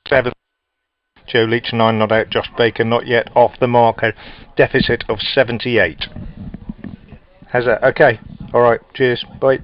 7. Joe Leach 9 not out. Josh Baker not yet off the mark. A deficit of 78. How's that? Okay. Alright. Cheers. Bye.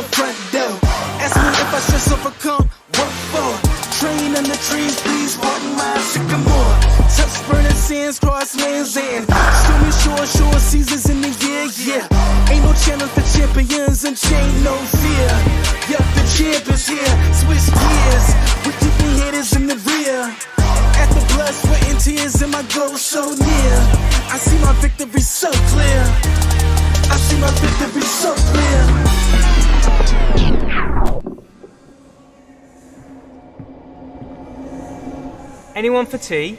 front door. Ask me if I stress overcome, what for? Train on the trees, please pardon my sycamore. Touch burning sands, cross lands and stormy shore seasons in the year, yeah. Ain't no challenge for champions and chain no fear. Yup, the champ is here, switch gears. With keeping haters in the rear. After blood, sweat and tears and my goal so near. I see my victory so clear. I see my victory so clear. Anyone for tea?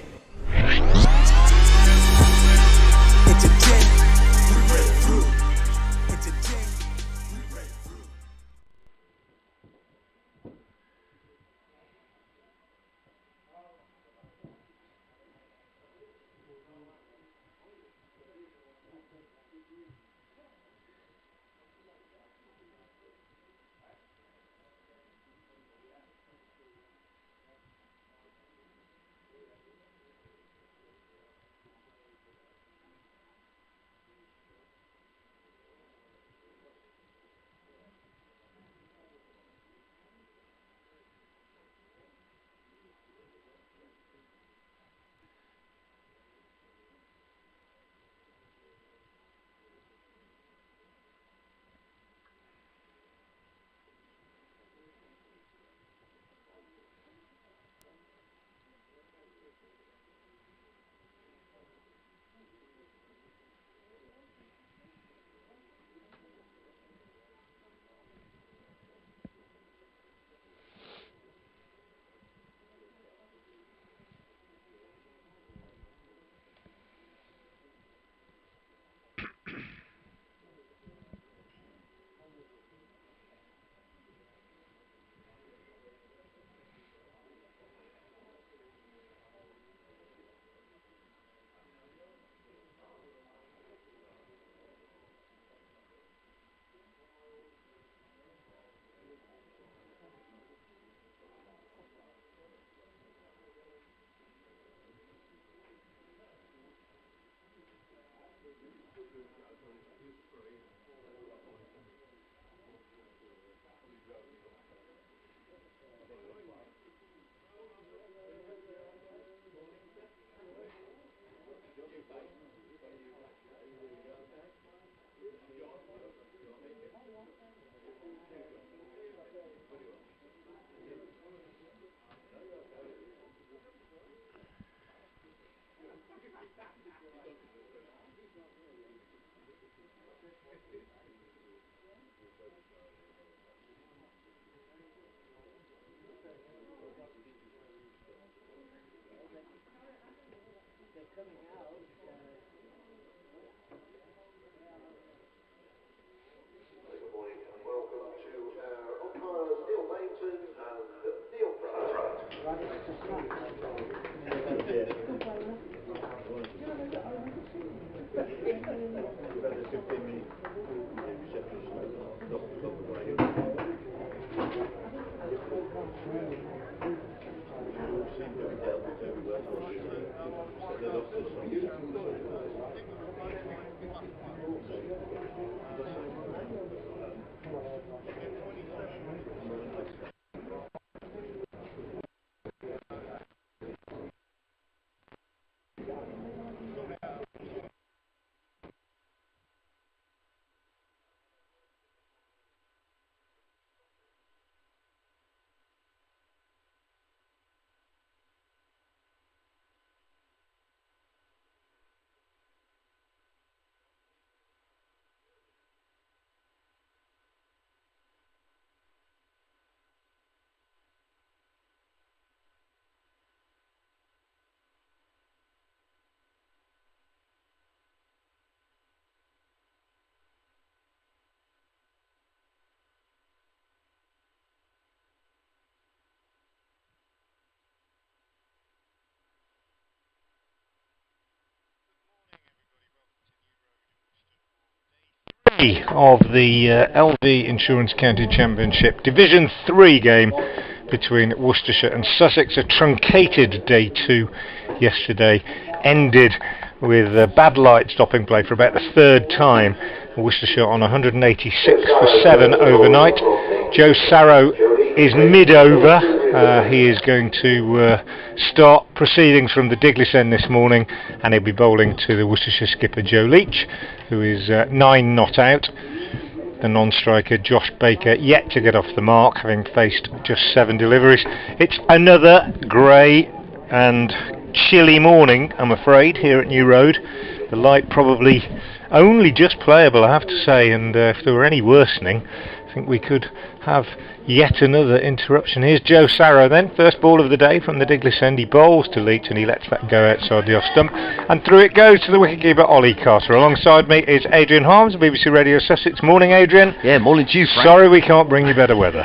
Of the LV Insurance County Championship Division 3 game between Worcestershire and Sussex. A truncated day 2 yesterday ended with bad light stopping play for about the third time Worcestershire on 186 for 7 overnight. Joe Sarrow is mid-over. He is going to start proceedings from the Diglis end this morning, and he'll be bowling to the Worcestershire skipper Joe Leach, who is 9 not out. The non-striker Josh Baker yet to get off the mark, having faced just 7 deliveries. It's another grey and chilly morning, I'm afraid, here at New Road. The light probably only just playable, I have to say, and if there were any worsening, I think we could have yet another interruption. Here's Joe Sarrow then, first ball of the day from the Diglis end. He bowls to Leach and he lets that go outside the off stump, and through it goes to the wicketkeeper Ollie Carter. Alongside me is Adrian Harms, BBC Radio Sussex. Morning, Adrian. Yeah, morning to you, Frank. Sorry we can't bring you better weather.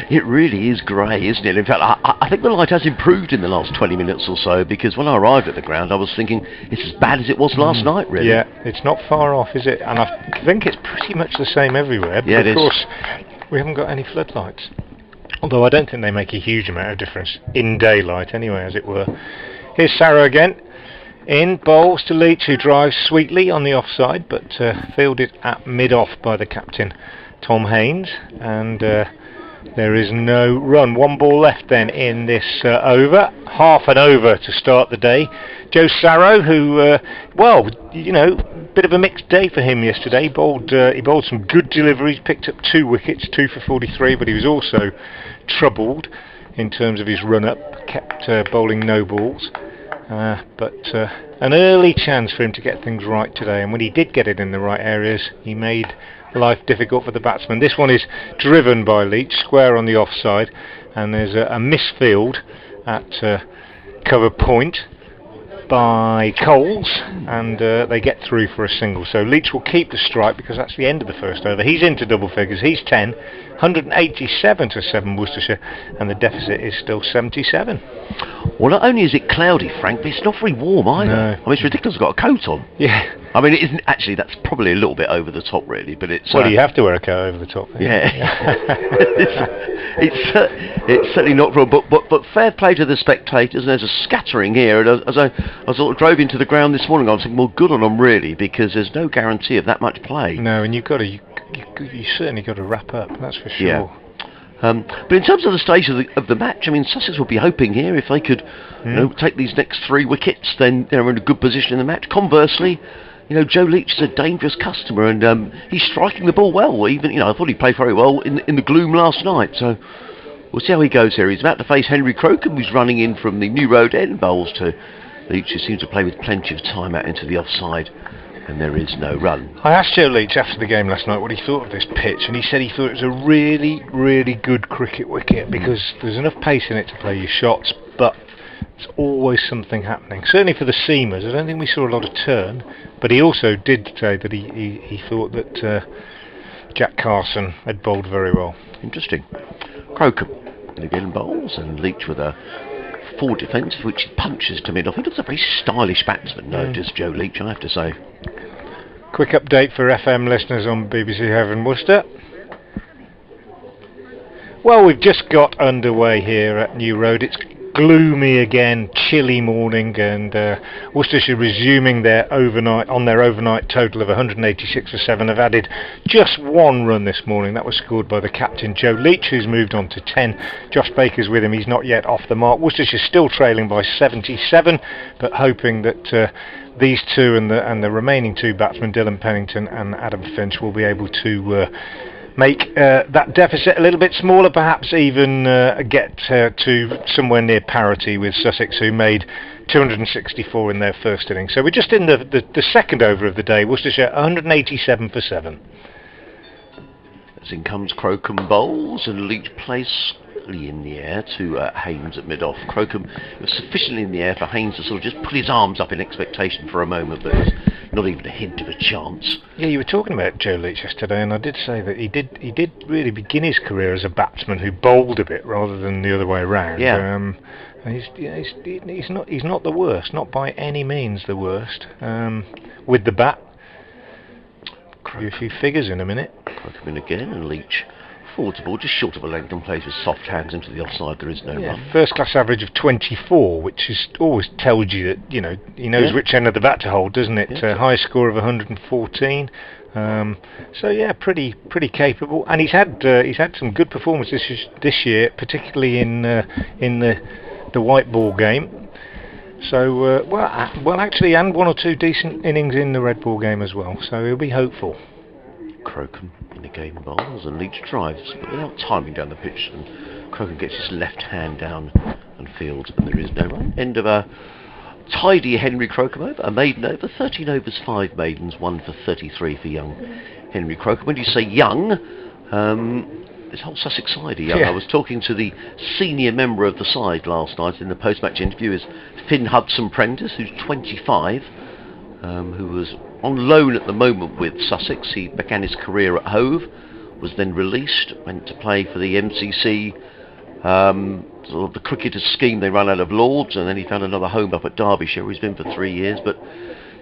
It really is grey, isn't it? In fact, I think the light has improved in the last 20 minutes or so, because when I arrived at the ground I was thinking it's as bad as it was last night, really. Yeah, it's not far off, is it? And I think it's pretty much the same everywhere. Yeah, but it of is. course, we haven't got any floodlights. Although I don't think they make a huge amount of difference in daylight anyway, as it were. Here's Sarrow again. In, bowls to Leach, who drives sweetly on the offside, but fielded at mid-off by the captain, Tom Haynes. And there is no run. 1 ball left then in this over. Half an over to start the day. Joe Sarrow, who, well, you know, bit of a mixed day for him yesterday. He bowled some good deliveries, picked up 2 wickets, 2 for 43, but he was also troubled in terms of his run-up, kept bowling no balls. But an early chance for him to get things right today, and when he did get it in the right areas, he made life difficult for the batsman. This one is driven by Leach, square on the offside, and there's a misfield at cover point by Coles, and they get through for a single. So Leach will keep the strike because that's the end of the first over. He's into double figures. He's 10, 187 to 7 Worcestershire, and the deficit is still 77. Well, not only is it cloudy, Frank, but it's not very warm either. No. I mean, it's ridiculous. I've got a coat on. Yeah. I mean, it isn't actually. That's probably a little bit over the top, really. But it's. Well, you have to wear a coat over the top. Yeah. it's certainly not wrong. But fair play to the spectators. And there's a scattering here. And as I sort of drove into the ground this morning, I was thinking, well, good on them really, because there's no guarantee of that much play. No, and you certainly got to wrap up. That's for sure. Yeah. But in terms of the state of the match, I mean, Sussex will be hoping here if they could, take these next 3 wickets, then they're in a good position in the match. Conversely, Joe Leach is a dangerous customer, and he's striking the ball well. Even, I thought he played very well in the gloom last night. So we'll see how he goes here. He's about to face Henry Crocombe, who's running in from the New Road end. Bowls to Leach, who seems to play with plenty of time out into the offside. And there is no run. I asked Joe Leach after the game last night what he thought of this pitch, and he said he thought it was a really, really good cricket wicket because there's enough pace in it to play your shots, but there's always something happening. Certainly for the seamers, I don't think we saw a lot of turn, but he also did say that he thought that Jack Carson had bowled very well. Interesting. Crocombe again bowls, and Leach with a full defence, which he punches to mid-off. He looks a very stylish batsman, does Joe Leach, I have to say. Quick update for FM listeners on BBC Heaven Worcester. Well, we've just got underway here at New Road. It's gloomy again, chilly morning, and Worcestershire resuming their overnight total of 186 for 7 have added just 1 run this morning. That was scored by the captain Joe Leach, who's moved on to 10. Josh Baker's with him, he's not yet off the mark. Worcestershire still trailing by 77, but hoping that these two and the remaining 2 batsmen, Dylan Pennington and Adam Finch, will be able to make that deficit a little bit smaller, perhaps even get to somewhere near parity with Sussex, who made 264 in their first innings. So we're just in the second over of the day. Worcestershire 187 for 7. As in comes Crocombe bowls, and Leach plays slightly in the air to Haynes at mid-off. Crocombe was sufficiently in the air for Haynes to sort of just put his arms up in expectation for a moment, but there's not even a hint of a chance. Yeah, you were talking about Joe Leach yesterday, and I did say that he did really begin his career as a batsman who bowled a bit rather than the other way around. Yeah. And he's not the worst, not by any means the worst. With the bat, a few figures in a minute. Crocombe in again, and Leach forward to ball, just short of a length and plays with soft hands into the offside. There is no run. First class average of 24, which is always tells you that he knows which end of the bat to hold, doesn't it? High score of 114. So yeah, pretty capable, and he's had some good performances this year, particularly in the white ball game. So well actually, and one or two decent innings in the red ball game as well. So he'll be hopeful. Crocombe in the game bowls and Leach drives, but without timing down the pitch, and Crocombe gets his left hand down and fields, and there is no run. End of a tidy Henry Crocombe over, a maiden over, 13 overs, 5 maidens, 1 for 33 for young Henry Crocombe. When you say young, this whole Sussex side are young. I was talking to the senior member of the side last night in the post-match interview, is Finn Hudson-Prentice, who's 25, who was on loan at the moment with Sussex. He began his career at Hove, was then released, went to play for the MCC, sort of the cricketers scheme they run out of Lords, and then he found another home up at Derbyshire where he's been for 3 years. But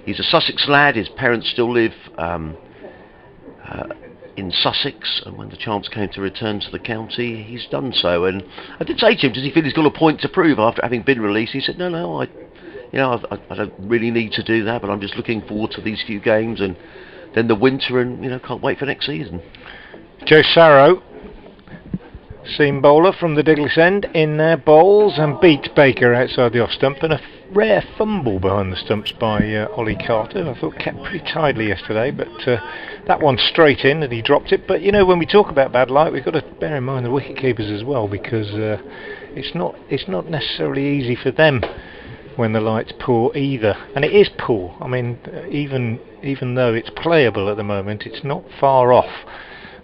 he's a Sussex lad. His parents still live in Sussex, and when the chance came to return to the county, he's done so. And I did say to him, does he feel he's got a point to prove after having been released? He said, no, I don't really need to do that, but I'm just looking forward to these few games and then the winter, and can't wait for next season. Joe Sarrow, seam bowler from the Diglis end, in there, bowls and beats Baker outside the off stump, and a rare fumble behind the stumps by Ollie Carter. I thought kept pretty tidily yesterday, but that one straight in and he dropped it. But when we talk about bad light, we've got to bear in mind the wicket keepers as well, because it's not necessarily easy for them when the light's poor either, and it is poor. I mean, even though it's playable at the moment, it's not far off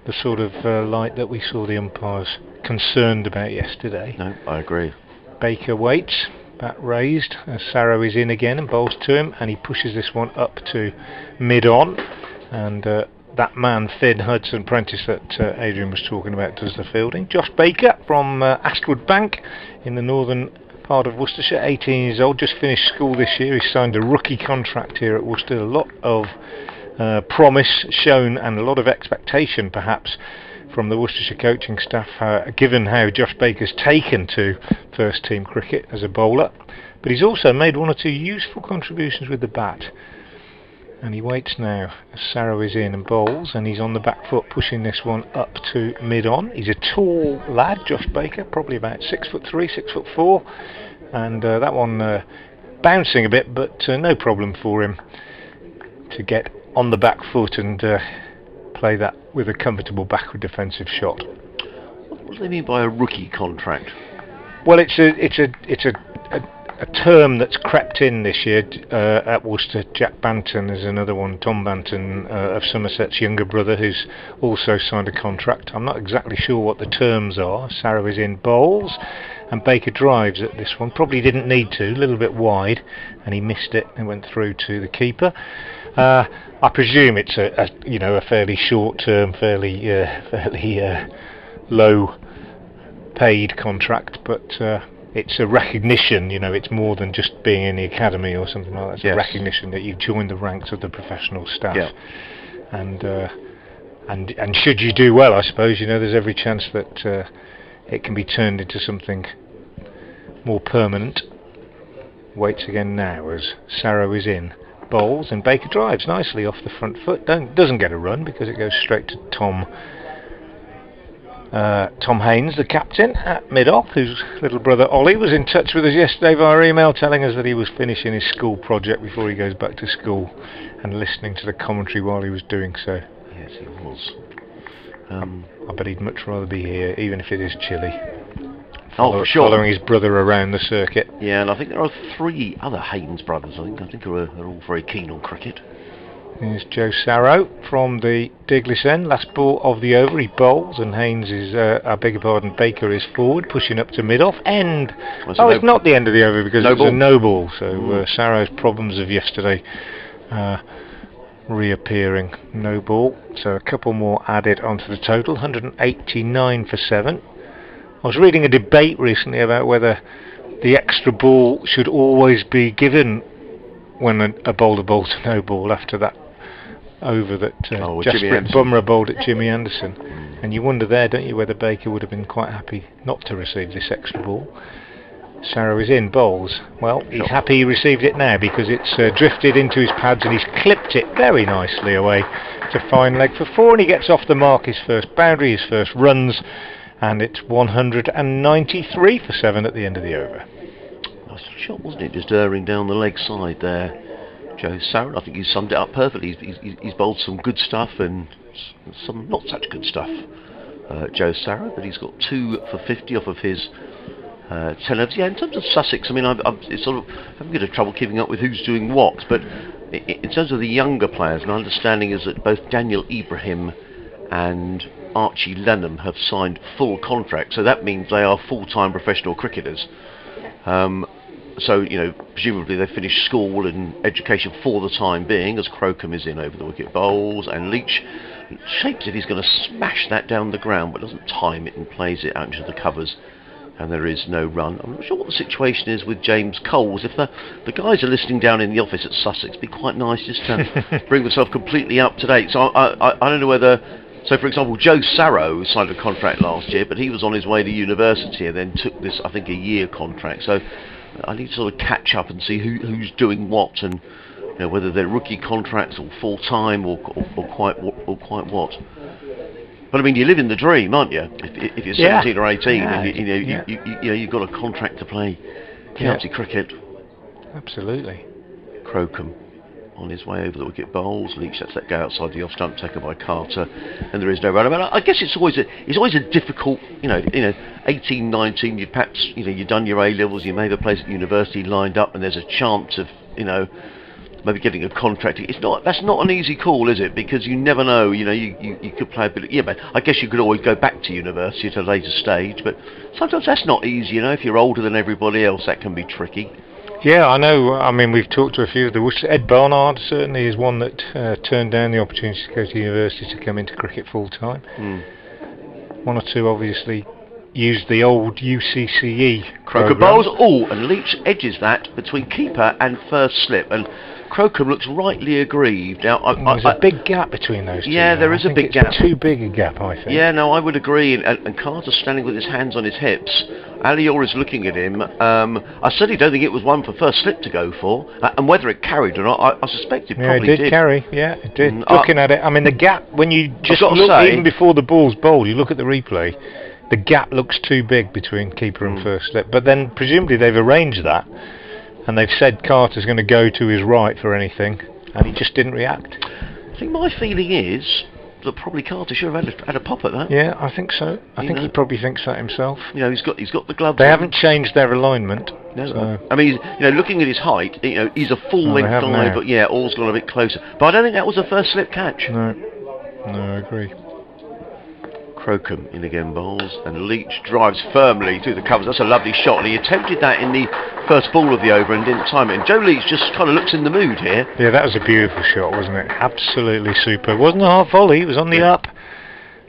the sort of light that we saw the umpires concerned about yesterday. No, I agree. Baker waits, bat raised, as Sarrow is in again and bowls to him, and he pushes this one up to mid-on, and that man Finn Hudson-Prentice that Adrian was talking about does the fielding. Josh Baker from Astwood Bank in the northern part of Worcestershire, 18 years old, just finished school this year. He signed a rookie contract here at Worcester. A lot of promise shown and a lot of expectation perhaps from the Worcestershire coaching staff, given how Josh Baker's taken to first team cricket as a bowler. But he's also made one or two useful contributions with the bat. And he waits now as Sarrow is in and bowls, and he's on the back foot pushing this one up to mid-on. He's a tall lad, Josh Baker, probably about 6'3", 6'4", and that one bouncing a bit, but no problem for him to get on the back foot and play that with a comfortable backward defensive shot. What do they mean by a rookie contract? Well, it's a term that's crept in this year at Worcester. Jack Banton is another one, Tom Banton of Somerset's younger brother, who's also signed a contract. I'm not exactly sure what the terms are. Sarrow is in, bowls, and Baker drives at this one. Probably didn't need to, a little bit wide, and he missed it and went through to the keeper. I presume it's a fairly short term, fairly low paid contract, but it's a recognition, it's more than just being in the academy or something like that. It's a recognition that you've joined the ranks of the professional staff. And should you do well, I suppose, there's every chance that it can be turned into something more permanent. Waits again now as Sarrow is in, bowls, and Baker drives nicely off the front foot. Doesn't get a run because it goes straight to Tom Haynes, the captain at mid-off, whose little brother Ollie was in touch with us yesterday via email, telling us that he was finishing his school project before he goes back to school, and listening to the commentary while he was doing so. Yes, he was. I bet he'd much rather be here, even if it is chilly. For sure. Following his brother around the circuit. Yeah, and I think there are 3 other Haynes brothers, I think are all very keen on cricket. Here's Joe Sarrow from the Diglis end, last ball of the over, he bowls, and Haynes is, Baker is forward, pushing up to mid-off, end. It's not the end of the over because it's a no ball, so Sarrow's problems of yesterday reappearing. No ball, so a couple more added onto the total, 189 for 7. I was reading a debate recently about whether the extra ball should always be given when a bowler bowls a no ball after that over that Jimmy Jasprit Anderson. Bumrah bowled at Jimmy Anderson. And you wonder there, don't you, whether Baker would have been quite happy not to receive this extra ball. Sarrow is in, bowls. Well, he's happy he received it now because it's drifted into his pads and he's clipped it very nicely away to fine leg for 4, and he gets off the mark, his first boundary, his first runs, and it's 193 for 7 at the end of the over. Nice shot, wasn't it? Just erring down the leg side there. Joe Sarrow, I think he's summed it up perfectly. He's bowled some good stuff and some not such good stuff. Joe Sarrow, but he's got 2 for 50 off of his 10 overs. Yeah, in terms of Sussex, I mean, I'm sort of having a bit of trouble keeping up with who's doing what, but in terms of the younger players, my understanding is that both Daniel Ibrahim and Archie Lenham have signed full contracts, so that means they are full-time professional cricketers. So, you know, presumably they finished school and education for the time being, as Crocombe is in over the wicket bowls, and Leach shapes if he's going to smash that down the ground, but doesn't time it and plays it out into the covers, and there is no run. I'm not sure what the situation is with James Coles. If the guys are listening down in the office at Sussex, it'd be quite nice just to bring myself completely up to date. So I don't know whether... So, for example, Joe Sarrow signed a contract last year, but he was on his way to university and then took this, I think, a year contract. So I need to sort of catch up and see who's doing what, and you know, whether they're rookie contracts or full time or quite what. But I mean, you live in the dream, aren't you? If you're 17 or 18, and you've got a contract to play county cricket. Absolutely. Crocombe on his way over the wicket bowls. Leach lets that go outside the off stump, taken by Carter, and there is no run. I mean, I guess it's always a difficult, you know, 18, 19. You perhaps, you know, you've done your A levels, you may have a place at university lined up, and there's a chance of, you know, maybe getting a contract. That's not an easy call, is it? Because you never know. You know, you could play a bit. Yeah, but I guess you could always go back to university at a later stage. But sometimes that's not easy. You know, if you're older than everybody else, that can be tricky. Yeah, I know. I mean, we've talked to a few of the Worcestershire. Ed Barnard certainly is one that turned down the opportunity to go to university to come into cricket full time. One or two obviously used the old UCCE Crocombe bowls. Oh, and Leach edges that between keeper and first slip, and Crocombe looks rightly aggrieved. Now, there's a big gap between those two. Yeah, there is a big gap. Too big a gap, I think. Yeah, no, I would agree. And Carter's standing with his hands on his hips. Alior is looking at him. I certainly don't think it was one for first slip to go for. And whether it carried or not, I suspect it probably did. Yeah, it did carry. Yeah, it did. Looking at it, I mean, the gap, when you just look, even before the ball's bowled, you look at the replay, the gap looks too big between keeper and first slip. But then, presumably, they've arranged that. And they've said Carter's going to go to his right for anything, and he just didn't react. I think my feeling is that probably Carter should have had a pop at that. Yeah, I think so. I think he probably thinks that himself. You know, he's got the gloves. They haven't changed their alignment. No, so. I mean, you know, looking at his height, you know, he's a full-length guy, but yeah, all's gone a bit closer. But I don't think that was a first slip catch. No, I agree. Crocombe in again bowls, and Leach drives firmly through the covers. That's a lovely shot, and he attempted that in the first ball of the over and didn't time it. And Joe Leach just kind of looks in the mood here. Yeah, that was a beautiful shot, wasn't it? Absolutely super. It wasn't a half volley, it was on the up.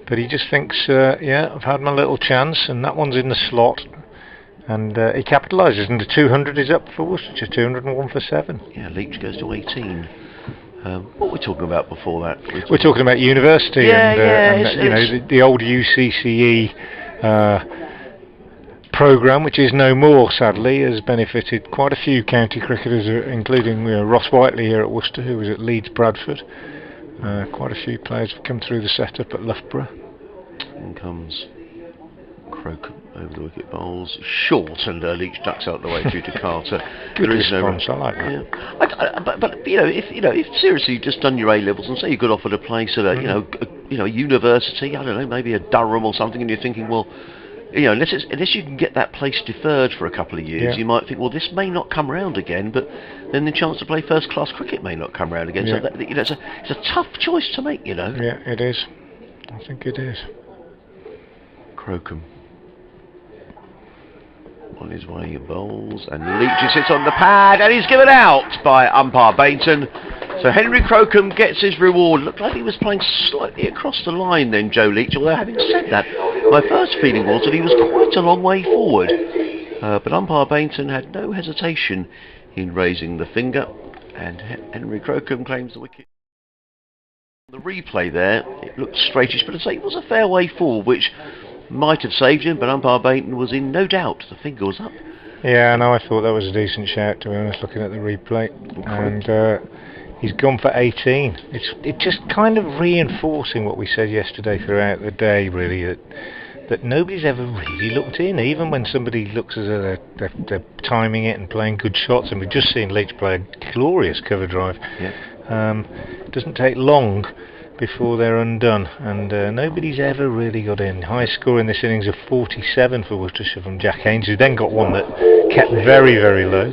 But he just thinks, yeah, I've had my little chance, and that one's in the slot. And he capitalises, and the 200 is up for Worcestershire, 201 for 7. Yeah, Leach goes to 18. What were we talking about before that? We're talking about university and you know, the old UCCE programme, which is no more, sadly, has benefited quite a few county cricketers, including Ross Whiteley here at Worcester, who was at Leeds Bradford. Quite a few players have come through the setup at Loughborough. In comes Crocombe over the wicket bowls, short, and Leach ducks out the way through to Carter. Good response, I like that. Yeah. But you know, if seriously you've just done your A levels and say you got offered a place at a university, I don't know, maybe a Durham or something, and you're thinking, well, you know, unless you can get that place deferred for a couple of years, you might think, well, this may not come round again, but then the chance to play first class cricket may not come round again. So that, you know, it's a tough choice to make, you know. Yeah, it is. I think it is. Crocombe on his way he bowls, and Leach sits on the pad, and he's given out by umpire Bainton. So Henry Crocombe gets his reward. Looked like he was playing slightly across the line then, Joe Leach, although having said that, my first feeling was that he was quite a long way forward. But umpire Bainton had no hesitation in raising the finger, and Henry Crocombe claims the wicket. The replay there, it looked straightish, but I'd say it was a fair way forward, which might have saved him, but umpire Bainton was in no doubt. The finger was up. Yeah, no, I thought that was a decent shout, to be honest, looking at the replay. And he's gone for 18. It's just kind of reinforcing what we said yesterday throughout the day, really, that nobody's ever really looked in, even when somebody looks as though they're timing it and playing good shots. And we've just seen Leach play a glorious cover drive. Yeah. It doesn't take long before they're undone, and nobody's ever really got in. Highest score in this innings of 47 for Worcestershire from Jack Haynes, who then got one that kept very, very low.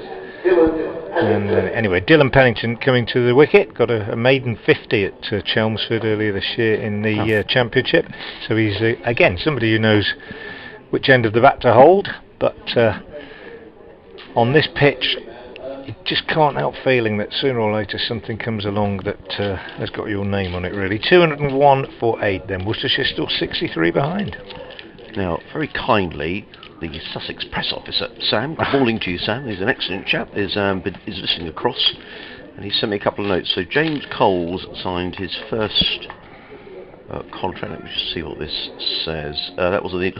And anyway, Dylan Pennington coming to the wicket, got a maiden 50 at Chelmsford earlier this year in the Championship. So he's, again, somebody who knows which end of the bat to hold, but on this pitch, you just can't help feeling that sooner or later something comes along that has got your name on it, really. 201 for 8 then. Worcestershire still 63 behind. Now, very kindly, the Sussex press officer, Sam, good morning to you, Sam. He's an excellent chap, is listening across, and he sent me a couple of notes. So James Coles signed his first contract. Let me just see what this says. That was on the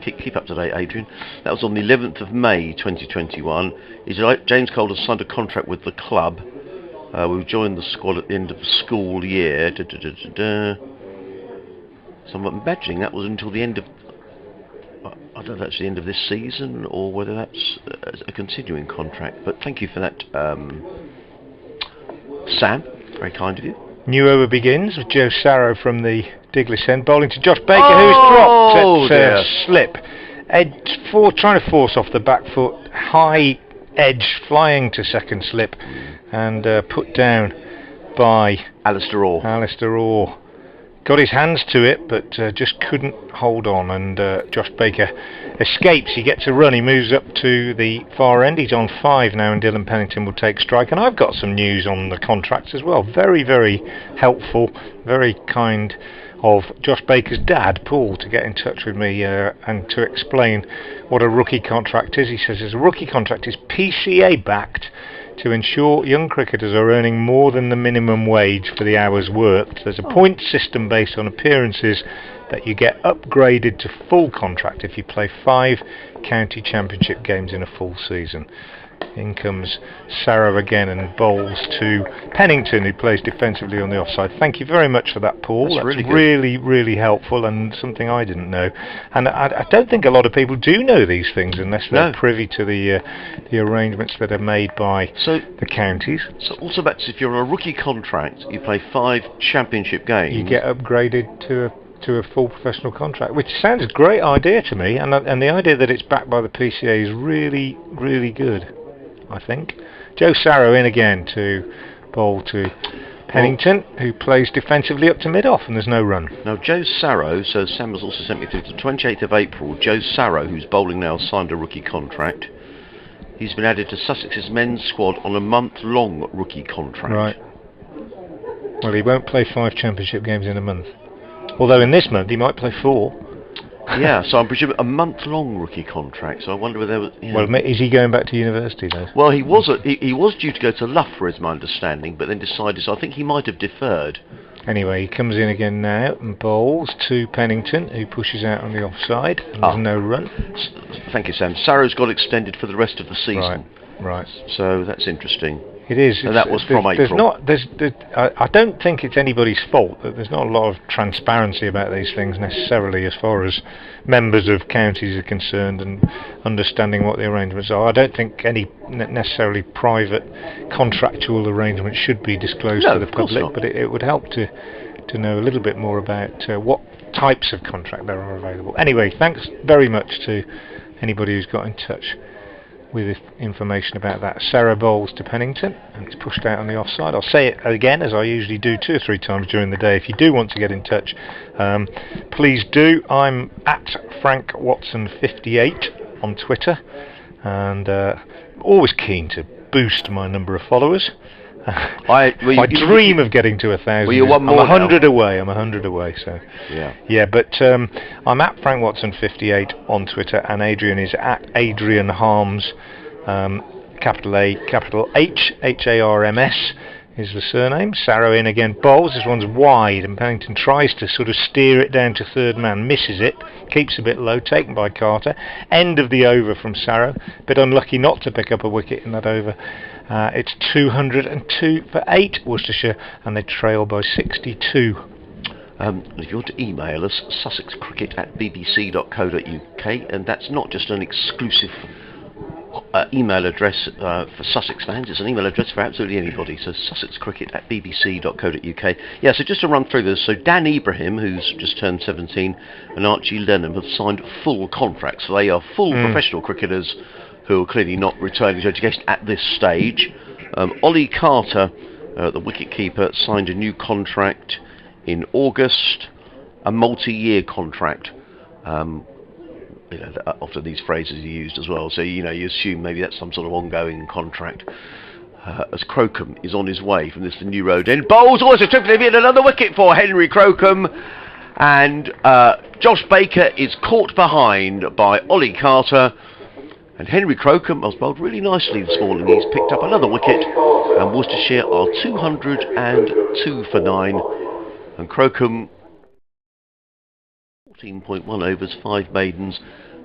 keep up to date, Adrian. That was on the 11th of May 2021. James Cole has signed a contract with the club. We've joined the squad at the end of the school year. So I'm imagining that was until the end of, I don't know if that's the end of this season or whether that's a continuing contract. But thank you for that, Sam. Very kind of you. New over begins with Joe Sarrow from the Diglis end, bowling to Josh Baker, who's dropped at slip. Trying to force off the back foot, high edge, flying to second slip, and put down by Alistair Orr. Got his hands to it, but just couldn't hold on, and Josh Baker escapes. He gets a run, he moves up to the far end, he's on 5 now, and Dylan Pennington will take strike. And I've got some news on the contracts as well. Very, very helpful, very kind of Josh Baker's dad, Paul, to get in touch with me and to explain what a rookie contract is. He says his rookie contract is PCA backed to ensure young cricketers are earning more than the minimum wage for the hours worked. There's a point system based on appearances that you get upgraded to full contract if you play 5 county championship games in a full season. In comes Sarrow again and bowls to Pennington, who plays defensively on the offside. Thank you very much for that, Paul. That's really, really helpful, and something I didn't know. And I don't think a lot of people do know these things unless they're privy to the arrangements that are made by the counties. So also that's if you're on a rookie contract, you play 5 championship games, you get upgraded to a full professional contract, which sounds a great idea to me, and the idea that it's backed by the PCA is really, really good, I think. Joe Sarrow in again to bowl to Pennington, who plays defensively up to mid-off, and there's no run. Now Joe Sarrow, so Sam has also sent me through to the 28th of April, Joe Sarrow, who's bowling now, signed a rookie contract. He's been added to Sussex's men's squad on a month-long rookie contract. Right. Well, he won't play 5 championship games in a month. Although in this month he might play 4. Yeah, so I'm presuming a month-long rookie contract. So I wonder whether there was. Well, is he going back to university though? Well, he was due to go to Loughborough, is my understanding, but then decided. So I think he might have deferred. Anyway, he comes in again now and bowls to Pennington, who pushes out on the offside. And there's no run. Thank you, Sam. Sarrow's got extended for the rest of the season. Right. So that's interesting. It is. And that was from April. I don't think it's anybody's fault that there's not a lot of transparency about these things necessarily as far as members of counties are concerned and understanding what the arrangements are. I don't think any necessarily private contractual arrangements should be disclosed to the public, but it would help to know a little bit more about what types of contract there are available. Anyway, thanks very much to anybody who's got in touch with information about that. Sarrow bowls to Pennington and it's pushed out on the offside. I'll say it again, as I usually do 2 or 3 times during the day. If you do want to get in touch, please do. I'm at Frank Watson 58 on Twitter, and always keen to boost my number of followers. I dream of getting to 1,000. Well, you're one more. I'm 100 away. I'm 100 away. So yeah. But I'm at Frank Watson 58 on Twitter, and Adrian is at Adrian Harms, capital A, capital H, HARMS is the surname. Sarrow in again, bowls. This one's wide, and Pennington tries to sort of steer it down to third man, misses it, keeps a bit low, taken by Carter. End of the over from Sarrow. Bit unlucky not to pick up a wicket in that over. It's 202 for 8, Worcestershire, and they trail by 62. If you want to email us, sussexcricket@bbc.co.uk, and that's not just an exclusive email address for Sussex fans, it's an email address for absolutely anybody, so sussexcricket@bbc.co.uk. Yeah, so just to run through this, so Dan Ibrahim, who's just turned 17, and Archie Lenham have signed full contracts, so they are full professional cricketers who are clearly not returning to education at this stage. Ollie Carter, the wicket-keeper, signed a new contract in August, a multi-year contract. Often these phrases are used as well, so you assume maybe that's some sort of ongoing contract. As Crocombe is on his way from the new road end. Bowls also took him in, another wicket for Henry Crocombe, and Josh Baker is caught behind by Ollie Carter, and Henry Crocombe has bowled really nicely this morning. He's picked up another wicket, and Worcestershire are 202 for 9, and Crocombe 14.1 overs, 5 maidens,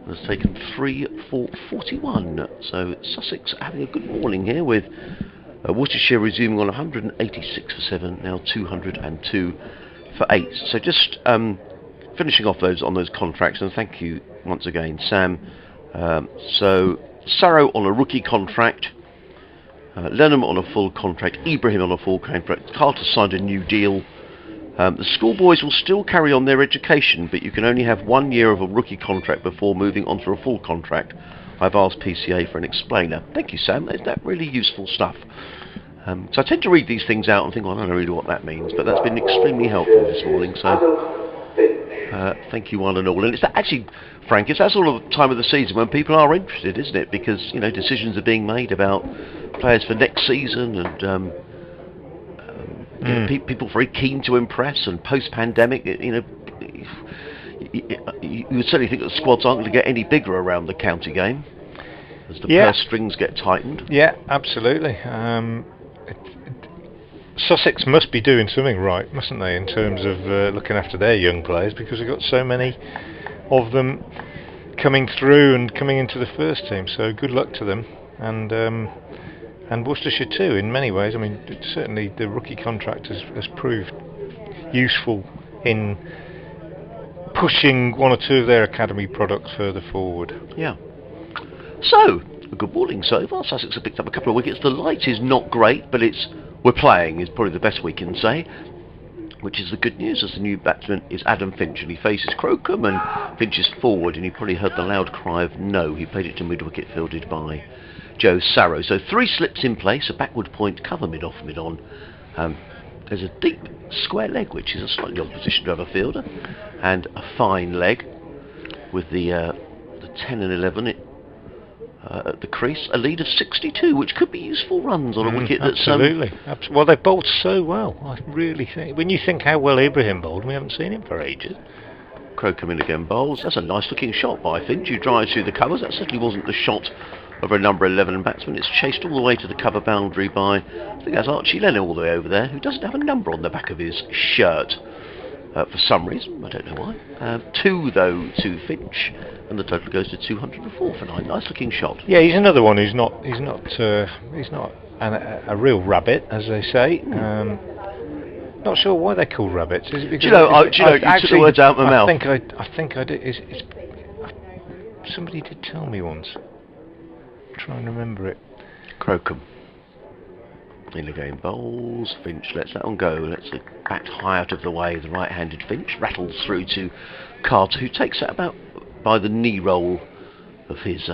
and has taken 3 for 41. So Sussex having a good morning here, with Worcestershire resuming on 186 for 7, now 202 for 8. So just finishing off on those contracts, and thank you once again, Sam. So Sarrow on a rookie contract, Lenham on a full contract, Ibrahim on a full contract, Carter signed a new deal. The schoolboys will still carry on their education, but you can only have 1 year of a rookie contract before moving on to a full contract. I've asked PCA for an explainer. Thank you, Sam. Is that really useful stuff? So I tend to read these things out and think, well, I don't know really what that means, but that's been extremely helpful this morning. So thank you one and all. And it's actually, Frank, it's that sort of time of the season when people are interested, isn't it? Because decisions are being made about players for next season, and people very keen to impress, and post-pandemic, you would certainly think that the squads aren't going to get any bigger around the county game as the purse strings get tightened. Yeah, absolutely. Sussex must be doing something right, mustn't they, in terms of looking after their young players, because they've got so many of them coming through and coming into the first team. So good luck to them, and Worcestershire too, in many ways. I mean, certainly the rookie contract has proved useful in pushing one or two of their academy products further forward. Yeah. So, a good morning so far. Sussex have picked up a couple of wickets. The light is not great, but we're playing is probably the best we can say, which is the good news, as the new batsman is Adam Finch, and he faces Crocombe, and Finch is forward, and he probably heard the loud cry of no. He played it to mid-wicket, fielded by Joe Sarrow. So 3 slips in place, a backward point, cover mid-off, mid-on. There's a deep square leg, which is a slightly odd position to have a fielder, and a fine leg with the 10 and 11 at the crease. A lead of 62, which could be useful runs on a wicket that's... Absolutely. Well, they bowled so well. I really think... When you think how well Ibrahim bowled, we haven't seen him for ages. Crocombe in again bowls. That's a nice looking shot by Finch, who drives through the covers. That certainly wasn't the shot of a number 11 batsman. It's chased all the way to the cover boundary by, I think that's Archie Lenham all the way over there, who doesn't have a number on the back of his shirt for some reason. I don't know why. 2 though to Finch, and the total goes to 204 for 9. Nice looking shot. Yeah, he's another one who's not a real rabbit, as they say. Not sure why they're called rabbits. Is it because you took the words out of my mouth. I think I did. Somebody did tell me once. I'm trying to remember it. Crocombe in the game bowls. Finch lets that one go. Lets it back high out of the way. The right-handed Finch rattles through to Carter, who takes that about by the knee roll of his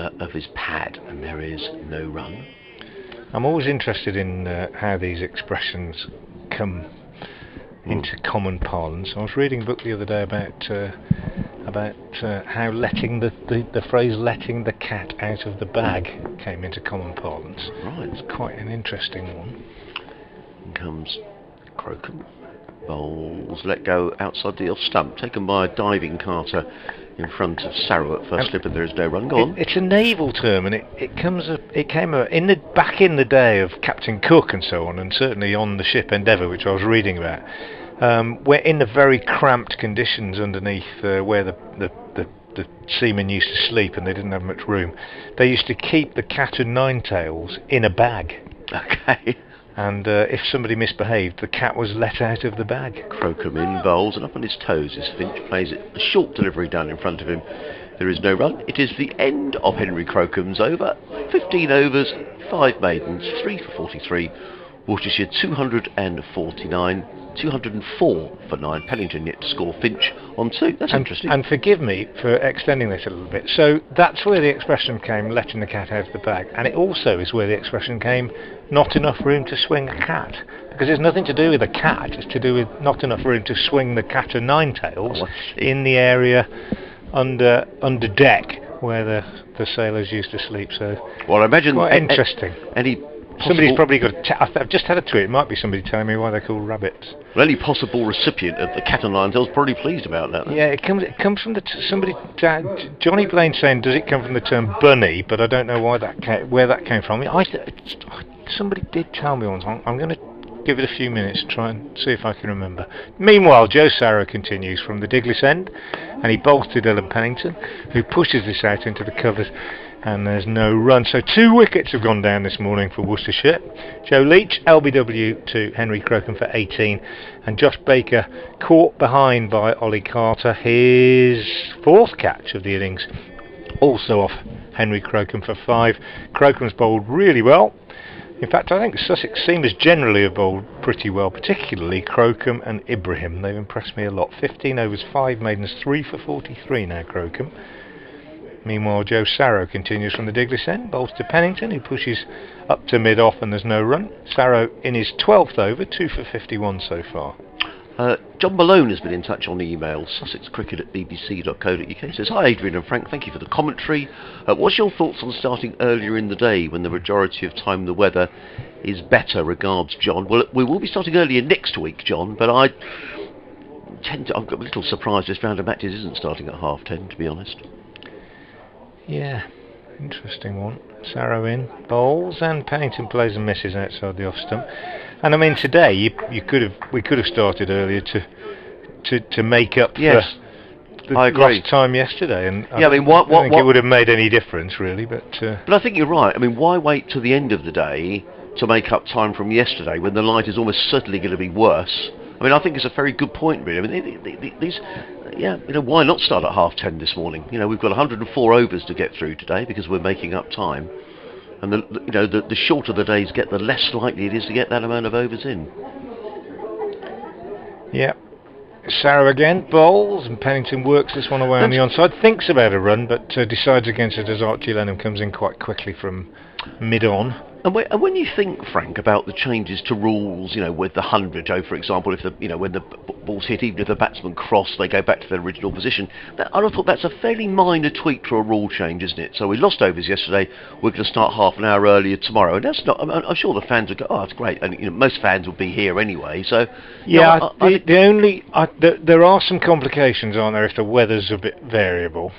pad, and there is no run. I'm always interested in how these expressions come into common parlance. I was reading a book the other day about how letting the phrase "letting the cat out of the bag" came into common parlance. Right, it's quite an interesting one. In comes Crocombe. Bowls let go outside the off stump, taken by a diving Carter in front of Sarrow at first slip, and there is no run. Go on. It's a naval term, and it came back in the day of Captain Cook and so on, and certainly on the ship Endeavour, which I was reading about. We're in the very cramped conditions underneath where the seamen used to sleep, and they didn't have much room. They used to keep the cat o' nine tails in a bag. Okay. And if somebody misbehaved, the cat was let out of the bag. Crocombe in bowls, and up on his toes is Finch, plays it a short delivery down in front of him. There is no run. It is the end of Henry Crocombe's over. 15 overs, 5 maidens, 3 for 43. Worcestershire 249, 204 for 9. Pennington yet to score. Finch on 2. That's interesting. And forgive me for extending this a little bit. So that's where the expression came, letting the cat out of the bag. And it also is where the expression came, not enough room to swing a cat. Because it's nothing to do with a cat, it's to do with not enough room to swing the cat o' nine tails in the area under deck where the sailors used to sleep. So, well, I imagine quite interesting. Somebody's probably got I've just had a tweet. It might be somebody telling me why they're called rabbits. Well, any possible recipient of the cat o' nine tails probably pleased about that. Yeah, it comes from Johnny Blaine saying, does it come from the term bunny? But I don't know why where that came from. Somebody did tell me once. I'm going to give it a few minutes to try and see if I can remember. Meanwhile, Joe Sarrow continues from the Diglis end, and he bowls to Dylan Pennington, who pushes this out into the covers. And there's no run. So 2 wickets have gone down this morning for Worcestershire. Joe Leach, LBW to Henry Crocombe for 18. And Josh Baker caught behind by Ollie Carter. His 4th catch of the innings. Also off Henry Crocombe for 5. Crocombe's bowled really well. In fact, I think Sussex seamers generally have bowled pretty well, particularly Crocombe and Ibrahim. They've impressed me a lot. 15 overs, 5 maidens, 3 for 43 now, Crocombe. Meanwhile, Joe Sarrow continues from the Diglis end, bowls to Pennington, who pushes up to mid-off and there's no run. Sarrow in his 12th over, 2 for 51 so far. John Malone has been in touch on the email, sussexcricket@bbc.co.uk. Says, hi Adrian and Frank, thank you for the commentary. What's your thoughts on starting earlier in the day when the majority of time the weather is better? Regards, John. Well, we will be starting earlier next week, John, but I'm a little surprised this round of matches isn't starting at 10:30, to be honest. Yeah, interesting one. Sarrow in, bowls, and Pennington plays and misses outside the off stump. And I mean, today we could have started earlier to make up for the lost time yesterday. And I don't think it would have made any difference really. But I think you're right. I mean, why wait till the end of the day to make up time from yesterday when the light is almost certainly going to be worse? I mean, I think it's a very good point, really. I mean, why not start at 10:30 this morning? We've got 104 overs to get through today because we're making up time, and the shorter the days get, the less likely it is to get that amount of overs in. Yeah, Sarrow again bowls, and Pennington works this one away on the onside. Thinks about a run, but decides against it as Archie Lenham comes in quite quickly from mid-on. And when you think, Frank, about the changes to rules, with the 100, Joe, for example, if when the ball's hit, even if the batsman cross, they go back to their original position. I thought that's a fairly minor tweak to a rule change, isn't it? So we lost overs yesterday. We're going to start half an hour earlier tomorrow, and that's not. I'm sure the fans would go, "Oh, that's great," and most fans will be here anyway. So yeah, there are some complications, aren't there, if the weather's a bit variable.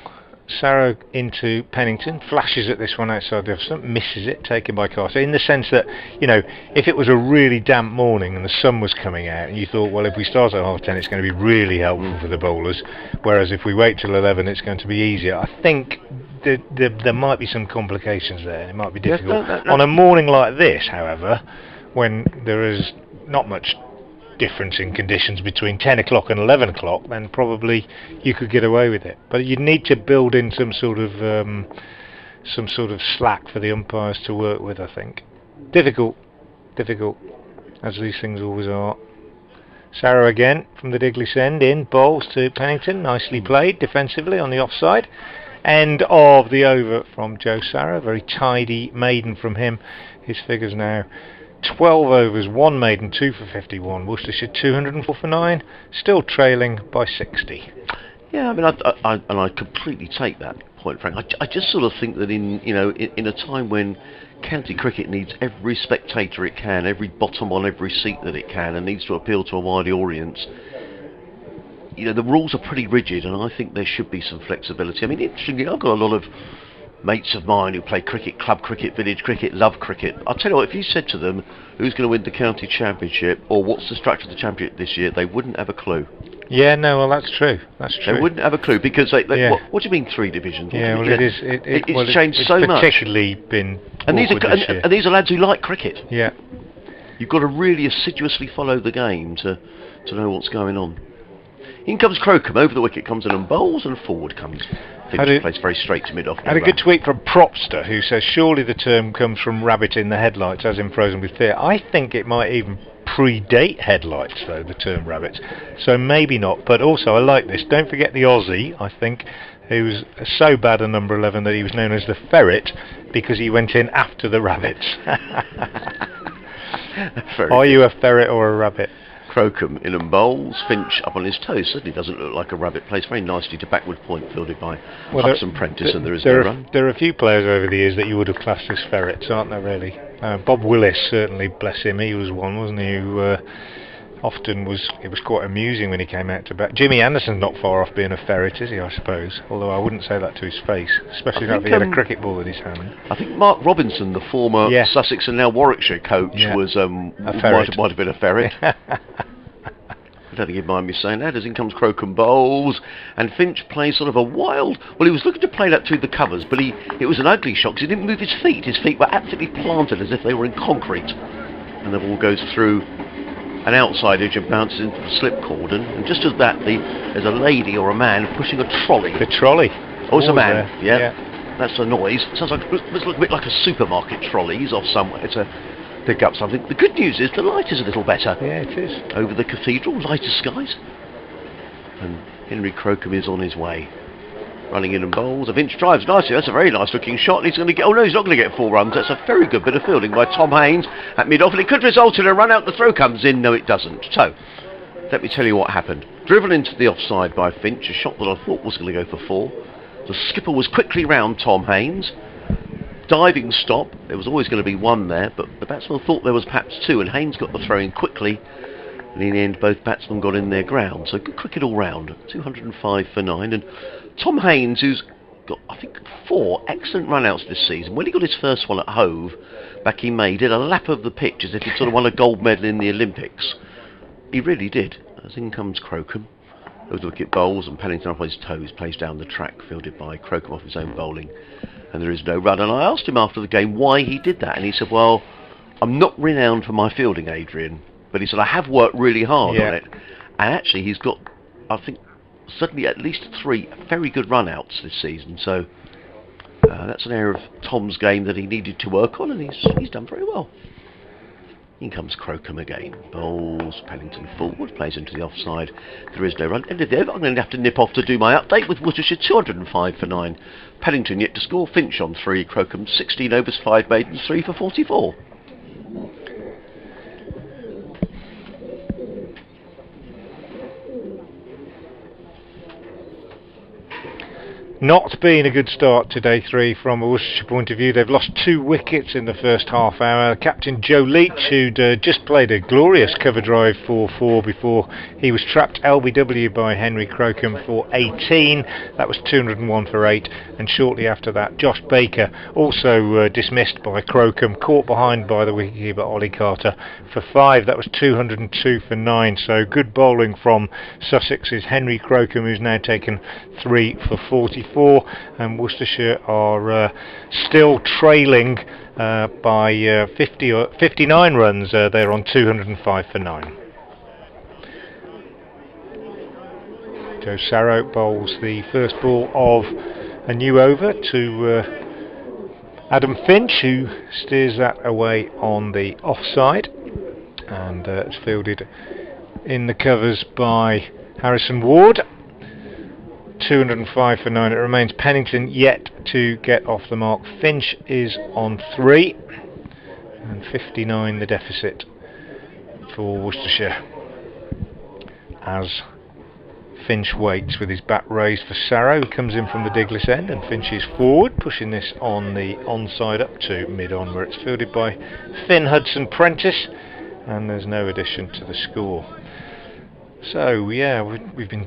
Sarrow into Pennington, flashes at this one outside the off stump, misses it, taken by Carter, in the sense that, if it was a really damp morning and the sun was coming out and you thought, well, if we start at 10:30 it's going to be really helpful for the bowlers, whereas if we wait till 11 it's going to be easier. I think there might be some complications there. It might be difficult. On a morning like this, however, when there is not much difference in conditions between 10 o'clock and 11 o'clock, then probably you could get away with it. But you'd need to build in some sort of slack for the umpires to work with, I think. Difficult, as these things always are. Sarrow again from the Diglis end, in, bowls to Pennington, nicely played defensively on the offside. End of the over from Joe Sarrow, very tidy maiden from him. His figures now 12 overs, 1 maiden, 2 for 51. Worcestershire 204 for 9, still trailing by 60. Yeah, I mean, I completely take that point, Frank. I just sort of think that in a time when county cricket needs every spectator it can, every bottom on every seat that it can, and needs to appeal to a wide audience, you know, the rules are pretty rigid, and I think there should be some flexibility. I mean, interestingly, I've got a lot of mates of mine who play cricket, club cricket, village cricket, love cricket. I'll tell you what, if you said to them who's going to win the county championship or what's the structure of the championship this year, they wouldn't have a clue. Yeah, no, well, that's true. That's true. They wouldn't have a clue because Yeah. what do you mean 3 divisions? Yeah, well, It's changed so much. Particularly been And these awkward this year. and these are lads who like cricket. Yeah. You've got to really assiduously follow the game to know what's going on. In comes Crocombe, over the wicket comes in and bowls, and forward comes Finch, plays very straight to mid-off. Had a good tweet from Propster, who says, surely the term comes from rabbit in the headlights, as in Frozen with Fear. I think it might even predate headlights, though, the term rabbit. So maybe not, but also I like this. Don't forget the Aussie, I think, who was so bad a number 11 that he was known as the Ferret, because he went in after the rabbits. Are you a ferret or a rabbit? Crocombe in and bowls, Finch up on his toes. Certainly doesn't look like a rabbit. Plays very nicely to backward point, fielded by Hudson Prentice, and there is no run. There are a few players over the years that you would have classed as ferrets, aren't there, really? Bob Willis, certainly, bless him, he was one, wasn't he, who often it was quite amusing when he came out to bat. Jimmy Anderson's not far off being a ferret, is he, I suppose? Although I wouldn't say that to his face, especially if he had a cricket ball in his hand. I think Mark Robinson, the former Sussex and now Warwickshire coach, was a ferret. might have been a ferret. I don't think he'd mind me saying that. As in comes Crocombe bowls, and Finch plays sort of a wild. Well, he was looking to play that through the covers, but it was an ugly shot because he didn't move his feet. His feet were absolutely planted as if they were in concrete, and the ball goes through an outside edge and bounces into the slip cordon. And just as that, there's a lady or a man pushing a trolley. The trolley. Oh, it's a man. Yeah. That's the noise. Sounds like it looks a bit like a supermarket trolley. He's off somewhere to pick up something. The good news is the light is a little better. Yeah, it is. Over the cathedral, lighter skies. And Henry Crocombe is on his way. Running in and bowls. A Finch drives nicely. That's a very nice looking shot. And he's going to get. Oh no, he's not going to get 4 runs. That's a very good bit of fielding by Tom Haynes at mid-off. And it could result in a run out. The throw comes in. No, it doesn't. So, let me tell you what happened. Driven into the offside by Finch. A shot that I thought was going to go for 4. The skipper was quickly round Tom Haynes. Diving stop. There was always going to be 1 there, but the batsman thought there was perhaps 2, and Haynes got the throw in quickly, and in the end both batsmen got in their ground. So good cricket all round. 205 for 9, and Tom Haynes, who's got I think 4 excellent run-outs this season. When he got his first one at Hove back in May, he did a lap of the pitch as if he'd sort of won a gold medal in the Olympics. He really did. As in comes Crocombe. Over the wicket bowls, and Pennington up on his toes, plays down the track, fielded by Crocombe off his own bowling, and there is no run. And I asked him after the game why he did that, and he said, well, I'm not renowned for my fielding, Adrian, but he said I have worked really hard on it, and actually he's got, I think, certainly at least 3 very good run-outs this season. So that's an area of Tom's game that he needed to work on, and he's done very well. In comes Crocombe again. Bowls, Pennington forward, plays into the offside. There is no run. End of the over. I'm going to have to nip off to do my update with Worcestershire 205 for 9. Pennington yet to score. Finch on 3. Crocombe 16 overs, 5 maidens, 3 for 44. Not been a good start to day 3 from a Worcestershire point of view. They've lost 2 wickets in the first half hour. Captain Joe Leach, who'd just played a glorious cover drive for 4 before he was trapped LBW by Henry Crocombe for 18. That was 201 for 8. And shortly after that, Josh Baker, also dismissed by Crocombe, caught behind by the wicketkeeper Ollie Carter for 5. That was 202 for 9. So good bowling from Sussex's Henry Crocombe, who's now taken 3 for 44. And Worcestershire are still trailing by 59 runs. They're on 205 for 9. Joe Sarrow bowls the first ball of a new over to Adam Finch, who steers that away on the offside, and it's fielded in the covers by Harrison Ward. 205 for 9. It remains Pennington yet to get off the mark. Finch is on 3, and 59 the deficit for Worcestershire, as Finch waits with his bat raised for Sarrow, who comes in from the Diglis end, and Finch is forward, pushing this on the onside up to mid-on, where it's fielded by Finn Hudson Prentice, and there's no addition to the score. So yeah, we've been.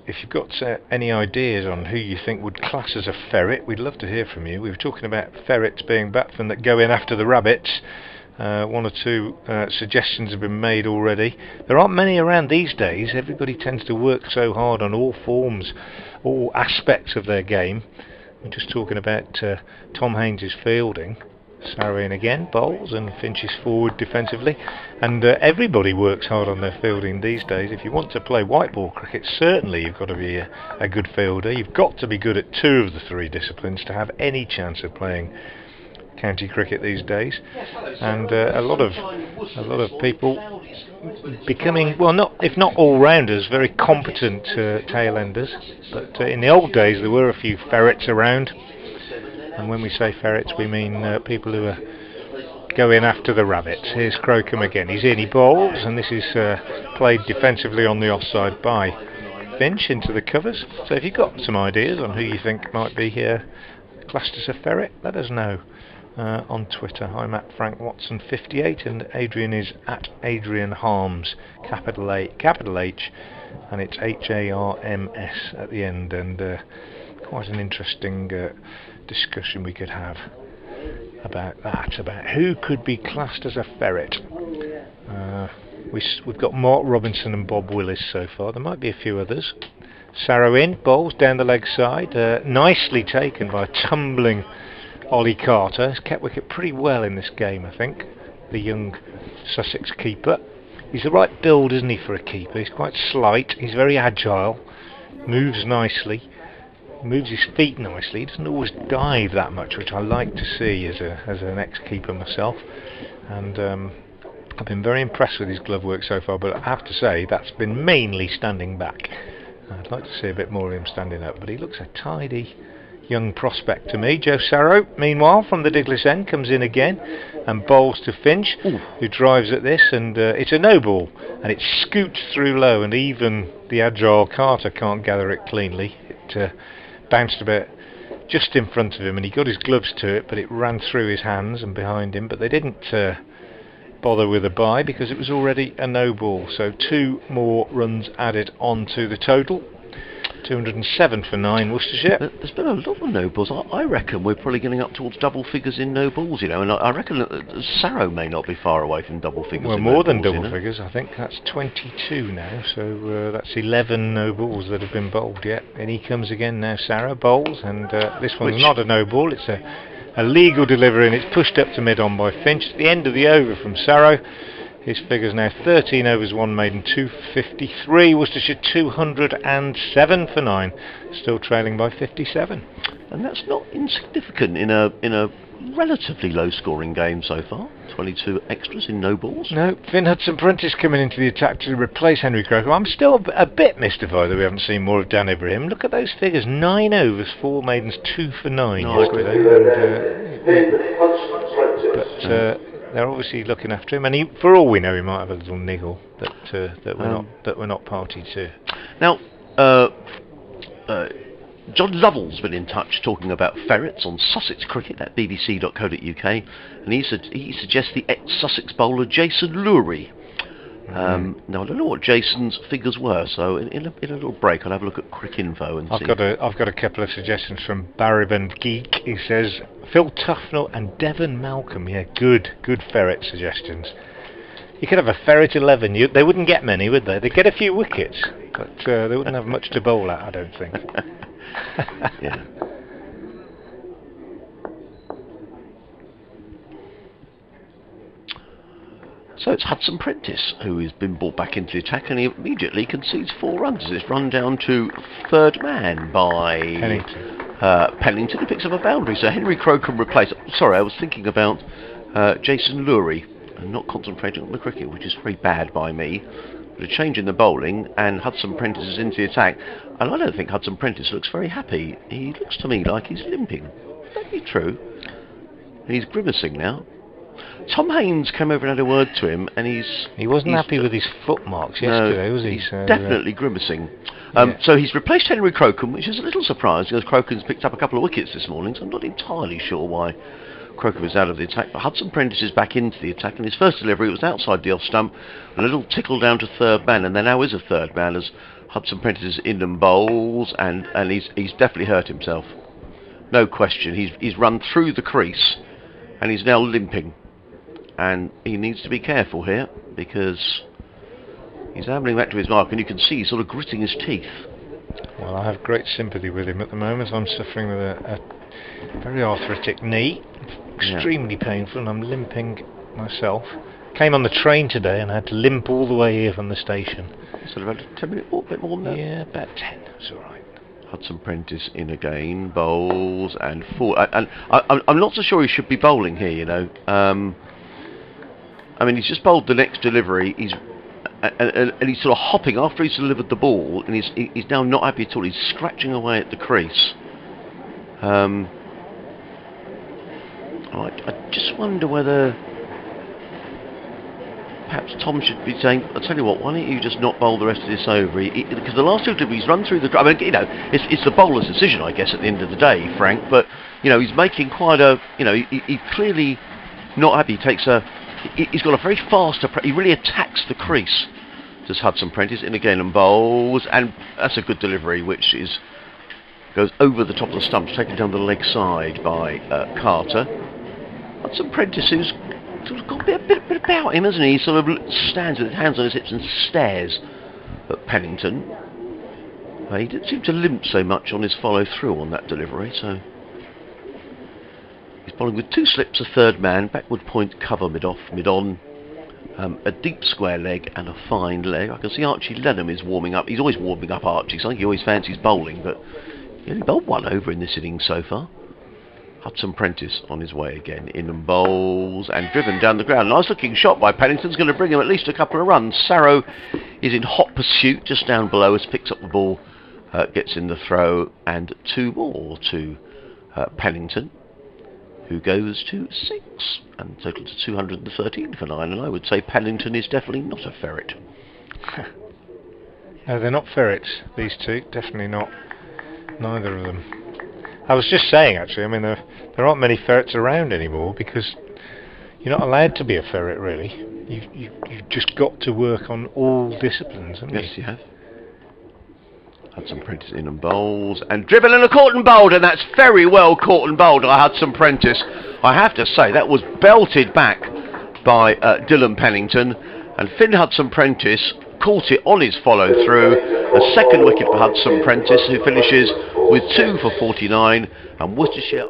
If you've got any ideas on who you think would class as a ferret, we'd love to hear from you. We were talking about ferrets being batsmen that go in after the rabbits. One or two suggestions have been made already. There aren't many around these days. Everybody tends to work so hard on all forms, all aspects of their game. I'm just talking about Tom Haynes' fielding. Sarrow again, bowls, and Finch is forward defensively, and everybody works hard on their fielding these days. If you want to play white ball cricket, certainly you've got to be a good fielder. You've got to be good at 2 of the 3 disciplines to have any chance of playing county cricket these days. And a lot of people becoming, well, not if not all-rounders, very competent tail-enders. But in the old days there were a few ferrets around. And when we say ferrets, we mean people who are going after the rabbits. Here's Crocombe again. He's in, he bowls, and this is played defensively on the offside by Finch into the covers. So if you've got some ideas on who you think might be classed as a ferret, let us know on Twitter. I'm at Frank Watson 58, and Adrian is at Adrian Harms, capital A, capital H, and it's HARMS at the end. And quite an interesting discussion we could have about that, about who could be classed as a ferret. We've got Mark Robinson and Bob Willis so far. There might be a few others. Sarrow in, bowls down the leg side, nicely taken by tumbling Ollie Carter. He's kept wicket pretty well in this game, I think, the young Sussex keeper. He's the right build, isn't he, for a keeper? He's quite slight, he's very agile, moves nicely, moves his feet nicely. He doesn't always dive that much, which I like to see as an ex-keeper myself. And I've been very impressed with his glove work so far, but I have to say that's been mainly standing back. I'd like to see a bit more of him standing up, but he looks a tidy young prospect to me. Joe Sarrow, meanwhile, from the Diglis end, comes in again and bowls to Finch, who drives at this, and it's a no ball, and it scoots through low, and even the agile Carter can't gather it cleanly. It bounced a bit just in front of him, and he got his gloves to it, but it ran through his hands and behind him, but they didn't bother with a bye because it was already a no ball. So 2 more runs added onto the total. 207 for 9, Worcestershire. There's been a lot of no balls. I reckon we're probably getting up towards double figures in no balls, you know, and I reckon that Sarrow may not be far away from double figures. Well, in more no than balls, double figures, I think. That's 22 now, so that's 11 no balls that have been bowled yet. And he comes again now, Sarrow bowls, and this one's not a no ball, it's a legal delivery, and it's pushed up to mid-on by Finch. At the end of the over from Sarrow. His figures now 13 overs, 1 maiden, 253. Worcestershire 207 for 9, still trailing by 57. And that's not insignificant in a relatively low-scoring game so far. 22 extras in no balls. No, Finn Hudson-Prentice coming into the attack to replace Henry Crocombe. I'm still a bit mystified that we haven't seen more of Dan Ibrahim. Look at those figures: 9 overs, 4 maidens, 2 for 9 yesterday. But they're obviously looking after him, and for all we know, he might have a little niggle that we're not party to. Now, John Lovell's been in touch talking about ferrets on Sussex cricket at bbc.co.uk, and he suggests the ex-Sussex bowler Jason Lurie. Now I don't know what Jason's figures were, so in a little break I'll have a look at Crick Info and see. I've got a couple of suggestions from Barriband Geek. He says Phil Tufnell and Devon Malcolm. Yeah, good ferret suggestions. You could have a ferret 11. They wouldn't get many, would they? They'd get a few wickets, but they wouldn't have much to bowl at, I don't think. Yeah. So it's Hudson-Prentice who has been brought back into the attack, and he immediately concedes 4 runs. It's run down to third man by Pennington, who picks up a boundary. So Henry Crocombe replaced. Sorry, I was thinking about Jason Lurie and not concentrating on the cricket, which is very bad by me. But a change in the bowling, and Hudson-Prentice is into the attack. And I don't think Hudson-Prentice looks very happy. He looks to me like he's limping. Would that be true? He's grimacing now. Tom Haynes came over and had a word to him, and he wasn't happy with his footmarks yesterday, was he? He's definitely grimacing. So he's replaced Henry Crocombe, which is a little surprising, because Crocombe's picked up a couple of wickets this morning, so I'm not entirely sure why Crocombe is out of the attack, but Hudson Prentice is back into the attack, and his first delivery was outside the off stump, a little tickle down to third man, and there now is a third man as Hudson Prentice is in and bowls, and he's definitely hurt himself. No question. He's run through the crease, and he's now limping, and he needs to be careful here because he's ambling back to his mark, and you can see he's sort of gritting his teeth. Well, I have great sympathy with him at the moment. I'm suffering with a very arthritic knee, extremely painful, and I'm limping myself. Came on the train today and I had to limp all the way here from the station. Sort of about a 10-minute walk, a bit more than that? Yeah, about 10. It's all right. Hudson Prentice in again, bowls and four. And I'm not so sure he should be bowling here, you know. I mean, he's just bowled the next delivery. He's sort of hopping after he's delivered the ball, and he's now not happy at all. He's scratching away at the crease. I just wonder whether perhaps Tom should be saying, I'll tell you what, why don't you just not bowl the rest of this over? Because the last two deliveries run through the... I mean, you know, it's the bowler's decision, I guess, at the end of the day, Frank, but, you know, he's making quite a... You know, he's clearly not happy. He takes a... He's got a very fast approach. He really attacks the crease. Does Hudson Prentice in again and bowls, and that's a good delivery, which is goes over the top of the stumps, taken down the leg side by Carter. Hudson Prentice, who's sort of got a bit about him, hasn't he? He sort of stands with his hands on his hips and stares at Pennington. He didn't seem to limp so much on his follow-through on that delivery, so... He's bowling with two slips, a third man, backward point cover mid-off, mid-on, a deep square leg and a fine leg. I can see Archie Lenham is warming up. He's always warming up, Archie, so I think he always fancies bowling, but he only bowled one over in this innings so far. Hudson Prentice on his way again, in and bowls, and driven down the ground. Nice looking shot by Pennington's going to bring him at least a couple of runs. Sarrow is in hot pursuit, just down below us, picks up the ball, gets in the throw, and two more to Pennington, who goes to 6, and total to 213 for 9, and I would say Pennington is definitely not a ferret. No, they're not ferrets, these two, definitely not, neither of them. I was just saying, actually, I mean, there aren't many ferrets around anymore, because you're not allowed to be a ferret, really. You've just got to work on all disciplines, haven't you? Yes, you have. Hudson Prentice in and bowls, and driven and a caught and bowled, and that's very well caught and bowled by Hudson Prentice. I have to say, that was belted back by Dylan Pennington, and Finn Hudson Prentice caught it on his follow through. A second wicket for Hudson Prentice, who finishes with 2 for 49, and Worcestershire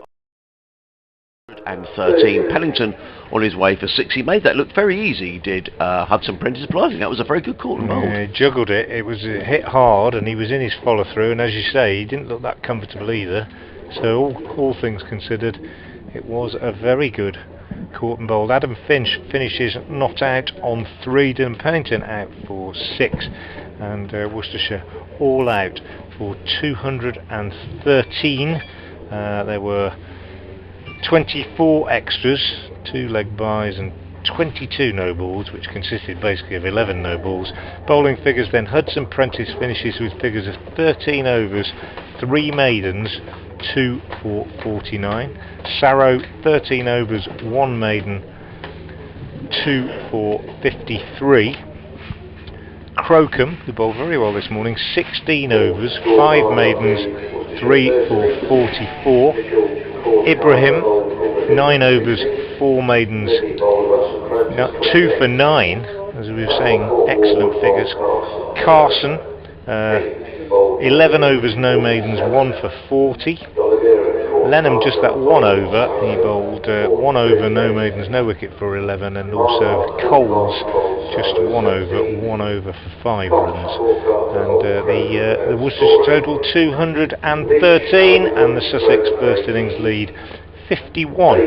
and 13. Pennington on his way for 6. He made that look very easy, he did, Hudson Prentice, but I think that was a very good caught and bowled. Yeah, he juggled it. It was hit hard, and he was in his follow through, and as you say, he didn't look that comfortable either. So all things considered, it was a very good caught and bowled. Adam Finch finishes not out on 3. Dylan Pennington out for 6, and Worcestershire all out for 213. There were 24 extras, 2 leg byes and 22 no balls, which consisted basically of 11 no balls. Bowling figures then: Hudson Prentice finishes with figures of 13 overs, 3 maidens, 2 for 49. Sarrow 13 overs, 1 maiden, 2 for 53. Crocombe, who bowled very well this morning, 16 overs, 5 maidens, 3 for 44. Ibrahim, 9 overs, 4 maidens, 2 for 9, as we were saying, excellent figures. Carson, 11 overs, no maidens, 1 for 40. Lenham just that 1 over, he bowled 1 over, no maidens, no wicket for 11, and also Coles just 1 over for 5 runs. And the Worcestershire total 213, and the Sussex first innings lead 51.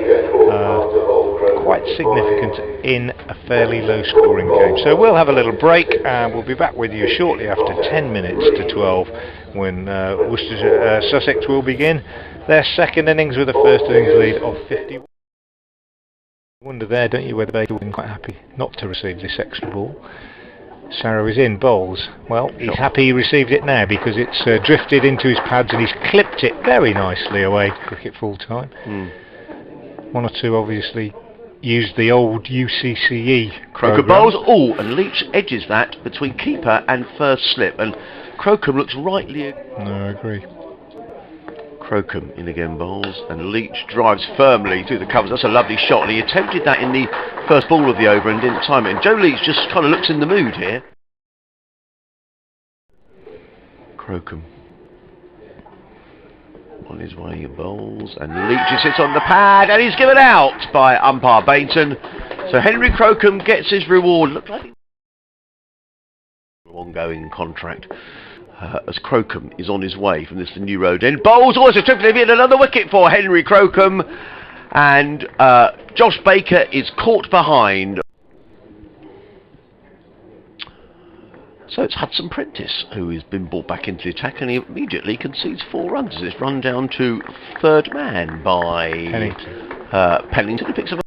Quite significant in a fairly low scoring game. So we'll have a little break, and we'll be back with you shortly after 10 minutes to 12 when Sussex will begin their second innings with a first innings lead of 51. Wonder there, don't you, whether Baker would be quite happy not to receive this extra ball. Sarrow is in, bowls. Well, he's happy he received it now, because it's drifted into his pads and he's clipped it very nicely away. Cricket full time. One or two obviously used the old UCCE Crocombe programme. bowls. Oh, and Leach edges that between keeper and first slip. And Crocombe looks rightly... No, I agree. Crocombe in again bowls, and Leach drives firmly through the covers. That's a lovely shot, and he attempted that in the first ball of the over and didn't time it. And Joe Leach just kind of looks in the mood here. Crocombe on his way, he bowls, and Leach sits on the pad, and he's given out by umpire Bainton. So Henry Crocombe gets his reward. Looked like an ongoing contract. As Crocombe is on his way from this new road end. Bowls also tripling in, another wicket for Henry Crocombe, and Josh Baker is caught behind. So it's Hudson Prentice who has been brought back into the attack, and he immediately concedes 4 runs as it's run down to third man by Pennington, who picks up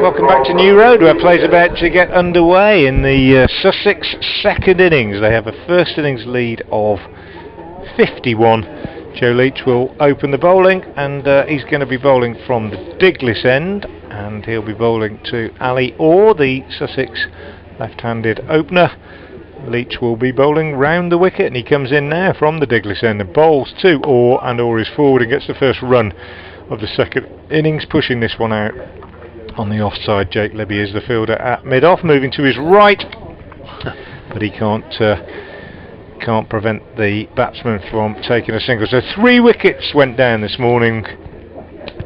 Welcome back to New Road, where play's about to get underway in the Sussex second innings. They have a first innings lead of 51. Joe Leach will open the bowling, and he's going to be bowling from the Diglis end, and he'll be bowling to Ali Orr, the Sussex left-handed opener. Leach will be bowling round the wicket, and he comes in now from the Diglis end and bowls to Orr, and Orr is forward and gets the first run of the second innings, pushing this one out on the offside. Jake Libby is the fielder at mid-off, moving to his right, but he can't prevent the batsman from taking a single. So 3 wickets went down this morning.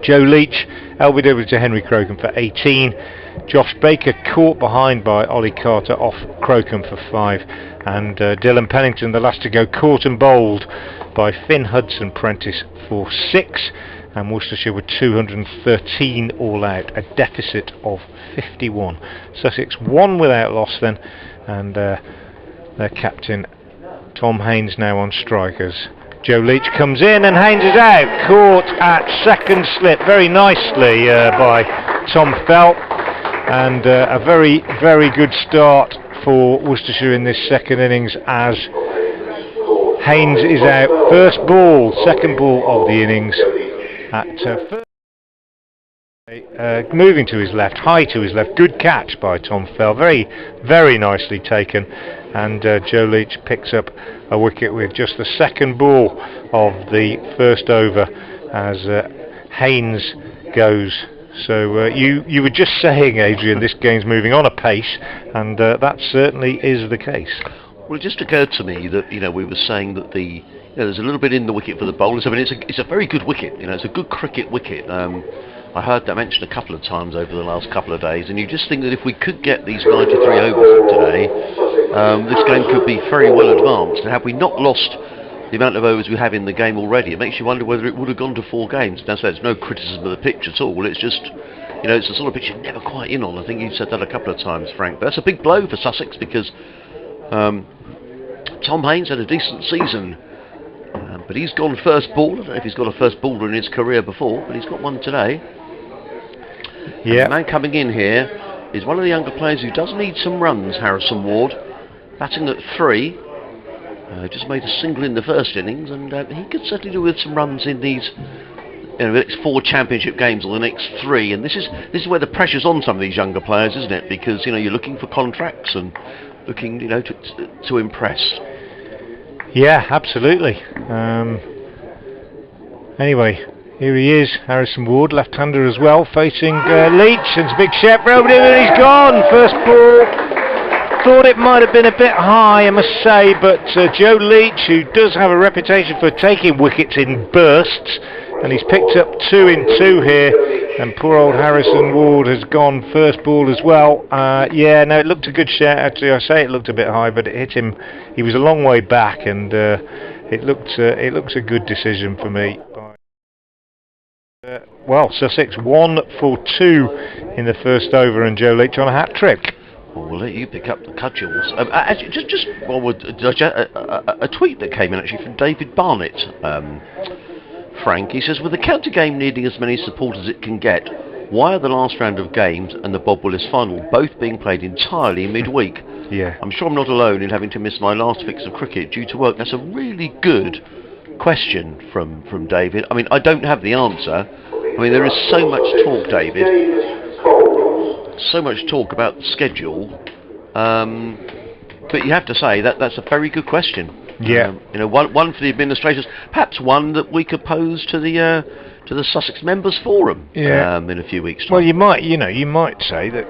Joe Leach LBW to Henry Crocombe for 18. Josh Baker caught behind by Ollie Carter off Crocombe for 5, and Dylan Pennington, the last to go, caught and bowled by Finn Hudson Prentice for 6, and Worcestershire with 213 all out, a deficit of 51. Sussex 1 without loss then, and their captain Tom Haynes now on strikers. Joe Leach comes in and Haynes is out, caught at second slip very nicely by Tom Felt, and a very, very good start for Worcestershire in this second innings as Haynes is out. First ball, second ball of the innings at first. Moving to his left, high to his left, good catch by Tom Fell, very, very nicely taken, and Joe Leach picks up a wicket with just the second ball of the first over as Haynes goes. So you were just saying, Adrian, this game's moving on apace, and that certainly is the case. Well, it just occurred to me that we were saying that there's a little bit in the wicket for the bowlers. I mean, it's a very good wicket. It's a good cricket wicket. I heard that mentioned a couple of times over the last couple of days, and you just think that if we could get these 93 overs today, this game could be very well advanced. And have we not lost the amount of overs we have in the game already, it makes you wonder whether it would have gone to 4 games. Now, so there's no criticism of the pitch at all. It's just, it's the sort of pitch you're never quite in on. I think you said that a couple of times, Frank. But that's a big blow for Sussex because Tom Haynes had a decent season. But he's gone first ball. I don't know if he's got a first baller in his career before, but he's got one today. Yeah. The man coming in here is one of the younger players who does need some runs, Harrison Ward. Batting at 3. Just made a single in the first innings, and he could certainly do with some runs in these the next 4 championship games or the next 3. And this is where the pressure's on some of these younger players, isn't it? Because you're looking for contracts and looking to impress. Yeah, absolutely. Anyway, here he is, Harrison Ward, left-hander as well, facing Leach, and it's a big shot for him, and he's gone. First ball, thought it might have been a bit high, I must say, but Joe Leach, who does have a reputation for taking wickets in bursts, and he's picked up 2 in 2 here, and poor old Harrison Ward has gone first ball as well. Yeah, no, it looked a good shot. Actually, I say it looked a bit high, but it hit him. He was a long way back, and it looks a good decision for me. Well, Sussex 1 for 2 in the first over, and Joe Leach on a hat trick. Well, we'll let you pick up the cudgels. Actually, just a tweet that came in actually from David Barnett. Frank, he says, with the county game needing as many supporters as it can get, why are the last round of games and the Bob Willis final both being played entirely midweek? Yeah. I'm sure I'm not alone in having to miss my last fix of cricket due to work. That's a really good question from David. I mean, I don't have the answer. I mean, there is so much talk, David. So much talk about the schedule. But you have to say that's a very good question. Yeah. One for the administrators, perhaps one that we could pose to the Sussex Members Forum. Yeah. In a few weeks' time. Well, you might say that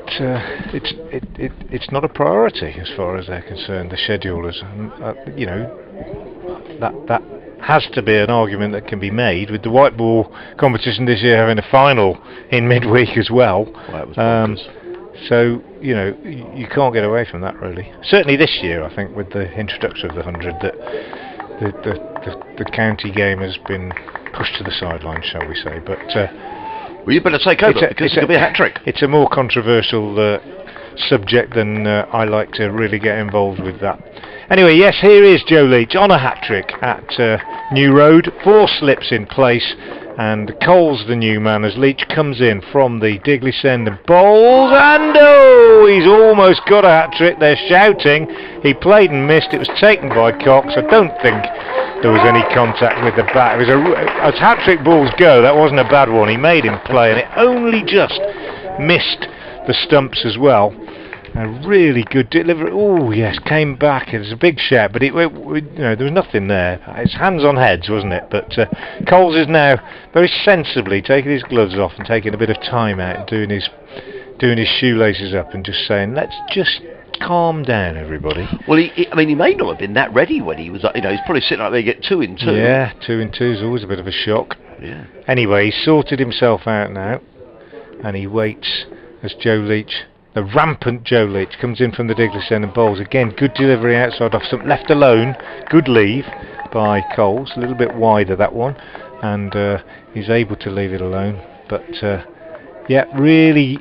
it's not a priority as far as they're concerned. The schedulers, that has to be an argument that can be made with the white ball competition this year having a final in midweek as well. That was bonkers. So, you can't get away from that, really. Certainly this year, I think, with the introduction of the 100, that the county game has been pushed to the sidelines, shall we say. But well, you better take over, because it could be a hat-trick. It's a more controversial subject than I like to really get involved with that. Anyway, yes, here is Joe Leach on a hat-trick at New Road. 4 slips in place, And Cole's the new man as Leach comes in from the Digley end and bowls, and oh, he's almost got a hat-trick. They're shouting. He played and missed. It was taken by Cox. I don't think there was any contact with the bat. It was as hat-trick balls go, that wasn't a bad one. He made him play, and it only just missed the stumps as well. A really good delivery. Oh yes, came back. It was a big shout, but there was nothing there. It's hands on heads, wasn't it? But Coles is now very sensibly taking his gloves off and taking a bit of time out and doing his shoelaces up and just saying, let's just calm down, everybody. Well, he may not have been that ready when he was, he's probably sitting up there, get 2 in 2. Yeah, 2 in 2 is always a bit of a shock. Yeah. Anyway, he's sorted himself out now, and he waits as Joe Leach, the rampant Joe Leach, comes in from the Digley end and bowls. Again, good delivery outside off stump, left alone. Good leave by Coles, a little bit wider that one, and he's able to leave it alone. But yeah, really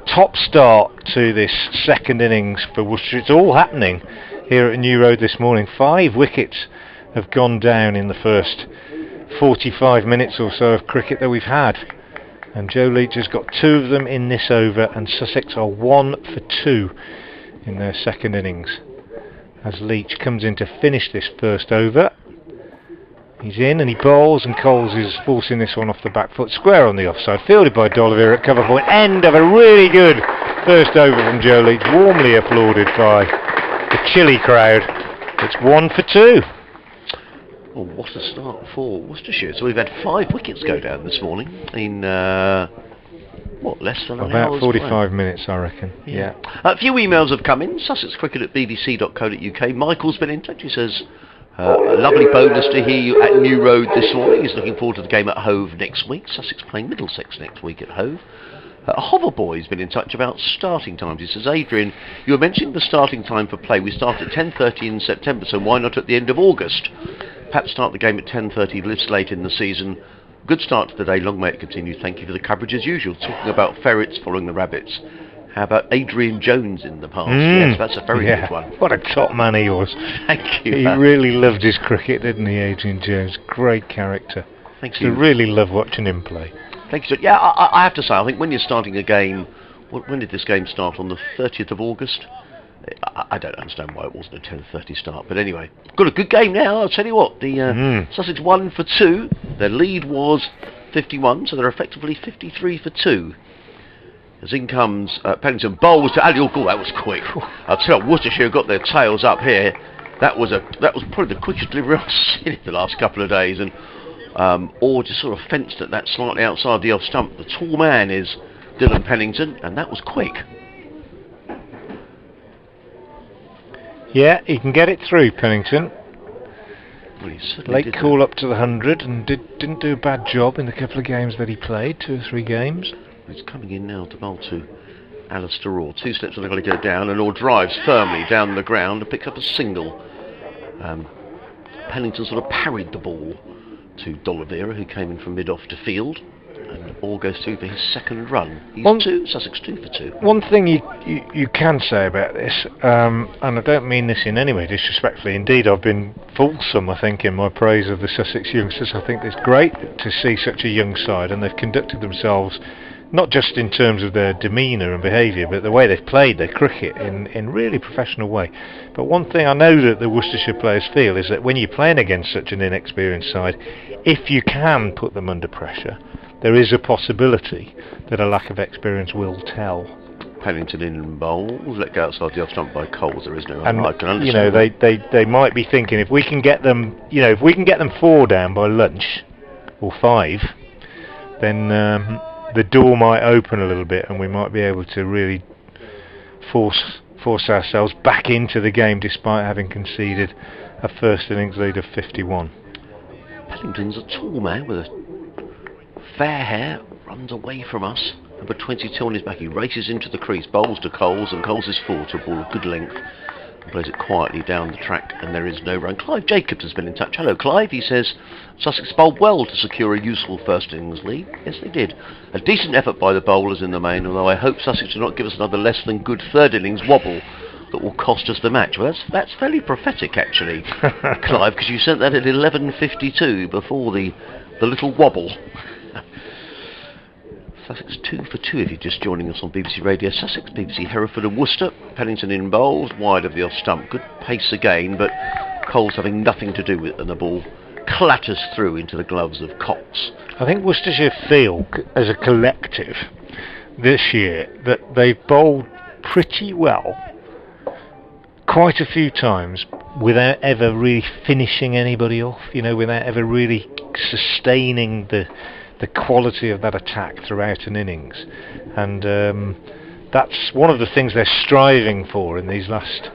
top start to this second innings for Worcestershire. It's all happening here at New Road this morning. 5 wickets have gone down in the first 45 minutes or so of cricket that we've had. And Joe Leach has got 2 of them in this over, and Sussex are 1 for 2 in their second innings. As Leach comes in to finish this first over. He's in and he bowls, and Coles is forcing this one off the back foot, square on the offside, fielded by Dolliver at cover point. End of a really good first over from Joe Leach, warmly applauded by the chilly crowd. It's 1 for 2. Well, what a start for Worcestershire. So we've had 5 wickets go down this morning in, less than an hour? About 45 minutes, I reckon. Yeah. A few emails have come in. sussexcricket@bbc.co.uk. Michael's been in touch. He says, a lovely bonus to hear you at New Road this morning. He's looking forward to the game at Hove next week. Sussex playing Middlesex next week at Hove. Hoverboy's been in touch about starting times. He says, Adrian, you were mentioning the starting time for play. We start at 10:30 in September, so why not at the end of August? Perhaps start the game at 10:30 this late in the season. Good start to the day. Long may it continue. Thank you for the coverage as usual. Talking about ferrets following the rabbits. How about Adrian Jones in the past? Yes, that's a very good one. What a top man he was. Thank you. He really loved his cricket, didn't he, Adrian Jones? Great character. Thank you. I really love watching him play. Thank you, sir. Yeah, I have to say, I think when you're starting a game, when did this game start? On the 30th of August? I don't understand why it wasn't a 10:30 start, but anyway, got a good game now. I'll tell you what, the Sussex 1 for 2. Their lead was 51, so they're effectively 53 for 2. As in comes Pennington, bowls to Ali. Oh, that was quick. I'll tell you, Worcestershire got their tails up here. That was probably the quickest delivery I've seen in the last couple of days, and or just sort of fenced at that slightly outside the off stump. The tall man is Dylan Pennington, and that was quick. Yeah, he can get it through, Pennington. Well, late call up to the 100 and didn't do a bad job in the couple of games that he played, 2 or 3 games. He's coming in now to bowl to Alistair Orr. 2 steps and they've got to go down, and Orr drives firmly down the ground and picks up a single. Pennington sort of parried the ball to D'Oliveira, who came in from mid-off to field, and Orr goes through for his second run. He's Sussex 2 for 2. One thing you can say about this, and I don't mean this in any way disrespectfully, indeed I've been fulsome, I think, in my praise of the Sussex youngsters. I think it's great to see such a young side, and they've conducted themselves not just in terms of their demeanour and behaviour, but the way they've played their cricket in really professional way. But one thing I know that the Worcestershire players feel is that when you're playing against such an inexperienced side, if you can put them under pressure, there is a possibility that a lack of experience will tell. Pennington in and bowls, let go outside the off stump by Coles. There is no. And I can understand. They might be thinking, if we can get them, if we can get them 4 down by lunch or 5, then the door might open a little bit, and we might be able to really force ourselves back into the game, despite having conceded a first innings lead of 51. Pennington's a tall man with a fair hair, runs away from us. Number 22 on his back, he races into the crease, bowls to Coles, and Coles is full to a ball of good length, and plays it quietly down the track, and there is no run. Clive Jacobs has been in touch. Hello, Clive. He says Sussex bowled well to secure a useful first innings lead. Yes, they did. A decent effort by the bowlers in the main, although I hope Sussex do not give us another less than good third innings wobble that will cost us the match. Well, that's fairly prophetic, actually, Clive, because you sent that at 11:52 before the the little wobble. Sussex 2 for 2 if you're just joining us on BBC Radio Sussex, BBC Hereford and Worcester. Pennington in bowls, wide of the off stump. Good pace again, but Coles having nothing to do with it, and the ball clatters through into the gloves of Cox. I think Worcestershire feel, as a collective, this year, that they've bowled pretty well quite a few times without ever really finishing anybody off, you know, without ever really sustaining the quality of that attack throughout an innings. And that's one of the things they're striving for in these last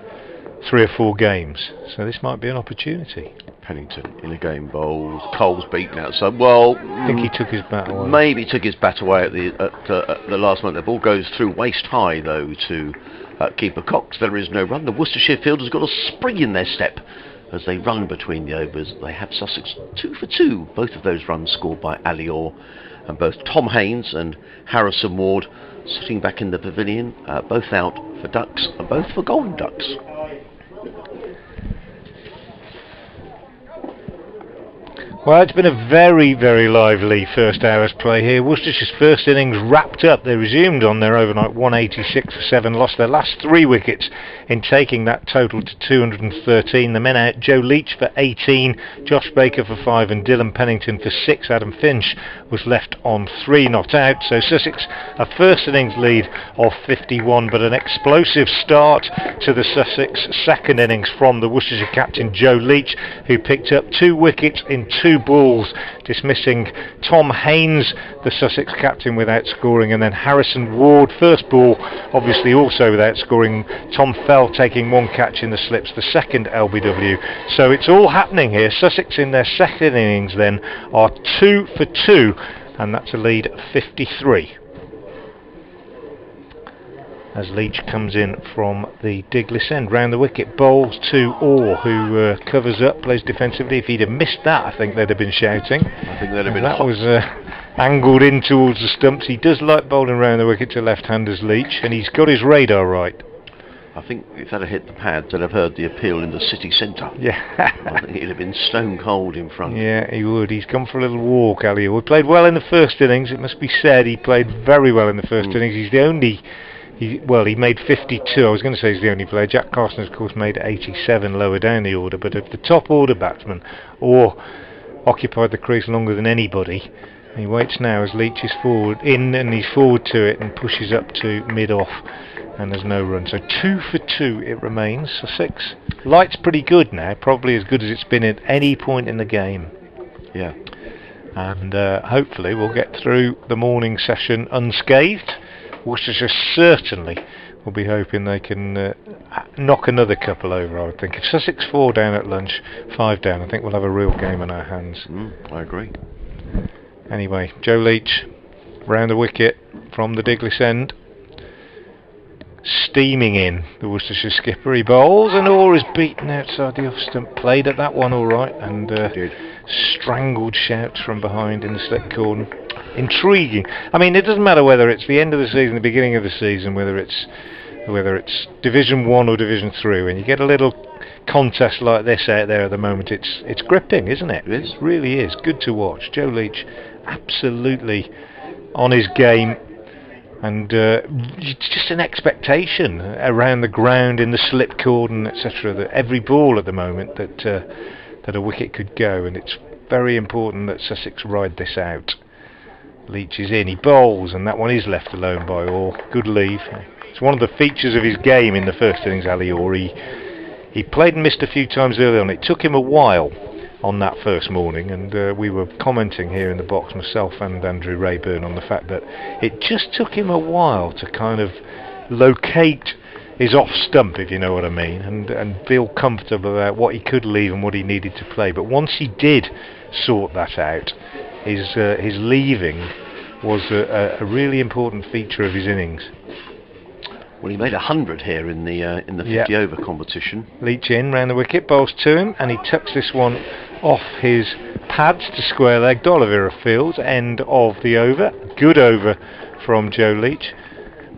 3 or 4 games. So this might be an opportunity. Pennington in a game bowls. Cole's beaten outside. Well, I think he took his bat away. Maybe took his bat away at the last moment. The ball goes through waist high though to keeper Cox. There is no run. The Worcestershire field has got a spring in their step as they run between the overs. They have Sussex 2 for 2. Both of those runs scored by Alior, and both Tom Haynes and Harrison Ward sitting back in the pavilion, both out for ducks and both for golden ducks. Well, it's been a very, very lively first hour's play here. Worcestershire's first innings wrapped up. They resumed on their overnight 186 for 7, lost their last 3 wickets in taking that total to 213. The men out: Joe Leach for 18, Josh Baker for 5 and Dylan Pennington for 6. Adam Finch was left on 3 not out. So Sussex a first innings lead of 51, but an explosive start to the Sussex second innings from the Worcestershire captain Joe Leach, who picked up 2 wickets in 2 balls, dismissing Tom Haynes, the Sussex captain, without scoring, and then Harrison Ward, first ball, obviously also without scoring. Tom Fell taking 1 catch in the slips, the second LBW. So it's all happening here. Sussex in their second innings then are 2 for 2, and that's a lead of 53. As Leach comes in from the Diglis end, round the wicket, bowls to Orr, who covers up, plays defensively. If he'd have missed that, I think they'd have been shouting. I think they'd have been. That was angled in towards the stumps. He does like bowling round the wicket to left-handers, Leach, and he's got his radar right. I think if that had hit the pads, they'd have heard the appeal in the city centre. Yeah. I think he'd have been stone cold in front. Yeah, he would. He's gone for a little walk, Alior. He played well in the first innings, it must be said. He played very well in the first innings. He's the only... He made 52. I was going to say he's the only player. Jack Carson, of course, made 87 lower down the order. But of the top order batsmen, Orr occupied the crease longer than anybody. He waits now as Leach is forward in, and he's forward to it and pushes up to mid-off, and there's no run. So 2 for 2 it remains. Sussex light's pretty good now, probably as good as it's been at any point in the game. Yeah. And hopefully we'll get through the morning session unscathed. Worcestershire certainly will be hoping they can knock another couple over, I would think. If Sussex 4 down at lunch, 5 down, I think we'll have a real game on our hands. I agree. Anyway, Joe Leach round the wicket from the Diglis end, steaming in the Worcestershire skipper. He bowls and Orr is beaten outside the off stump. Played at that one all right, and strangled shouts from behind in the slip corner. Intriguing. I mean, it doesn't matter whether it's the end of the season, the beginning of the season, whether it's Division 1 or Division 3. When you get a little contest like this out there at the moment, it's gripping, isn't it? It really is. Good to watch. Joe Leach absolutely on his game, and it's just an expectation around the ground, in the slip cordon, etc. That every ball at the moment that a wicket could go, and it's very important that Sussex ride this out. Leach is in, he bowls, and that one is left alone by Orr. Good leave. It's one of the features of his game in the first innings, Alior. He played and missed a few times early on. It took him a while on that first morning, and we were commenting here in the box, myself and Andrew Rayburn, on the fact that it just took him a while to kind of locate his off stump, if you know what I mean, and feel comfortable about what he could leave and what he needed to play. But once he did sort that out, his leaving was a really important feature of his innings. Well, he made 100 here in the 50 over competition. Leach in, round the wicket, bowls to him, and he tucks this one off his pads to square leg. Dolivera Fields, end of the over. Good over from Joe Leach.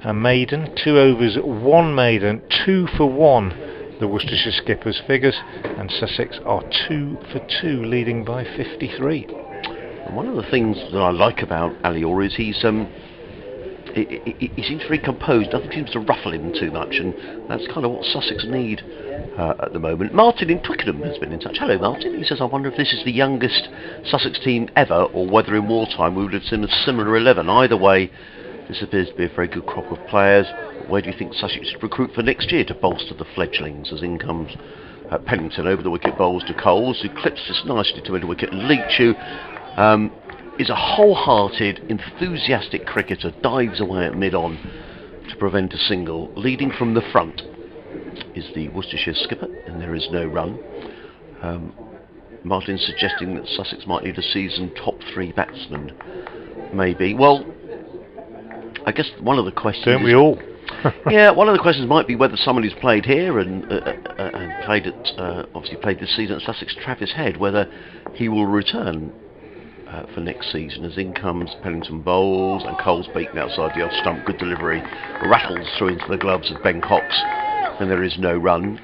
A maiden, 2 overs, 1 maiden, 2 for 1. The Worcestershire skipper's figures, and Sussex are 2 for 2, leading by 53. And one of the things that I like about Ali Orr is he seems very composed, nothing seems to ruffle him too much, and that's kind of what Sussex need at the moment. Martin in Twickenham has been in touch. Hello Martin, he says, I wonder if this is the youngest Sussex team ever, or whether in wartime we would have seen a similar 11. Either way, this appears to be a very good crop of players. Where do you think Sussex should recruit for next year to bolster the fledglings? As in comes Pennington over the wicket, bowls to Coles, who clips this nicely to end wicket, and Leach, who is a wholehearted, enthusiastic cricketer, dives away at mid-on to prevent a single. Leading from the front is the Worcestershire skipper, and there is no run. Martin's suggesting that Sussex might need a seasoned top 3 batsman, maybe. Well, I guess one of the questions... Don't we all? Yeah, one of the questions might be whether someone who's played here and played at obviously played this season at Sussex, Travis Head, whether he will return for next season. As in comes Pennington bowls, and Cole's beaten outside the off stump. Good delivery, rattles through into the gloves of Ben Cox, and there is no run.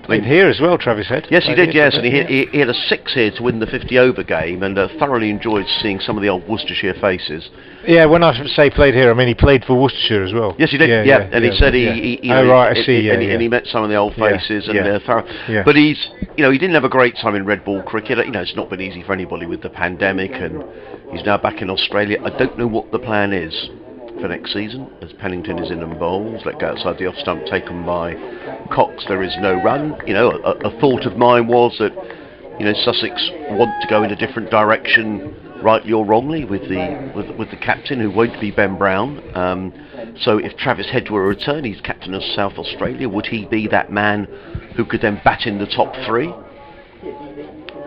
Played here as well, Travis Head. Yes, he did, yes, and he hit a 6 here to win the 50-over game, and thoroughly enjoyed seeing some of the old Worcestershire faces. Yeah, when I say played here, I mean he played for Worcestershire as well. Yes, he did, and he said he you know, oh, right, I see, and he met some of the old faces, and but he's, you know, he didn't have a great time in red ball cricket. You know, it's not been easy for anybody with the pandemic, and he's now back in Australia. I don't know what the plan is for next season, as Pennington is in and bowls, let go outside the off stump, taken by Cox. There is no run. You know, a thought of mine was that, you know, Sussex want to go in a different direction, rightly or wrongly, with the captain, who won't be Ben Brown. So if Travis Head were to return, he's captain of South Australia, would he be that man who could then bat in the top 3?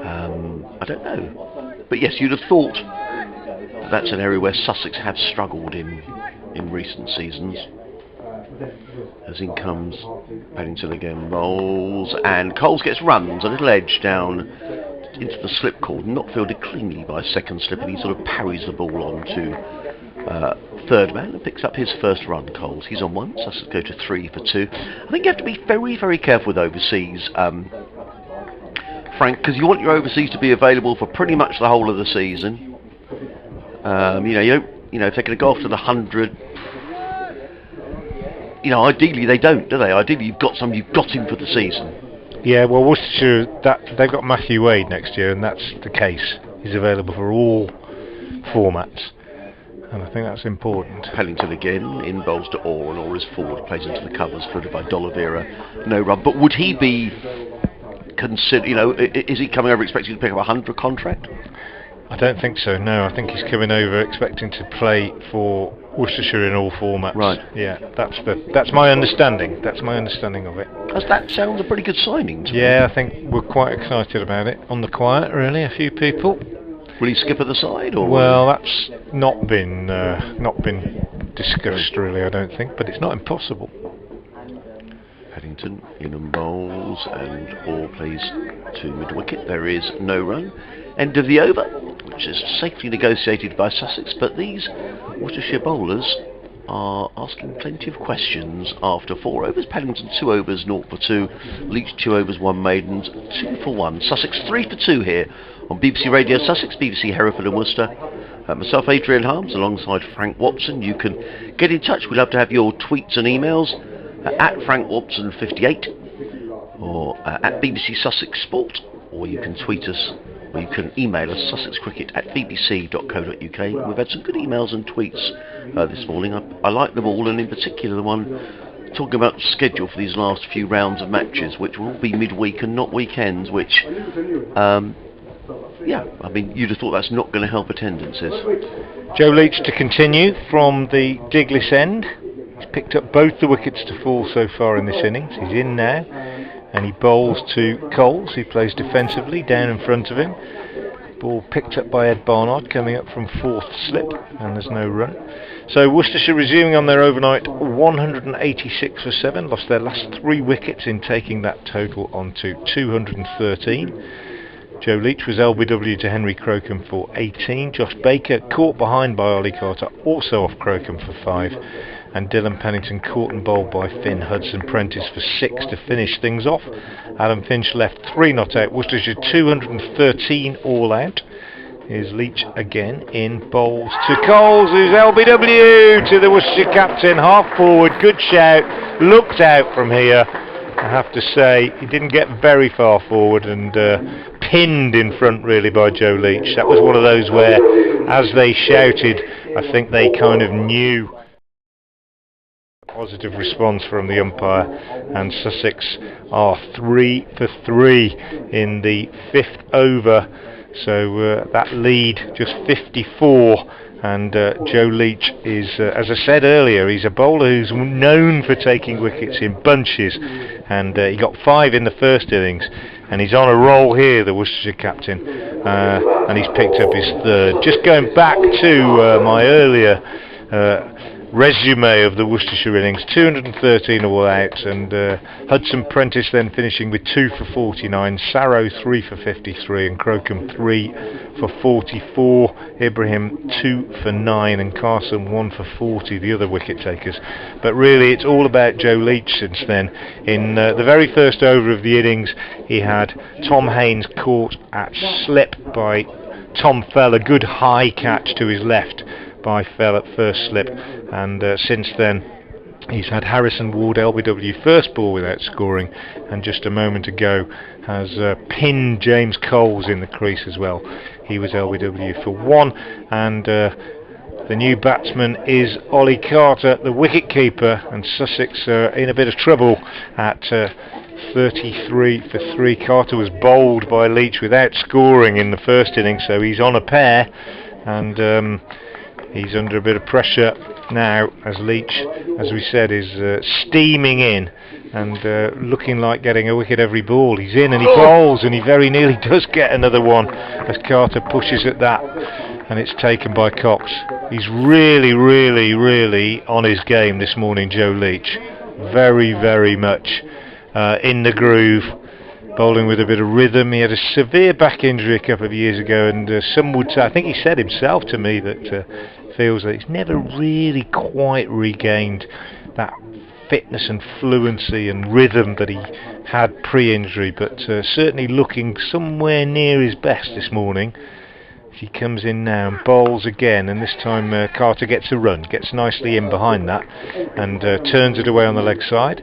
I don't know, but yes, you'd have thought that's an area where Sussex have struggled in recent seasons. As in comes Pennington again, bowls, and Coles gets runs, a little edge down into the slip cord, not fielded cleanly by second slip, and he sort of parries the ball on to third man and picks up his first run. Coles, he's on 1, Sussex go to 3 for 2. I think you have to be very, very careful with overseas, Frank, because you want your overseas to be available for pretty much the whole of the season. You know, if they're going to go after the 100, you know, ideally they don't, do they? Ideally you've got him for the season. Yeah, well, Worcestershire, they've got Matthew Wade next year, and that's the case. He's available for all formats, and I think that's important. Pennington again, in bowls to Orr, and Orr is forward, plays into the covers, fielded by D'Oliveira, no run. But would he be considered, you know, is he coming over expecting to pick up a 100 contract? I don't think so, no. I think he's coming over expecting to play for Worcestershire in all formats. Right. Yeah, that's my understanding. That's my understanding of it. That sounds a pretty good signing to me. Yeah, I think we're quite excited about it. On the quiet, really, a few people. Will he skip at the side, or? Well, that's not been discussed, really, I don't think, but it's not impossible. Pennington in and bowls, and Orr plays to mid-wicket. There is no run. End of the over, which is safely negotiated by Sussex, but these Worcestershire bowlers are asking plenty of questions after 4 overs. Pennington 2 overs, 0 for 2. Leach 2 overs, 1 maidens, 2 for 1. Sussex 3 for 2 here on BBC Radio Sussex, BBC Hereford and Worcester. Myself, Adrian Harms, alongside Frank Watson. You can get in touch. We'd love to have your tweets and emails at Frank Watson 58 or at BBC Sussex Sport, or you can tweet us. Or you can email us, sussexcricket@bbc.co.uk. We've had some good emails and tweets this morning. I like them all, and in particular the one talking about the schedule for these last few rounds of matches, which will all be midweek and not weekends, which, yeah, I mean, you'd have thought that's not going to help attendances. Joe Leach to continue from the Diglis end. He's picked up both the wickets to fall so far in this innings. He's in now. And he bowls to Coles, who plays defensively down in front of him. Ball picked up by Ed Barnard, coming up from 4th slip, and there's no run. So Worcestershire resuming on their overnight 186 for 7, lost their last 3 wickets in taking that total on to 213. Joe Leach was LBW to Henry Crocombe for 18. Josh Baker caught behind by Ollie Carter, also off Crocombe for 5. And Dylan Pennington caught and bowled by Finn Hudson-Prentice for 6 to finish things off. Adam Finch left 3 not out. Worcestershire 213 all out. Here's Leach again in, bowls to Coles, who's LBW to the Worcestershire captain, half forward, good shout, looked out from here. I have to say, he didn't get very far forward and pinned in front really by Joe Leach. That was one of those where, as they shouted, I think they kind of knew a positive response from the umpire, and Sussex are 3 for 3 in the 5th over. So that lead just 54, and Joe Leach is, as I said earlier, he's a bowler who's known for taking wickets in bunches, and he got 5 in the first innings, and he's on a roll here, the Worcestershire captain, and he's picked up his 3rd. Just going back to my earlier resume of the Worcestershire innings, 213 all out, and Hudson Prentice then finishing with 2 for 49, Sarrow 3 for 53, and Crocombe 3 for 44, Ibrahim 2 for 9, and Carson 1 for 40, the other wicket takers. But really it's all about Joe Leach since then. In the very first over of the innings, he had Tom Haynes caught at slip by Tom Fell, a good high catch to his left by Fell at first slip, and since then he's had Harrison Ward LBW first ball without scoring, and just a moment ago has pinned James Coles in the crease as well. He was LBW for 1, and the new batsman is Ollie Carter, the wicket keeper, and Sussex are in a bit of trouble at 33 for 3. Carter was bowled by Leach without scoring in the first innings, so he's on a pair, and he's under a bit of pressure now as Leach, as we said, is steaming in and looking like getting a wicket every ball. He's in and he bowls, and he very nearly does get another one as Carter pushes at that, and it's taken by Cox. He's really on his game this morning, Joe Leach. Very much in the groove, bowling with a bit of rhythm. He had a severe back injury a couple of years ago, and some would say, I think he said himself to me, that feels that he's never really quite regained that fitness and fluency and rhythm that he had pre-injury, but certainly looking somewhere near his best this morning. He comes in now and bowls again, and this time Carter gets a run, gets nicely in behind that, and turns it away on the leg side,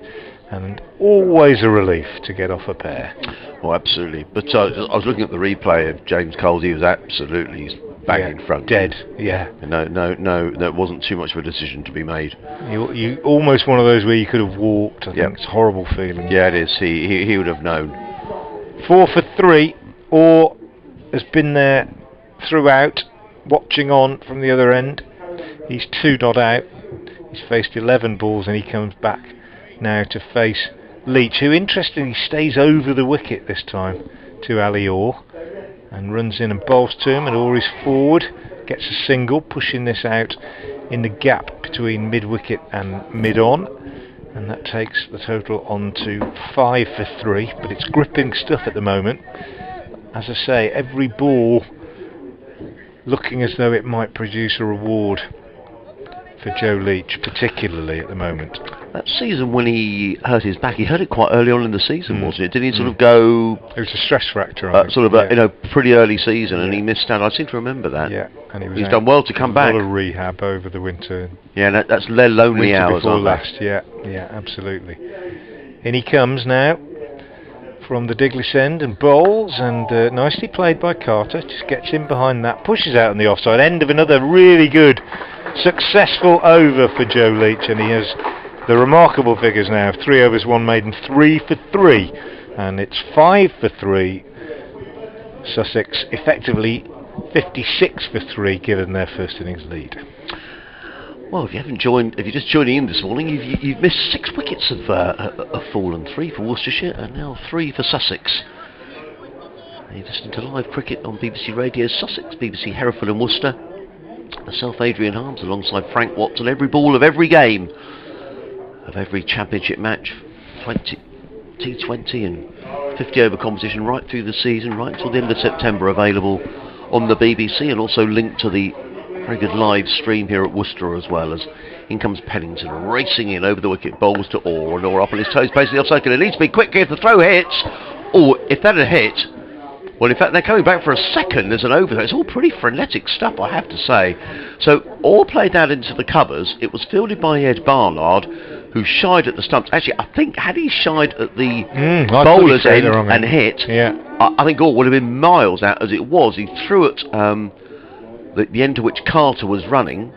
and always a relief to get off a pair. Oh, absolutely. But I was looking at the replay of James Coles. He was absolutely bang in front. Dead, yeah. No, that wasn't too much of a decision to be made. You almost one of those where you could have walked. I think it's a horrible feeling. Yeah, it is. He would have known. 4 for 3, or has been there throughout, watching on from the other end. He's 2 not out. He's faced 11 balls, and he comes back now to face Leach, who interestingly stays over the wicket this time to Ali Orr, and runs in and bowls to him, and Orr is forward, gets a single, pushing this out in the gap between mid-wicket and mid-on, and that takes the total on to 5 for 3, but it's gripping stuff at the moment. As I say, every ball looking as though it might produce a reward for Joe Leach, particularly at the moment. That season when he hurt his back, he hurt it quite early on in the season, wasn't it? Didn't he sort of go... It was a stress fracture. Pretty early season, and he missed out. I seem to remember that. Yeah, and he's done well to come back. A lot of rehab over the winter. Yeah, that's their lonely winter hours, before aren't last. they? Yeah, absolutely. In he comes now from the Diglis end and bowls, and nicely played by Carter. Just gets in behind that, pushes out on the offside. End of another really good, successful over for Joe Leach, and he has the remarkable figures now: 3 overs, 1 maiden, 3 for 3, and it's 5 for 3. Sussex effectively 56 for 3, given their first innings lead. Well, if you're just joining in this morning, you've missed 6 wickets have fallen. 3 for Worcestershire and now 3 for Sussex. You're listening to live cricket on BBC Radio Sussex, BBC Hereford and Worcester. Myself, Adrian Harms, alongside Frank Watson. Every ball of every game of every championship match, T20 and 50 over competition right through the season, right till the end of September, available on the BBC, and also linked to the very good live stream here at Worcester as well. As in comes Pennington, racing in over the wicket, bowls to Orr, and Orr up on his toes, placing the offside. It needs to be quick if the throw hits. Or if that had hit, Well, in fact, they're coming back for a second. There's an over. It's all pretty frenetic stuff, I have to say. So, all played out into the covers. It was fielded by Ed Barnard, who shied at the stumps. Actually, I think had he shied at the bowler's end and hit, I think all would have been miles out. As it was, he threw at the end to which Carter was running.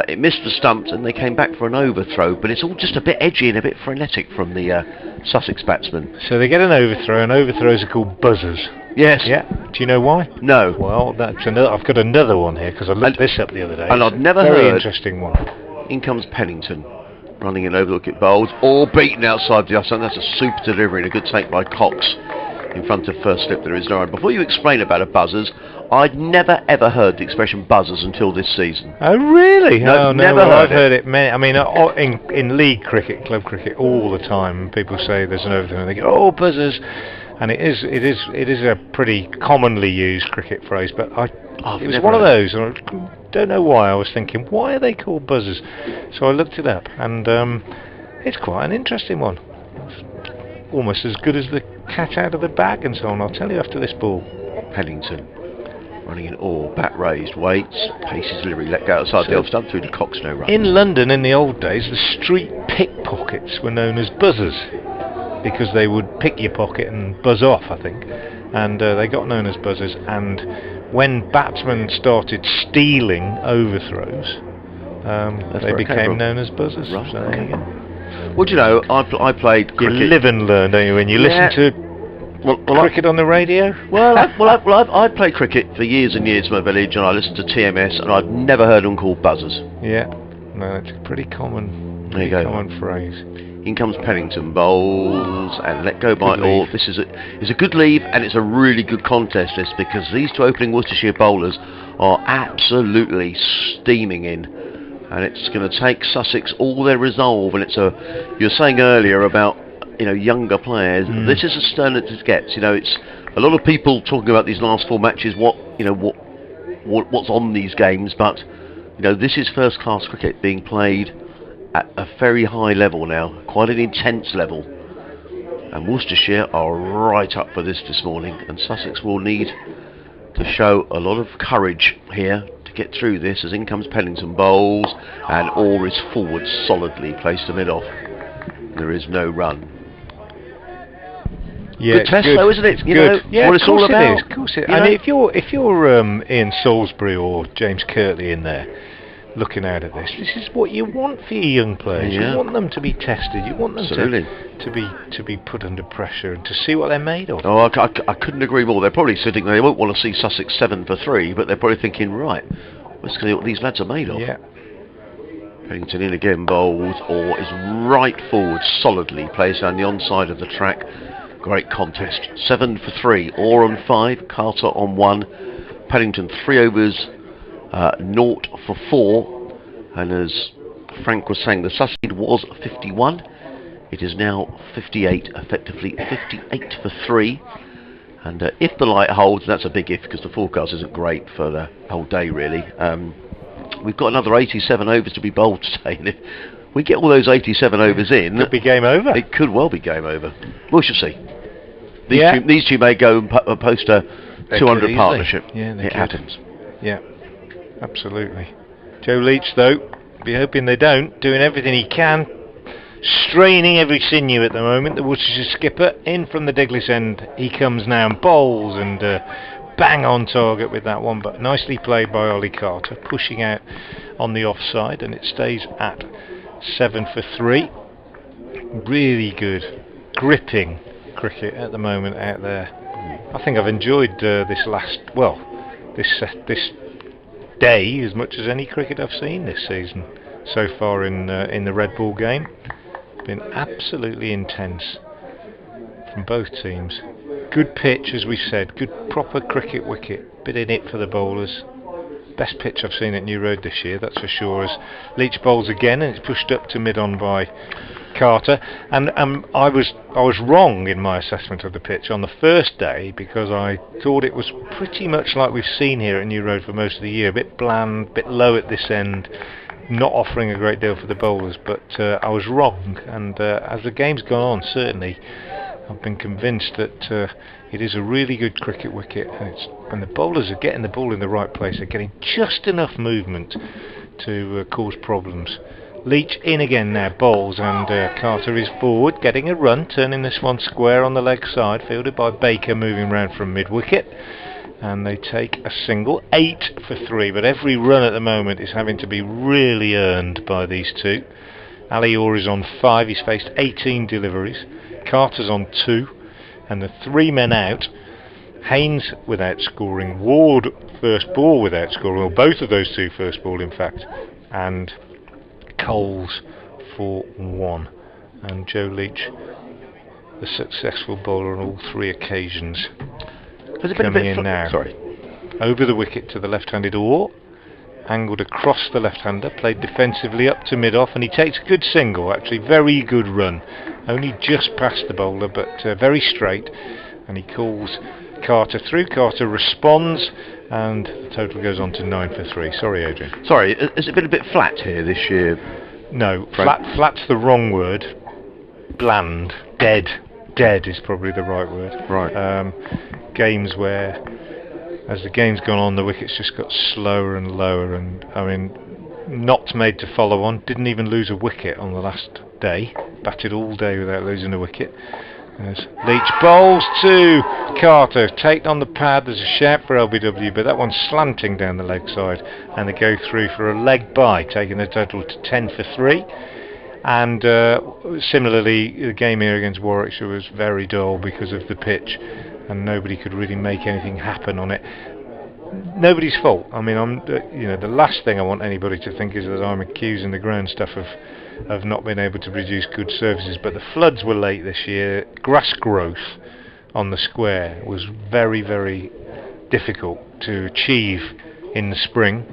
It missed the stumps and they came back for an overthrow, but it's all just a bit edgy and a bit frenetic from the Sussex batsmen. So they get an overthrow, and overthrows are called buzzers. Yes. Yeah. Do you know why? No. Well, that's another. I've got another one here because I looked this up the other day. And I'd never Very heard. Interesting one. In comes Pennington, running in over the wicket bowls, all beaten outside the offside. That's a super delivery and a good take by Cox in front of first slip. There is no run. Before you explain about a buzzers, I'd never ever heard the expression buzzers until this season. Oh really? No, no. never Well, heard I've heard it. I mean, in league cricket, club cricket, all the time, people say there's an overthrow and they go, "Oh, buzzers," and it is a pretty commonly used cricket phrase. But it was one of those. And I don't know why. I was thinking, why are they called buzzers? So I looked it up, and it's quite an interesting one. It's almost as good as the cat out of the bag and so on. I'll tell you after this ball. Pennington running in all, bat raised, waits, paces delivery, let go outside the off stump through to Cox, no run. In London in the old days, the street pickpockets were known as buzzers because they would pick your pocket and buzz off, I think, and they got known as buzzers. And when batsmen started stealing overthrows, they became known as buzzers. Right, So okay. there you go. Well, do you know, I played You cricket. live and learn, don't you? When you listen to cricket on the radio. Well, I played cricket for years and years in my village, and I listened to TMS, and I'd never heard them called buzzers. Yeah, no, it's a pretty common, There you go. common phrase. In comes Pennington, bowls and let go by Good all. leave. This is a good leave, and it's a really good contest, this, because these two opening Worcestershire bowlers are absolutely steaming in, and it's going to take Sussex all their resolve. And you were saying earlier about younger players. This is as stern as it gets. It's a lot of people talking about these last four matches. What's on these games, but this is first class cricket being played at a very high level now, quite an intense level. And Worcestershire are right up for this morning, and Sussex will need to show a lot of courage here to get through this. As in comes Pennington, bowls, and all is forward solidly placed to mid off. There is no run. Yeah, Good test though, isn't it? It's good. Yeah, what of it's all course about. it is. Of course it is. And if you're Ian Salisbury or James Kirtley in there looking out at this is what you want for your young players. Yeah. You want them to be tested. You want them Absolutely. to be put under pressure and to see what they're made of. Oh, I couldn't agree more. They're probably sitting there. They won't want to see Sussex 7 for 3, but they're probably thinking, right, let's see what these lads are made of. Yeah. Pennington in again, bowls, or is right forward solidly, plays down the onside of the track. Great contest. 7 for 3, Orr on 5, Carter on 1. Pennington 3 overs, 0 for 4. And as Frank was saying, the Sussex lead was 51. It is now 58, effectively 58 for 3. And if the light holds, that's a big if because the forecast isn't great for the whole day really. We've got another 87 overs to be bowled today, and if we get all those 87 overs in, Could be game over. it could well be game over. We shall see. These two may go and post a They 200 could easily. partnership. Yeah, they it could. happens. Yeah, absolutely. Joe Leach, though, be hoping they don't, doing everything he can, straining every sinew at the moment. The Worcestershire skipper in from the Diglis end. He comes now and bowls and bang on target with that one, but nicely played by Ollie Carter, pushing out on the offside, and it stays at 7 for 3. Really good, gripping cricket at the moment out there. I think I've enjoyed this day as much as any cricket I've seen this season so far in the Red Bull game. Been absolutely intense from both teams. Good pitch, as we said, good proper cricket wicket, bit in it for the bowlers. Best pitch I've seen at New Road this year, that's for sure. As Leach bowls again, and it's pushed up to mid on by Carter. And I was wrong in my assessment of the pitch on the first day, because I thought it was pretty much like we've seen here at New Road for most of the year, a bit bland, a bit low at this end, not offering a great deal for the bowlers. But I was wrong, and as the game's gone on, certainly I've been convinced that it is a really good cricket wicket, and the bowlers are getting the ball in the right place. They're getting just enough movement to cause problems. Leach in again now, bowls, and Carter is forward, getting a run, turning this one square on the leg side, fielded by Baker, moving round from mid-wicket. And they take a single, 8 for 3, but every run at the moment is having to be really earned by these two. Ali Orr is on 5, he's faced 18 deliveries. Carter's on 2, and the 3 men out. Haynes without scoring, Ward first ball without scoring, well, both of those two first ball in fact, and Coles for 1. And Joe Leach, the successful bowler on all 3 occasions. Coming in now. Sorry. Over the wicket to the left-handed Orr, angled across the left-hander, played defensively up to mid-off, and he takes a good single, actually, very good run. Only just past the bowler, but very straight, and he calls Carter through. Carter responds, and the total goes on to 9 for 3. Sorry, Adrian. Sorry, has it been a bit flat here this year? No, Frank? flat's the wrong word. Bland, dead is probably the right word. Right. Games where, as the game's gone on, the wickets just got slower and lower, and I mean, not made to follow on. Didn't even lose a wicket on the last day. Batted all day without losing a wicket. As Leach bowls to Carter, taken on the pad. There's a shout for LBW, but that one's slanting down the leg side, and they go through for a leg bye, taking the total to 10 for 3. And similarly, the game here against Warwickshire was very dull because of the pitch, and nobody could really make anything happen on it. Nobody's fault. I mean, the last thing I want anybody to think is that I'm accusing the ground staff of not being able to produce good services. But the floods were late this year. Grass growth on the square was very, very difficult to achieve in the spring.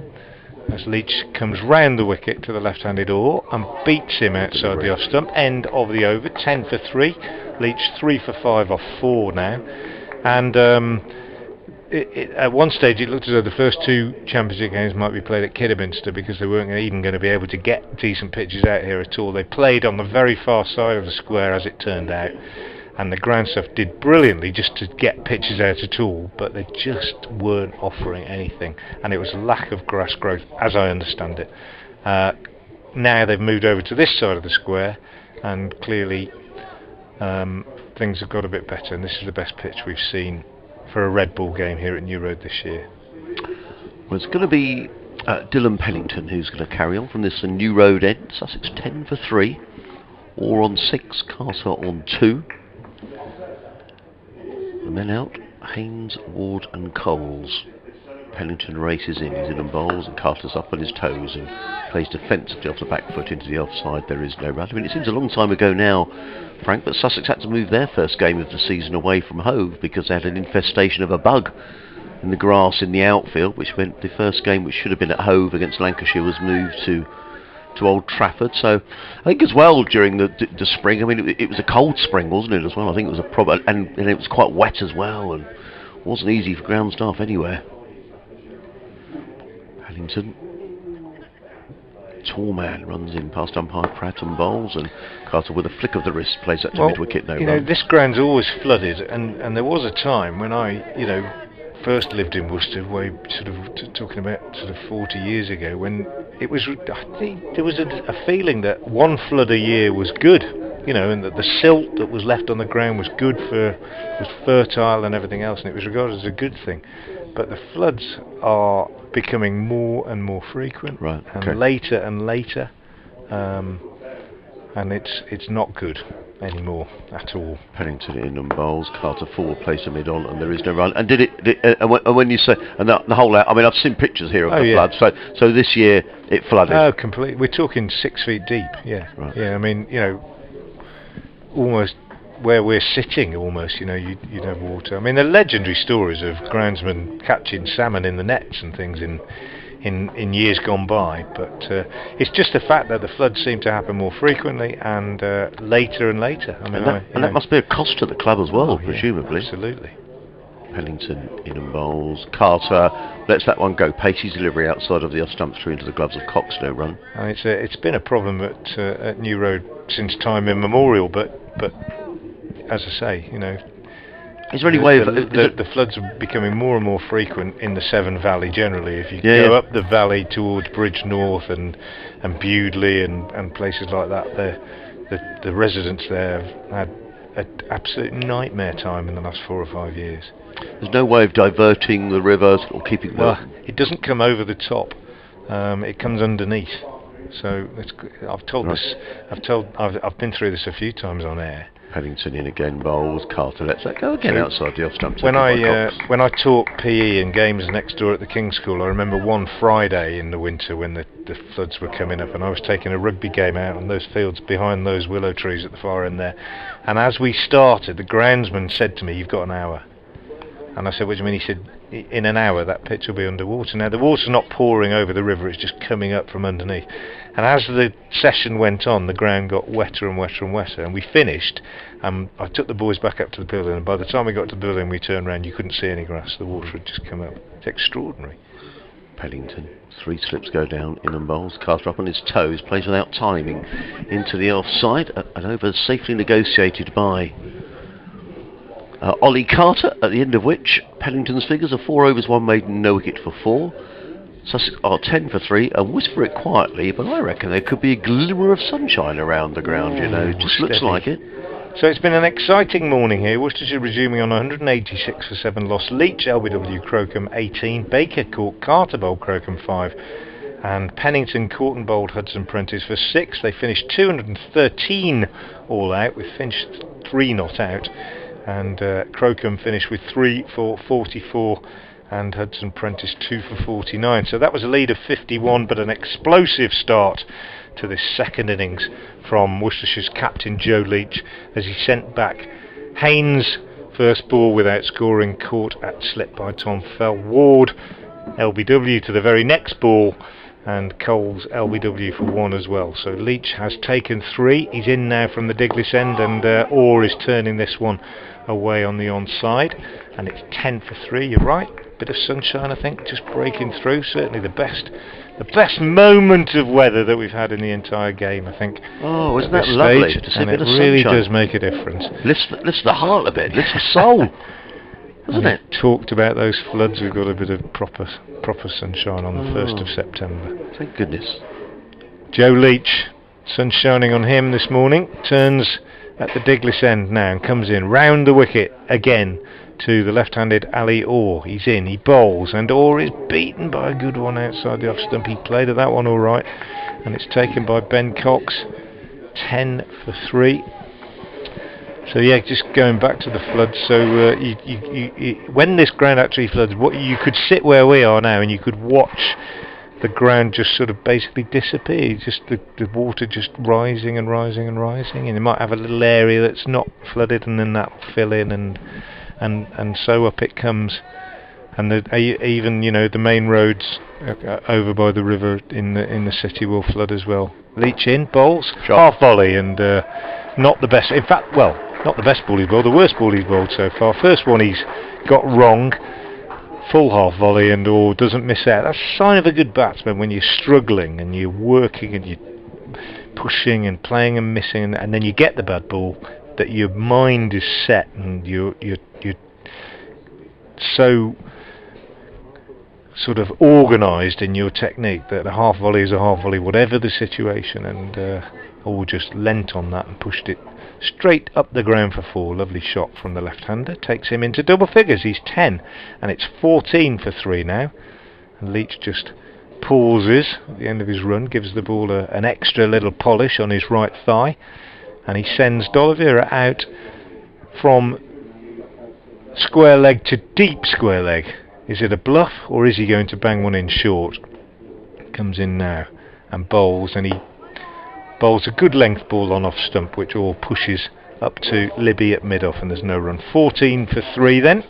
As Leach comes round the wicket to the left-handed Orr and beats him outside the off stump. End of the over, 10 for 3. Leach 3 for 5 off 4 now. And at one stage it looked as though the first 2 championship games might be played at Kidderminster, because they weren't even going to be able to get decent pitches out here at all. They played on the very far side of the square, as it turned out, and the ground staff did brilliantly just to get pitches out at all, but they just weren't offering anything, and it was lack of grass growth, as I understand it. Now they've moved over to this side of the square, and clearly things have got a bit better, and this is the best pitch we've seen for a red ball game here at New Road this year. Well, it's going to be Dylan Pennington who's going to carry on from this New Road end. Sussex 10 for 3, Orr on 6, Carter on 2. The men out, Haynes, Ward and Coles. Pennington races in, he's in and bowls, and Carter's up on his toes and plays defensively off the back foot into the offside. There is no run. I mean, it seems a long time ago now, Frank, but Sussex had to move their first game of the season away from Hove because they had an infestation of a bug in the grass in the outfield, which meant the first game, which should have been at Hove against Lancashire, was moved to Old Trafford. So I think as well during the spring, I mean, it was a cold spring, wasn't it, as well? I think it was a problem, and it was quite wet as well, and wasn't easy for ground staff anywhere. Pennington, tall man, runs in past umpire Pratt and bowls, and Carter with a flick of the wrist plays that to mid-wicket. No run. This ground's always flooded, and there was a time when I, first lived in Worcester, way sort of talking about sort of 40 years ago, when it was, I think there was a feeling that one flood a year was good, and that the silt that was left on the ground was good was fertile and everything else, and it was regarded as a good thing. But the floods are becoming more and more frequent, right, and later and later, and it's not good anymore at all. Pennington in and bowls, Carter forward, plays to mid-on, and there is no run. And and when you say, and the whole, I mean, I've seen pictures here of the flood. So this year it flooded. Oh, completely. We're talking 6 feet deep. Yeah, right. Yeah. I mean, almost where we're sitting, almost. You'd have water. I mean, the legendary stories of groundsmen catching salmon in the nets and things in years gone by, but it's just the fact that the floods seem to happen more frequently and later and later. I mean, and that must be a cost to the club as well, presumably. Absolutely. Pennington in and bowls. Carter lets that one go. Pacey's delivery outside of the off stump through into the gloves of Cox. No run. And it's been a problem at New Road since time immemorial, but as I say, you know, is there any way of the floods are becoming more and more frequent in the Severn Valley generally. If you Yeah, go yeah. up the valley towards Bridge North and Bewdley and places like that, the residents there have had an absolute nightmare time in the last 4 or 5 years. there's no way of diverting the rivers or keeping Well, it doesn't come over the top; it comes underneath. So I've told Right. this. I've been through this a few times on air. Paddington in again, bowls, Carter lets that go again So outside the off stump. When I taught PE and games next door at the King's School, I remember one Friday in the winter when the floods were coming up, and I was taking a rugby game out on those fields behind those willow trees at the far end there. And as we started, the groundsman said to me, "You've got an hour." And I said, "What do you mean?" He said, "In an hour that pitch will be underwater." Now the water's not pouring over the river; it's just coming up from underneath. And as the session went on, the ground got wetter and wetter and wetter, and we finished. I took the boys back up to the building, and by the time we got to the building, we turned around, you couldn't see any grass. The water had just come up. It's extraordinary. Paddington, 3 slips go down, in and bowls, Carter up on his toes, plays without timing into the offside, and over safely negotiated by Ollie Carter, at the end of which Paddington's figures are 4 overs, 1 maiden, no wicket for 4. Sussex are 10 for 3, and whisper it quietly, but I reckon there could be a glimmer of sunshine around the ground, you know, it just looks steady. like it. So it's been an exciting morning here. Worcestershire resuming on 186 for 7 loss. Leach, LBW, Crocombe 18. Baker caught Carter bowled Crocombe 5. And Pennington caught and bowled Hudson Prentice for 6. They finished 213 all out, with Finch 3 not out. And Crocombe finished with 3 for 44. And Hudson Prentice 2 for 49. So that was a lead of 51, but an explosive start to this second innings from Worcestershire's captain Joe Leach, as he sent back Haynes, first ball without scoring, caught at slip by Tom Fell. Ward, LBW to the very next ball, and Coles LBW for 1 as well. So Leach has taken 3. He's in now from the Diglis end, and Orr is turning this one away on the onside, and it's 10 for 3. You're right, bit of sunshine, I think, just breaking through. Certainly the best moment of weather that we've had in the entire game, I think. Oh, isn't that lovely to see a and bit it of really sunshine. does make a difference. Lifts the heart a bit, lifts the soul, doesn't it? Talked about those floods. We've got a bit of proper sunshine on the 1st of September. Thank goodness. Joe Leach, sun shining on him this morning, turns at the Diglis end now and comes in round the wicket again to the left-handed Ali Orr. He's in, he bowls, and Orr is beaten by a good one outside the off stump. He played at that one all right, and it's taken by Ben Cox. 10 for 3. So yeah, just going back to the floods. So when this ground actually floods, you could sit where we are now and you could watch the ground just sort of basically disappear. Just the water just rising and rising and rising, and you might have a little area that's not flooded, and then that will fill in, and so up it comes. And even the main roads over by the river in the city will flood as well. Leach in, bowls, half volley, and not the best. In fact, well, not the best ball he's bowled, the worst ball he's bowled so far. First one he's got wrong, full half volley, and doesn't miss out. That's a sign of a good batsman when you're struggling and you're working and you're pushing and playing and missing, and then you get the bad ball, that your mind is set and you're so sort of organised in your technique that a half volley is a half volley, whatever the situation, and all just leant on that and pushed it straight up the ground for 4. Lovely shot from the left-hander, takes him into double figures. He's 10, and it's 14 for 3 now. And Leach just pauses at the end of his run, gives the ball an extra little polish on his right thigh, and he sends D'Oliveira out from square leg to deep square leg. Is it a bluff, or is he going to bang one in short? Comes in now and bowls, and he bowls a good length ball on off stump, which all pushes up to Libby at mid off, and there's no run. 14 for 3 then.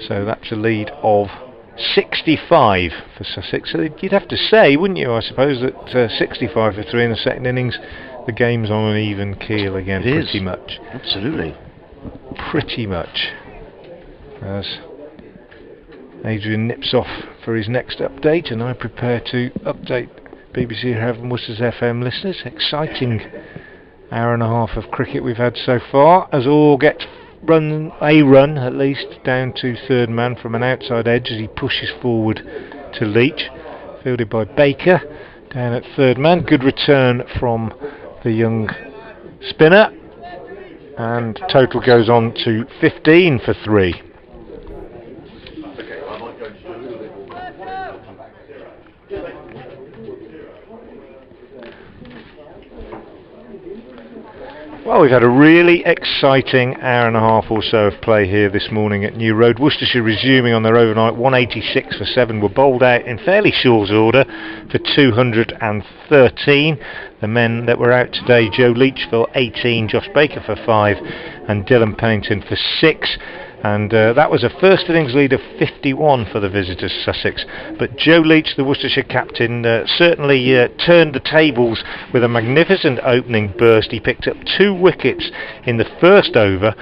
So that's a lead of 65 for Sussex. So you'd have to say, wouldn't you, I suppose, that 65 for 3 in the second innings, the game's on an even keel again. It pretty is. much. Absolutely. Pretty much. As Adrian nips off for his next update, and I prepare to update BBC Heaven Worcester's FM listeners. Exciting hour and a half of cricket we've had so far, as all gets a run at least down to third man from an outside edge as he pushes forward to Leach, fielded by Baker down at third man. Good return from the young spinner, and total goes on to 15 for 3. Well, we've had a really exciting hour and a half or so of play here this morning at New Road. Worcestershire resuming on their overnight 186 for 7 were bowled out in fairly short order for 213. The men that were out today: Joe Leach for 18, Josh Baker for 5 and Dylan Pennington for 6. And that was a first innings lead of 51 for the visitors, Sussex. But Joe Leach, the Worcestershire captain, certainly turned the tables with a magnificent opening burst. He picked up 2 wickets in the first over.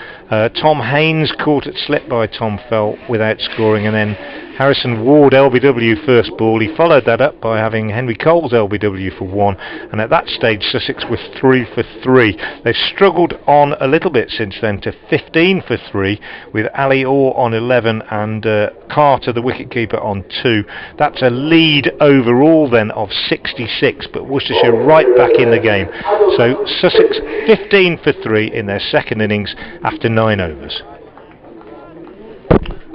Tom Haynes caught at slip by Tom Fell without scoring, and then Harrison Ward LBW first ball. He followed that up by having Henry Cole's LBW for 1, and at that stage Sussex were 3 for 3. They've struggled on a little bit since then to 15 for 3 with Ali Orr on 11 and Carter, the wicketkeeper, on 2. That's a lead overall then of 66, but Worcestershire right back in the game. So Sussex 15 for 3 in their second innings after 9 overs.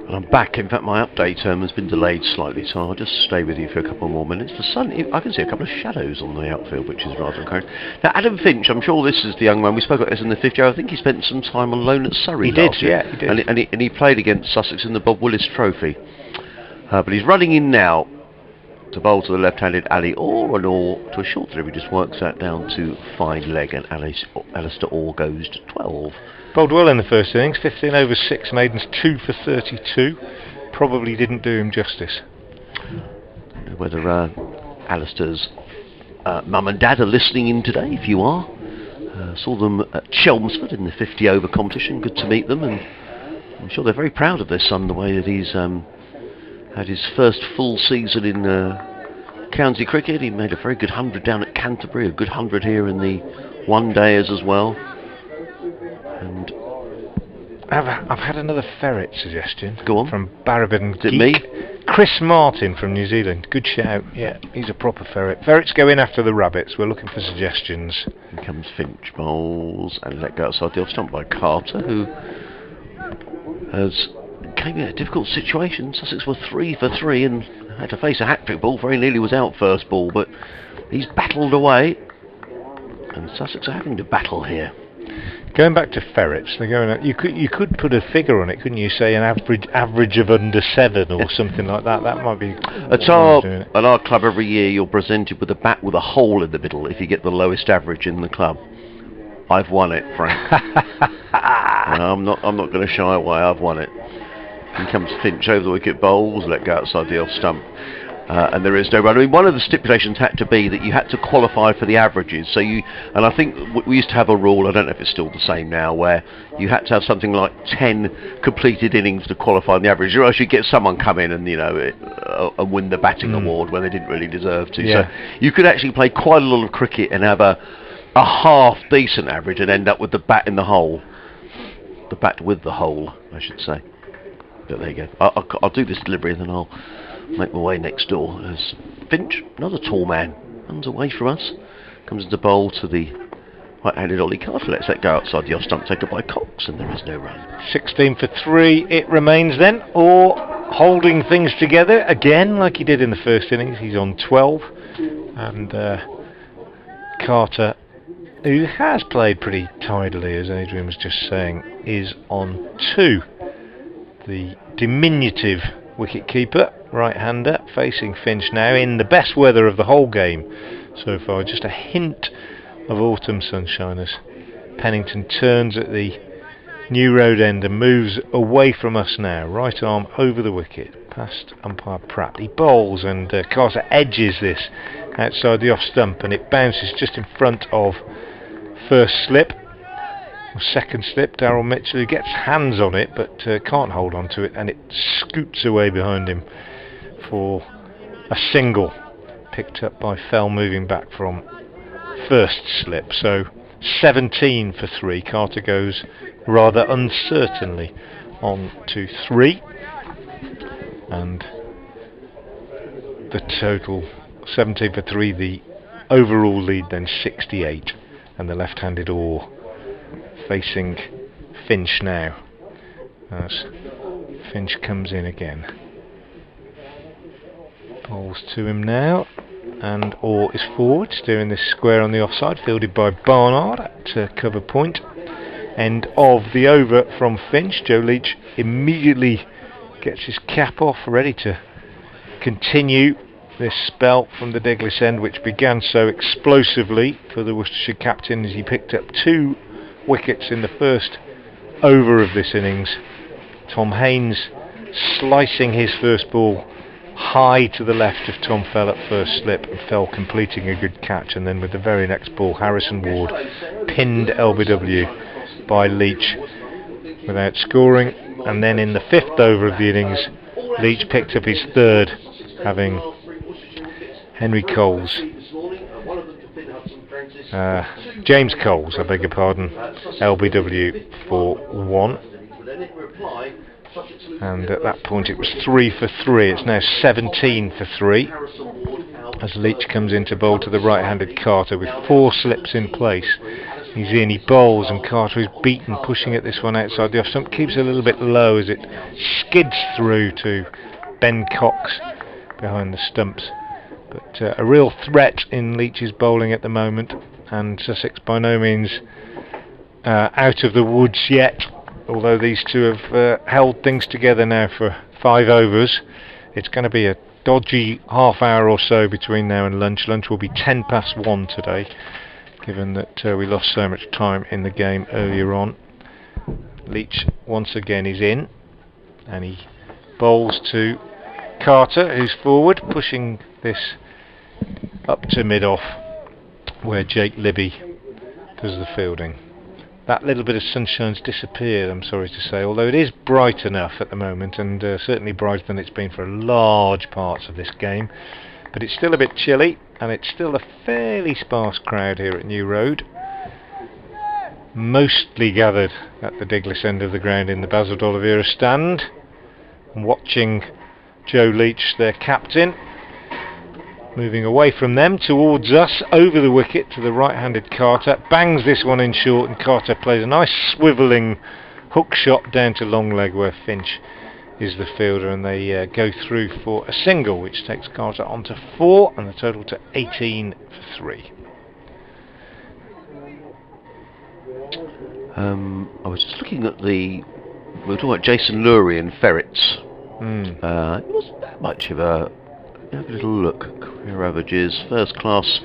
I'm back. In fact, my update has been delayed slightly, so I'll just stay with you for a couple more minutes. The sun, I can see a couple of shadows on the outfield, which is rather encouraging. Now, Adam Finch, I'm sure this is the young man. We spoke about this in the 50th. I think he spent some time on loan at Surrey. He did, yeah, he did. And he played against Sussex in the Bob Willis Trophy. But he's running in now to bowl to the left-handed Ali Orr, and Orr to a short delivery just works that down to fine leg, and Alistair Orr goes to 12. Bowled well in the first innings, 15 overs, 6 maidens, 2 for 32. Probably didn't do him justice. Don't know whether Alistair's mum and dad are listening in today. If you are, saw them at Chelmsford in the 50 over competition. Good to meet them, and I'm sure they're very proud of their son, the way that he's had his first full season in county cricket. He made a very good 100 down at Canterbury, a good 100 here in the one dayers as well. And I've had another ferret suggestion. Go on. From Barabin Is it me? Chris Martin from New Zealand. Good shout. Yeah, he's a proper ferret. Ferrets go in after the rabbits. We're looking for suggestions. Here comes Finch, bowls and let go outside the off stump by Carter, who came in a difficult situation. Sussex were 3 for 3 and had to face a hat-trick ball. Very nearly was out first ball, but he's battled away, and Sussex are having to battle here. Going back to ferrets, they're going out. You could put a figure on it, couldn't you? Say an average of under 7 or something like that. That might be. At our club every year, you're presented with a bat with a hole in the middle if you get the lowest average in the club. I've won it, Frank. I'm not going to shy away. I've won it. Here comes Finch over the wicket, bowls, let go outside the off stump. And there is no run. I mean, one of the stipulations had to be that you had to qualify for the averages. So and I think we used to have a rule, I don't know if it's still the same now, where you had to have something like 10 completed innings to qualify in the average, or else you'd get someone come in and, and win the batting award when they didn't really deserve to. Yeah. So you could actually play quite a lot of cricket and have a half decent average and end up with the bat in the hole. The bat with the hole, I should say. But there you go. I'll do this delivery and then I'll make my way next door. As Finch, another tall man, runs away from us, comes into bowl to the right-handed Ollie Carter. Lets that go outside the off stump, taken by Cox, and there is no run. 16 for 3 it remains then, or holding things together again like he did in the first innings. He's on 12, and Carter, who has played pretty tidily, as Adrian was just saying, is on 2. The diminutive wicket-keeper, right-hander, facing Finch now in the best weather of the whole game so far. Just a hint of autumn sunshine as Pennington turns at the New Road end and moves away from us now. Right arm over the wicket, past umpire Pratt. He bowls and Carter edges this outside the off stump, and it bounces just in front of first slip. Second slip, Darryl Mitchell, who gets hands on it but can't hold on to it, and it scoots away behind him for a single, picked up by Fell moving back from first slip. So 17 for 3. Carter goes rather uncertainly on to 3, and the total 17 for 3, the overall lead then 68, and the left-handed oar facing Finch now as Finch comes in again. Bowls to him now, and oar is forward, steering this square on the offside, fielded by Barnard at cover point. End of the over from Finch. Joe Leach immediately gets his cap off, ready to continue this spell from the Diglis end, which began so explosively for the Worcestershire captain as he picked up 2 wickets in the first over of this innings. Tom Haynes slicing his first ball high to the left of Tom fell at first slip and fell, completing a good catch, and then with the very next ball Harrison Ward pinned LBW by Leach without scoring, and then in the 5th over of the innings Leach picked up his 3rd, having James Coles, I beg your pardon, LBW for 1. And at that point it was 3 for 3. It's now 17 for 3 as Leach comes into bowl to the right-handed Carter with 4 slips in place. He's in, he bowls, and Carter is beaten, pushing at this one outside the off stump. Keeps it a little bit low as it skids through to Ben Cox behind the stumps. But a real threat in Leach's bowling at the moment, and Sussex by no means out of the woods yet. Although these two have held things together now for 5 overs, it's going to be a dodgy half hour or so between now and lunch. Lunch will be 1 today, given that we lost so much time in the game earlier on. Leach once again is in, and he bowls to Carter, who's forward, pushing this up to mid-off, where Jake Libby does the fielding. That little bit of sunshine's disappeared, I'm sorry to say, although it is bright enough at the moment, and certainly brighter than it's been for large parts of this game. But it's still a bit chilly, and it's still a fairly sparse crowd here at New Road, mostly gathered at the Diglis end of the ground in the Basil D'Oliveira stand, watching Joe Leach, their captain, moving away from them towards us, over the wicket to the right-handed Carter, bangs this one in short, and Carter plays a nice swivelling hook shot down to long leg where Finch is the fielder, and they go through for a single, which takes Carter on to 4 and the total to 18 for 3. I was just looking at we were talking about Jason Lurie and ferrets. It wasn't that much of a... Have a little look. Career averages, first class.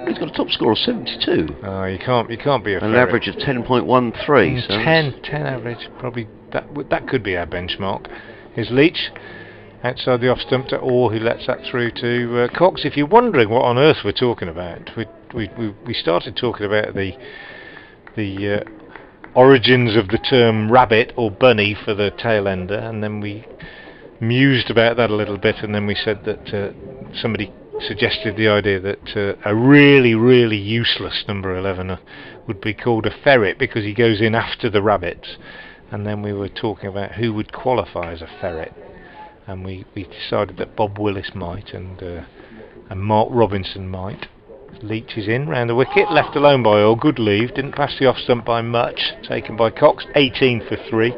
He's got a top score of 72. You can't be a an ferret. Average of 10.13. So 10 average, probably that could be our benchmark. Here's Leach outside the off stump to Orr, who lets that through to Cox. If you're wondering what on earth we're talking about, we started talking about the origins of the term rabbit or bunny for the tail ender, and then we mused about that a little bit, and then we said that somebody suggested the idea that a really, really useless number 11 would be called a ferret because he goes in after the rabbits, and then we were talking about who would qualify as a ferret, and we decided that Bob Willis might, and Mark Robinson might. Leach is in, round the wicket, left alone by Earl, good leave, didn't pass the off stump by much, taken by Cox, 18 for 3.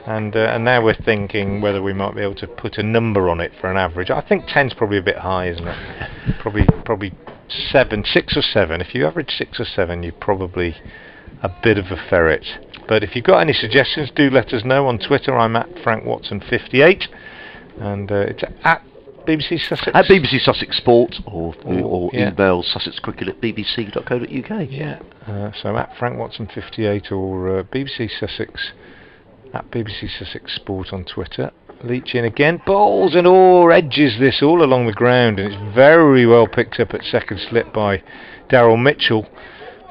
And now we're thinking whether we might be able to put a number on it for an average. I think 10's probably a bit high, isn't it? Probably 6 or 7. If you average 6 or 7, you're probably a bit of a ferret. But if you've got any suggestions, do let us know on Twitter. I'm at FrankWatson58, and it's at BBC Sussex. At BBC Sussex Sport, or email sussexcricket at bbc.co.uk. Yeah. So at FrankWatson58 or BBC Sussex. At BBC Sussex Sport on Twitter. Leach in again, bowls and Orr edges this all along the ground, and it's very well picked up at second slip by Daryl Mitchell.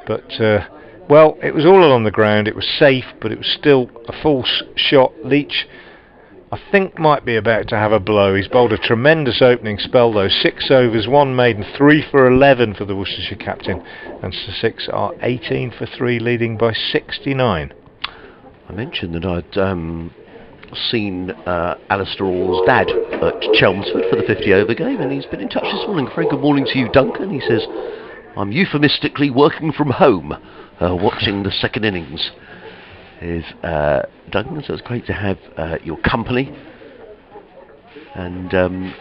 But, it was all along the ground, it was safe, but it was still a false shot. Leach I think might be about to have a blow. He's bowled a tremendous opening spell though. 6 overs, 1 maiden, 3 for 11 for the Worcestershire captain, and Sussex are 18 for 3, leading by 69. I mentioned that I'd seen Alistair Orr's dad at Chelmsford for the 50-over game, and he's been in touch this morning. Very good morning to you, Duncan. He says, I'm euphemistically working from home, watching the second innings. Is Duncan, so it's great to have your company. And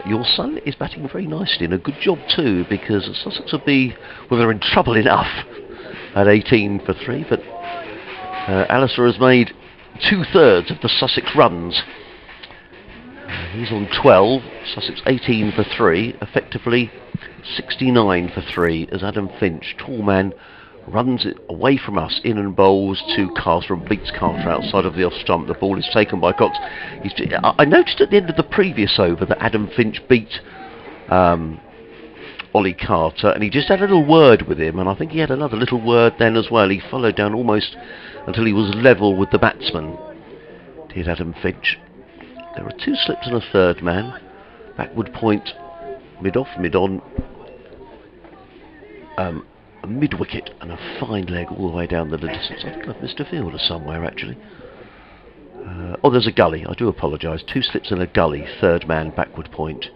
your son is batting very nicely, and a good job too, because Sussex will be, well, they're in trouble enough at 18 for 3, but Alistair has made 2/3 of the Sussex runs. He's on 12, Sussex 18 for 3, effectively 69 for 3, as Adam Finch, tall man, runs it away from us, in and bowls to Carter and beats Carter outside of the off stump. The ball is taken by Cox. I noticed at the end of the previous over that Adam Finch beat Ollie Carter, and he just had a little word with him, and I think he had another little word then as well. He followed down almost until he was level with the batsman, did Adam Finch. There are 2 slips and a third man. Backward point, mid-off, mid-on. A mid-wicket and a fine leg all the way down the distance. I think I've missed a fielder somewhere actually. Oh, there's a gully. I do apologise. 2 slips and a gully. Third man, backward point,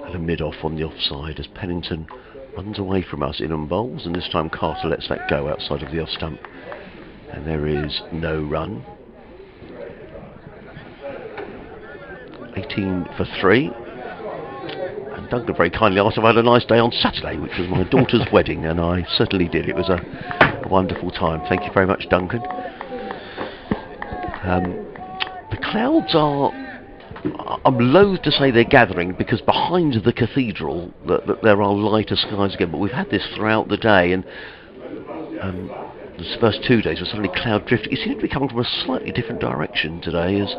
and a mid-off on the offside as Pennington runs away from us, in and bowls, and this time Carter lets that go outside of the off stump, and there is no run. 18 for 3. And Duncan very kindly asked if I had a nice day on Saturday, which was my daughter's wedding, and I certainly did. It was a wonderful time. Thank you very much, Duncan. The clouds are, I'm loath to say they're gathering, because behind the cathedral there are lighter skies again, but we've had this throughout the day, and the first 2 days were suddenly cloud drifting. It seems to be coming from a slightly different direction today, as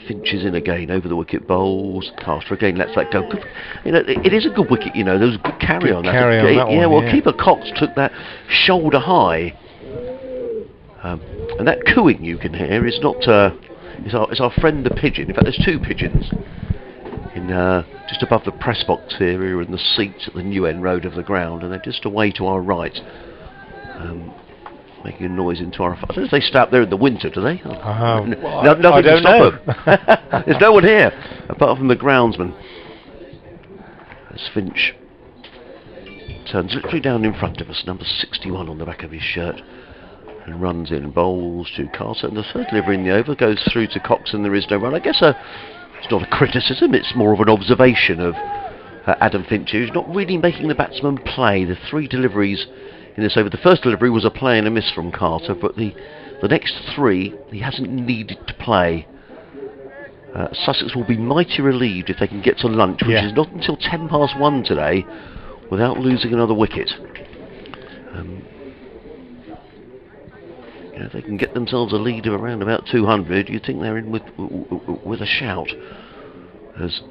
Finch is in again, over the wicket, bowls. Carter again lets that go. Good, it is a good wicket, there was a good carry on that. Yeah, well, keeper Cox took that shoulder high. And that cooing you can hear is not, it's our friend the pigeon. In fact, there's 2 pigeons in just above the press box here in the seats at the new end road of the ground, and they're just away to our right. Making a noise into our... I don't know if they stay up there in the winter, do they? Nothing to stop them. There's no one here, apart from the groundsman. As Finch turns literally down in front of us, number 61 on the back of his shirt, and runs in, bowls to Carter, and the third delivery in the over goes through to Cox, and there is no run. I guess it's not a criticism, it's more of an observation of Adam Finch, who's not really making the batsman play. The 3 deliveries in this over. The first delivery was a play and a miss from Carter, but the next 3 he hasn't needed to play. Sussex will be mighty relieved if they can get to lunch, which is not until 1:10 today, without losing another wicket. If they can get themselves a lead of around about 200, you'd think they're in with a shout. As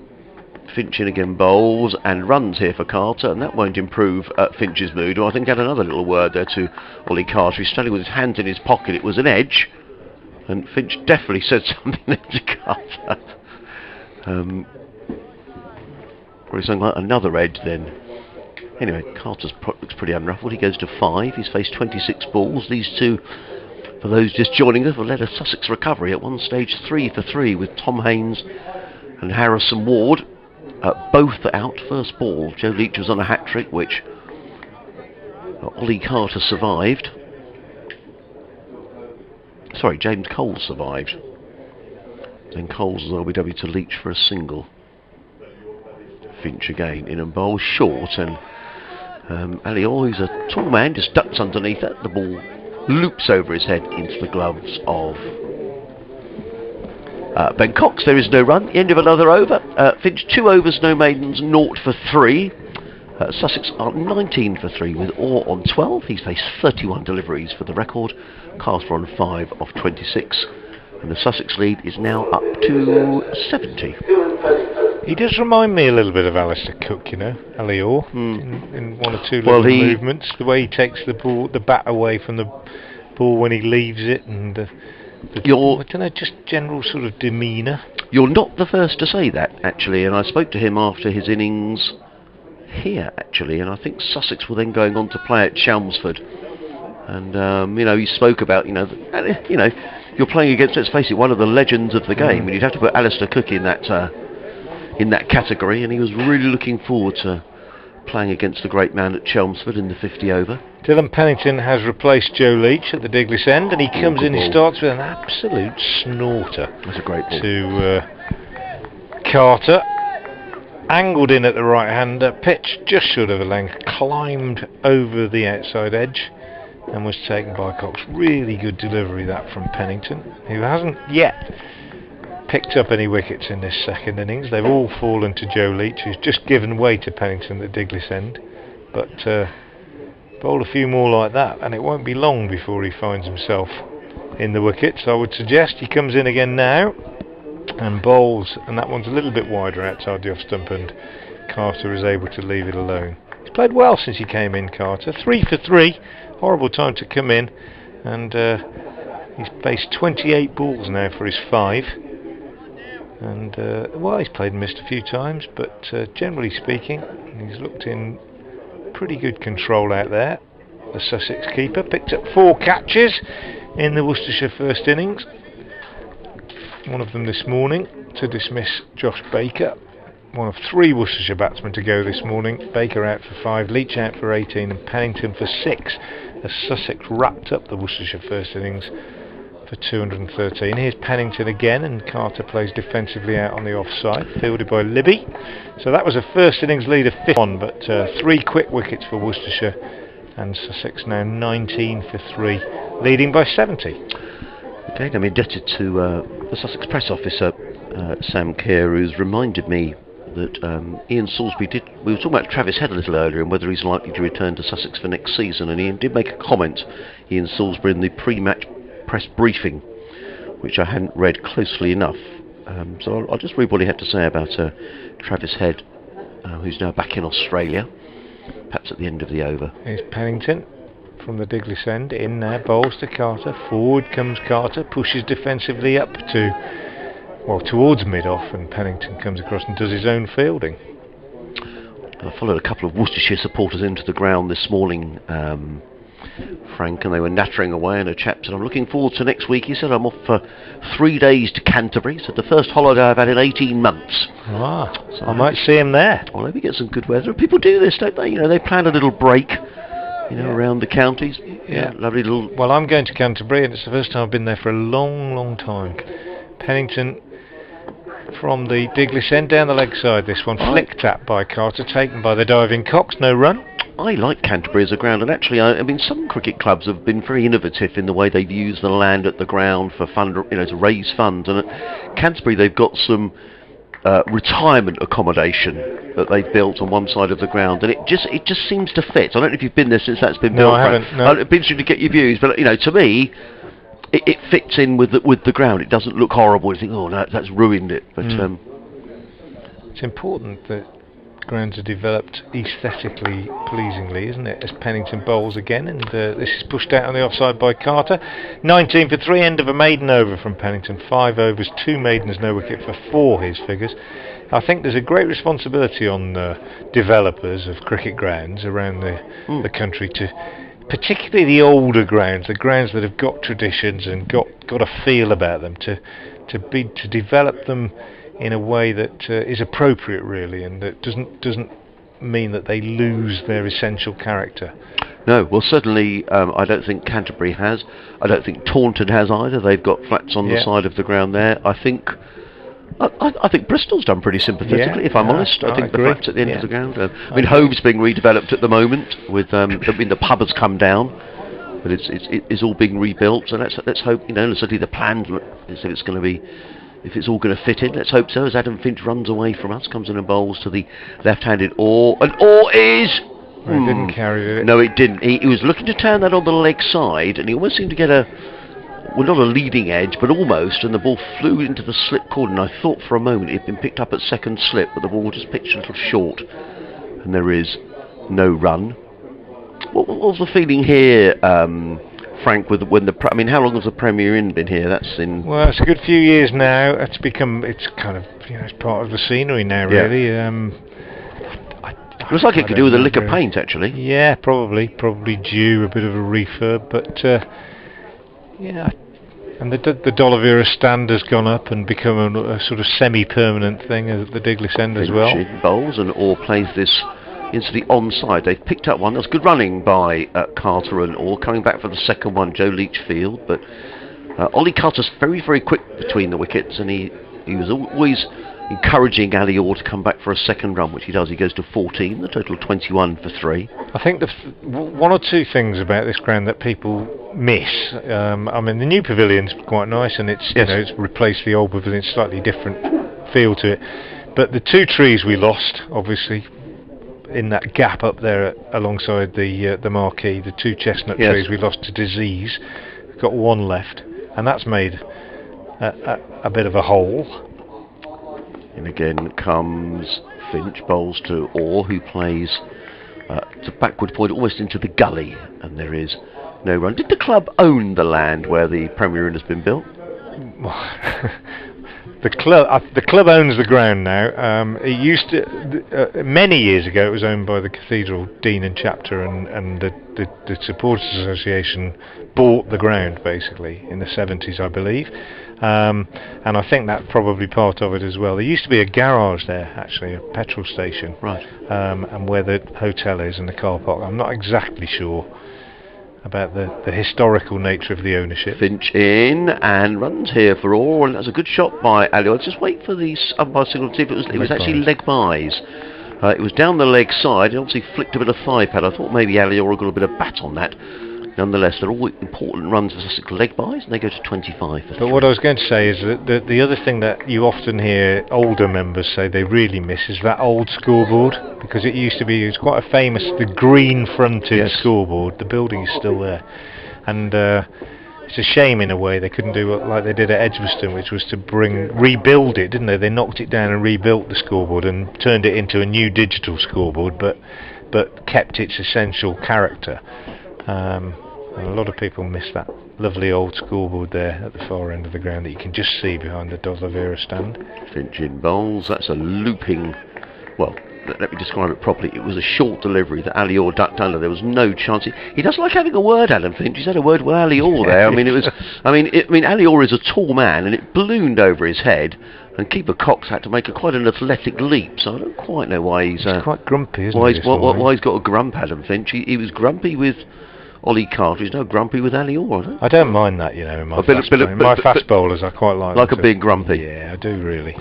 Finch in again, bowls and runs here for Carter, and that won't improve Finch's mood, who I think had another little word there to Ollie Carter. He's standing with his hands in his pocket. It was an edge, and Finch definitely said something there to Carter. Probably something like another edge then. Anyway, Carter's looks pretty unruffled. He goes to 5. He's faced 26 balls. These 2, for those just joining us, will led a Sussex recovery at one stage 3 for 3 with Tom Haynes and Harrison Ward. Both out. First ball, Joe Leach was on a hat-trick, which Ollie Carter survived. Sorry, James Cole survived. Then Cole's LBW to Leach for a single. Finch again, in and bowl, short, and Ali Orr, who's a tall man, just ducks underneath it. The ball loops over his head into the gloves of Ben Cox. There is no run. End of another over. Finch 2 overs, no maidens, 0 for 3. Sussex are 19 for 3 with Orr on 12. He's faced 31 deliveries for the record. Carter on 5 of 26. And the Sussex lead is now up to 70. He does remind me a little bit of Alistair Cook, Ali Orr, in 1 or 2 little movements. The way he takes the bat away from the ball when he leaves it, and I don't know, just general sort of demeanour. You're not the first to say that, actually, and I spoke to him after his innings here, actually, and I think Sussex were then going on to play at Chelmsford. And, he spoke about, you're playing against, let's face it, one of the legends of the game, and you'd have to put Alistair Cook in that category, and he was really looking forward to playing against the great man at Chelmsford in the 50 over. Dylan Pennington has replaced Joe Leach at the Diglis end, and he comes in, he starts with an absolute snorter. That's a great ball. To Carter, angled in at the right-hander, pitched just short of a length, climbed over the outside edge, and was taken by Cox. Really good delivery that from Pennington, who hasn't yet picked up any wickets in this second innings. They've all fallen to Joe Leach, who's just given way to Pennington at Diglis end, but bowl a few more like that and it won't be long before he finds himself in the wickets. I would suggest he comes in again now and bowls, and that one's a little bit wider outside the off stump, and Carter is able to leave it alone. He's played well since he came in, Carter. 3 for 3, horrible time to come in, and he's faced 28 balls now for his 5. And he's played and missed a few times, but generally speaking, he's looked in pretty good control out there. The Sussex keeper picked up 4 catches in the Worcestershire first innings. One of them this morning to dismiss Josh Baker. One of 3 Worcestershire batsmen to go this morning. Baker out for 5, Leach out for 18, and Pennington for 6, as Sussex wrapped up the Worcestershire first innings for 213. Here's Pennington again, and Carter plays defensively out on the offside, fielded by Libby. So that was a first innings lead of 51, but 3 quick wickets for Worcestershire, and Sussex now 19 for 3, leading by 70. Again, I'm indebted to the Sussex press officer, Sam Kerr, who's reminded me that Ian Salisbury we were talking about Travis Head a little earlier and whether he's likely to return to Sussex for next season, and Ian did make a comment, Ian Salisbury, in the pre-match press briefing, which I hadn't read closely enough. So I'll just read what he had to say about Travis Head, who's now back in Australia, perhaps at the end of the over. Here's Pennington from the Diglis end, in there, bowls to Carter, forward comes Carter, pushes defensively up towards mid-off, and Pennington comes across and does his own fielding. I followed a couple of Worcestershire supporters into the ground this morning, Frank, and they were nattering away, and a chap said, I'm looking forward to next week. He said, I'm off for 3 days to Canterbury. He said, the first holiday I've had in 18 months. So I might see him there. Well, maybe get some good weather. People do this, don't they? They plan a little break, around the counties. Yeah, lovely little... Well, I'm going to Canterbury, and it's the first time I've been there for a long, long time. Pennington from the Diglis end, down the leg side, this one, flicked at by Carter, taken by the diving Cox, no run. I like Canterbury as a ground, and actually, I mean, some cricket clubs have been very innovative in the way they've used the land at the ground for fund, to raise funds. And at Canterbury, they've got some retirement accommodation that they've built on one side of the ground, and it just seems to fit. I don't know if you've been there since that's been built. No, I haven't. No. It'd be interesting to get your views, but to me, it fits in with the ground. It doesn't look horrible. You think, oh no, that's ruined it. But it's important that grounds are developed aesthetically pleasingly, isn't it? As Pennington bowls again, and this is pushed out on the offside by Carter. 19 for 3, end of a maiden over from Pennington. 5 overs, 2 maidens, no wicket for 4, his figures. I think there's a great responsibility on developers of cricket grounds around the country, to particularly the older grounds, the grounds that have got traditions and got a feel about them, to develop them in a way that is appropriate, really, and that doesn't mean that they lose their essential character. No, well, certainly I don't think Canterbury has. I don't think Taunton has either. They've got flats on the side of the ground there. I think Bristol's done pretty sympathetically, if I'm honest. I think the flats at the end of the ground. I mean, Hove's being redeveloped at the moment. With the pub has come down, but it's all being rebuilt. So let's hope. Certainly the plan is that it's going to be. If it's all going to fit in, let's hope so. As Adam Finch runs away from us, comes in and bowls to the left-handed Orr, and Orr is... It didn't carry it. No, it didn't. He was looking to turn that on the leg side, and he almost seemed to get not a leading edge, but almost, and the ball flew into the slip corner, and I thought for a moment it had been picked up at second slip, but the ball just pitched a little short, and there is no run. What was the feeling here, Frank, with when the I mean, how long has the Premier Inn been here? That's in. Well, it's a good few years now. It's kind of, it's part of the scenery now, really. Looks like it could do with a lick of paint, actually. Yeah, probably due a bit of a refurb, but and the D'Oliveira stand has gone up and become a sort of semi-permanent thing at the Diglis end as well. Bowls and Orr plays this into the onside. They've picked up one. That's good running by Carter and Orr. Coming back for the second one, Joe Leach field, but Ollie Carter's very, very quick between the wickets, and he was always encouraging Ali Orr to come back for a second run, which he does. He goes to 14, the total 21 for 3. I think one or two things about this ground that people miss. I mean, the new pavilion's quite nice, and it's it's replaced the old pavilion, slightly different feel to it. But the 2 trees we lost, obviously, in that gap up there alongside the marquee, the 2 chestnut trees we lost to disease. We've got 1 left, and that's made a bit of a hole. And again comes Finch, bowls to Orr, who plays to backward point almost into the gully, and there is no run. Did the club own the land where the Premier Inn has been built? The club owns the ground now. It used to, many years ago, it was owned by the Cathedral Dean and Chapter, and the Supporters Association bought the ground basically in the 70s, I believe. And I think that's probably part of it as well. There used to be a garage there, actually, a petrol station, right? And where the hotel is and the car park. I'm not exactly sure about the historical nature of the ownership. Finch in and runs here for Orr, and that's a good shot by Ali. Let's just wait for the umpire signal to see if it was actually leg buys. It was down the leg side. It obviously flicked a bit of thigh pad. I thought maybe Ali Orr got a bit of bat on that. Nonetheless, they're all important runs for Sussex leg buys, and they go to 25 for 3. But what I was going to say is that the other thing that you often hear older members say they really miss is that old scoreboard, because it used to be, it's quite a famous, the green fronted scoreboard. The building is still there, and it's a shame in a way they couldn't do it like they did at Edgbaston, which was to rebuild it, didn't they? They knocked it down and rebuilt the scoreboard and turned it into a new digital scoreboard, but kept its essential character. And a lot of people miss that lovely old scoreboard there at the far end of the ground that you can just see behind the D'Oliveira stand. Finch in bowls. That's a looping. Well, let me describe it properly. It was a short delivery that Ali Orr ducked under. There was no chance. He does like having a word, Adam Finch. He's had a word with Ali Orr there. I mean, it was. I mean, Ali Orr is a tall man, and it ballooned over his head. And keeper Cox had to make quite an athletic leap. So I don't quite know why he's quite grumpy, isn't why he? Why he's got a grump, Adam Finch. He was grumpy with Ollie Carter. He's no grumpy with Ali Orr. I don't mind that, in my fast bowlers. I quite like a big grumpy. Yeah, I do really.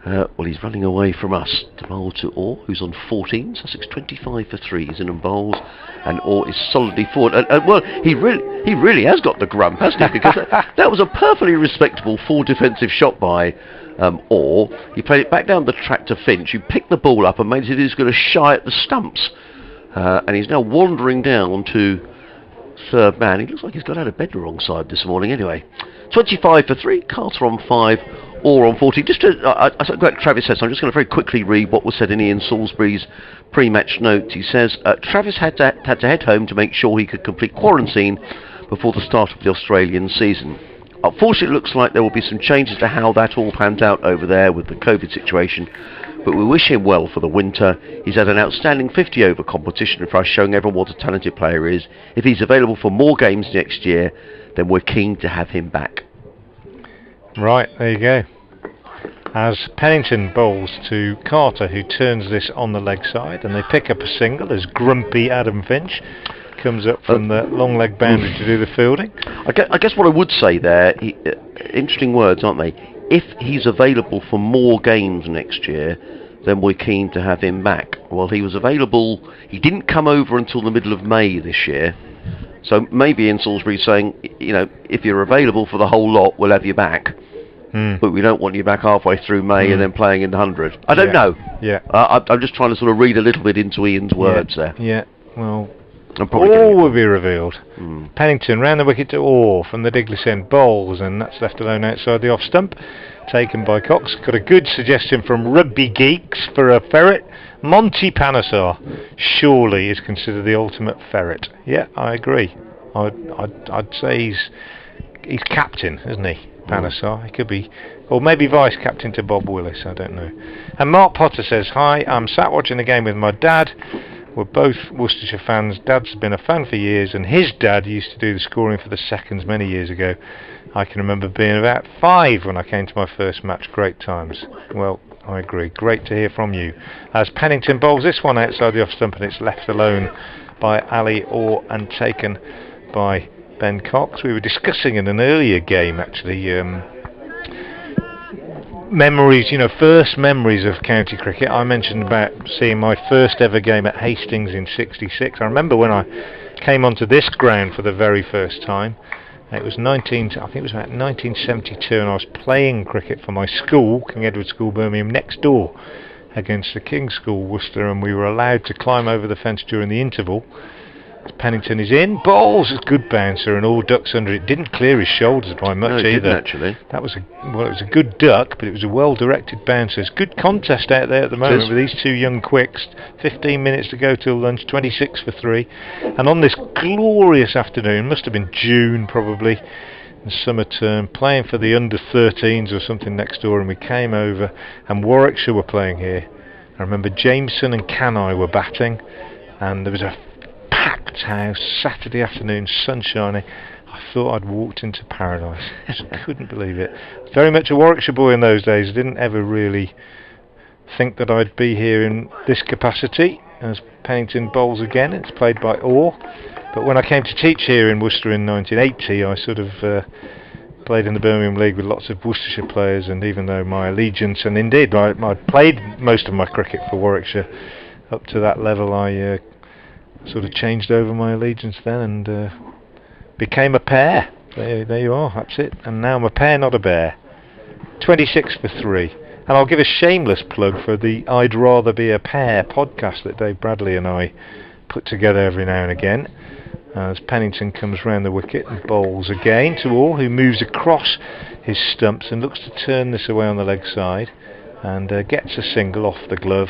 Well, he's running away from us. To bowl to Orr, who's on 14. Sussex 25 for 3. He's in and bowls, and Orr is solidly forward. Well, he really has got the grump, hasn't he? Because that was a perfectly respectable full defensive shot by Orr. He played it back down the track to Finch, who picked the ball up and made it he was going to shy at the stumps. And he's now wandering down to third man. He looks like he's got out of bed the wrong side this morning anyway. 25 for 3, Carter on 5, Orr on 14. Just to, I said about Travis said, so I'm just going to very quickly read what was said in Ian Salisbury's pre-match notes. He says, Travis had to head home to make sure he could complete quarantine before the start of the Australian season. Unfortunately, it looks like there will be some changes to how that all pans out over there with the COVID situation, but we wish him well for the winter. He's had an outstanding 50-over competition for us, showing everyone what a talented player he is. If he's available for more games next year, then we're keen to have him back. Right, there you go. As Pennington bowls to Carter, who turns this on the leg side, and they pick up a single as grumpy Adam Finch comes up from the long leg boundary to do the fielding. I guess what I would say there, interesting words, aren't they? If he's available for more games next year, then we're keen to have him back. Well, he was available, he didn't come over until the middle of May this year, so maybe Ian Salisbury's saying, if you're available for the whole lot, we'll have you back. But we don't want you back halfway through May and then playing in the 100. I don't know. Yeah. I'm just trying to sort of read a little bit into Ian's words there. Yeah, well, all will be revealed. Pennington round the wicket to Orr from the Diglis end, bowls, and that's left alone outside the off stump. Taken by Cox. Got a good suggestion from Rugby Geeks for a ferret. Monty Panesar surely is considered the ultimate ferret. Yeah, I agree. I'd say he's captain, isn't he? Panesar. He could be, or maybe vice captain to Bob Willis. I don't know. And Mark Potter says, "Hi, I'm sat watching the game with my dad. We're both Worcestershire fans. Dad's been a fan for years, and his dad used to do the scoring for the seconds many years ago. I can remember being about 5 when I came to my first match. Great times." Well, I agree. Great to hear from you. As Pennington bowls this one outside the off stump, and it's left alone by Ali Orr and taken by Ben Cox. We were discussing in an earlier game, actually, memories, first memories of county cricket. I mentioned about seeing my first ever game at Hastings in '66. I remember when I came onto this ground for the very first time. It was I think it was about 1972, and I was playing cricket for my school, King Edward School, Birmingham, next door against the King's School, Worcester, and we were allowed to climb over the fence during the interval. Pennington is in, bowls, a good bouncer, and all ducks under it. Didn't clear his shoulders by much either. Didn't actually. That was it was a good duck, but it was a well-directed bouncer. It's a good contest out there at the moment with these two young quicks. 15 minutes to go till lunch, 26 for 3, and on this glorious afternoon, must have been June probably, the summer term, playing for the under-13s or something next door, and we came over, and Warwickshire were playing here. I remember Jameson and Canai were batting, and there was a packed house, Saturday afternoon, sun shining. I thought I'd walked into paradise. Just couldn't believe it. Very much a Warwickshire boy in those days. I didn't ever really think that I'd be here in this capacity. As Pennington bowls again, it's played by Orr. But when I came to teach here in Worcester in 1980, I sort of played in the Birmingham League with lots of Worcestershire players, and even though my allegiance, and indeed I played most of my cricket for Warwickshire up to that level, I sort of changed over my allegiance then and became a pair. There you are, that's it. And now I'm a pair, not a bear. 26 for 3. And I'll give a shameless plug for the I'd Rather Be a Pair podcast that Dave Bradley and I put together every now and again. As Pennington comes round the wicket and bowls again to Orr, who moves across his stumps and looks to turn this away on the leg side and gets a single off the glove.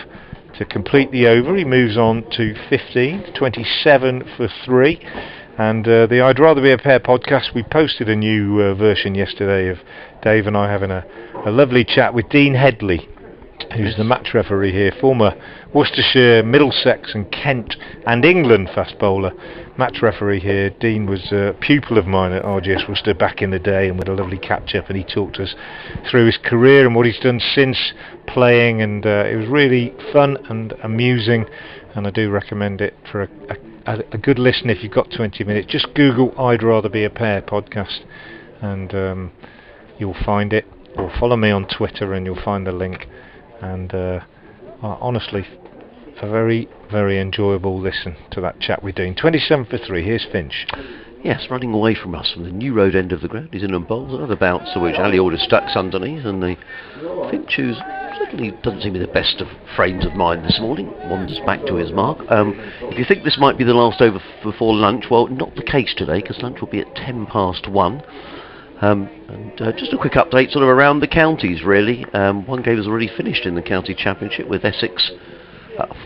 To complete the over, he moves on to 15, 27 for 3. And the I'd Rather Be a Pair podcast, we posted a new version yesterday of Dave and I having a lovely chat with Dean Headley, who's the match referee here, former Worcestershire, Middlesex and Kent and England fast bowler, match referee here. Dean was a pupil of mine at RGS Worcester back in the day, and we had a lovely catch up, and he talked us through his career and what he's done since playing, and it was really fun and amusing, and I do recommend it for a good listen if you've got 20 minutes. Just Google I'd Rather Be a Pair podcast and you'll find it, or follow me on Twitter and you'll find the link. And honestly, a very, very enjoyable listen to that chat we're doing. 27 for 3, here's Finch. Yes, running away from us from the New Road end of the ground. He's in and bowls another bouncer which Ali Orr stucks underneath, and the Finch, who's certainly doesn't seem to be the best of frames of mind this morning, wanders back to his mark. If you think this might be the last over before lunch, well, not the case today, because lunch will be at 1:10. And just a quick update sort of around the counties really. One game has already finished in the county championship with Essex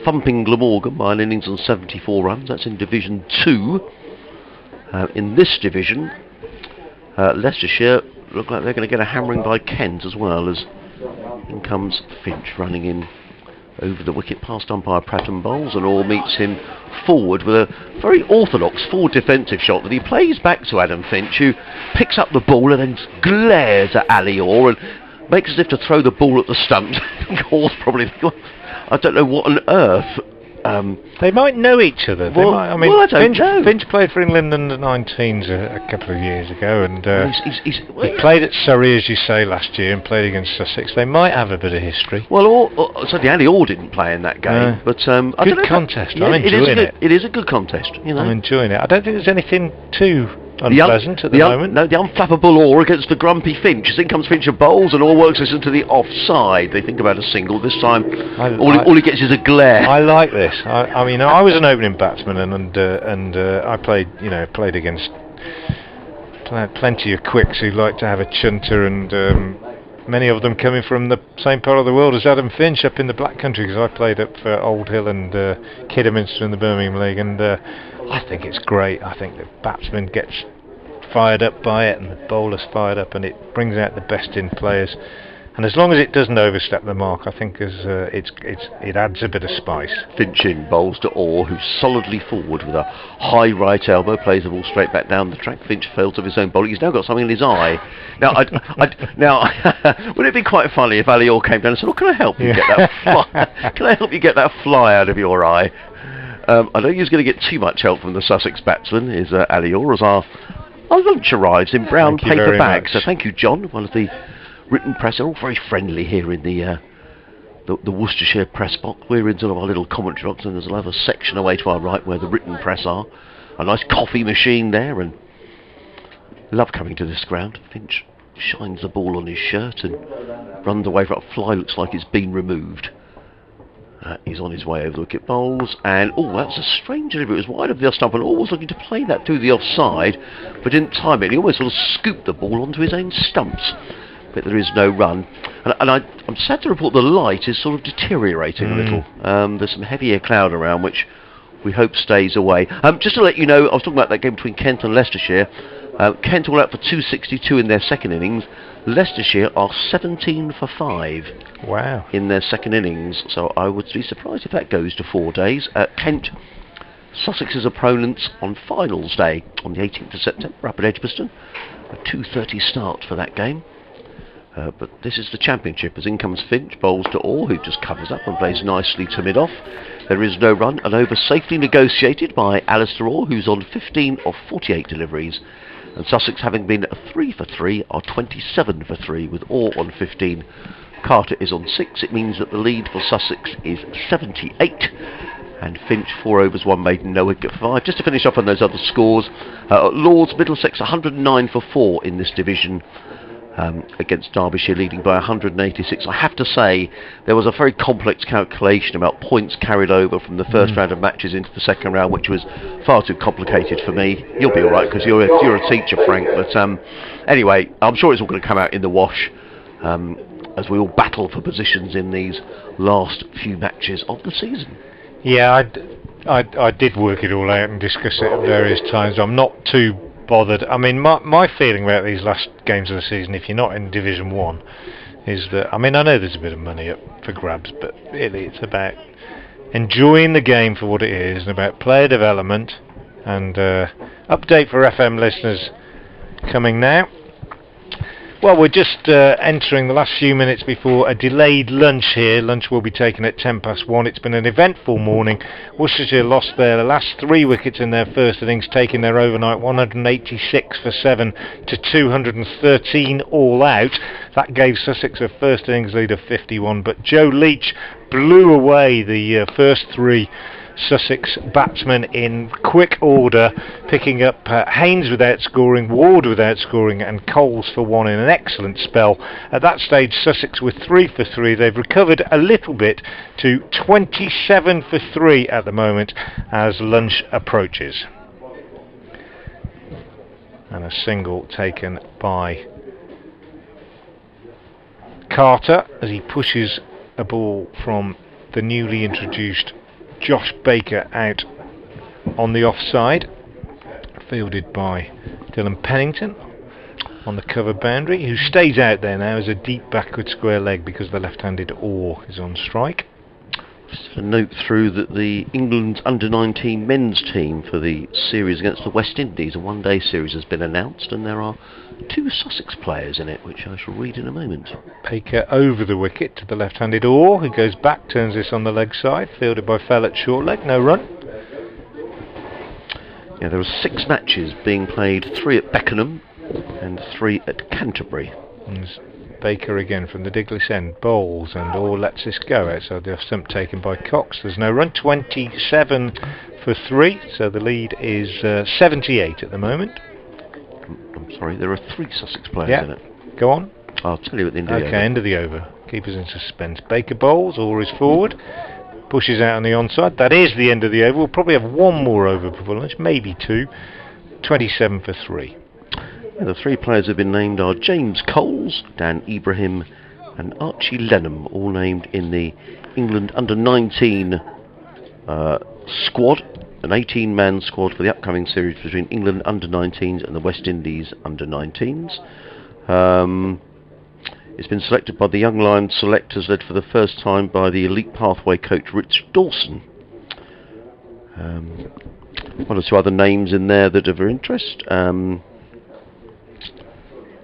thumping Glamorgan by an innings on 74 runs. That's in Division 2. In this division, Leicestershire look like they're going to get a hammering by Kent as well, as in comes Finch running in over the wicket past umpire Pratton bowls, and Orr meets him forward with a very orthodox forward defensive shot that he plays back to Adam Finch, who picks up the ball and then glares at Ali Orr and makes as if to throw the ball at the stumps. Orr's probably, I don't know what on earth. They might know each other. Finch played for England in the 19s a couple of years ago, and he played at Surrey, as you say, last year, and played against Sussex. They might have a bit of history. Well, certainly Ali Orr didn't play in that game, but I don't know, contest. Yeah, I'm enjoying it. It is a good contest. You know, I'm enjoying it. I don't think there's anything too unpleasant at the moment. No, the unflappable Orr against the grumpy Finch. As in comes Finch and bowls, and Orr works this into the offside. They think about a single this time. All he gets is a glare. I like this. I mean, I was an opening batsman, and I played against plenty of quicks who like to have a chunter and many of them coming from the same part of the world as Adam Finch up in the Black Country, because I played up for Old Hill and Kidderminster in the Birmingham League, and I think it's great. I think the batsman gets fired up by it and the bowler's fired up, and it brings out the best in players. And as long as it doesn't overstep the mark, I think it adds a bit of spice. Finch in bowls to Orr, who's solidly forward with a high right elbow, plays the ball straight back down the track. Finch fails of his own bowling. He's now got something in his eye. Now, would it be quite funny if Ali Orr came down and said, "Oh, can I help you get that fly? Can I help you get that fly out of your eye?" I don't think he's going to get too much help from the Sussex batsman. Is Ali Orr, as our lunch arrives in brown paper bags. So thank you, John, one of the written press. They're all very friendly here in the Worcestershire press box. We're in sort of our little commentary box, and there's another section away to our right where the written press are. A nice coffee machine there, and love coming to this ground. Finch shines the ball on his shirt and runs away for a fly. Looks like it's been removed. He's on his way over the wicket bowls, and that was a strange delivery. It was wide of the off stump, and always looking to play that through the offside, but didn't time it. He almost sort of scooped the ball onto his own stumps. But there is no run, and I'm sad to report the light is sort of deteriorating a little. There's some heavier cloud around, which we hope stays away. Just to let you know, I was talking about that game between Kent and Leicestershire. Kent all out for 262 in their second innings. Leicestershire are 17 for 5. Wow. In their second innings, so I would be surprised if that goes to 4 days. Kent, Sussex's opponents on finals day on the 18th of September up at Edgbaston. A 2:30 start for that game. But this is the championship, as in comes Finch, bowls to Orr, who just covers up and plays nicely to mid-off. There is no run, an over safely negotiated by Alistair Orr, who's on 15 of 48 deliveries. And Sussex, having been 3 for 3, are 27 for 3, with Orr on 15. Carter is on 6. It means that the lead for Sussex is 78. And Finch, 4 overs, 1 maiden, no wicket for 5. Just to finish off on those other scores, Lords, Middlesex, 109 for 4 in this division. Against Derbyshire, leading by 186. I have to say, there was a very complex calculation about points carried over from the first round of matches into the second round, which was far too complicated for me. You'll be alright, because you're a teacher, Frank, but anyway, I'm sure it's all going to come out in the wash as we all battle for positions in these last few matches of the season. Yeah, I did work it all out and discuss it at various times. I'm not too bothered. I mean, my feeling about these last games of the season, if you're not in Division 1, is that, I mean, I know there's a bit of money up for grabs, but really it's about enjoying the game for what it is, and about player development. And update for FM listeners coming now. Well, we're just entering the last few minutes before a delayed lunch here. Lunch will be taken at 1:10. It's been an eventful morning. Worcestershire lost their last 3 wickets in their first innings, taking their overnight 186 for 7 to 213 all out. That gave Sussex a first innings lead of 51, but Joe Leach blew away the first 3 Sussex batsmen in quick order, picking up Haynes without scoring, Ward without scoring, and Coles for 1 in an excellent spell. At that stage, Sussex were 3 for 3. They've recovered a little bit to 27 for 3 at the moment as lunch approaches. And a single taken by Carter as he pushes a ball from the newly introduced Josh Baker out on the offside, fielded by Dylan Pennington on the cover boundary, who stays out there now as a deep backward square leg because the left-handed Orr is on strike. Just a note through that the England's under-19 men's team for the series against the West Indies, a one-day series, has been announced, and there are 2 Sussex players in it, which I shall read in a moment. Baker over the wicket to the left-handed Orr, who goes back, turns this on the leg side, fielded by Fell at short leg, no run. Yeah, there are 6 matches being played, 3 at Beckenham and 3 at Canterbury. And Baker again from the Diglis end, bowls, and Orr lets this go outside the off stump, taken by Cox. There's no run, 27 for 3, so the lead is 78 at the moment. I'm sorry, there are 3 Sussex players in it. Go on. I'll tell you at the end of the over. Okay, end of the over. Keep us in suspense. Baker bowls, Orr is forward, pushes out on the onside. That is the end of the over. We'll probably have 1 more over before lunch, maybe 2. 27 for 3. The 3 players have been named are James Coles, Dan Ibrahim and Archie Lenham, all named in the England under-19 squad, an 18-man squad for the upcoming series between England under-19s and the West Indies under-19s. It's been selected by the Young Lions selectors, led for the first time by the Elite Pathway coach Rich Dawson. One or two other names in there that are of interest.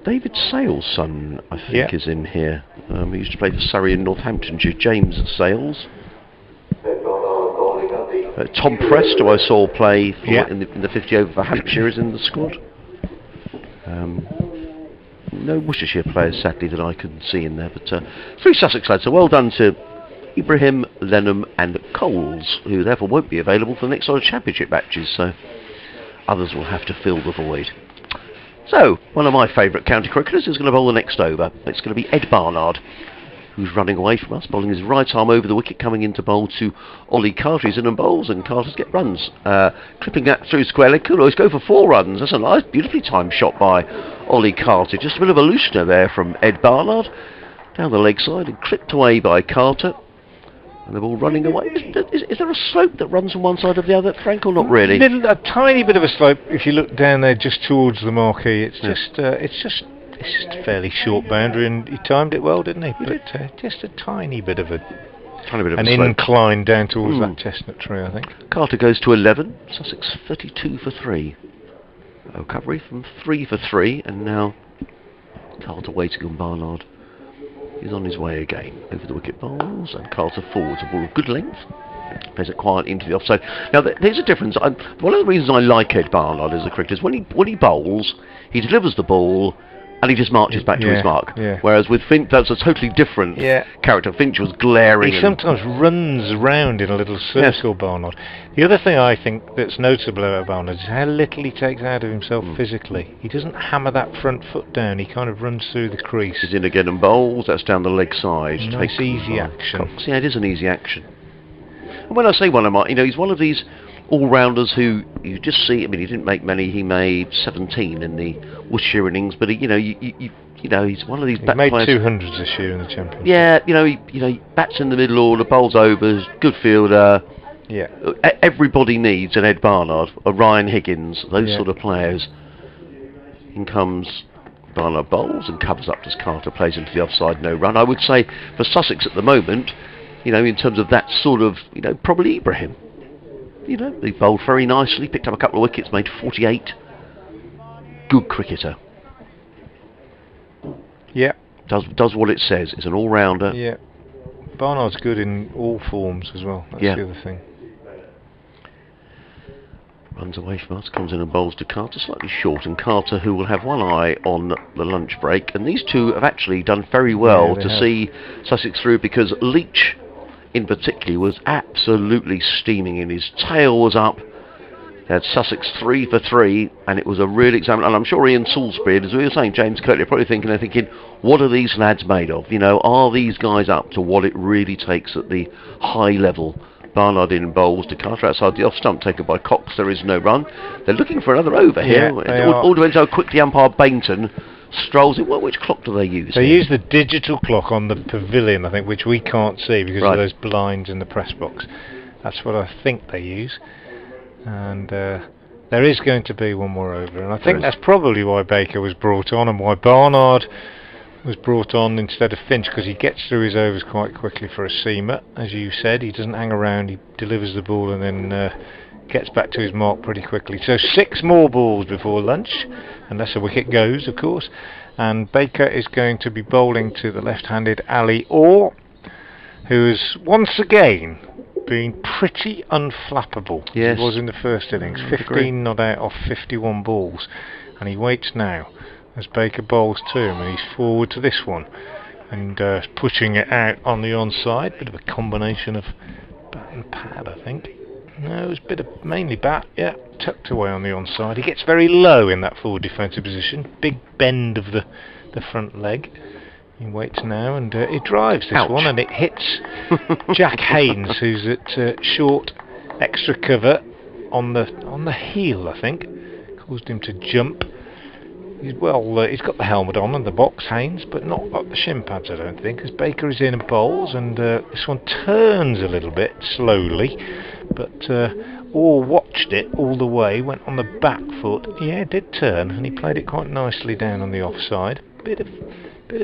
David Sale's son, I think, is in here. He used to play for Surrey and Northamptonshire. James Sales. Tom Prest, who I saw play for in the 50 over for Hampshire, is in the squad. No Worcestershire players, sadly, that I can see in there, but 3 Sussex lads. So well done to Ibrahim, Lenham and Coles, who therefore won't be available for the next sort of championship matches, so others will have to fill the void. So, one of my favourite county cricketers is going to bowl the next over. It's going to be Ed Barnard, who's running away from us, bowling his right arm over the wicket, coming into bowl to Ollie Carter. He's in and bowls, and Carter's get runs. Clipping that through square leg, could always go for 4 runs. That's a nice, beautifully timed shot by Ollie Carter. Just a bit of a loosener there from Ed Barnard. Down the leg side and clipped away by Carter. And they're all running away. Is there a slope that runs from one side of the other, Frank, or not really? A tiny bit of a slope if you look down there just towards the marquee. It's just a fairly short boundary, and he timed it well, didn't he? But just a tiny bit of an incline down towards that chestnut tree, I think. Carter goes to 11. Sussex 32 for 3. Recovery from 3 for 3, and now Carter waiting on Barnard. He's on his way again over the wicket bowls, and Carter forwards a ball of good length. Plays it quiet into the offside. Now there's a difference. One of the reasons I like Ed Barnard as a cricketer is when he bowls, he delivers the ball and he just marches back to his mark. Whereas with Finch, that's a totally different character. Finch was glaring. He sometimes runs around in a little circle, Barnard. The other thing I think that's noticeable about Barnard is how little he takes out of himself physically. He doesn't hammer that front foot down. He kind of runs through the crease. He's in again and bowls. That's down the leg side. Nice easy action. Yeah, it is an easy action. And when I say one of my, he's one of these all-rounders who you just see. I mean, he didn't make many. He made 17 in the Worcestershire innings, but he's one of these. He made 200s this year in the Championship. Yeah, he bats in the middle order, bowls overs, good fielder. Yeah. Everybody needs an Ed Barnard, a Ryan Higgins, those sort of players. In comes Barnard, bowls and covers up as Carter plays into the offside, no run. I would say for Sussex at the moment, in terms of that sort of, probably Ibrahim. He bowled very nicely, picked up a couple of wickets, made 48. Good cricketer. Yeah. Does what it says. Is an all-rounder. Yeah. Barnard's good in all forms as well. That's the other thing. Runs away from us, comes in and bowls to Carter, slightly short, and Carter, who will have one eye on the lunch break. And these two have actually done very well to see Sussex through, because Leach in particular was absolutely steaming in. His tail was up. They had Sussex 3 for 3, and it was a real example. And I'm sure Ian Salisbury, as we were saying, James Kirtley, are probably thinking, what are these lads made of? Are these guys up to what it really takes at the high level? Barnard in bowls to Carter outside the off stump, taken by Cox. There is no run. They're looking for another over here. It all depends how quickly umpire Bainton strolls in. Which clock do they use? They use the digital clock on the pavilion, I think, which we can't see because of those blinds in the press box. That's what I think they use. And there is going to be one more over, and I think that's probably why Baker was brought on and why Barnard was brought on instead of Finch, because he gets through his overs quite quickly for a seamer. As you said, he doesn't hang around, he delivers the ball and then gets back to his mark pretty quickly. So 6 more balls before lunch, unless a wicket goes, of course. And Baker is going to be bowling to the left-handed Ali Orr, who has once again been pretty unflappable. Yes. He was in the first innings, 15 not out off 51 balls, and he waits now as Baker bowls to him, and he's forward to this one and pushing it out on the onside. Bit of a combination of bat and pad, I think. No, it was a bit of mainly bat. Yeah, tucked away on the onside. He gets very low in that forward defensive position. Big bend of the front leg. He waits now, and it drives this one, and it hits Jack Haynes, who's at short extra cover on the heel, I think. Caused him to jump. He's got the helmet on and the box, Haynes, but not up the shin pads, I don't think, as Baker is in and bowls, and this one turns a little bit slowly, but Orr watched it all the way, went on the back foot. Yeah, it did turn, and he played it quite nicely down on the offside. Bit of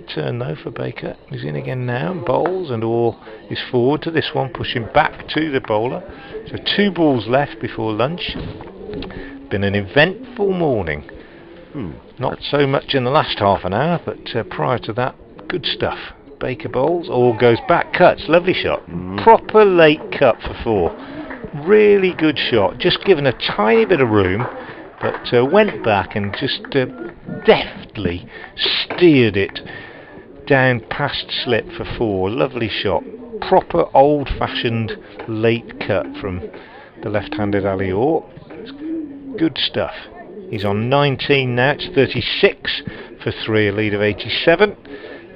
turn though for Baker. He's in again now and bowls, and Orr is forward to this one, pushing back to the bowler. So 2 balls left before lunch. Been an eventful morning. Not so much in the last half an hour, but prior to that, good stuff. Baker bowls, Orr goes back, cuts, lovely shot. Proper late cut for 4. Really good shot, just given a tiny bit of room, but went back and just deftly steered it down past slip for 4. Lovely shot. Proper old-fashioned late cut from the left-handed Ali Orr. Good stuff. He's on 19 now, it's 36 for 3, a lead of 87.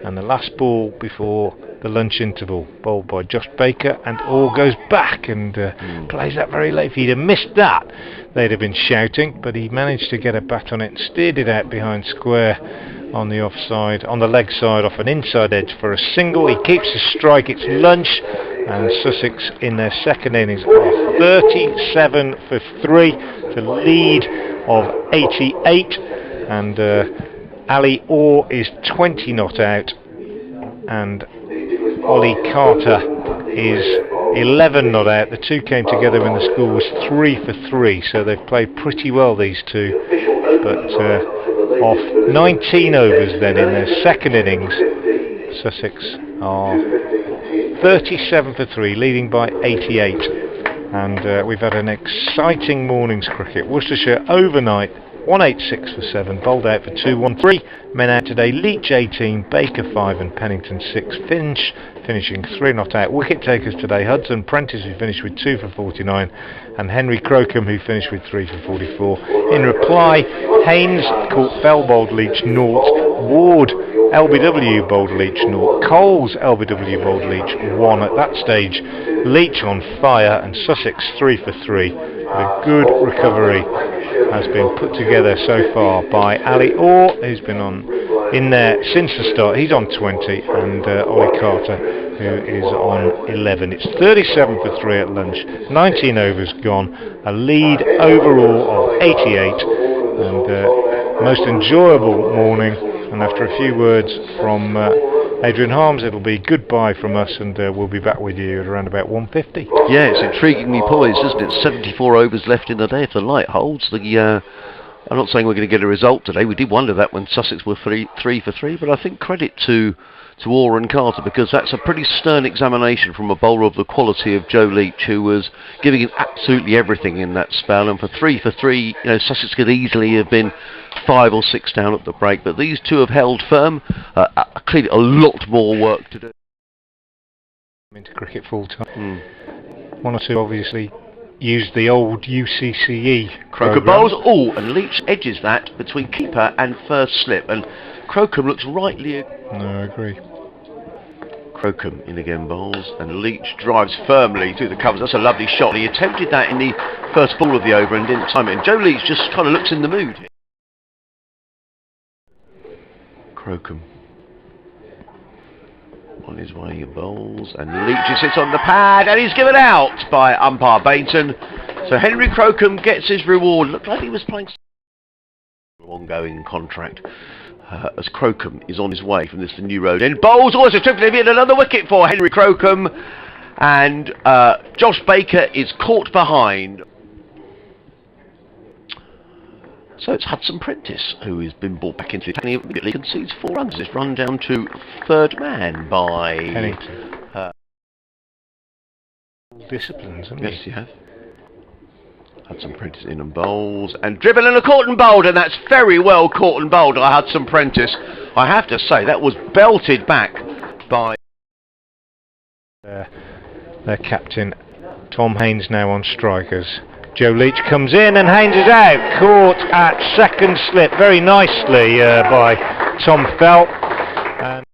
And the last ball before the lunch interval, bowled by Josh Baker, and Orr goes back and plays that very late. If he'd have missed that, they'd have been shouting, but he managed to get a bat on it and steered it out behind square on the offside, on the leg side, off an inside edge for a single. He keeps the strike, it's lunch, and Sussex in their second innings are 37 for 3 to lead of 88, and Ali Orr is 20 not out, and Ollie Carter is 11 not out. The two came together when the score was 3 for 3, so they've played pretty well, these two. But off 19 overs then in their second innings, Sussex are 37 for 3, leading by 88. And we've had an exciting morning's cricket. Worcestershire overnight 186 for 7, bowled out for 213. Men out today: Leach 18, Baker 5 and Pennington 6. Finch finishing 3 not out. Wicket takers today: Hudson Prentice, who finished with 2 for 49, and Henry Crocombe, who finished with 3 for 44. In reply, Haynes caught fell bowled Leach 0, Ward LBW bowled Leach 0, Coles LBW bowled Leach 1. At that stage, Leach on fire, and Sussex 3 for 3. A good recovery has been put together so far by Ali Orr, who's been in there since the start. He's on 20, and Ollie Carter, who is on 11. It's 37 for 3 at lunch, 19 overs gone, a lead overall of 88, and most enjoyable morning. And after a few words from Adrian Harms, it'll be goodbye from us, and we'll be back with you at around about 1:50. Yeah, it's intriguingly poised, isn't it? 74 overs left in the day. If the light holds, I'm not saying we're going to get a result today. We did wonder that when Sussex were 3 for 3, but I think credit to Orr and Carter, because that's a pretty stern examination from a bowler of the quality of Joe Leach, who was giving it absolutely everything in that spell. And for 3 for 3, Sussex could easily have been 5 or 6 down at the break, but these two have held firm. Clearly a lot more work to do. Into cricket full time. One or two obviously used the old UCCE Crocombe bowls. Oh, and Leach edges that between keeper and first slip, and Crocombe looks rightly. No, I agree. Crocombe in again bowls, and Leach drives firmly through the covers. That's a lovely shot. He attempted that in the first ball of the over and didn't time it. And Joe Leach just kind of looks in the mood here. Crocombe on his way, he bowls, and Leach sits on the pad, and he's given out by umpire Bainton. So Henry Crocombe gets his reward. Looked like he was playing ongoing contract. As Crocombe is on his way from this new road end. Bowls also tripping him in, another wicket for Henry Crocombe, and Josh Baker is caught behind. So it's Hudson Prentice who has been brought back into the attack. He immediately concedes 4 runs. It's run down to third man by Pennington. Disciplines, haven't yes, you have. Hudson Prentice in and bowls, and driven and a caught and bowled, and that's very well caught and bowled by Hudson Prentice. I have to say, that was belted back by their captain, Tom Haynes, now on strikers. Joe Leach comes in, and Haynes is out, caught at second slip very nicely by Tom Felt. And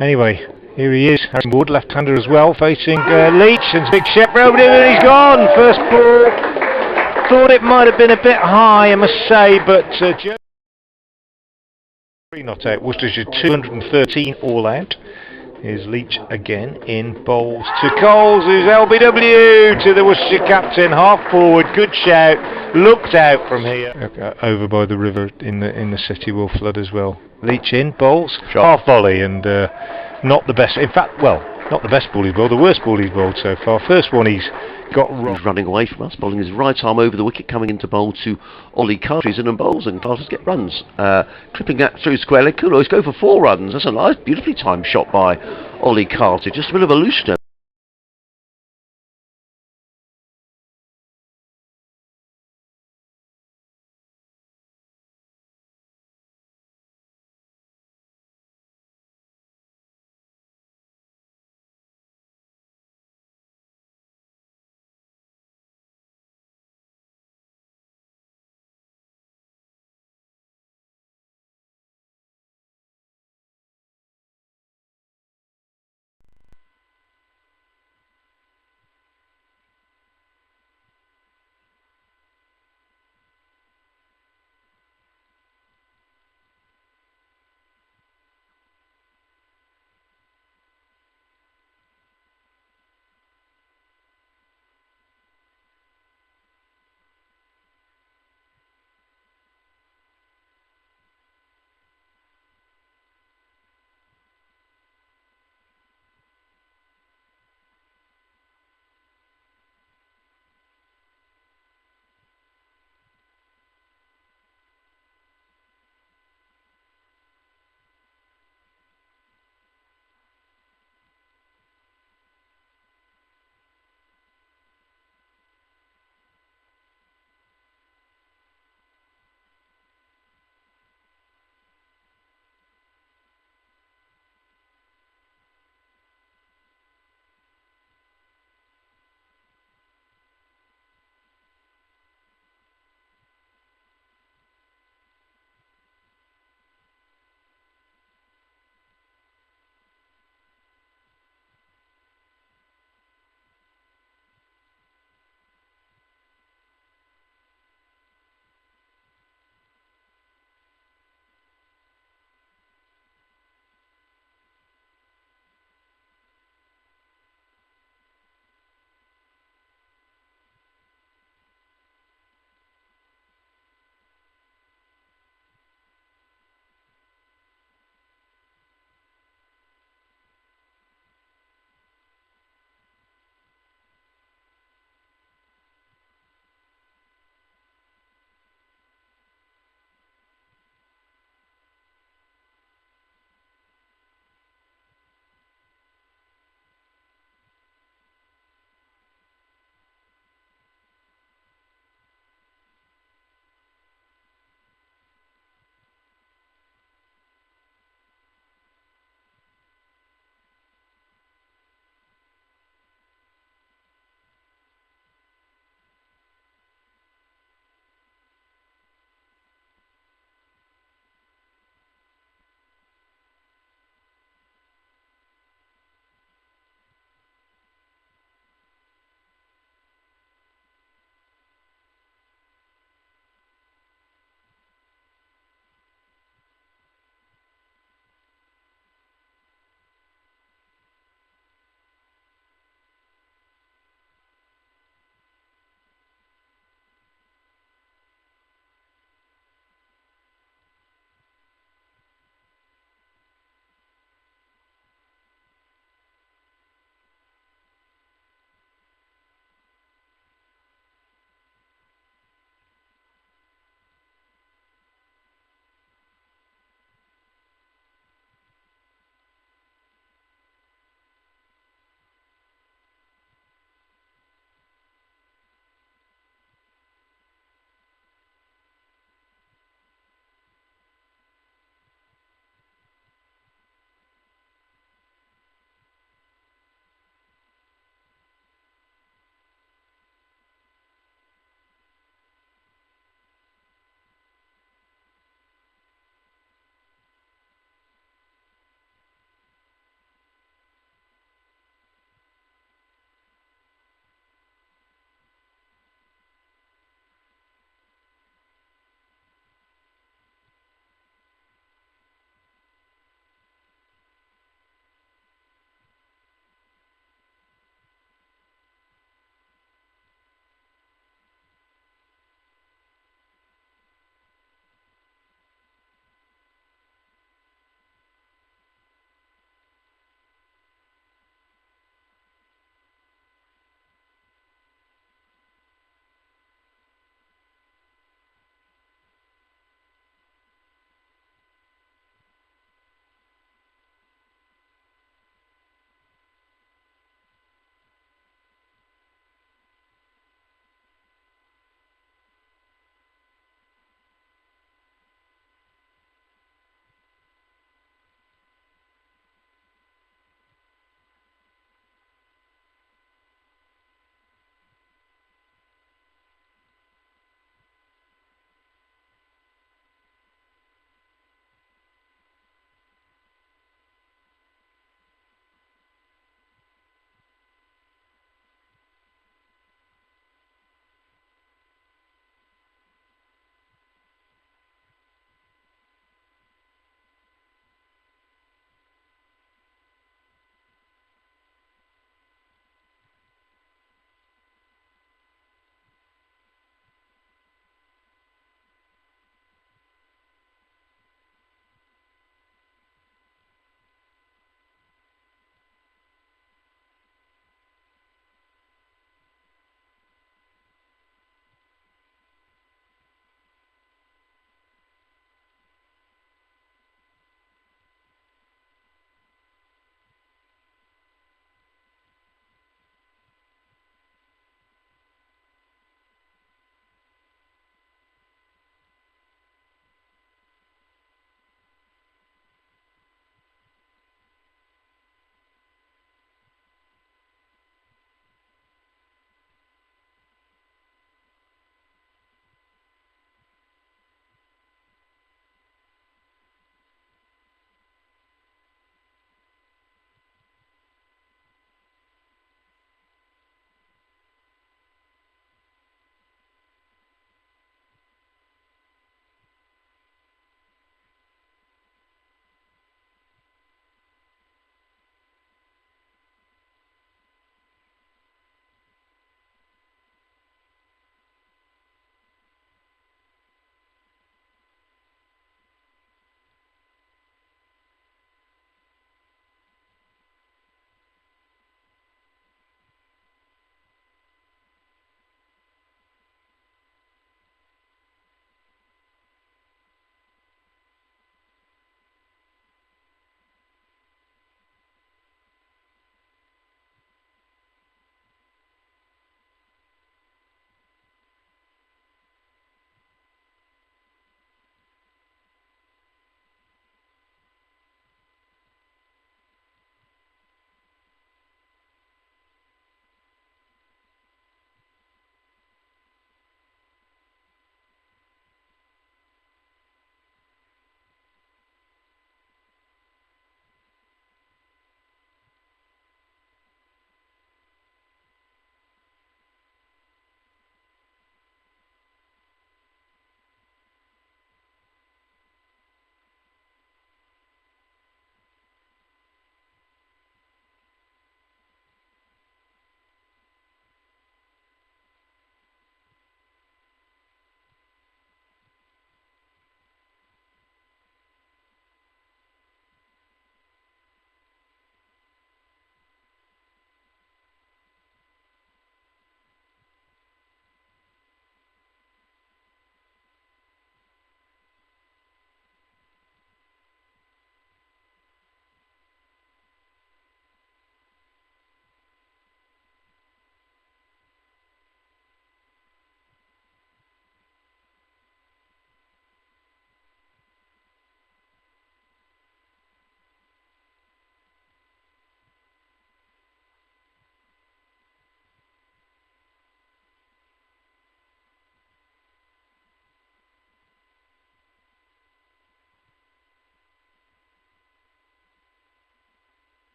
anyway, here he is, Harrison Wood, left-hander as well, facing Leach, and big shot for over him, and he's gone. First ball thought it might have been a bit high, I must say, but Joe... 3 not out. Worcestershire 213 all out. Here's Leach again in bowls to Coles, who's LBW to the Worcestershire captain, half forward, good shout, looked out from here. Over by the river in the city will flood as well. Leach in bowls, half volley, and not the best. In fact, well, not the best ball he's bowled, the worst ball he's bowled so far. First one he's got wrong. He's running away from us, bowling his right arm over the wicket, coming into bowl to Ollie Carter. He's in and bowls, and Carter's get runs. Clipping that through square leg. Cool, he's go for 4 runs. That's a nice, beautifully timed shot by Ollie Carter. Just a bit of a loose note.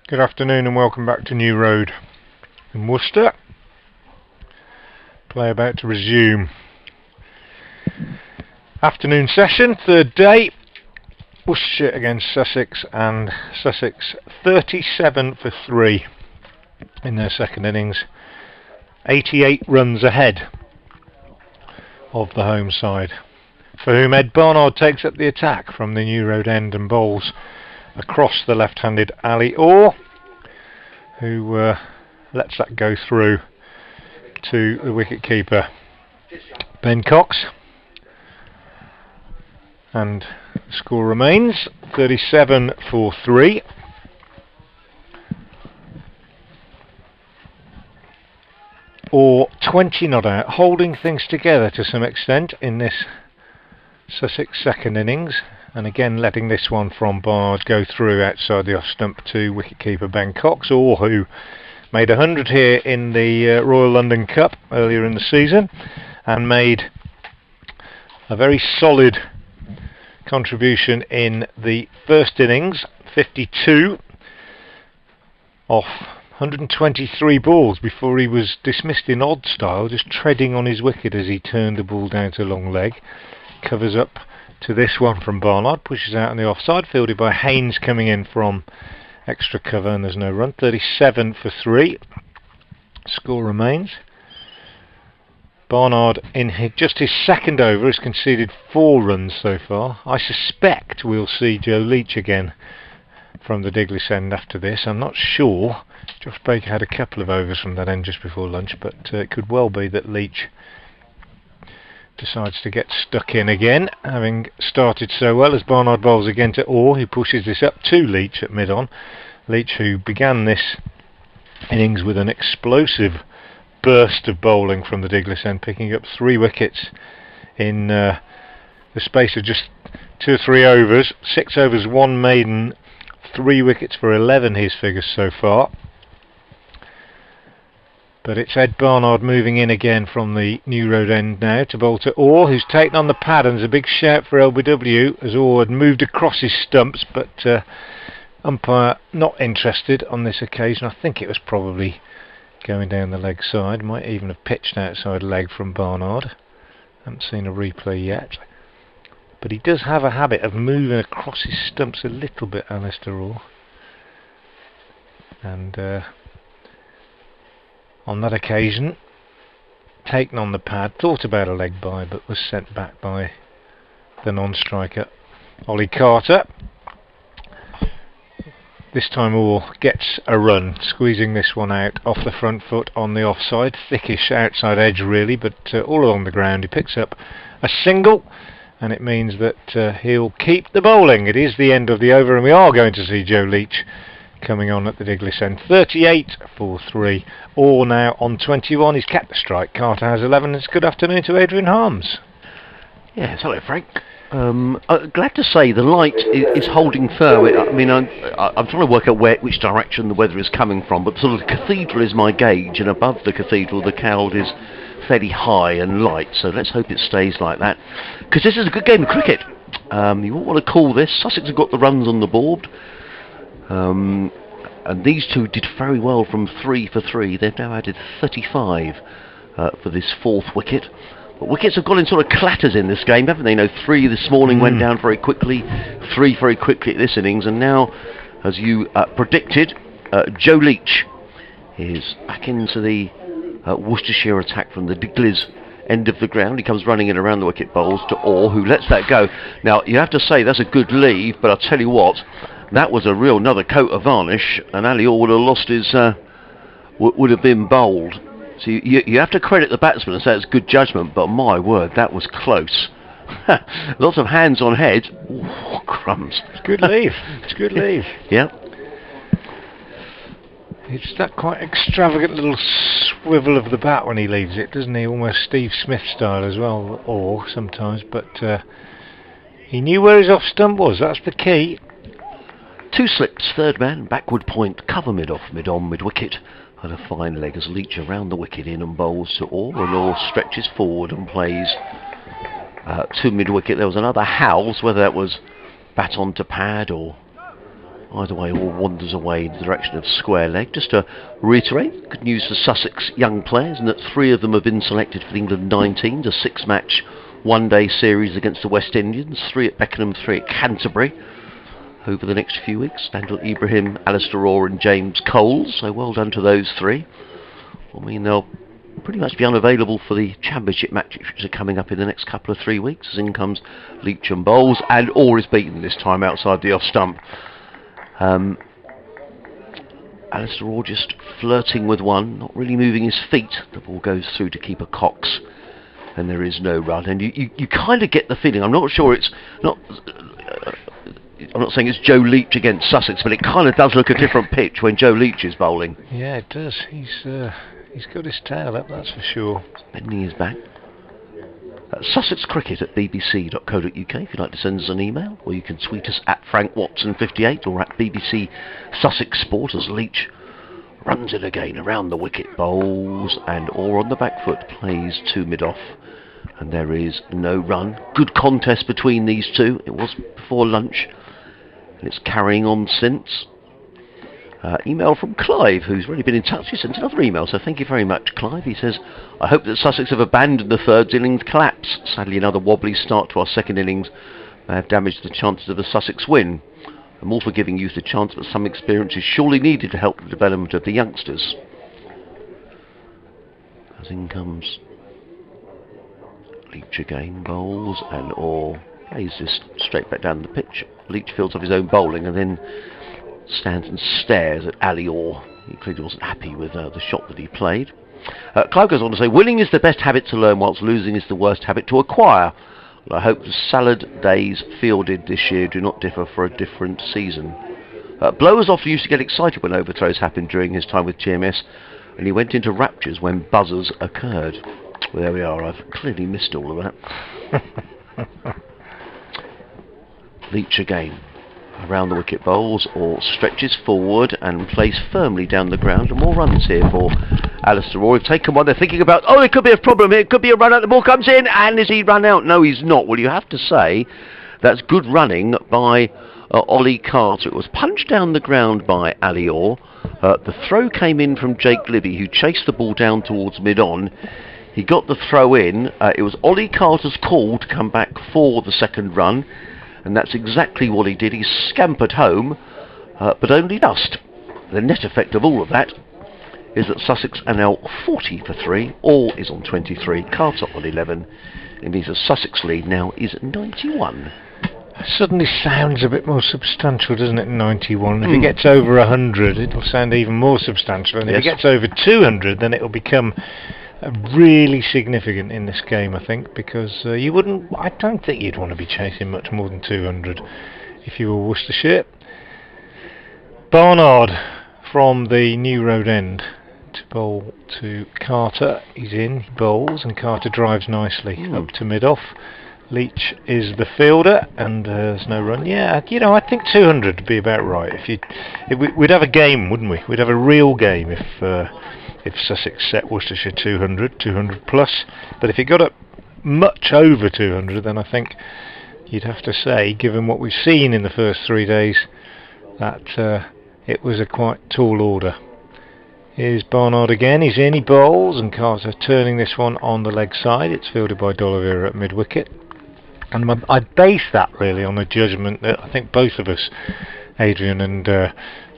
Good afternoon and welcome back to New Road in Worcester. Play about to resume. Afternoon session, third day. Worcestershire against Sussex, and Sussex 37 for 3 in their second innings. 88 runs ahead of the home side, for whom Ed Barnard takes up the attack from the New Road end and bowls across the left-handed Ali Orr, who lets that go through to the wicket-keeper Ben Cox, and the score remains 37 for 3. Or 20 not out, holding things together to some extent in this Sussex second innings, and again letting this one from Barnard go through outside the off stump to wicketkeeper Ben Cox, or who made 100 here in the Royal London Cup earlier in the season, and made a very solid contribution in the first innings, 52 off 123 balls before he was dismissed in odd style, just treading on his wicket as he turned the ball down to long leg. Covers up to this one from Barnard, pushes out on the offside, fielded by Haynes coming in from extra cover, and there's no run. 37 for 3. Score remains. Barnard in just his second over has conceded 4 runs so far. I suspect we'll see Joe Leach again from the Diglis end after this. I'm not sure. Josh Baker had a couple of overs from that end just before lunch, but it could well be that Leach decides to get stuck in again, having started so well, as Barnard bowls again to Orr, who pushes this up to Leach at mid-on. Leach, who began this innings with an explosive burst of bowling from the Diglis end, picking up 3 wickets in the space of just 2 or 3 overs. 6 overs, 1 maiden, 3 wickets for 11, his figures so far. But it's Ed Barnard moving in again from the New Road end now to bowl to Orr, who's taken on the pad, and there's a big shout for LBW as Orr had moved across his stumps, but umpire not interested on this occasion. I think it was probably going down the leg side, might even have pitched outside leg from Barnard. Haven't seen a replay yet. But he does have a habit of moving across his stumps a little bit, Alistair Orr. And on that occasion, taken on the pad, thought about a leg bye, but was sent back by the non-striker Ollie Carter. This time Orr gets a run, squeezing this one out off the front foot on the offside, thickish outside edge really, but all along the ground. He picks up a single, and it means that he'll keep the bowling. It is the end of the over, and we are going to see Joe Leach coming on at the Diglis end. 38 for 3. Orr now on 21. He's kept the strike. Carter has 11. It's good afternoon to Adrian Harms. Yes, hello Frank. Glad to say the light is holding firm. I mean, I'm trying to work out which direction the weather is coming from, but sort of the cathedral is my gauge, and above the cathedral the cloud is fairly high and light, so let's hope it stays like that, because this is a good game of cricket. You won't want to call this. Sussex have got the runs on the board. And these two did very well from 3 for 3. They've now added 35 for this 4th wicket. But wickets have gone in sort of clatters in this game, haven't they? 3 this morning went down very quickly, 3 very quickly at this innings, and now, as you predicted, Joe Leach is back into the Worcestershire attack from the Diglis end of the ground. He comes running in around the wicket bowls to Orr, who lets that go. Now, you have to say that's a good leave, but I'll tell you what, that was another coat of varnish, and Ali Orr would have lost his, would have been bowled. So you have to credit the batsman and say it's good judgment, but my word, that was close. Lots of hands on head. Ooh, crumbs. It's good leave. It's good leave. Yeah. It's that quite extravagant little swivel of the bat when he leaves it, doesn't he? Almost Steve Smith style as well, or sometimes, but he knew where his off stump was. That's the key. 2 slips, third man, backward point, cover mid-off, mid-on, mid-wicket, and a fine leg as Leach around the wicket in and bowls to Orr, and Orr stretches forward and plays to mid-wicket. There was another Howells, whether that was bat on to pad or Either way, all wanders away in the direction of square leg. Just to reiterate, good news for Sussex young players, and that 3 of them have been selected for the England 19s, a 6-match one-day series against the West Indians, 3 at Beckenham, 3 at Canterbury, over the next few weeks. Daniel Ibrahim, Alistair Orr and James Coles, so well done to those 3. I mean, they'll pretty much be unavailable for the championship matches which are coming up in the next couple of 3 weeks, as in comes Leach and Bowles, and Orr is beaten this time outside the off-stump. Alistair Orr just flirting with one, not really moving his feet. The ball goes through to keeper Cox, and there is no run. And you kind of get the feeling, I'm not sure it's not... I'm not saying it's Joe Leach against Sussex, but it kind of does look a different pitch when Joe Leach is bowling. Yeah, it does. He's got his tail up, that's for sure. Bending his back. Sussex Cricket at bbc.co.uk if you'd like to send us an email, or you can tweet us at FrankWatson58 or at BBC Sussex Sport as Leach runs it again around the wicket, bowls, and Orr on the back foot plays to mid-off, and there is no run. Good contest between these two. It was before lunch, and it's carrying on since. Email from Clive, who's already been in touch. He sent another email, so thank you very much, Clive. He says, I hope that Sussex have abandoned the third innings collapse. Sadly, another wobbly start to our second innings may have damaged the chances of a Sussex win. I'm all for giving youth a chance, but some experience is surely needed to help the development of the youngsters. As in comes Leach again, bowls, and Orr plays this straight back down the pitch. Leach fields off his own bowling and then stands and stares at Ali Orr. He clearly wasn't happy with the shot that he played. Clive goes on to say, winning is the best habit to learn, whilst losing is the worst habit to acquire. Well, I hope the salad days fielded this year do not differ for a different season. Blowers often used to get excited when overthrows happened during his time with GMS, and he went into raptures when buzzers occurred. Well, there we are, I've clearly missed all of that. Leach again. Around the wicket, bowls, or stretches forward and plays firmly down the ground, and more runs here for Alistair Orr. We've taken one, they're thinking about, oh, there could be a problem here, it could be a run out, the ball comes in, and is he run out? No, he's not. Well, you have to say that's good running by Ollie Carter. It was punched down the ground by Ali Orr. The throw came in from Jake Libby, who chased the ball down towards mid-on. He got the throw in. It was Ollie Carter's call to come back for the second run, and that's exactly what he did. He scampered home, but only just. The net effect of all of that is that Sussex are now 40 for 3. Orr is on 23, Carter on 11. It means the Sussex lead now is 91. Suddenly sounds a bit more substantial, doesn't it, 91? If it gets over 100, it'll sound even more substantial. And if it gets over 200, then it'll become really significant in this game, I think, because I don't think you'd want to be chasing much more than 200 if you were Worcestershire. Barnard from the New Road end to bowl to Carter. He's in, he bowls, and Carter drives nicely up to mid-off. Leach is the fielder, and there's no run. Yeah, I think 200 would be about right. We'd have a game, wouldn't we? We'd have a real game if Sussex set Worcestershire 200 plus. But if it got up much over 200, then I think you'd have to say, given what we've seen in the first 3 days, that it was a quite tall order. Here's Barnard again, he's in, he bowls, and Carter turning this one on the leg side. It's fielded by D'Oliveira at mid-wicket. And I base that really on a judgment that I think both of us, Adrian and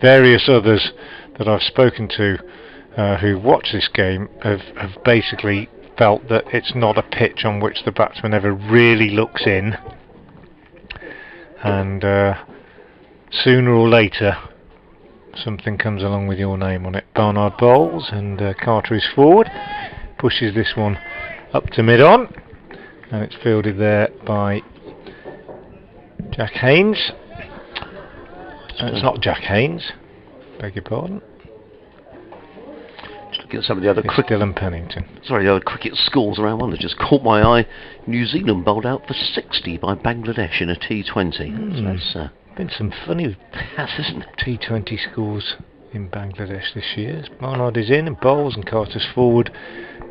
various others that I've spoken to who watch this game, have basically felt that it's not a pitch on which the batsman ever really looks in, and sooner or later something comes along with your name on it. Barnard bowls, and Carter is forward, pushes this one up to mid-on, and it's fielded there by Jack Haynes. It's not Jack Haynes, beg your pardon. Just looking at some of the other Dylan Pennington. Sorry, the other cricket scores around one that just caught my eye. New Zealand bowled out for 60 by Bangladesh in a T20. So that's been some funny T20 scores in Bangladesh this year. Barnard is in and bowls, and Carter's forward,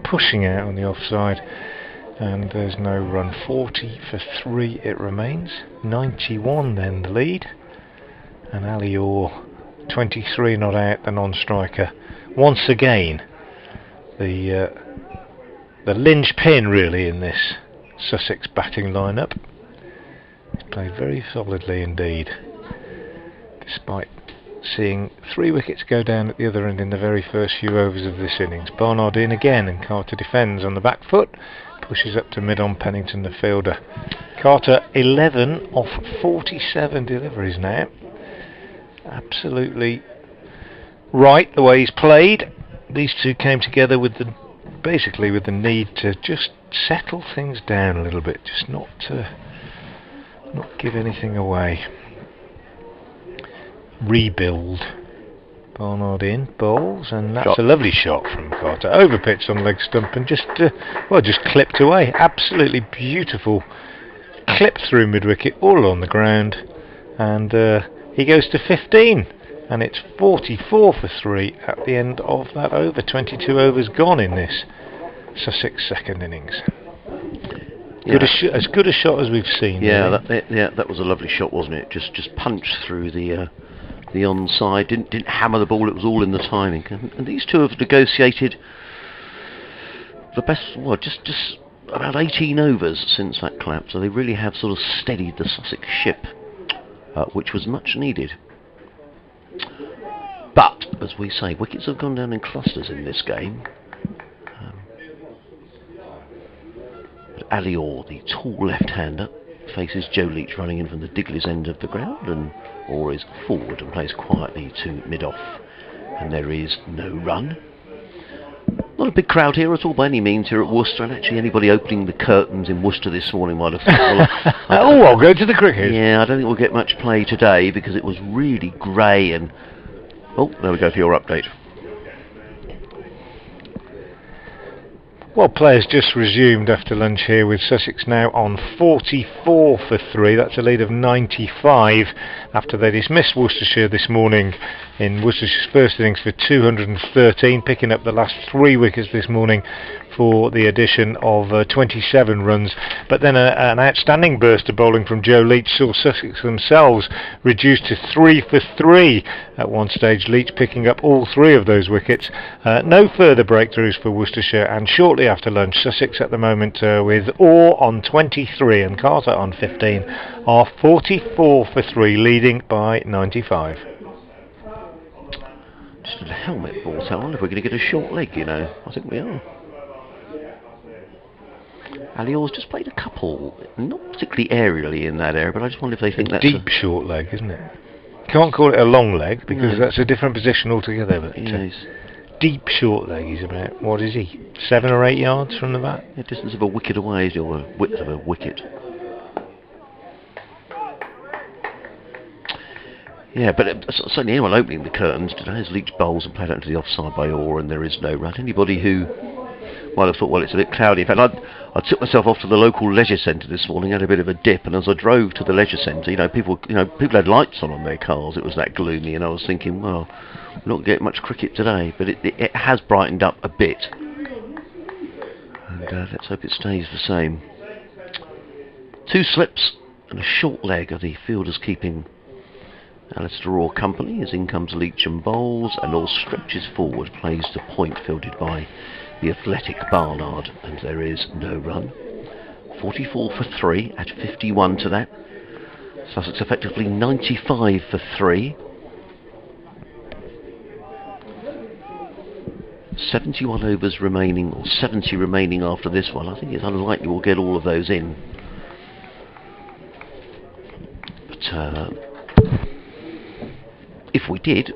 pushing out on the offside, and there's no run. 40 for 3 it remains. 91 then the lead, And Ali Orr, 23 not out, the non-striker. Once again, the linchpin really in this Sussex batting lineup. He's played very solidly indeed, despite seeing 3 wickets go down at the other end in the very first few overs of this innings. Barnard in again, and Carter defends on the back foot, pushes up to mid on Pennington, the fielder. Carter 11 off 47 deliveries now. Absolutely right the way he's played. These two came together with basically with the need to just settle things down a little bit, just not give anything away. Rebuild. Barnard in, bowls, and that's a lovely shot from Carter. Over pitch on leg stump and just clipped away. Absolutely beautiful clip through mid wicket, all on the ground, and he goes to 15, and it's 44 for 3 at the end of that over. 22 overs gone in this Sussex second innings. As good a shot as we've seen. Yeah, that was a lovely shot, wasn't it? Just punched through the onside. Didn't hammer the ball. It was all in the timing. And these two have negotiated the best. Well, just about 18 overs since that collapse. So they really have sort of steadied the Sussex ship, which was much needed. But as we say, wickets have gone down in clusters in this game. Ali Orr, the tall left-hander, faces Joe Leach running in from the Digley's end of the ground, and Orr is forward and plays quietly to mid-off, and there is no run. Not a big crowd here at all by any means here at Worcester, and actually anybody opening the curtains in Worcester this morning might have thought, well, I'll go to the cricket. Yeah, I don't think we'll get much play today because it was really grey and... Oh, there we go for your update. Well, players just resumed after lunch here, with Sussex now on 44 for 3. That's a lead of 95 after they dismissed Worcestershire this morning in Worcestershire's first innings for 213, picking up the last 3 wickets this morning for the addition of 27 runs. But then an outstanding burst of bowling from Joe Leach saw Sussex themselves reduced to 3 for 3 at one stage. Leach picking up all 3 of those wickets. No further breakthroughs for Worcestershire, and shortly after lunch, Sussex at the moment with Orr on 23 and Carter on 15 are 44 for 3, leading by 95. Just a helmet ball, so I wonder if we're going to get a short leg, you know. I think we are. Ali Orr's just played a couple, not particularly aerially in that area, but I just wonder if they think that's deep short leg, isn't it? Can't call it a long leg because that's a different position altogether. But deep short leg, he's about, what is he, 7 or 8 yards from the bat? The distance of a wicket away, or the width of a wicket. Yeah, but certainly anyone opening the curtains today as Leach bowls and played out into the offside by Orr, and there is no run. Anybody who might have thought, well, it's a bit cloudy. In fact, I took myself off to the local leisure centre this morning, had a bit of a dip, and as I drove to the leisure centre, people had lights on their cars. It was that gloomy, and I was thinking, well, we're not getting much cricket today, but it has brightened up a bit, and let's hope it stays the same. 2 slips and a short leg are the fielders keeping Alistair Orr company, as in comes Leach and bowls, and Orr stretches forward, plays to point, fielded by the athletic Barnard, and there is no run. 44 for 3, add 51 to that. Sussex effectively 95 for 3. 71 overs remaining, or 70 remaining after this one. I think it's unlikely we'll get all of those in. But if we did,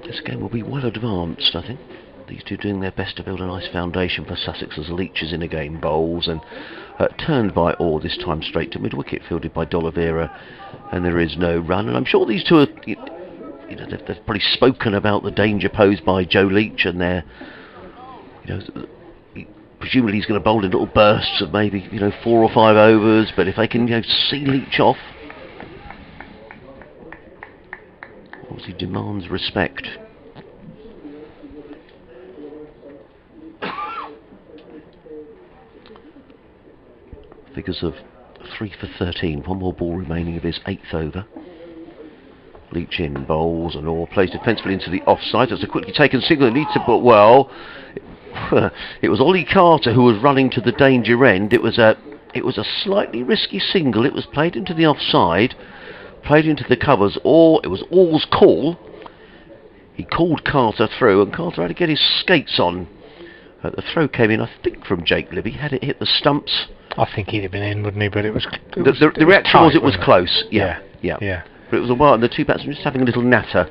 this game will be well advanced, I think. These two doing their best to build a nice foundation for Sussex as Leach is in again, bowls, and turned by Orr this time straight to mid-wicket, fielded by D'Oliveira, and there is no run. And I'm sure these two are, they've probably spoken about the danger posed by Joe Leach, and they're, presumably he's going to bowl in little bursts of maybe 4 or 5 overs, but if they can see Leach off, obviously demands respect. Figures of 3 for 13, one more ball remaining of his 8th over. Leach in, bowls, and all plays defensively into the offside. That's a quickly taken single. It needs to put well. It was Ollie Carter who was running to the danger end. It was a slightly risky single. It was played into the offside, played into the covers, or it was All's call. He called Carter through, and Carter had to get his skates on. The throw came in, I think, from Jake Libby. Had it hit the stumps? I think he'd have been in, wouldn't he? But it was. The reaction was it was close. Yeah. But it was a while, and the two batsmen just having a little natter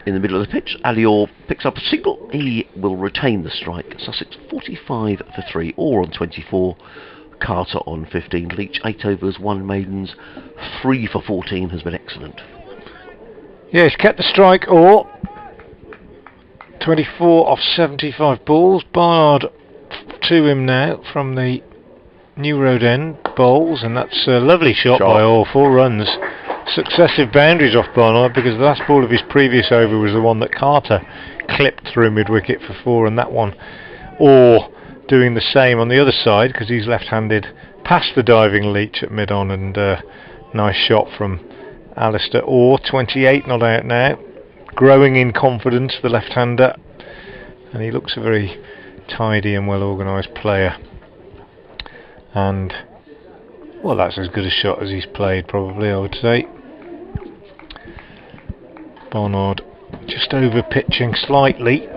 in the middle of the pitch. Alior picks up a single. He will retain the strike. Sussex 45 for 3, Orr on 24. Carter on 15. Leach 8 overs, 1 maidens, 3 for 14 has been excellent. Yeah, he's kept the strike. Orr 24 off 75 balls. Barnard to him now from the New Road end bowls, and that's a lovely shot by Orr. 4 runs. Successive boundaries off Barnard, because the last ball of his previous over was the one that Carter clipped through mid-wicket for 4, and that one Orr doing the same on the other side, because he's left-handed, past the diving Leach at mid-on, and nice shot from Alistair Orr. 28 not out now, growing in confidence, the left-hander, and he looks a very tidy and well organised player. And well, that's as good a shot as he's played, probably, I would say. Barnard just over pitching slightly.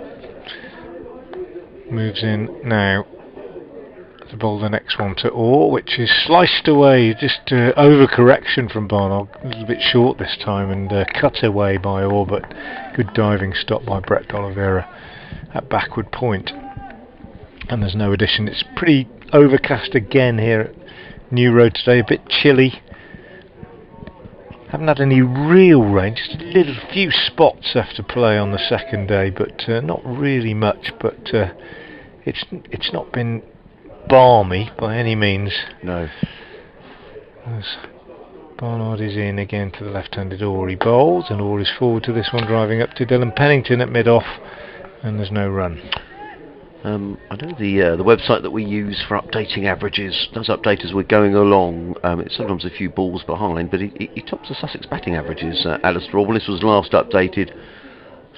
Moves in now to bowl the next one to Orr, which is sliced away. Just over correction from Barnard, a little bit short this time, and cut away by Orr, but good diving stop by Brett D'Oliveira at backward point. And there's no addition. It's pretty overcast again here at New Road today, a bit chilly. Haven't had any real rain, just a little few spots after play on the second day, but not really much. But it's not been balmy by any means. No. As Barnard is in again to the left-handed Orr. He bowls, and Orr is forward to this one, driving up to Dylan Pennington at mid-off, and there's no run. I know the website that we use for updating averages does update as we're going along. It's sometimes a few balls behind, but he tops the Sussex batting averages. Alistair Orr, this was last updated,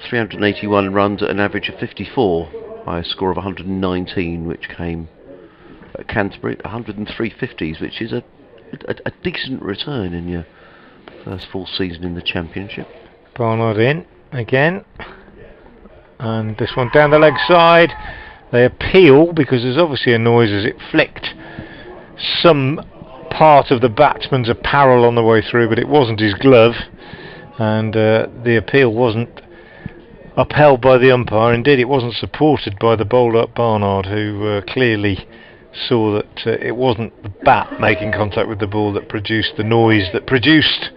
381 runs at an average of 54 by a score of 119, which came at Canterbury, 103 50s, which is a decent return in your first full season in the Championship. Barnard in again, and this one down the leg side. They appeal because there's obviously a noise as it flicked some part of the batsman's apparel on the way through, but it wasn't his glove, and the appeal wasn't upheld by the umpire. Indeed, it wasn't supported by the bowler up Barnard, who clearly saw that it wasn't the bat making contact with the ball that produced the noise that produced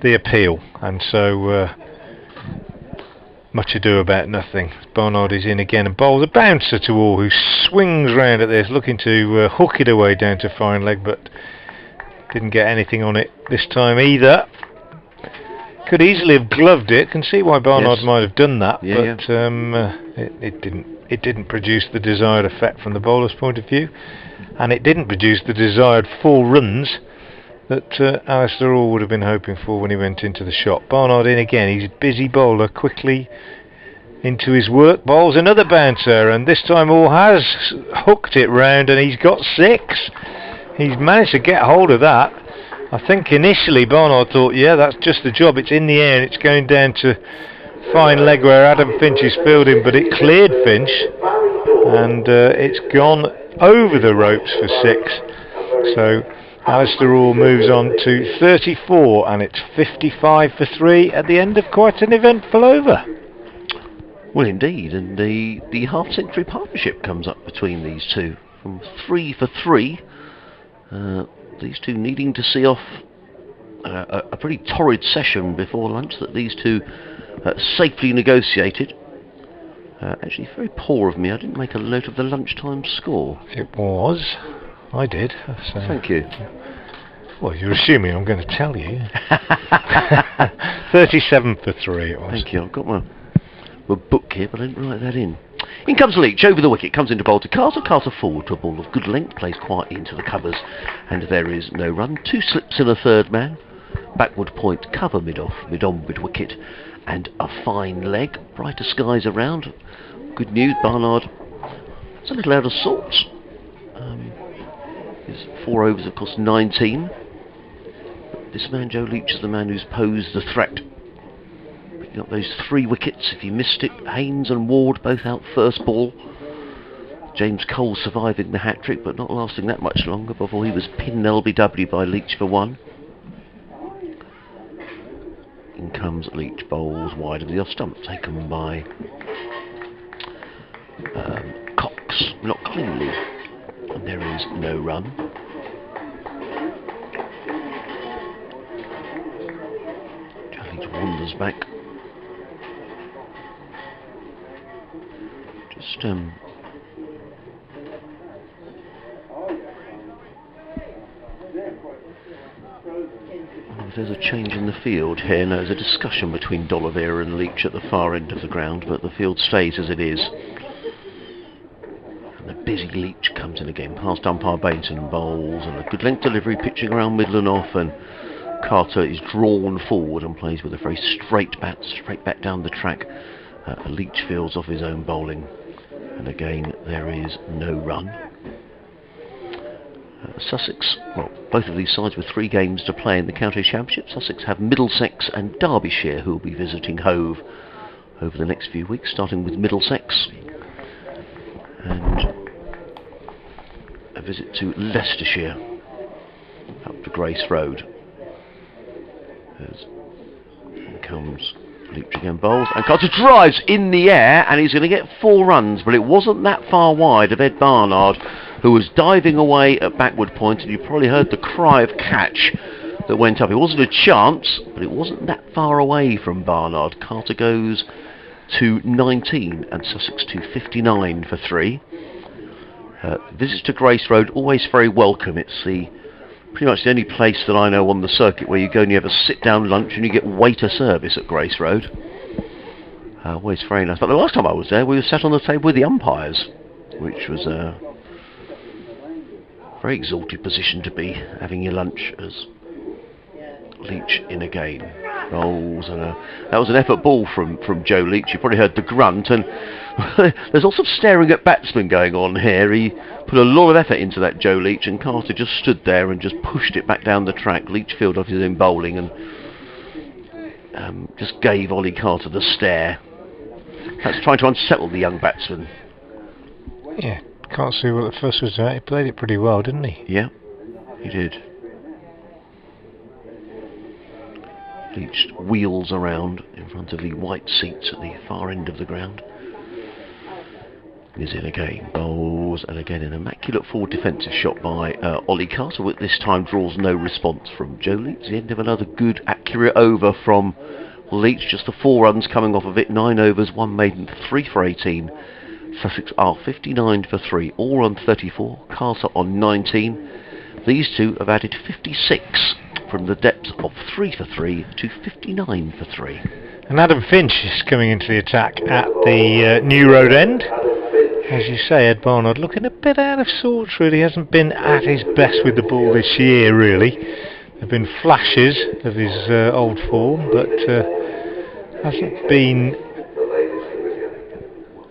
the appeal, and so much ado about nothing. Barnard is in again and bowls a bouncer to Orr, who swings round at this, looking to hook it away down to fine leg, but didn't get anything on it this time either. Could easily have gloved it. Can see why Barnard might have done that, but it didn't produce the desired effect from the bowler's point of view, and it didn't produce the desired 4 runs that Alistair Orr would have been hoping for when he went into the shot. Barnard in again. He's a busy bowler, quickly into his work, bowls another bouncer, and this time Orr has hooked it round, and he's got 6. He's managed to get hold of that. I think initially Barnard thought, yeah, that's just the job, it's in the air and it's going down to fine leg where Adam Finch is fielding, but it cleared Finch, and it's gone over the ropes for 6. So Alistair Orr moves on to 34, and it's 55 for 3 at the end of quite an eventful over. Well, indeed, and the half-century partnership comes up between these two, from 3 for 3. These two needing to see off a pretty torrid session before lunch that these two safely negotiated. Actually, very poor of me. I didn't make a note of the lunchtime score. It was. I did. So. Thank you. Well, you're assuming I'm going to tell you. 37 for 3 it was. Thank you. I've got my book here, but I didn't write that in. In comes Leach, over the wicket, comes into bowl to Carter. Carter forward to a ball of good length, plays quietly into the covers, and there is no run. 2 slips in a third man. backward point, cover mid-on, mid-wicket, and a fine leg. Brighter skies around. Good news, Barnard. It's a little out of sorts. His 4 overs, of course, 19. But this man, Joe Leach, is the man who's posed the threat. Picking up those 3 wickets. If you missed it, Haynes and Ward both out first ball. James Cole surviving the hat-trick, but not lasting that much longer before he was pinned LBW by Leach for 1. In comes Leach, bowls wide of the off stump, taken by Cox, not cleanly, and there is no run. Leach wanders back. Just if there's a change in the field here. No, there's a discussion between D'Oliveira and Leach at the far end of the ground, but the field stays as it is. And the busy Leach comes in again, past umpire Bainton and bowls, and a good length delivery, pitching around middle and off, and Carter is drawn forward and plays with a very straight bat, straight back down the track. Leach fields off his own bowling, and again there is no run. Sussex, well, both of these sides with 3 games to play in the county championship. Sussex have Middlesex and Derbyshire, who will be visiting Hove over the next few weeks, starting with Middlesex, and a visit to Leicestershire up to Grace Road. Here comes Leach again, bowls, and Carter drives in the air, and he's going to get 4 runs, but it wasn't that far wide of Ed Barnard, who was diving away at backward point, and you probably heard the cry of catch that went up. It wasn't a chance, but it wasn't that far away from Barnard. Carter goes to 19 and Sussex to 59 for 3. Visits to Grace Road, always very welcome. It's pretty much the only place that I know on the circuit where you go and you have a sit-down lunch and you get waiter service at Grace Road. Always very nice. But the last time I was there, we were sat on the table with the umpires, which was a very exalted position to be, having your lunch as Leach in again. Bowls, and that was an effort ball from Joe Leach. You probably heard the grunt, and there's lots of staring at batsmen going on here. He put a lot of effort into that, Joe Leach, and Carter just stood there and just pushed it back down the track. Leach fielded off his own bowling and just gave Ollie Carter the stare. That's trying to unsettle the young batsman. Yeah, can't see what the fuss was about. He played it pretty well, didn't he? Yeah, he did. Leach wheels around in front of the white seats at the far end of the ground. Is in again, bowls, and again an immaculate forward defensive shot by Ollie Carter, which this time draws no response from Joe Leach. The end of another good, accurate over from Leach. Just the 4 runs coming off of it. 9 overs, 1 maiden, 3 for 18. Sussex are 59 for 3, all on 34. Carter on 19. These two have added 56 from the depths of 3 for 3 to 59 for 3. And Adam Finch is coming into the attack at the New Road end. As you say, Ed Barnard looking a bit out of sorts, really. Hasn't been at his best with the ball this year, really. There have been flashes of his old form, but hasn't been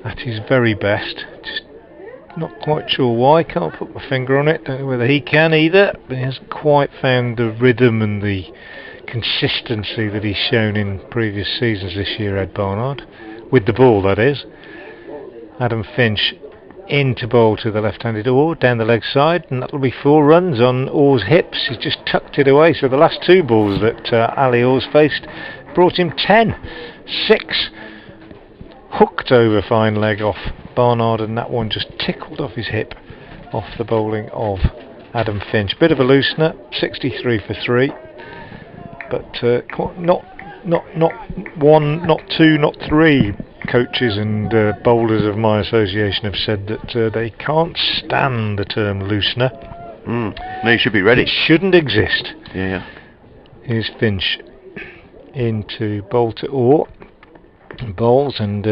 at his very best. Just not quite sure why. Can't put my finger on it. Don't know whether he can either, but he hasn't quite found the rhythm and the consistency that he's shown in previous seasons this year, Ed Barnard. With the ball, that is. Adam Finch into bowl to the left-handed Orr, down the leg side, and that'll be 4 runs on Orr's hips. He's just tucked it away, so the last 2 balls that Ali Orr's faced brought him 10. 6 hooked over fine leg off Barnard, and that one just tickled off his hip, off the bowling of Adam Finch. Bit of a loosener, 63 for 3, but not 1, not 2, not 3 coaches and bowlers of my association have said that they can't stand the term loosener. No, you should be ready. It shouldn't exist. Yeah. Here's Finch into bowl to Orr. Bowls, and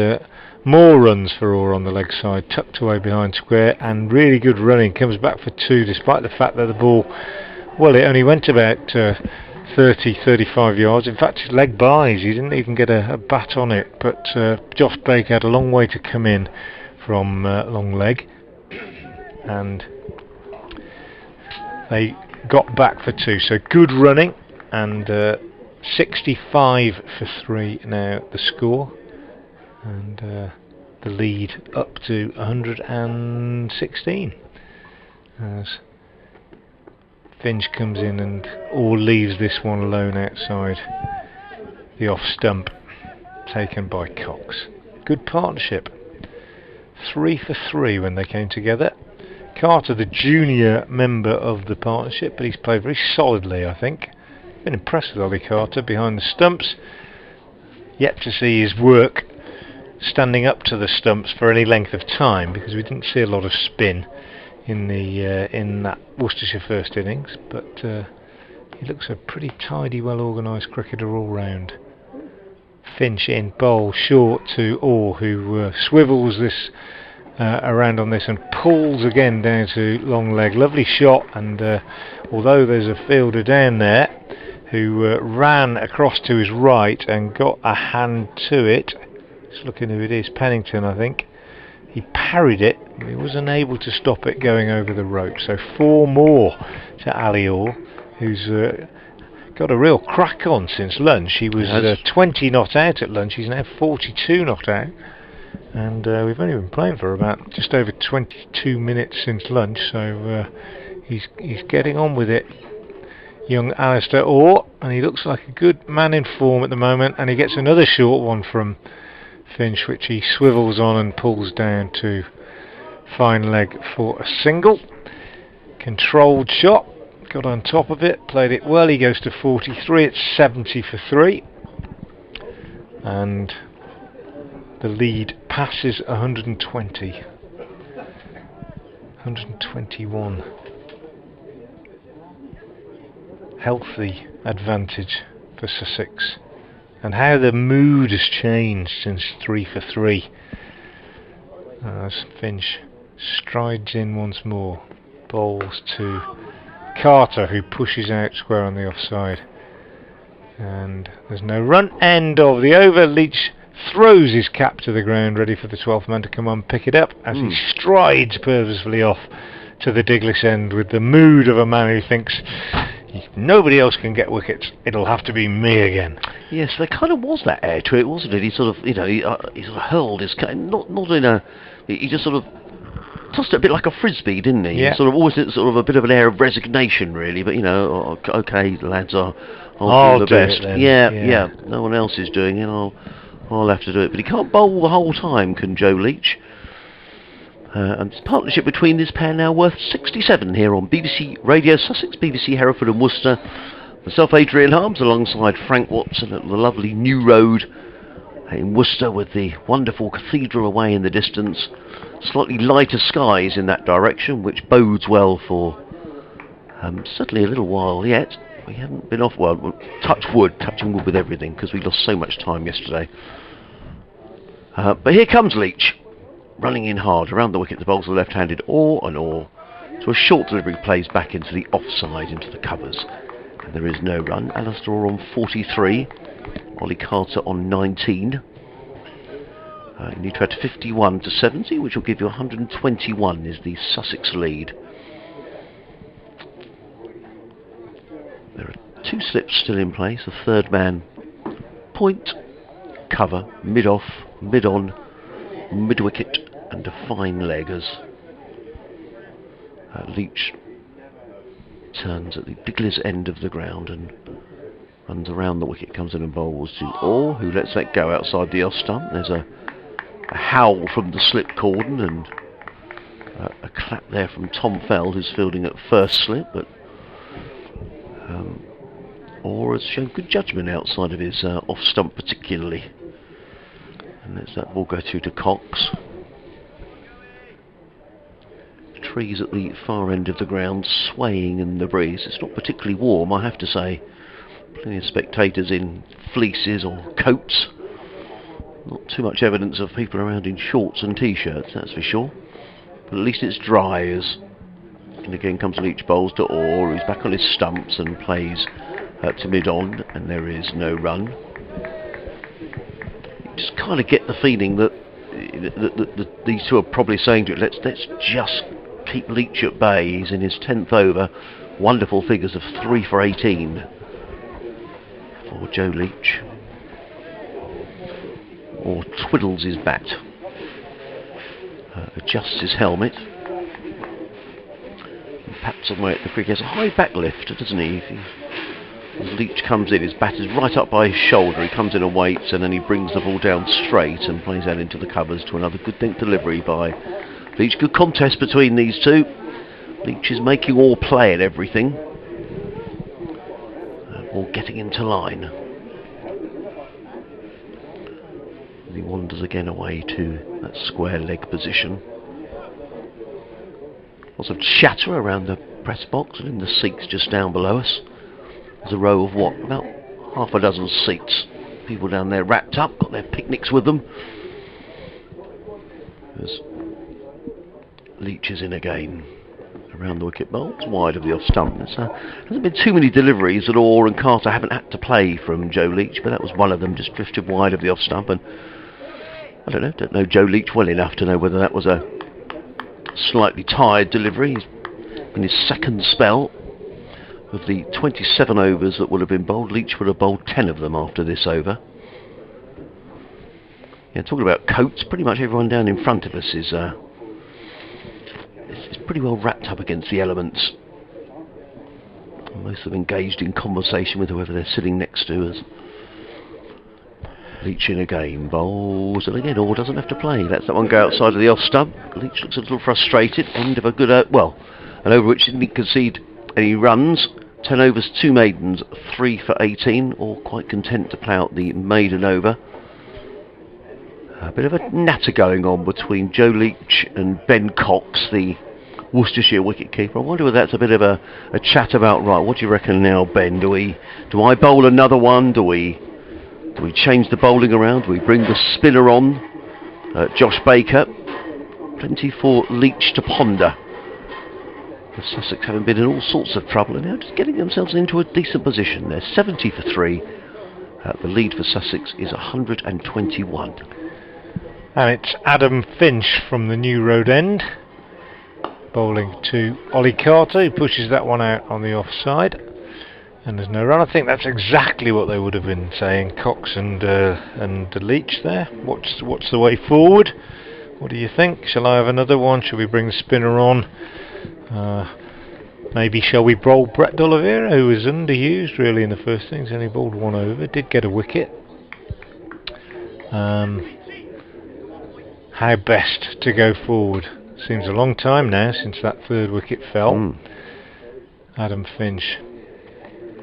more runs for Orr on the leg side, tucked away behind square, and really good running. Comes back for 2 despite the fact that the ball, well, it only went about 35 yards. In fact, his leg buys, he didn't even get a bat on it, but Josh Baker had a long way to come in from long leg, and they got back for 2, so good running, and 65 for 3 now the score, and the lead up to 116 as Finch comes in and all leaves this one alone outside the off stump, taken by Cox. Good partnership. 3 for 3 when they came together. Carter, the junior member of the partnership, but he's played very solidly, I think. Been impressed with Ollie Carter behind the stumps. Yet to see his work standing up to the stumps for any length of time, because we didn't see a lot of spin in that Worcestershire first innings, but he looks a pretty tidy, well organised cricketer all round. Finch in, bowl short to Orr, who swivels this around on this and pulls again down to long leg. Lovely shot, and although there's a fielder down there who ran across to his right and got a hand to it, just looking who it is, Pennington I think. He parried it, but he was unable to stop it going over the rope. So 4 more to Ali Orr, who's got a real crack on since lunch. He was 20 not out at lunch, he's now 42 not out. And we've only been playing for about just over 22 minutes since lunch, so he's getting on with it. Young Alistair Orr, and he looks like a good man in form at the moment, and he gets another short one from Finch, which he swivels on and pulls down to fine leg for a single. Controlled shot, got on top of it, played it well. He goes to 43, it's 70 for 3, and the lead passes 120, 121. Healthy advantage for Sussex. And how the mood has changed since 3 for 3 as Finch strides in once more, bowls to Carter, who pushes out square on the offside, and there's no run. End of the over. Leach throws his cap to the ground, ready for the 12th man to come on, pick it up as he strides purposefully off to the Diglis end with the mood of a man who thinks nobody else can get wickets, it'll have to be me again. Yes, there kind of was that air to it, wasn't it? He sort of, he sort of hurled his not in a, he just sort of tossed it a bit like a frisbee, didn't he? Yeah. Sort of always sort of a bit of an air of resignation, really. But okay, lads, I'll do the best. Yeah, no one else is doing it. I'll have to do it. But he can't bowl the whole time, can Joe Leach? And this partnership between this pair now worth 67 here on BBC Radio Sussex, BBC Hereford and Worcester. Myself, Adrian Harms, alongside Frank Watson at the lovely New Road in Worcester, with the wonderful cathedral away in the distance. Slightly lighter skies in that direction, which bodes well for certainly a little while yet. We haven't been off, well, touching wood with everything, because we lost so much time yesterday. But here comes Leach, running in hard around the wicket. The bowls are left-handed, Orr and Orr. So a short delivery plays back into the offside, into the covers. And there is no run. Alistair Orr on 43. Ollie Carter on 19. You need to add 51 to 70, which will give you 121 is the Sussex lead. There are 2 slips still in place. The third man, point, cover, mid-off, mid-on, mid-wicket, and a fine leg as Leach turns at the Diglis end of the ground and runs around the wicket, comes in and bowls to Orr, who lets that go outside the off stump. There's a howl from the slip cordon and a clap there from Tom Feld, who's fielding at first slip, but Orr has shown good judgment outside of his off stump particularly. And lets that ball go through to Cox. The trees at the far end of the ground swaying in the breeze. It's not particularly warm, I have to say. Plenty of spectators in fleeces or coats. Not too much evidence of people around in shorts and t-shirts, that's for sure. But at least it's dry as... And again comes Leach, bowls to Orr, who's back on his stumps and plays to mid-on, and there is no run. You just kind of get the feeling that these two are probably saying to it, let's just keep Leach at bay. He's in his 10th over. Wonderful figures of 3 for 18 for Joe Leach. Or twiddles his bat. Adjusts his helmet. And pats away at the crease. He has a high back lift, doesn't he? As Leach comes in, his bat is right up by his shoulder. He comes in and waits, and then he brings the ball down straight and plays out into the covers to another good think delivery by Leach. Good contest between these two. Leach is making all play at everything. All getting into line. He wanders again away to that square leg position. Lots of chatter around the press box and in the seats just down below us. There's a row of what? About half a dozen seats. People down there wrapped up, got their picnics with them. As Leach is in again. Around the wicket bowl, it's wide of the off stump. There hasn't been too many deliveries that Orr and Carter haven't had to play from Joe Leach, but that was one of them, just drifted wide of the off stump. And I don't know Joe Leach well enough to know whether that was a slightly tired delivery. He's in his second spell. Of the 27 overs that would have been bowled, Leach would have bowled 10 of them after this over. Yeah, talking about coats, pretty much everyone down in front of us is pretty well wrapped up against the elements. Most of them engaged in conversation with whoever they're sitting next to. As Leach in again, bowls, and again, Orr doesn't have to play. Lets that one go outside of the off stump. Leach looks a little frustrated. End of a good, an over which he didn't concede any runs. 10 overs, 2 maidens, 3 for 18. All quite content to play out the maiden over. A bit of a natter going on between Joe Leach and Ben Cox, the Worcestershire wicketkeeper. I wonder whether that's a bit of a chat about, right, what do you reckon now, Ben? Do I bowl another one? Do we change the bowling around? Do we bring the spinner on? Josh Baker. Plenty for Leach to ponder. The Sussex having been in all sorts of trouble and now just getting themselves into a decent position. They're 70 for 3. The lead for Sussex is 121. And it's Adam Finch from the New Road End, bowling to Ollie Carter, who pushes that one out on the offside. And there's no run. I think that's exactly what they would have been saying, Cox and Leach there. What's the way forward? What do you think? Shall I have another one? Shall we bring the spinner on? Maybe shall we bowl Brett D'Oliveira, who was underused really in the first innings, only bowled 1 over, did get a wicket. How best to go forward? Seems a long time now since that 3rd wicket fell. Adam Finch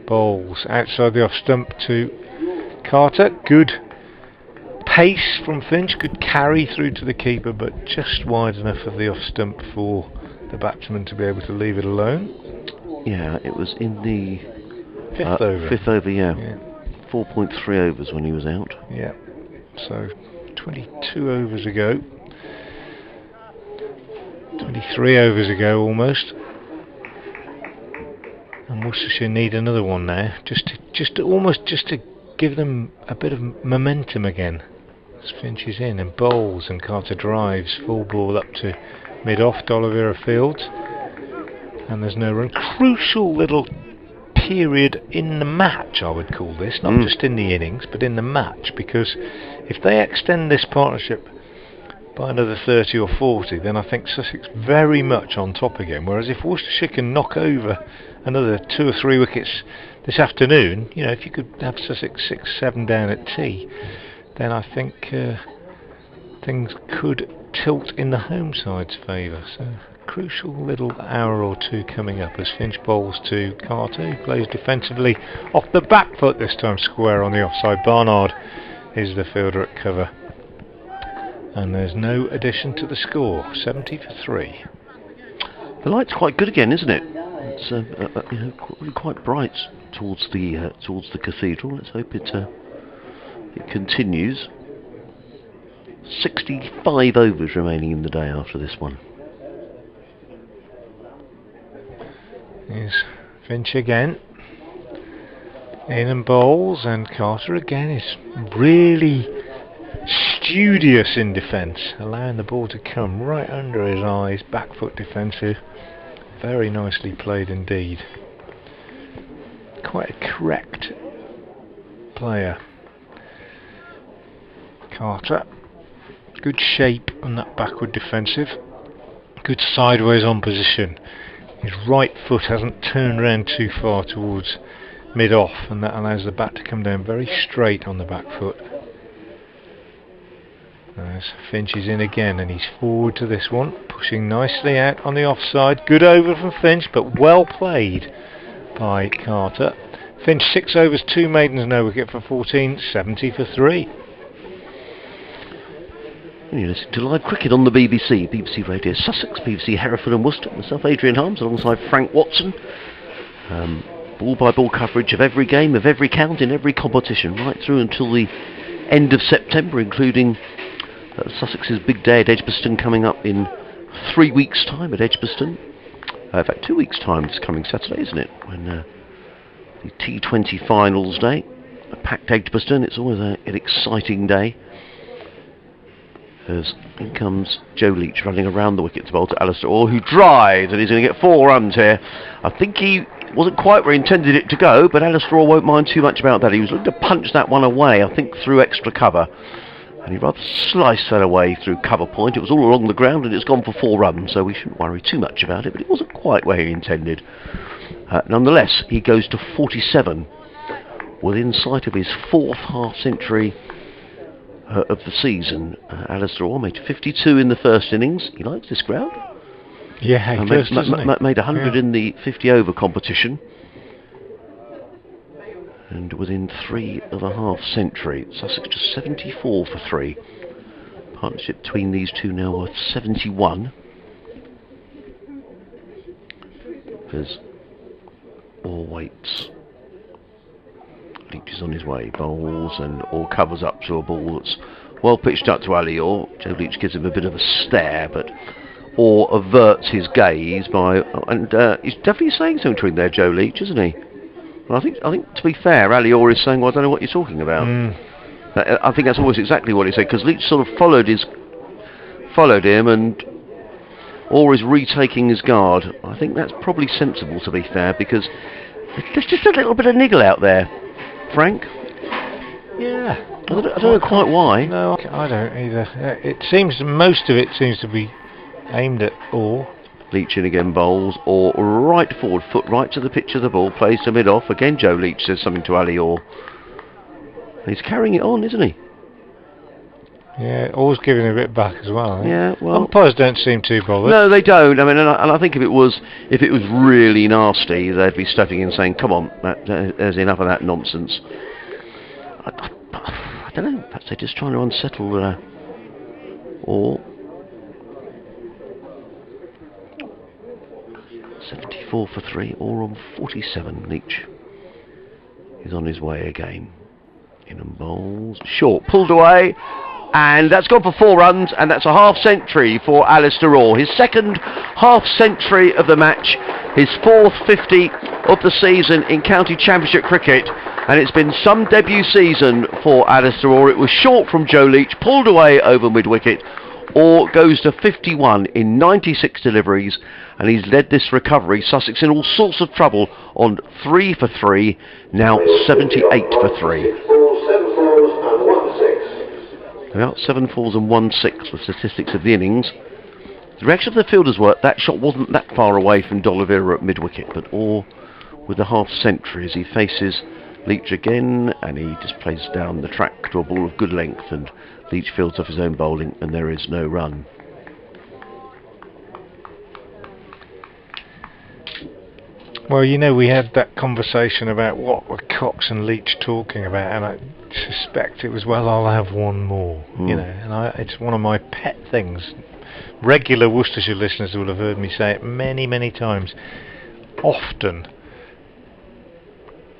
bowls outside the off stump to Carter. Good pace from Finch, good carry through to the keeper, but just wide enough of the off stump for the batsman to be able to leave it alone. Yeah, it was in the 5th over. 5th over, yeah. 4.3 overs when he was out. Yeah, so 22 overs ago. 23 overs ago almost. And Worcestershire need another one now, just to give them a bit of momentum again. As Finch is in and bowls and Carter drives, full ball up to mid-off, D'Oliveira fields, and there's no run. Crucial little period in the match, I would call this, not just in the innings, but in the match, because if they extend this partnership by another 30 or 40, then I think Sussex very much on top again. Whereas if Worcestershire can knock over another 2 or 3 wickets this afternoon, you know, if you could have Sussex 6-7 down at tea, then I think things could tilt in the home side's favour. So crucial little hour or two coming up as Finch bowls to Carter, who plays defensively off the back foot this time, square on the offside. Barnard is the fielder at cover. And there's no addition to the score, 70 for 3. The light's quite good again, isn't it? It's really quite bright towards the cathedral. Let's hope it continues. 65 overs remaining in the day after this one. Here's Finch again. In and bowls, and Carter again is really studious in defence, allowing the ball to come right under his eyes. Back foot defensive, very nicely played indeed. Quite a correct player, Carter. Good shape on that backward defensive, good sideways on position. His right foot hasn't turned round too far towards mid-off, and that allows the bat to come down very straight on the back foot. As Finch is in again, and he's forward to this one, pushing nicely out on the offside. Good over from Finch, but well played by Carter. Finch 6 overs, 2 maidens, no wicket for 14, 70 for 3. You listen to live cricket on the BBC, BBC Radio Sussex, BBC Hereford and Worcester. Myself, Adrian Harms, alongside Frank Watson. Ball-by-ball coverage of every game, of every count, in every competition, right through until the end of September, including Sussex's big day at Edgbaston coming up in 3 weeks' time at Edgbaston. In fact, 2 weeks' time, it's coming Saturday, isn't it? When the T20 finals day, a packed Edgbaston. It's always an exciting day. As in comes Joe Leach running around the wicket to bowl to Alistair Orr, who drives, and he's going to get 4 runs here. I think he wasn't quite where he intended it to go, but Alistair Orr won't mind too much about that. He was looking to punch that one away, I think, through extra cover. And he rather sliced that away through cover point. It was all along the ground, and it's gone for 4 runs, so we shouldn't worry too much about it, but it wasn't quite where he intended. Nonetheless, he goes to 47, within sight of his 4th half-century of the season. Alistair Orr made 52 in the first innings. He likes this ground. Yeah, he does, doesn't he? Made 100 in the 50 over competition. And within 3 of a half century, Sussex just 74 for 3. Partnership between these two now worth 71. As Orr waits. Leach is on his way, bowls, and Orr covers up to a ball that's well pitched up to Ali Orr. Joe Leach gives him a bit of a stare, but Orr averts his gaze by, and he's definitely saying something to him there, Joe Leach, isn't he? Well, I think to be fair, Ali Orr is saying, well, I don't know what you're talking about. I think that's always exactly what he said, because Leach sort of followed him, and Orr is retaking his guard. I think that's probably sensible, to be fair, because there's just a little bit of niggle out there. Frank? Yeah. I don't know quite why. No, I don't either. It seems most of it seems to be aimed at Orr. Leach in again, bowls, Orr right forward, foot right to the pitch of the ball, plays to mid-off. Again, Joe Leach says something to Ali Orr. He's carrying it on, isn't he? Yeah, Orr's giving a bit back as well. Yeah, well, umpires don't seem too bothered. No, they don't. I mean, and I think if it was really nasty, they'd be stepping in saying, "Come on, there's enough of that nonsense." I don't know. Perhaps they're just trying to unsettle Orr. 74 for 3. Orr on 47. Leach is on his way again. In and bowls. Short, pulled away. And that's gone for 4 runs, and that's a half-century for Alistair Orr. His 2nd half-century of the match, his 4th 50 of the season in county championship cricket, and it's been some debut season for Alistair Orr. It was short from Joe Leach, pulled away over mid-wicket. Orr goes to 51 in 96 deliveries, and he's led this recovery. Sussex in all sorts of trouble on 3 for 3, now 78 for 3. About 7 fours and 1 6 the statistics of the innings. The reaction of the fielders were that shot wasn't that far away from D'Oliveira at mid-wicket, but Orr with the half-century as he faces Leach again, and he just plays down the track to a ball of good length, and Leach fields off his own bowling, and there is no run. Well, you know, we had that conversation about what were Cox and Leach talking about, and I suspect it was, well, I'll have one more, you know, and it's one of my pet things. Regular Worcestershire listeners will have heard me say it many, many times. Often,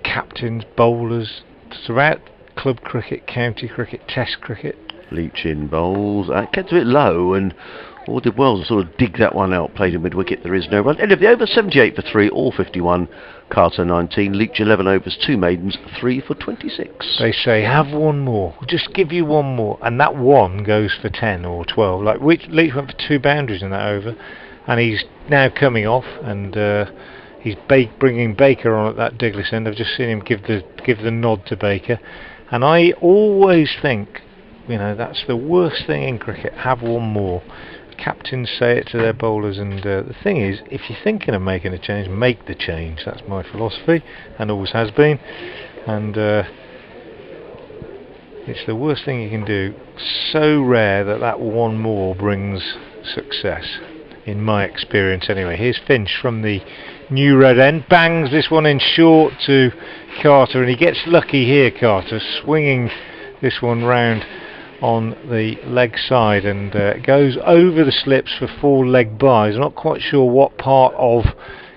captains, bowlers, throughout club cricket, county cricket, test cricket. Leach in bowls, kept a bit low, and All did well to sort of dig that one out. Played in mid-wicket. There is no run. End of the over. 78 for 3, all 51. Carter 19. Leach 11 overs, 2 maidens, 3 for 26. They say, have one more. We'll just give you one more. And that one goes for 10 or 12. Like, Leach went for 2 boundaries in that over. And he's now coming off. And he's bringing Baker on at that Diglis end. I've just seen him give the nod to Baker. And I always think, you know, that's the worst thing in cricket. Have one more. Captains say it to their bowlers, and the thing is, if you're thinking of making a change, make the change. That's my philosophy, and always has been. And it's the worst thing you can do. So rare that one more brings success, in my experience anyway. Here's Finch from the new red end, bangs this one in short to Carter, and he gets lucky here, Carter, swinging this one round on the leg side, and goes over the slips for 4 leg byes. I'm not quite sure what part of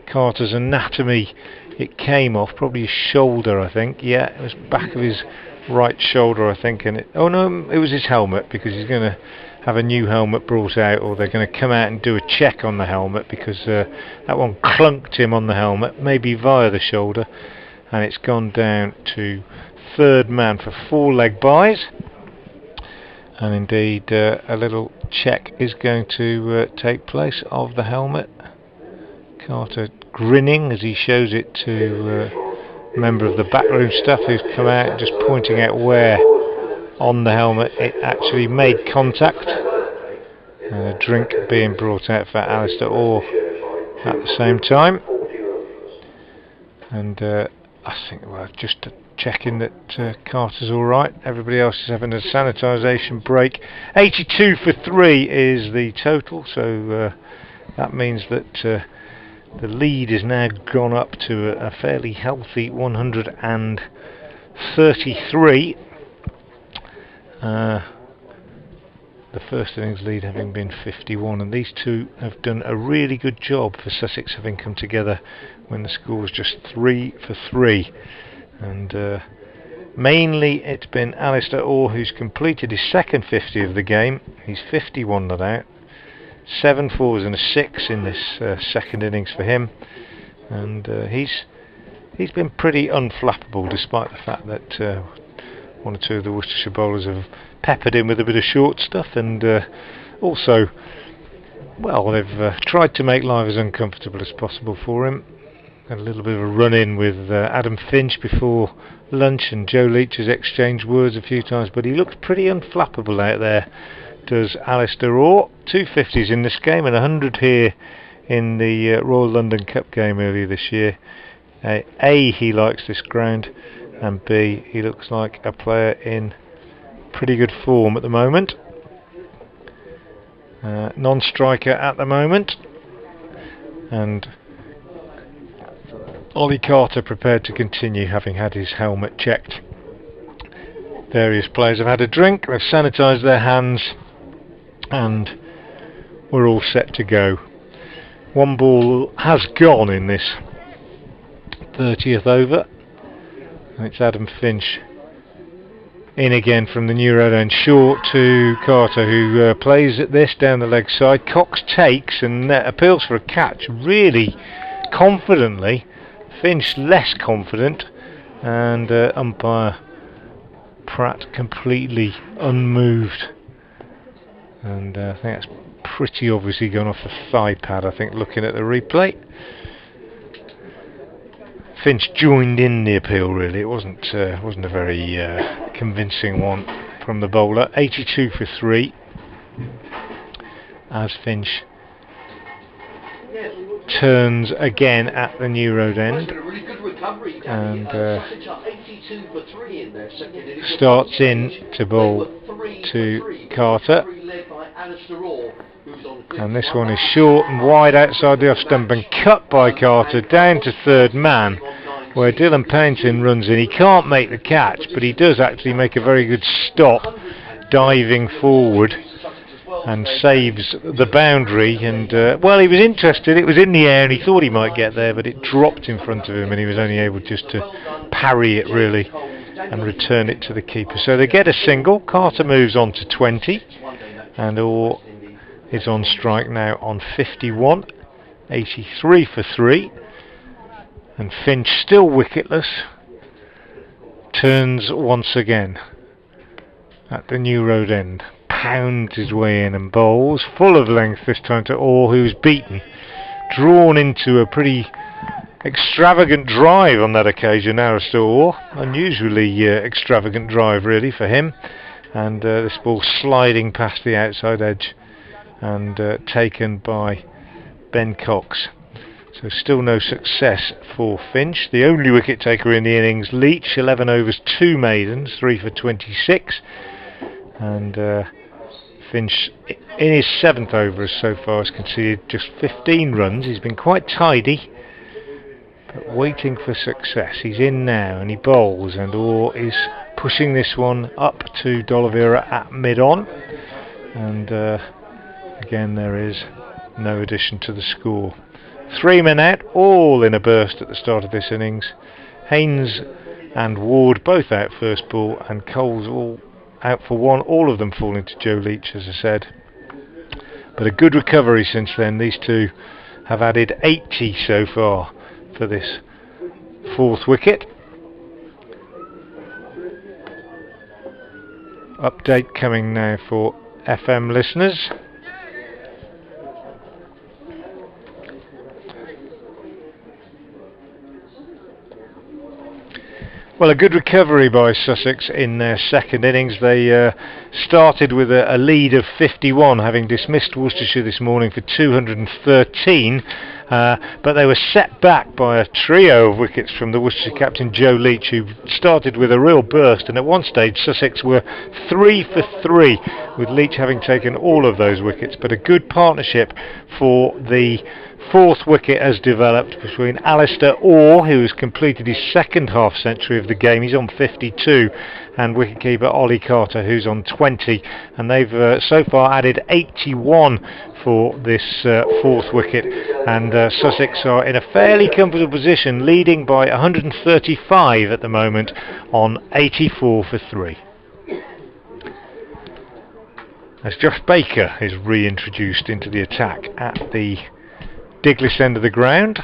Carter's anatomy it came off, probably his shoulder, I think. Yeah, it was back of his right shoulder, I think, and it was his helmet, because he's going to have a new helmet brought out, or they're going to come out and do a check on the helmet, because that one clunked him on the helmet, maybe via the shoulder, and it's gone down to 3rd man for 4 leg byes. And indeed, a little check is going to take place of the helmet. Carter grinning as he shows it to a member of the backroom staff who's come out, just pointing out where on the helmet it actually made contact. And a drink being brought out for Alistair Orr at the same time. And I think, well, just checking that Carter's alright. Everybody else is having a sanitisation break. 82 for 3 is the total, so that means that the lead has now gone up to a fairly healthy 133. The first innings lead having been 51, and these two have done a really good job for Sussex, having come together when the score was just 3 for 3. And mainly it's been Alistair Orr who's completed his second 50 of the game. He's 51 not out, 7 fours and a 6 in this second innings for him, and he's been pretty unflappable, despite the fact that one or two of the Worcestershire bowlers have peppered him with a bit of short stuff, and also, well, they've tried to make life as uncomfortable as possible for him. Had a little bit of a run-in with Adam Finch before lunch, and Joe Leach has exchanged words a few times, but he looks pretty unflappable out there, does Alistair Orr. 2 50s in this game and 100 here in the Royal London Cup game earlier this year. A, he likes this ground, and B, he looks like a player in pretty good form at the moment. Non-striker at the moment, and Ollie Carter prepared to continue, having had his helmet checked. Various players have had a drink, they've sanitised their hands, and we're all set to go. One ball has gone in this 30th over, and it's Adam Finch in again from the new red end, short to Carter, who plays at this down the leg side. Cox takes and appeals for a catch really confidently. Finch less confident, and umpire Pratt completely unmoved, and I think that's pretty obviously gone off the thigh pad, I think, looking at the replay. Finch joined in the appeal really. It wasn't a very convincing one from the bowler. 82 for 3 as Finch turns again at the new road end, and starts in to bowl to Carter, and this one is short and wide outside the off stump and cut by Carter down to 3rd man, where Dylan Pennington runs in. He can't make the catch, but he does actually make a very good stop, diving forward, and saves the boundary. And well, he was interested, it was in the air and he thought he might get there, but it dropped in front of him and he was only able just to parry it really and return it to the keeper. So they get a single. Carter moves on to 20, and Orr is on strike now on 51, 83 for 3, and Finch still wicketless, turns once again at the New Road end, pounds his way in and bowls, full of length this time to Orr, who was beaten, drawn into a pretty extravagant drive on that occasion. Alistair Orr, unusually extravagant drive really for him, and this ball sliding past the outside edge and taken by Ben Cox. So still no success for Finch. The only wicket taker in the innings, Leach, 11 overs, 2 maidens, 3 for 26, and Finch in his 7th over so far has conceded just 15 runs. He's been quite tidy, but waiting for success. He's in now and he bowls, and Orr is pushing this one up to D'Oliveira at mid-on, and again there is no addition to the score. 3 men out, all in a burst at the start of this innings. Haynes and Ward both out first ball, and Coles all out for 1, all of them falling to Joe Leach, as I said. But a good recovery since then. These two have added 80 so far for this 4th wicket. Update coming now for FM listeners. Well, a good recovery by Sussex in their 2nd innings. They started with a lead of 51, having dismissed Worcestershire this morning for 213, but they were set back by a trio of wickets from the Worcestershire captain Joe Leach, who started with a real burst, and at one stage Sussex were 3 for 3, with Leach having taken all of those wickets. But a good partnership for the 4th wicket has developed between Alistair Orr, who has completed his 2nd half century of the game, he's on 52, and wicketkeeper Ollie Carter, who's on 20, and they've so far added 81 for this 4th wicket, and Sussex are in a fairly comfortable position, leading by 135 at the moment on 84 for 3. As Josh Baker is reintroduced into the attack at the Diglis end of the ground.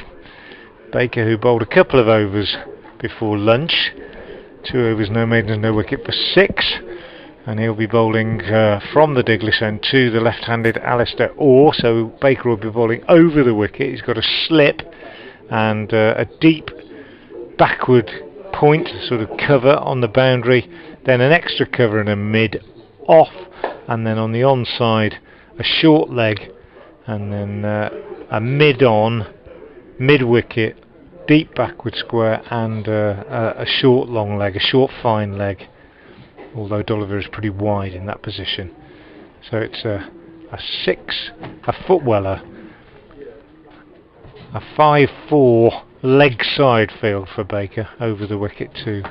Baker, who bowled a couple of overs before lunch, 2 overs, no maidens, no wicket for 6, and he'll be bowling from the Diglis end to the left-handed Alistair Orr. So Baker will be bowling over the wicket. He's got a slip and a deep backward point, sort of cover on the boundary, then an extra cover and a mid off, and then on the onside a short leg, and then a mid-on, mid-wicket, deep backward square, and a short long leg, a short fine leg, although D'Oliveira is pretty wide in that position. So it's a 5-4 leg side field for Baker over the wicket to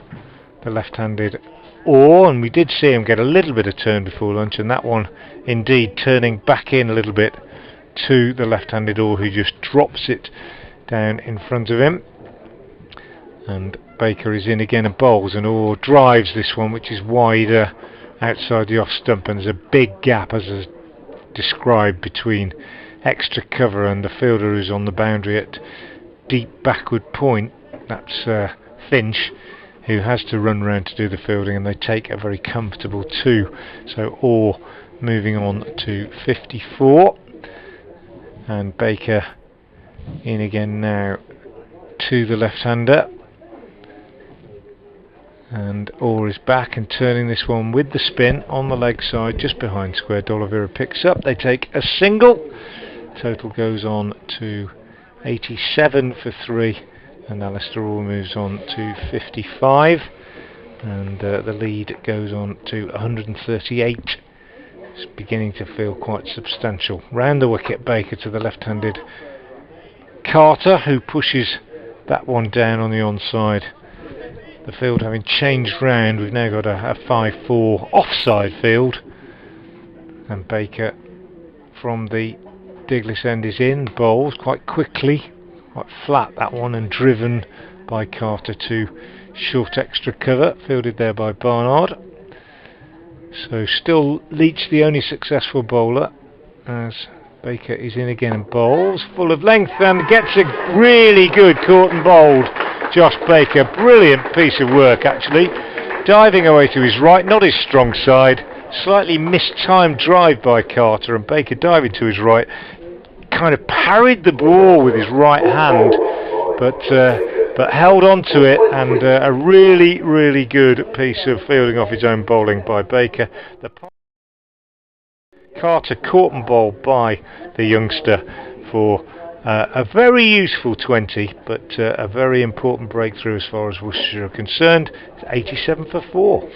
the left-handed Orr, and we did see him get a little bit of turn before lunch, and that one indeed turning back in a little bit to the left-handed Orr, who just drops it down in front of him, and Baker is in again and bowls, and Orr drives this one, which is wider outside the off stump, and there's a big gap, as is described, between extra cover and the fielder who's on the boundary at deep backward point. That's Finch, who has to run round to do the fielding, and they take a very comfortable 2. So Orr moving on to 54. And Baker in again now to the left-hander, and Orr is back and turning this one with the spin on the leg side just behind square. D'Oliveira picks up, they take a single, total goes on to 87 for 3, and Alistair Orr moves on to 55, and the lead goes on to 138. It's beginning to feel quite substantial. Round the wicket, Baker to the left-handed Carter, who pushes that one down on the onside. The field having changed round, we've now got a 5-4 offside field, and Baker from the Diglis end is in, bowls quite quickly, quite flat that one, and driven by Carter to short extra cover, fielded there by Barnard. So still Leach the only successful bowler, as Baker is in again and bowls full of length and gets a really good caught and bowled. Josh Baker, brilliant piece of work actually, diving away to his right, not his strong side, slightly mistimed drive by Carter, and Baker diving to his right, kind of parried the ball with his right hand, but held on to it, and a really good piece of fielding off his own bowling by Baker. Carter caught and bowled by the youngster for a very useful 20, but a very important breakthrough as far as Worcestershire are concerned. It's 87 for 4.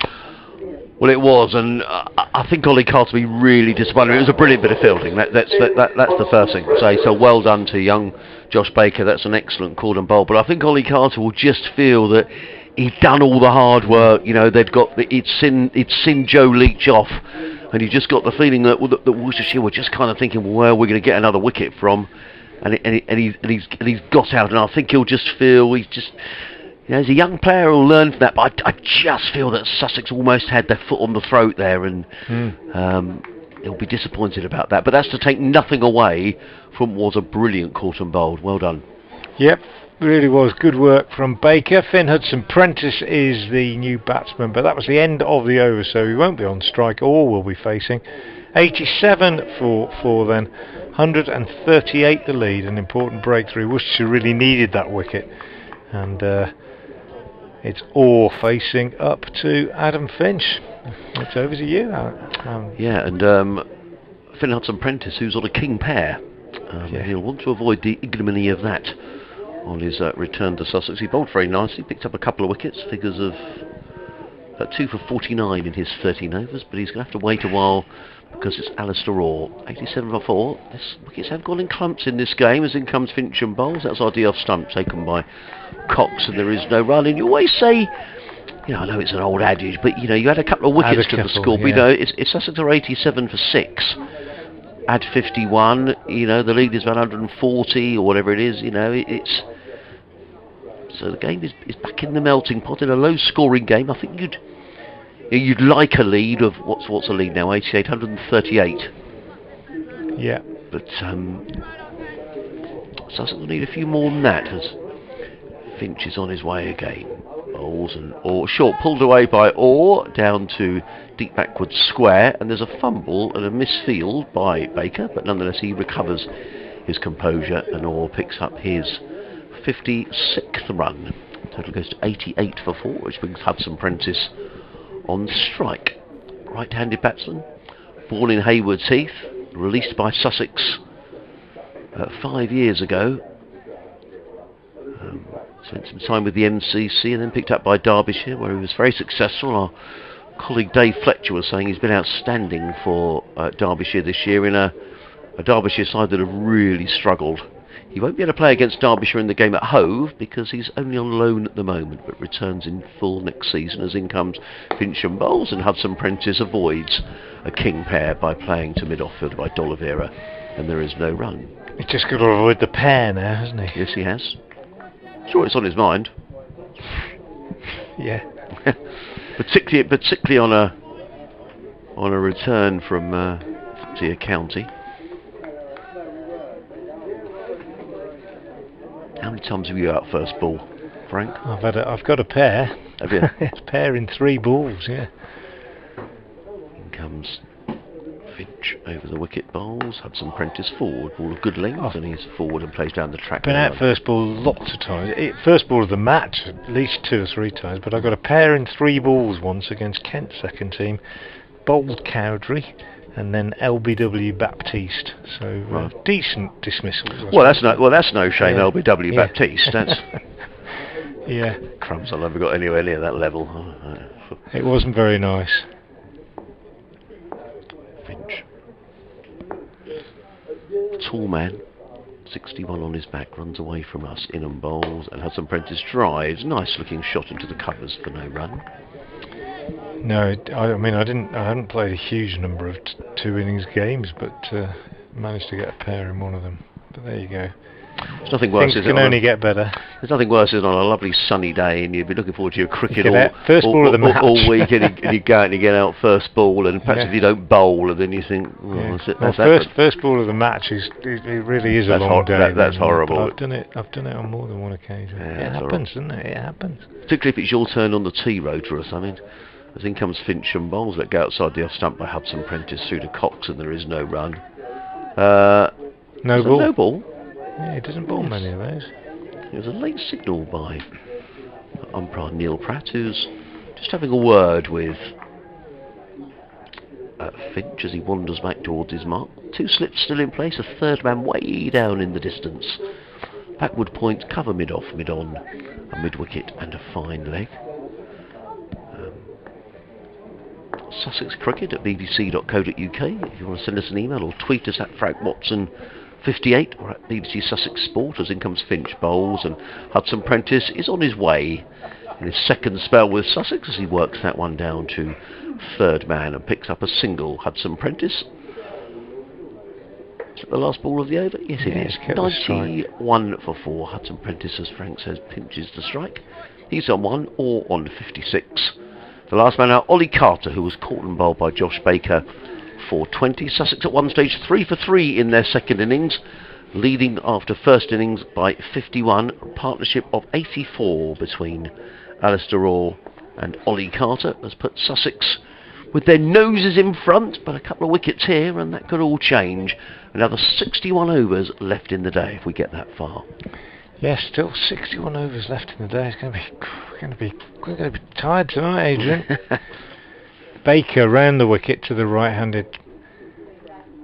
Well, it was, and I think Ollie Carter will be really disappointed. It was a brilliant bit of fielding. That's the first thing to say. So well done to young Josh Baker. That's an excellent caught and bowl. But I think Ollie Carter will just feel that he'd done all the hard work. You know, it's seen Joe Leach off, and he just got the feeling that Worcestershire were just kind of thinking, well, where are we going to get another wicket from? And he's got out, and I think he'll just feel he's just. You know, as a young player, he'll learn from that. But I just feel that Sussex almost had their foot on the throat there, and he'll be disappointed about that. But that's to take nothing away from what was a brilliant caught and bowled. Well done. Yep, really was good work from Baker. Finn Hudson-Prentice is the new batsman, but that was the end of the over, so he won't be on strike. All will be facing 87 for 4 then. 138 the lead, an important breakthrough. Worcestershire really needed that wicket, and it's all facing up to Adam Finch. It's over to you. Yeah, and Finn Hudson-Prentice, who's on a king pair. He'll want to avoid the ignominy of that on his return to Sussex. He bowled very nicely, picked up a couple of wickets, figures of 2 for 49 in his 13 overs, but he's going to have to wait a while because it's Alistair Orr. 87 for 4. Wickets have gone in clumps in this game, as in comes Finch and bowls. That's our off stump taken by Cox, and there is no run. And you always say, you know, I know it's an old adage, but you know, you add a couple of wickets to the score. Yeah. But, you know, if Sussex are 87 for 6, add 51, you know, the lead is 140 or whatever it is. You know, it's so the game is back in the melting pot in a low-scoring game. I think you'd like a lead of what's a lead now? 88, 138. Yeah, but Sussex will need a few more than that, as Finch is on his way again. Bowls and Orr short, pulled away by Orr down to deep backward square, and there's a fumble and a misfield by Baker, but nonetheless he recovers his composure, and Orr picks up his 56th run. Total goes to 88 for 4, which brings Hudson-Prentice on strike. Right-handed batsman, born in Haywards Heath, released by Sussex 5 years ago. Spent some time with the MCC and then picked up by Derbyshire, where he was very successful. Our colleague Dave Fletcher was saying he's been outstanding for Derbyshire this year, in a Derbyshire side that have really struggled. He won't be able to play against Derbyshire in the game at Hove because he's only on loan at the moment, but returns in full next season, as in comes Finch and bowls, and Hudson-Prentice avoids a king pair by playing to mid-off field by D'Oliveira, and there is no run. He's just got to avoid the pair now, hasn't he? Yes, he has. Sure, it's on his mind. Yeah. particularly on a return from Deer County. How many times have you out first ball, Frank? I've got a pair. Have you? It's a pair in 3 balls. Yeah. In comes Finch over the wicket, bowls. Hudson-Prentice forward, ball of good length, and he's forward and plays down the track. Been out first ball lots of times. First ball of the match at least 2 or 3 times, but I got a pair in 3 balls once against Kent's second team, bowled Cowdrey, and then LBW Baptiste. So decent dismissals. Well, that's no shame. Yeah. LBW Baptiste. That's yeah. Crumbs. I never got anywhere near that level. It wasn't very nice. Finch, tall man, 61 on his back, runs away from us, in and bowls, and Hudson-Prentice drives. Nice looking shot into the covers for no run. No, I mean I hadn't played a huge number of 2 innings games, but managed to get a pair in one of them. But there you go. There's nothing worse. Things can only get better. There's nothing worse than on a lovely sunny day and you'd be looking forward to your cricket First ball of the match. all week, and you go out and you get out first ball, and perhaps if you don't bowl, and then you think, first ball of the match it really is a long day. That's horrible. I've done it on more than one occasion. It happens, doesn't it? It happens. Particularly if it's your turn on the tee rotor or something. As in comes Finch and bowls, let go outside the off stump by Hudson Prentice through to Cox, and there is no run. No ball. No ball. Yeah, he doesn't bowl many of those. It was a late signal by umpire Neil Pratt, who's just having a word with Finch as he wanders back towards his mark. 2 slips still in place, a third man way down in the distance. Backward point, cover mid-off, mid-on, a mid-wicket and a fine leg. Sussex Cricket at bbc.co.uk if you want to send us an email, or tweet us at FrankWatson58 or at BBC Sussex Sport. As in comes Finch bowls, and Hudson Prentice is on his way in his second spell with Sussex as he works that one down to third man and picks up a single. Hudson Prentice, is it the last ball of the over? Yes, it is. 91 for 4. Hudson Prentice, as Frank says, pinches the strike. He's on 1 or on 56. The last man out, Ollie Carter, who was caught and bowled by Josh Baker for 20. Sussex at one stage 3 for 3 in their second innings, leading after first innings by 51. A partnership of 84 between Alistair Orr and Ollie Carter has put Sussex with their noses in front, but a couple of wickets here and that could all change. Another 61 overs left in the day if we get that far. Yes, still 61 overs left in the day. We're going to be tired tonight, Adrian. Baker round the wicket to the right-handed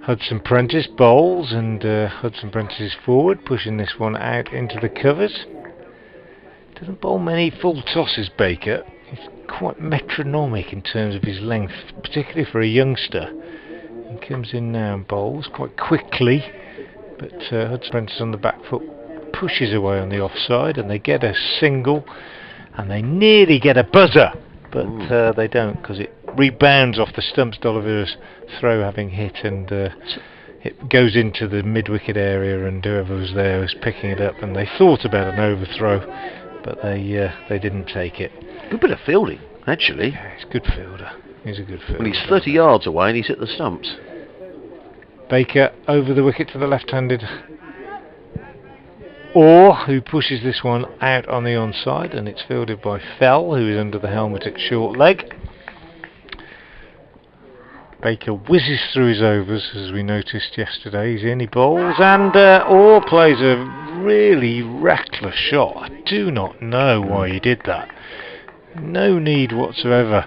Hudson Prentice bowls, and Hudson Prentice is forward, pushing this one out into the covers. Doesn't bowl many full tosses, Baker. He's quite metronomic in terms of his length, particularly for a youngster. He comes in now and bowls quite quickly, but Hudson Prentice on the back foot pushes away on the offside, and they get a single, and they nearly get a buzzer, but they don't, because it rebounds off the stumps. D'Oliveira's throw having hit, and it goes into the mid-wicket area, and whoever was there was picking it up, and they thought about an overthrow, but they didn't take it. Good bit of fielding, actually. Yeah, he's a good fielder. He's a good fielder. Well, he's 30 yards away and he's hit the stumps. Baker over the wicket to the left-handed Orr, who pushes this one out on the onside, and it's fielded by Fell, who is under the helmet at short leg. Baker whizzes through his overs, as we noticed yesterday. He's in, he bowls, and Orr plays a really reckless shot. I do not know why he did that. No need whatsoever.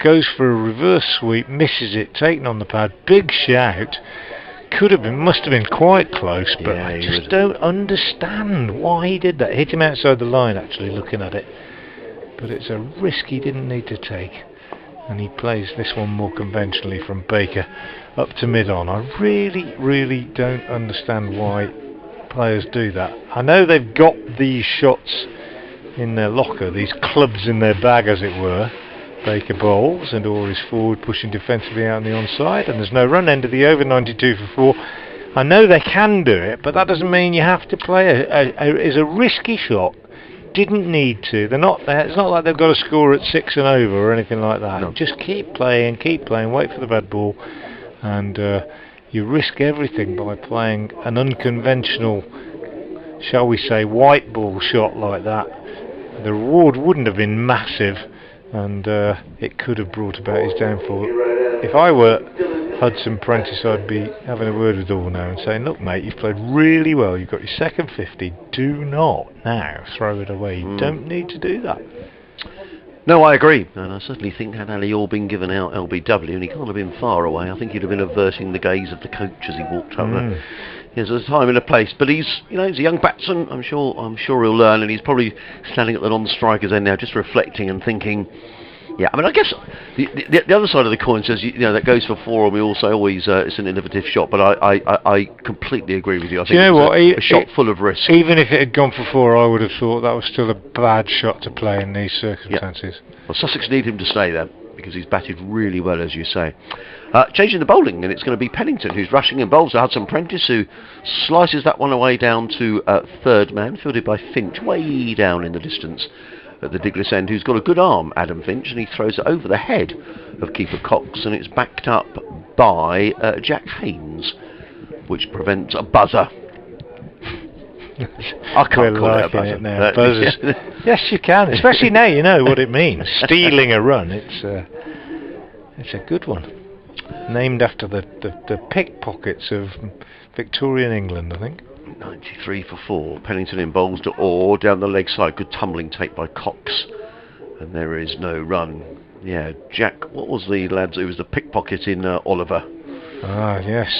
Goes for a reverse sweep, misses it, taken on the pad, big shout. Must have been quite close, but I just don't understand why he did that. Hit him outside the line, actually, looking at it. But it's a risk he didn't need to take. And he plays this one more conventionally from Baker up to mid-on. I really don't understand why players do that. I know they've got these shots in their locker, these clubs in their bag, as it were. Baker bowls, and Orr is forward, pushing defensively out on the onside, and there's no run. End of the over, 92 for 4. I know they can do it, but that doesn't mean you have to play it's a risky shot. Didn't need to. It's not like they've got to score at 6 and over or anything like that. No. Just keep playing, wait for the bad ball, and you risk everything by playing an unconventional, shall we say, white ball shot like that. The reward wouldn't have been massive, and it could have brought about his downfall. If I were Hudson Prentice, I'd be having a word with Orr now and saying, look mate, you've played really well, you've got your second 50, do not now throw it away. You don't need to do that. No, I agree, and I certainly think had Ali Orr been given out LBW, and he can't have been far away, I think he'd have been averting the gaze of the coach as he walked over. There's a time and a place, but he's a young batsman. I'm sure he'll learn, and he's probably standing at the non-striker's end now, just reflecting and thinking. Yeah, I mean, I guess the other side of the coin says that goes for 4, and we all say always it's an innovative shot. But I completely agree with you. I think a shot full of risk. Even if it had gone for 4, I would have thought that was still a bad shot to play in these circumstances. Yeah. Well, Sussex need him to stay there, because he's batted really well, as you say. Changing the bowling, and it's going to be Pennington who's rushing in bowls. Hudson Prentice, who slices that one away down to third man, fielded by Finch, way down in the distance at the Diglis end, who's got a good arm, Adam Finch, and he throws it over the head of keeper Cox, and it's backed up by Jack Haynes, which prevents a buzzer. I can't call it a buzzer. Now. Buzzers. Yes, you can, especially now you know what it means. Stealing a run, it's a good one. Named after the pickpockets of Victorian England, I think. 93 for 4. Pennington in bowls to Orr, down the leg side. Good tumbling take by Cox. And there is no run. Yeah, Jack, what was the lads? It was the pickpocket in Oliver. Ah, yes.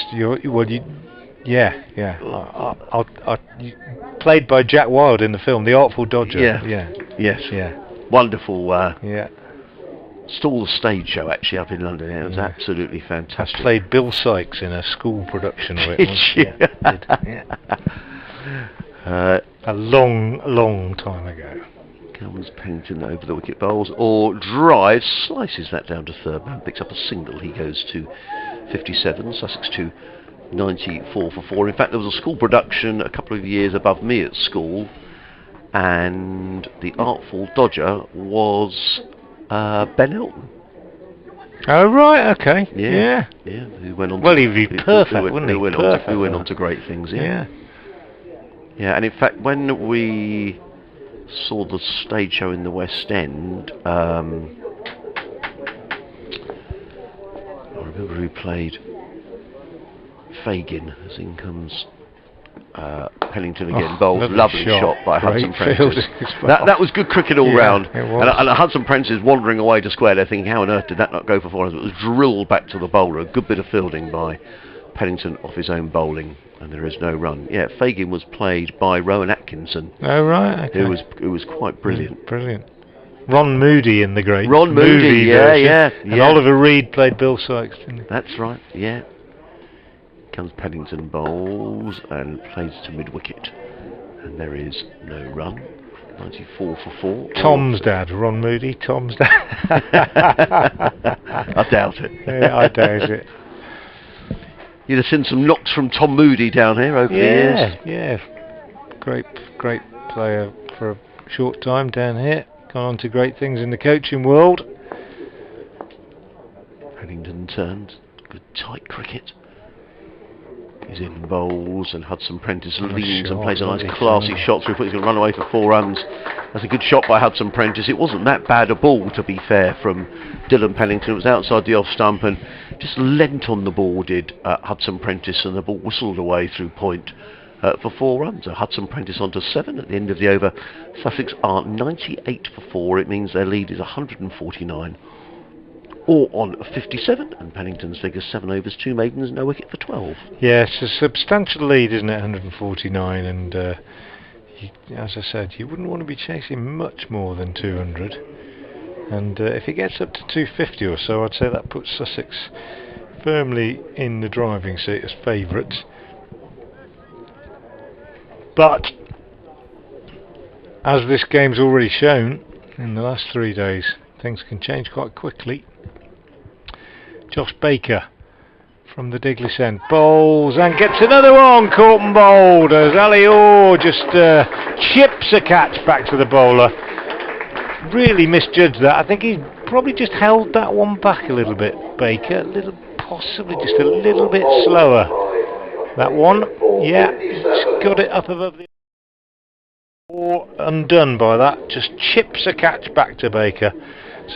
Played by Jack Wilde in the film, The Artful Dodger. Yes. Yeah. Wonderful. Yeah. Stole the stage show actually up in London. It was absolutely fantastic. I played Bill Sykes in a school production of it. A long time ago. Comes Pennington over the wicket bowls, or drives, slices that down to third man, picks up a single. He goes to 57. Sussex to 94 for 4. In fact, there was a school production a couple of years above me at school, and the Artful Dodger was Ben Elton. Oh right, okay. Yeah. Who went on? Well, he'd be perfect, wouldn't he? Who went on to great things. Yeah. And in fact, when we saw the stage show in the West End, I remember who played Fagin. As in comes Pennington again, bowls, lovely shot by Hudson Prentice. That was good cricket all round. And Hudson Prentice wandering away to square there, thinking, how on earth did that not go for 4 runs? It was drilled back to the bowler. A good bit of fielding by Pennington off his own bowling, and there is no run. Yeah, Fagin was played by Rowan Atkinson. Oh right, okay. Who was quite brilliant. Brilliant. Ron Moody in the great Ron Moody, yeah. And Oliver Reed played Bill Sykes, didn't he? That's right, yeah. Comes Pennington bowls and plays to mid-wicket, and there is no run. 94 for 4. Tom's dad, Ron Moody. Tom's dad. I doubt it. Yeah, I doubt it. You'd have seen some knocks from Tom Moody down here over the years. Yeah. Great player for a short time down here. Gone on to great things in the coaching world. Pennington turns. Good tight cricket. He's in bowls, and Hudson Prentice leans and plays a nice classy shot through. He's going to run away for 4 runs. That's a good shot by Hudson Prentice. It wasn't that bad a ball, to be fair, from Dylan Pennington. It was outside the off stump and just leant on the ball, did Hudson Prentice, and the ball whistled away through point for 4 runs. So Hudson Prentice on to 7 at the end of the over. Sussex are 98 for 4. It means their lead is 149. Or on 57, and Pennington's figures 7 overs, 2 maidens, no wicket for 12. Yeah, it's a substantial lead, isn't it? 149, and as I said, you wouldn't want to be chasing much more than 200. And if it gets up to 250 or so, I'd say that puts Sussex firmly in the driving seat as favourites. But as this game's already shown in the last 3 days, things can change quite quickly. Josh Baker from the Diglis end bowls and gets another one, caught and bowled as Ali Orr just chips a catch back to the bowler. Really misjudged that. I think he probably just held that one back a little bit, Baker, possibly just a little bit slower. That one, just got it up above the Orr, undone by that, just chips a catch back to Baker.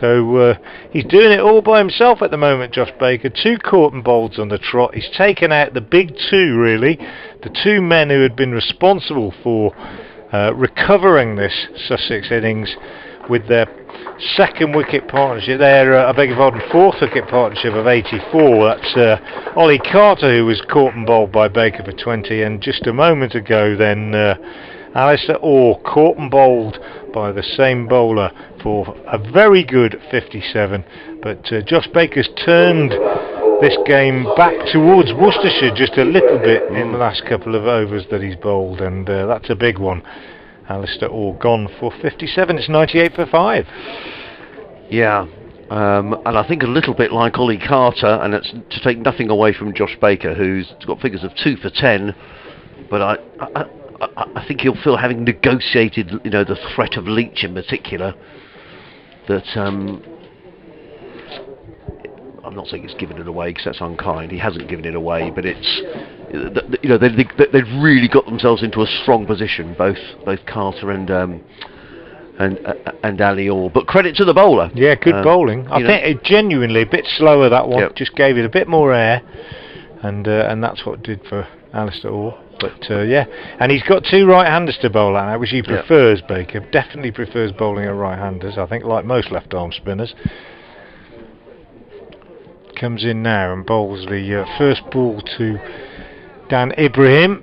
So he's doing it all by himself at the moment, Josh Baker. 2 caught and bowls on the trot. He's taken out the big 2, really. The 2 men who had been responsible for recovering this Sussex innings with their 2nd wicket partnership. Their, 4th wicket partnership of 84. That's Ollie Carter, who was caught and bowled by Baker for 20. And just a moment ago then, Alistair Orr caught and bowled by the same bowler for a very good 57, but Josh Baker's turned this game back towards Worcestershire just a little bit in the last couple of overs that he's bowled, and that's a big one. Alistair Orr gone for 57. It's 98 for 5. Yeah, And I think a little bit like Ollie Carter, and it's to take nothing away from Josh Baker, who's got figures of 2 for 10. But I think he'll feel, having negotiated, the threat of Leach in particular, that I'm not saying he's given it away because that's unkind. He hasn't given it away, but it's they've really got themselves into a strong position, both Carter and Ali Orr. But credit to the bowler. Yeah, good bowling. I think it genuinely a bit slower, that one. Yep. Just gave it a bit more air, and that's what it did for Alistair Orr. But yeah, and he's got 2 right-handers to bowl at, which he prefers. Baker definitely prefers bowling at right-handers. I think, like most left-arm spinners. Comes in now and bowls the first ball to Dan Ibrahim,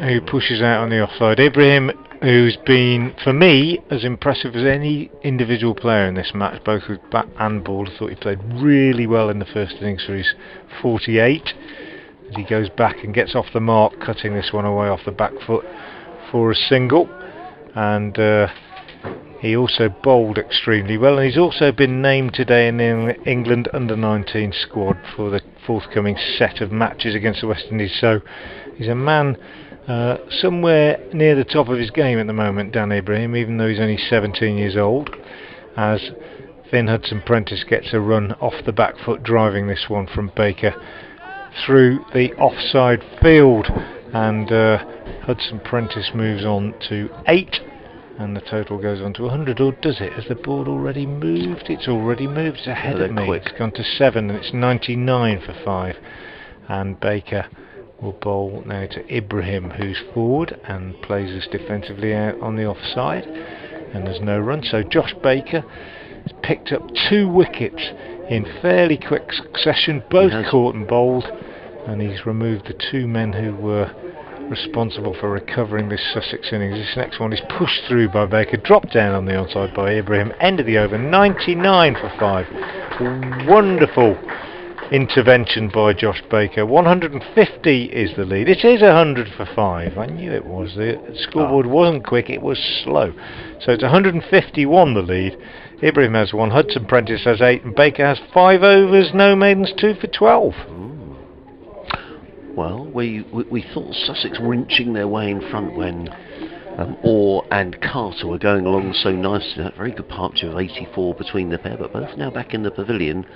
who pushes out on the offside. Ibrahim, who's been, for me, as impressive as any individual player in this match, both with bat and ball. I thought he played really well in the first innings for his 48. As he goes back and gets off the mark, cutting this one away off the back foot for a single. And he also bowled extremely well, and he's also been named today in the England under-19 squad for the forthcoming set of matches against the West Indies. So he's a man somewhere near the top of his game at the moment, Dan Ibrahim, even though he's only 17 years old, as Finn Hudson-Prentice gets a run off the back foot, driving this one from Baker through the offside field, and Hudson-Prentice moves on to 8. And the total goes on to 100, or does it? Has the board already moved? It's already moved. It's ahead of me. It's gone to 7, and it's 99 for 5. And Baker will bowl now to Ibrahim, who's forward and plays us defensively out on the offside. And there's no run. So Josh Baker has picked up 2 wickets in fairly quick succession, both caught and bowled. And he's removed the 2 men who were responsible for recovering this Sussex innings. This next one is pushed through by Baker, dropped down on the onside by Ibrahim, end of the over, 99 for 5. Wonderful intervention by Josh Baker. 150 is the lead. It is 100 for 5. I knew it was. The scoreboard wasn't quick, it was slow. So it's 151 the lead. Ibrahim has 1, Hudson-Prentice has 8, and Baker has 5 overs, no maidens, 2 for 12. Well, we thought Sussex were inching their way in front when Orr and Carter were going along so nicely. That very good partnership of 84 between the pair, but both now back in the pavilion.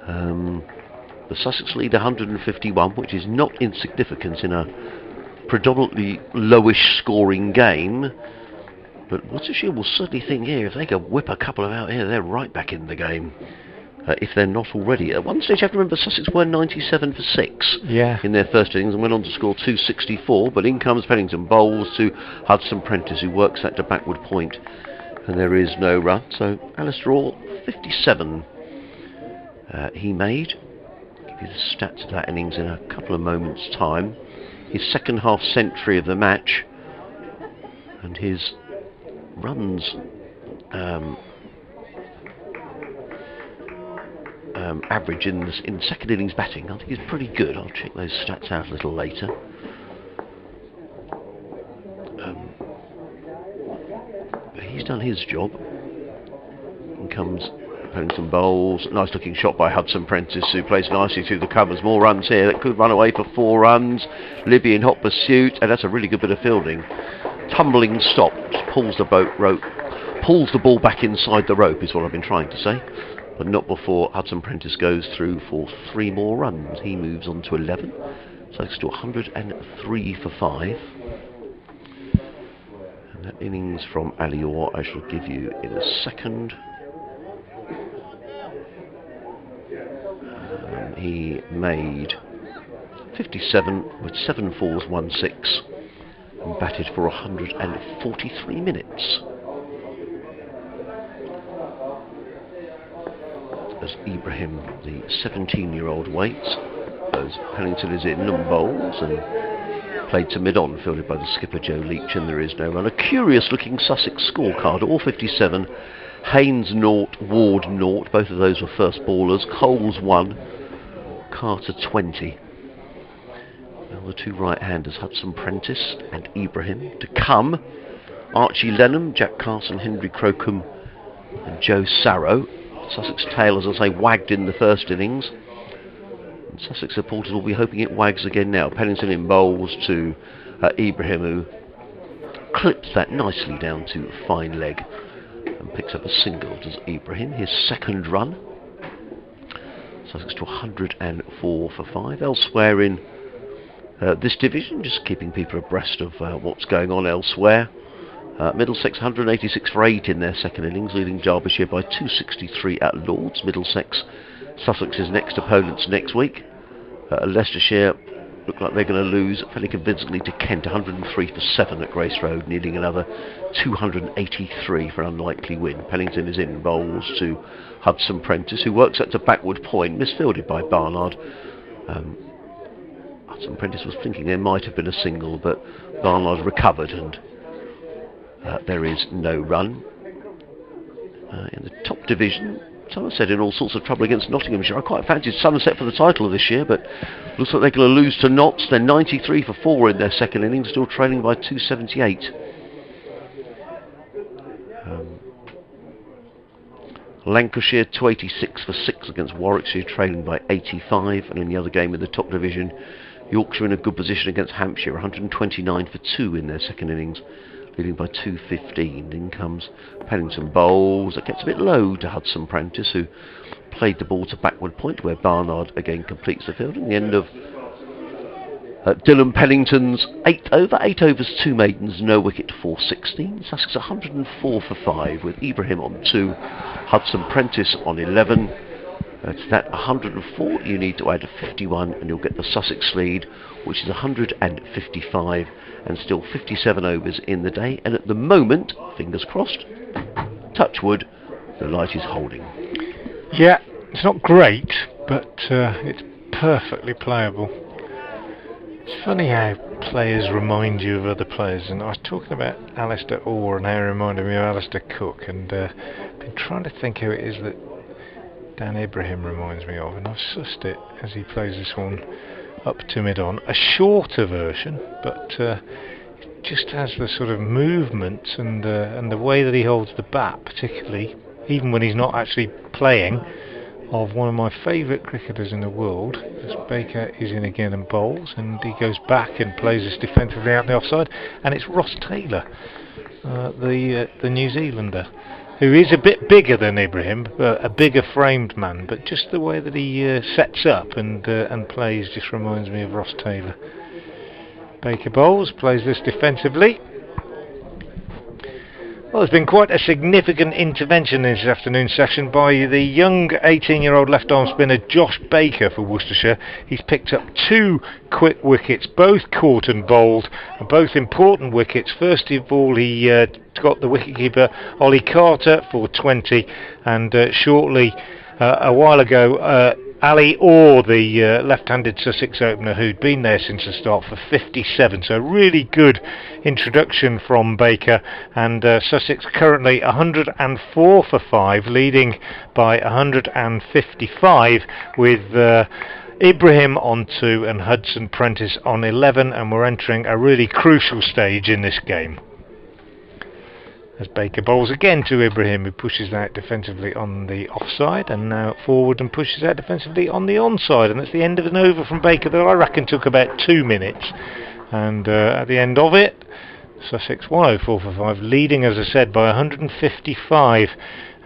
The Sussex lead 151, which is not insignificant in a predominantly lowish scoring game. But Worcestershire will certainly think here, if they can whip a couple of out here, they're right back in the game. If they're not already. At one stage, you have to remember, Sussex were 97 for 6 in their first innings and went on to score 264, but in comes Pennington, bowls to Hudson-Prentice, who works that to backward point, and there is no run. So Alistair Orr, 57 he made. I'll give you the stats of that innings in a couple of moments' time. His second half century of the match, and his runs average in second innings batting, I think is pretty good. I'll check those stats out a little later. But he's done his job. And comes Pennington bowls. Nice looking shot by Hudson-Prentice, who plays nicely through the covers. More runs here. That could run away for 4 runs. Libby in hot pursuit, and that's a really good bit of fielding. Tumbling stop, just pulls the ball back inside the rope, is what I've been trying to say. But not before Hudson-Prentice goes through for 3 more runs. He moves on to 11, so it's to 103 for 5. And that innings from Ali Orr I shall give you in a second. He made 57 with 7 fours, 1 6, and batted for 143 minutes. As Ibrahim, the 17-year-old, waits as Pennington is in and bowls, and played to mid-on, fielded by the skipper Joe Leach, and there is no run. A curious-looking Sussex scorecard, all 57. Haynes 0, Ward 0, both of those were first ballers. Coles 1, Carter 20. Now the 2 right-handers, Hudson-Prentice and Ibrahim, to come. Archie Lenham, Jack Carson, Henry Crocombe and Joe Sarrow. Sussex tail, as I say, wagged in the first innings. And Sussex supporters will be hoping it wags again now. Pennington in bowls to Ibrahim, who clips that nicely down to fine leg and picks up a single. Does Ibrahim, his second run. Sussex to 104 for 5. Elsewhere in this division, just keeping people abreast of what's going on elsewhere. Middlesex 186 for 8 in their second innings, leading Derbyshire by 263 at Lords. Middlesex, Sussex's next opponents next week. Leicestershire look like they're going to lose fairly convincingly to Kent, 103 for 7 at Grace Road, needing another 283 for an unlikely win. Pennington is in bowls to Hudson Prentice, who works out to backward point, misfielded by Barnard. Hudson Prentice was thinking there might have been a single, but Barnard recovered and there is no run. In the top division, Somerset in all sorts of trouble against Nottinghamshire. I quite fancied Somerset for the title this year, but looks like they're going to lose to Notts. They're 93 for 4 in their second innings, still trailing by 278. Lancashire 286 for 6 against Warwickshire, trailing by 85. And in the other game in the top division, Yorkshire in a good position against Hampshire, 129 for 2 in their second innings, leading by 215. In comes Pennington bowls. It gets a bit low to Hudson Prentice, who played the ball to backward point, where Barnard again completes the field. In the end of Dylan Pennington's 8th over, 8 overs, 2 maidens, no wicket, 416. Sussex 104 for 5 with Ibrahim on 2, Hudson Prentice on 11. To that 104, you need to add a 51 and you'll get the Sussex lead, which is 155, and still 57 overs in the day. And at the moment, fingers crossed, touch wood, the light is holding. Yeah, it's not great, but it's perfectly playable. It's funny how players remind you of other players, and I was talking about Alistair Orr and how he reminded me of Alistair Cook, and been trying to think who it is that Dan Ibrahim reminds me of, and I've sussed it as he plays this one up to mid-on. A shorter version, but it just has the sort of movement and the way that he holds the bat, particularly, even when he's not actually playing, of one of my favourite cricketers in the world. As Baker is in again and bowls, and he goes back and plays this defensively out the offside, and it's Ross Taylor, the New Zealander, who is a bit bigger than Ibrahim, a bigger framed man, but just the way that he sets up and plays just reminds me of Ross Taylor. Baker bowls, plays this defensively. Well, there's been quite a significant intervention in this afternoon's session by the young 18-year-old left-arm spinner Josh Baker for Worcestershire. He's picked up 2 quick wickets, both caught and bowled, and both important wickets. First of all, he got the wicketkeeper Ollie Carter for 20, and shortly, a while ago, Ali Orr, the left-handed Sussex opener who'd been there since the start, for 57. So really good introduction from Baker, and Sussex currently 104 for 5, leading by 155 with Ibrahim on 2 and Hudson Prentice on 11, and we're entering a really crucial stage in this game. As Baker bowls again to Ibrahim, who pushes out defensively on the offside, and now forward and pushes out defensively on the onside, and that's the end of an over from Baker that I reckon took about 2 minutes. And at the end of it, Sussex 104 for 5, leading, as I said, by 155.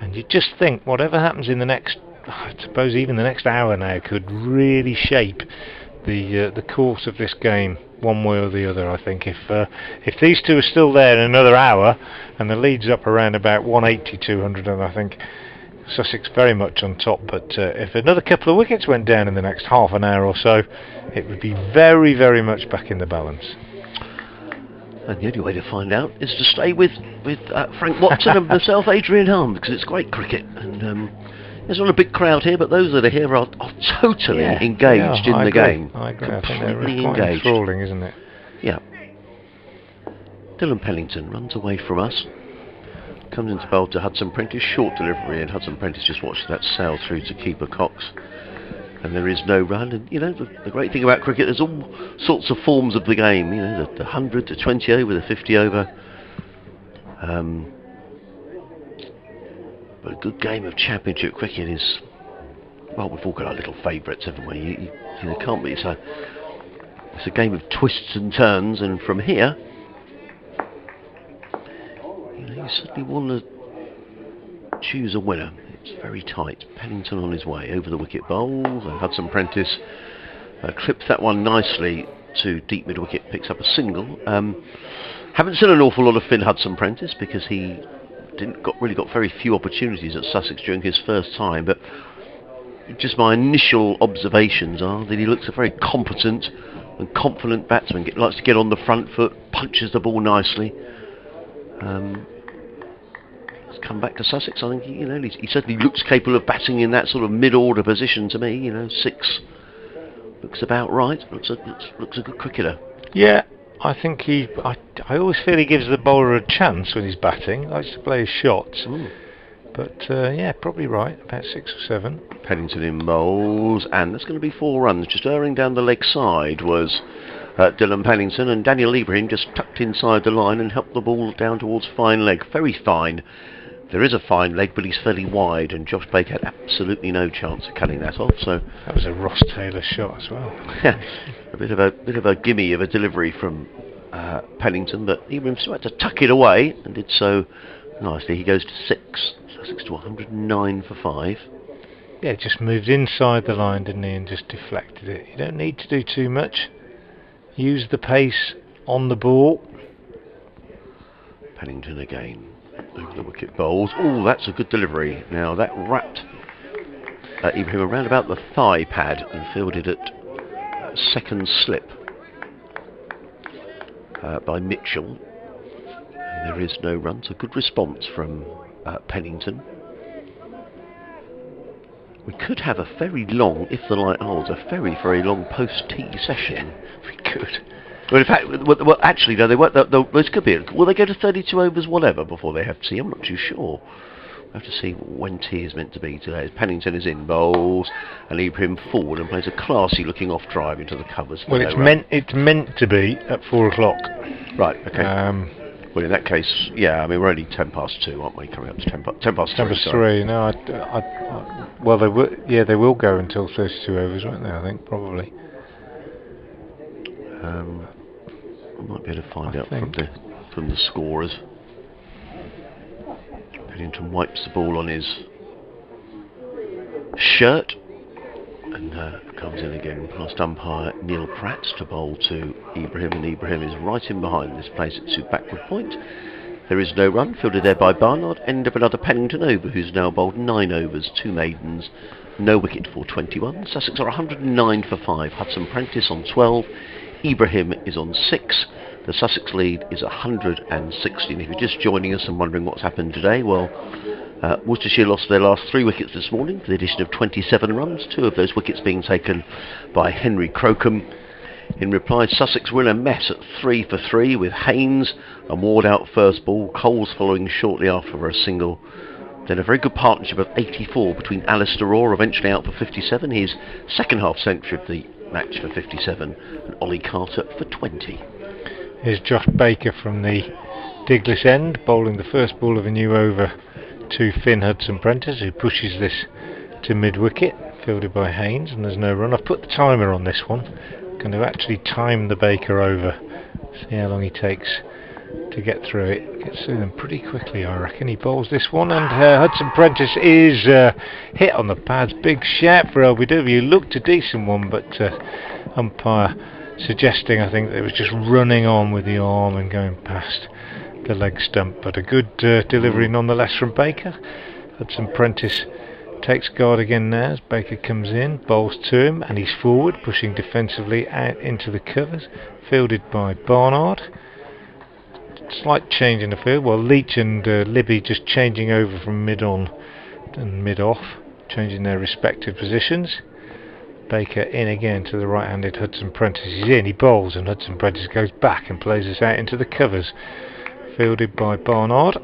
And you just think whatever happens in the next, I suppose even the next hour now, could really shape the course of this game one way or the other. I think if these two are still there in another hour and the lead's up around about 180, 200, and I think Sussex very much on top, but if another couple of wickets went down in the next half an hour or so, it would be very, very much back in the balance. And the only way to find out is to stay with Frank Watson and myself, Adrian Harm, because it's great cricket. And there's not a big crowd here, but those that are here are totally engaged in the game. I agree. I think Completely they're quite engaged. enthralling, isn't it? Yeah. Dylan Pennington runs away from us. Comes into bowl to Hudson Prentice. Short delivery, and Hudson Prentice just watched that sail through to keeper Cox. And there is no run. And you know, the great thing about cricket, there's all sorts of forms of the game. You know, the 100, the 20 over, the 50 over. But good game of Championship cricket is, well, we've all got our little favourites, haven't we? You know, can't be. It's a game of twists and turns, and from here, you know, you certainly want to choose a winner. It's very tight. Pennington on his way over the wicket bowls, and Hudson Prentice clips that one nicely to deep mid wicket, picks up a single. Haven't seen an awful lot of Finn Hudson Prentice because he really got very few opportunities at Sussex during his first time, but just my initial observations are that he looks a very competent and confident batsman. Likes to get on the front foot, punches the ball nicely. He's come back to Sussex. I think he certainly looks capable of batting in that sort of mid-order position to me. You know, 6 looks about right. Looks a good cricketer. Yeah, I think I always feel he gives the bowler a chance when he's batting. He likes to play his shots. Ooh. But yeah, probably right. About 6 or 7. Pennington in bowls, and that's going to be 4 runs. Just erring down the leg side was Dylan Pennington, and Daniel Ibrahim just tucked inside the line and helped the ball down towards fine leg. Very fine. There is a fine leg, but he's fairly wide, and Josh Baker had absolutely no chance of cutting that off. So that was a Ross Taylor shot as well. a bit of a gimme of a delivery from Pennington, but Ibrahim still had to tuck it away and did so nicely. He goes to 6. Sussex to 109 for 5. Yeah, just moved inside the line, didn't he, and just deflected it. You don't need to do too much. Use the pace on the ball. Pennington again over the wicket bowls. Oh, that's a good delivery. Now that wrapped Ibrahim around about the thigh pad and fielded at second slip by Mitchell. And there is no run, so good response from Pennington. We could have a very long, if the light holds, a very, very long post-tea session. We could. Well, in fact, well, actually, no, they won't. This could be. Will they go to 32 overs, whatever, before they have tea? I'm not too sure. We'll have to see when tea is meant to be today. Pennington is in bowls, and Ibrahim forward and plays a classy-looking off drive into the covers. Well, it's meant to be at 4 o'clock. Right. Okay. Well, in that case, yeah. I mean, we're only 10 past 2, aren't we? Coming up to 10 past 3. 10 past 3. No, well, they will. Yeah, they will go until 32 overs, won't they? I think probably. I might be able to find out from the scorers. Pennington wipes the ball on his shirt and comes in again past umpire Neil Pratt to bowl to Ibrahim, and Ibrahim is right in behind this, plays it to backward point. There is no run, fielded there by Barnard. End of another Pennington over, who's now bowled 9 overs, 2 maidens, no wicket for 21. Sussex are 109 for 5. Hudson Prentice on 12. Ibrahim is on 6. The Sussex lead is 160. And if you're just joining us and wondering what's happened today, well, Worcestershire lost their last 3 wickets this morning for the addition of 27 runs, 2 of those wickets being taken by Henry Crocombe. In reply, Sussex were in a mess at 3 for 3 with Haynes and Ward out first ball, Coles following shortly after for a single. Then a very good partnership of 84 between Alistair Orr, eventually out for 57, his second half century of the match for 57, and Ollie Carter for 20. Here's Josh Baker from the Diglis end, bowling the first ball of a new over to Finn Hudson Prentice, who pushes this to mid-wicket, fielded by Haynes, and there's no run. I've put the timer on this one. I'm going to actually time the Baker over, see how long he takes to get through it. Gets through them pretty quickly, I reckon. He bowls this one, and Hudson Prentice is hit on the pads. Big shout for LBW. Looked a decent one, but umpire suggesting, I think, that it was just running on with the arm and going past the leg stump. But a good delivery nonetheless from Baker. Hudson Prentice takes guard again now as Baker comes in, bowls to him, and he's forward, pushing defensively out into the covers, fielded by Barnard. Slight change in the field. Well, Leach and Libby just changing over from mid-on and mid-off, changing their respective positions. Baker in again to the right-handed Hudson Prentice. He's in, he bowls, and Hudson Prentice goes back and plays this out into the covers, fielded by Barnard.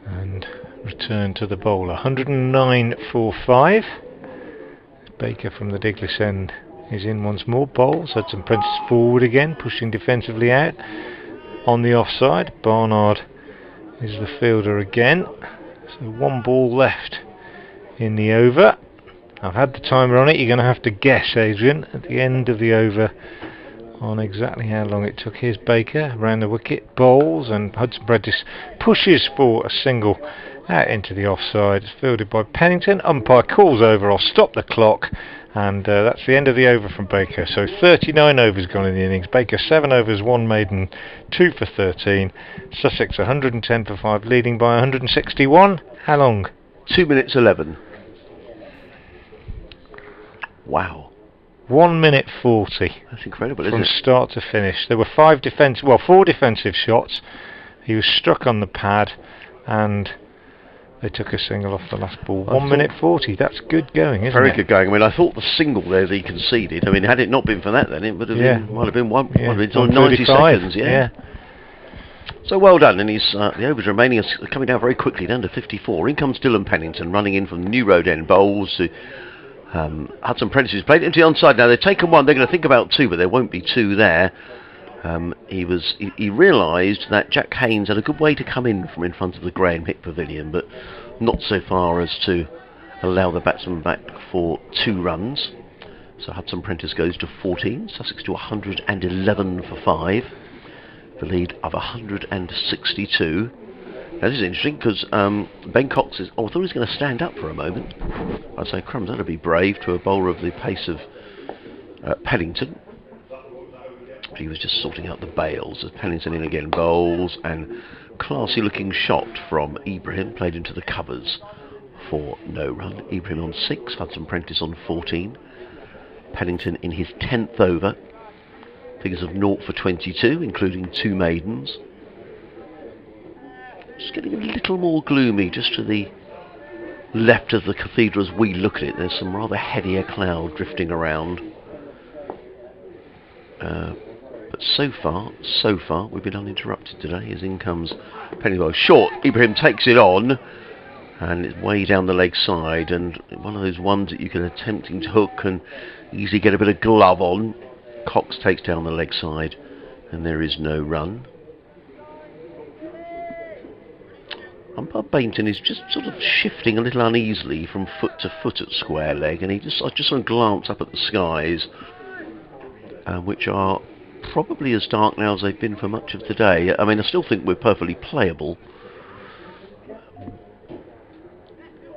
And return to the bowler. 109 for 5. Baker from the Diglis end is in once more, bowls. Hudson Prentice forward again, pushing defensively out on the offside. Barnard is the fielder again. So 1 ball left in the over. I've had the timer on it. You're going to have to guess, Adrian, at the end of the over on exactly how long it took. Here's Baker around the wicket, bowls, and Hudson Prentice pushes for a single out into the offside. It's fielded by Pennington. Umpire calls over. I'll stop the clock, and that's the end of the over from Baker. So 39 overs gone in the innings. Baker 7 overs, 1 maiden, 2 for 13. Sussex 110 for 5, leading by 161. How long? 2 minutes 11. Wow. 1 minute 40. That's incredible, isn't from it? start to finish. There were 4 defensive shots. He was struck on the pad, and they took a single off the last ball. 1 minute 40. That's good going, isn't it? Very good going. I mean, I thought the single there that he conceded. I mean, had it not been for that, then it would have been, might have been 90 seconds. Yeah. So well done. And he's the overs remaining is coming down very quickly, down to 54. In comes Dylan Pennington, running in from the New Road End bowls to Hudson Prentice, who's played into the onside. Now they've taken 1. They're going to think about 2, but there won't be 2 there. He realised that Jack Haynes had a good way to come in from in front of the Graham Hick Pavilion, but not so far as to allow the batsman back for 2 runs. So Hudson Prentice goes to 14, Sussex to 111 for 5, the lead of 162. Now this is interesting because Ben Cox is... I thought he was going to stand up for a moment. I'd say, crumbs, that'd be brave to a bowler of the pace of Pennington. He was just sorting out the bails as Pennington in again, bowls, and classy looking shot from Ibrahim, played into the covers for no run. Ibrahim on 6, Hudson Prentice on 14. Pennington in his 10th over, figures of 0 for 22, including 2 maidens. It's getting a little more gloomy just to the left of the cathedral as we look at it. There's some rather heavier cloud drifting around. But so far, we've been uninterrupted today. As in comes Pennywell short. Ibrahim takes it on, and it's way down the leg side, and one of those ones that you can attempting to hook and easily get a bit of glove on. Cox takes down the leg side, and there is no run. Umpire Bainton is just sort of shifting a little uneasily from foot to foot at square leg, and I just sort of glance up at the skies, which are probably as dark now as they've been for much of the day. I mean, I still think we're perfectly playable.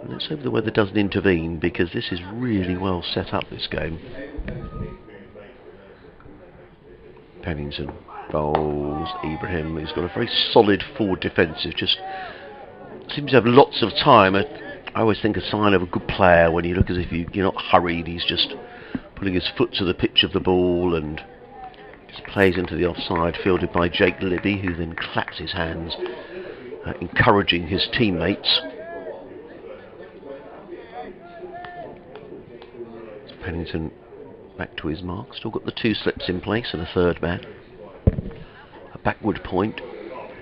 Let's hope the weather doesn't intervene, because this is really well set up, this game. Pennington bowls Ibrahim. He's got a very solid forward defensive, just seems to have lots of time. I always think a sign of a good player when you look as if you're not hurried. He's just putting his foot to the pitch of the ball and just plays into the offside, fielded by Jake Libby, who then claps his hands, encouraging his teammates. So Pennington back to his mark, still got the 2 slips in place and a 3rd man. A backward point.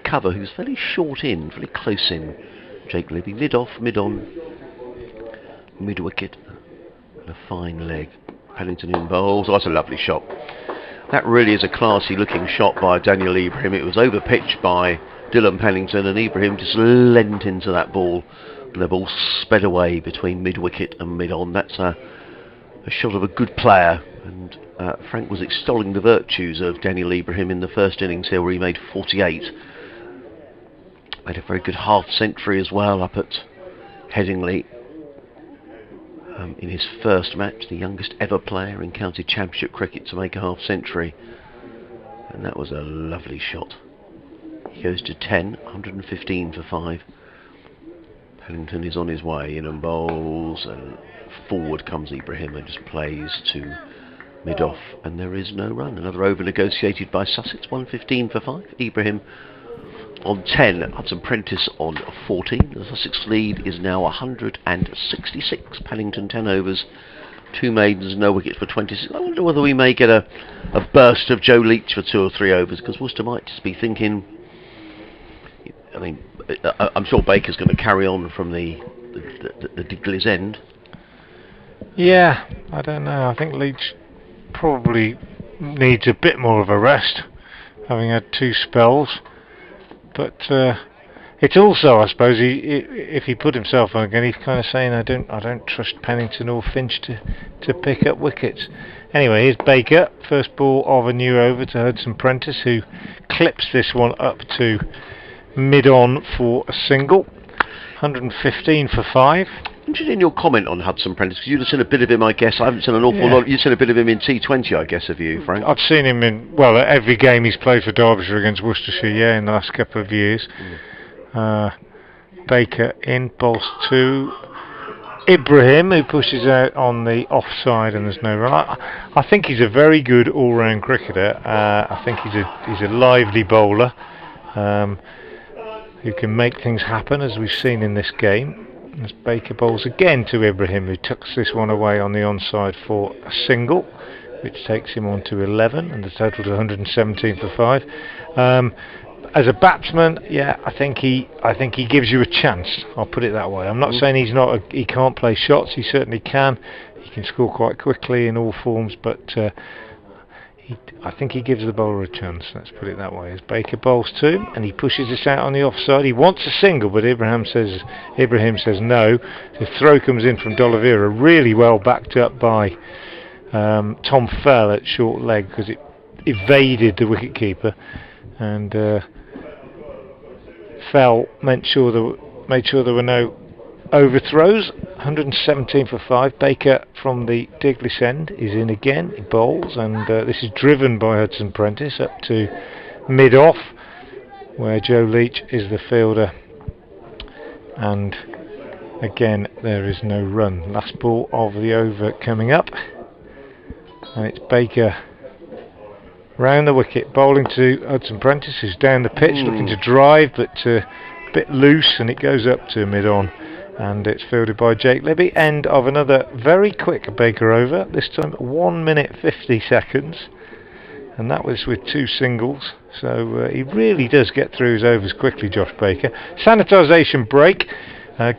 Cover, who's fairly short in, fairly close in. Jake Libby, mid off, mid on, mid wicket, and a fine leg. Pennington in bowls. Oh, that's a lovely shot. That really is a classy looking shot by Daniel Ibrahim. It was over pitched by Dylan Pennington, and Ibrahim just leant into that ball, and the ball sped away between mid wicket and mid on. That's a shot of a good player, and Frank was extolling the virtues of Daniel Ibrahim in the first innings here, where he made 48. Made a very good half century as well up at Headingley in his first match, the youngest ever player in county championship cricket to make a half century, and that was a lovely shot. He goes to 10, 115 for 5. Pennington is on his way in and bowls, and forward comes Ibrahim and just plays to mid off, and there is no run. Another over negotiated by Sussex, 115 for 5. Ibrahim on 10, Hudson Prentice on 14. The Sussex lead is now 166. Pennington 10 overs, 2 maidens, no wickets for 26. I wonder whether we may get a burst of Joe Leach for 2 or 3 overs, because Worcester might just be thinking... I mean, I'm sure Baker's going to carry on from the Digley's end. Yeah, I don't know. I think Leach probably needs a bit more of a rest, having had 2 spells. But It's also, I suppose, if he put himself on again, he's kind of saying, I don't trust Pennington or Finch to pick up wickets. Anyway, here's Baker, first ball of a new over to Hudson Prentice, who clips this one up to mid-on for a single. 115 for 5. Interested in your comment on Hudson Prentice, because you'd have seen a bit of him, I guess. I haven't seen an awful lot. You've seen a bit of him in T20, I guess, have you, Frank? I've seen him in, well, every game he's played for Derbyshire against Worcestershire, in the last couple of years. Baker in, bowls to Ibrahim, who pushes out on the offside, and there's no run. I think he's a very good all-round cricketer. I think he's a lively bowler who can make things happen, as we've seen in this game. As Baker bowls again to Ibrahim, who tucks this one away on the onside for a single, which takes him on to 11, and the total to 117 for 5. As a batsman, yeah, I think he gives you a chance. I'll put it that way. I'm not saying he can't play shots. He certainly can. He can score quite quickly in all forms, but I think he gives the bowler a chance. Let's put it that way. As Baker bowls to him, and he pushes this out on the offside. He wants a single, but Ibrahim says no. The throw comes in from D'Oliveira, really well backed up by Tom Fell at short leg, because it evaded the wicketkeeper, and Fell made sure there were no overthrows. 117 for 5. Baker from the Diglis end is in again. He bowls, and this is driven by Hudson Prentice up to mid-off, where Joe Leach is the fielder, and again there is no run. Last ball of the over coming up, and it's Baker round the wicket, bowling to Hudson Prentice, who's down the pitch looking to drive, but a bit loose, and it goes up to mid-on, and it's fielded by Jake Libby. End of another very quick Baker over, this time 1 minute 50 seconds, and that was with 2 singles, so he really does get through his overs quickly, Josh Baker. Sanitisation break.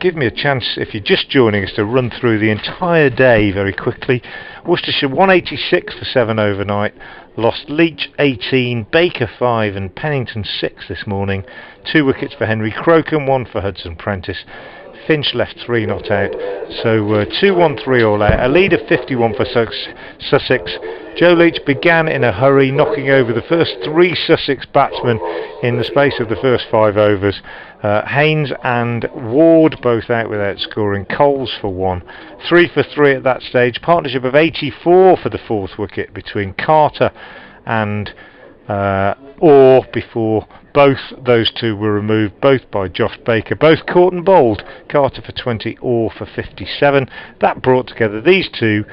Give me a chance, if you're just joining us, to run through the entire day very quickly. Worcestershire 186 for 7 overnight. Lost Leach 18, Baker 5 and Pennington 6 this morning. 2 wickets for Henry Crocombe, 1 for Hudson Prentice. Finch left 3 not out. So 2-1-3 all out. A lead of 51 for Sussex. Joe Leach began in a hurry, knocking over the first 3 Sussex batsmen in the space of the first 5 overs. Haynes and Ward both out without scoring. Coles for 1. 3 for 3 at that stage. Partnership of 84 for the 4th wicket between Carter and Orr, before both those two were removed, both by Josh Baker, both caught and bowled. Carter for 20, Orr for 57. That brought together these two,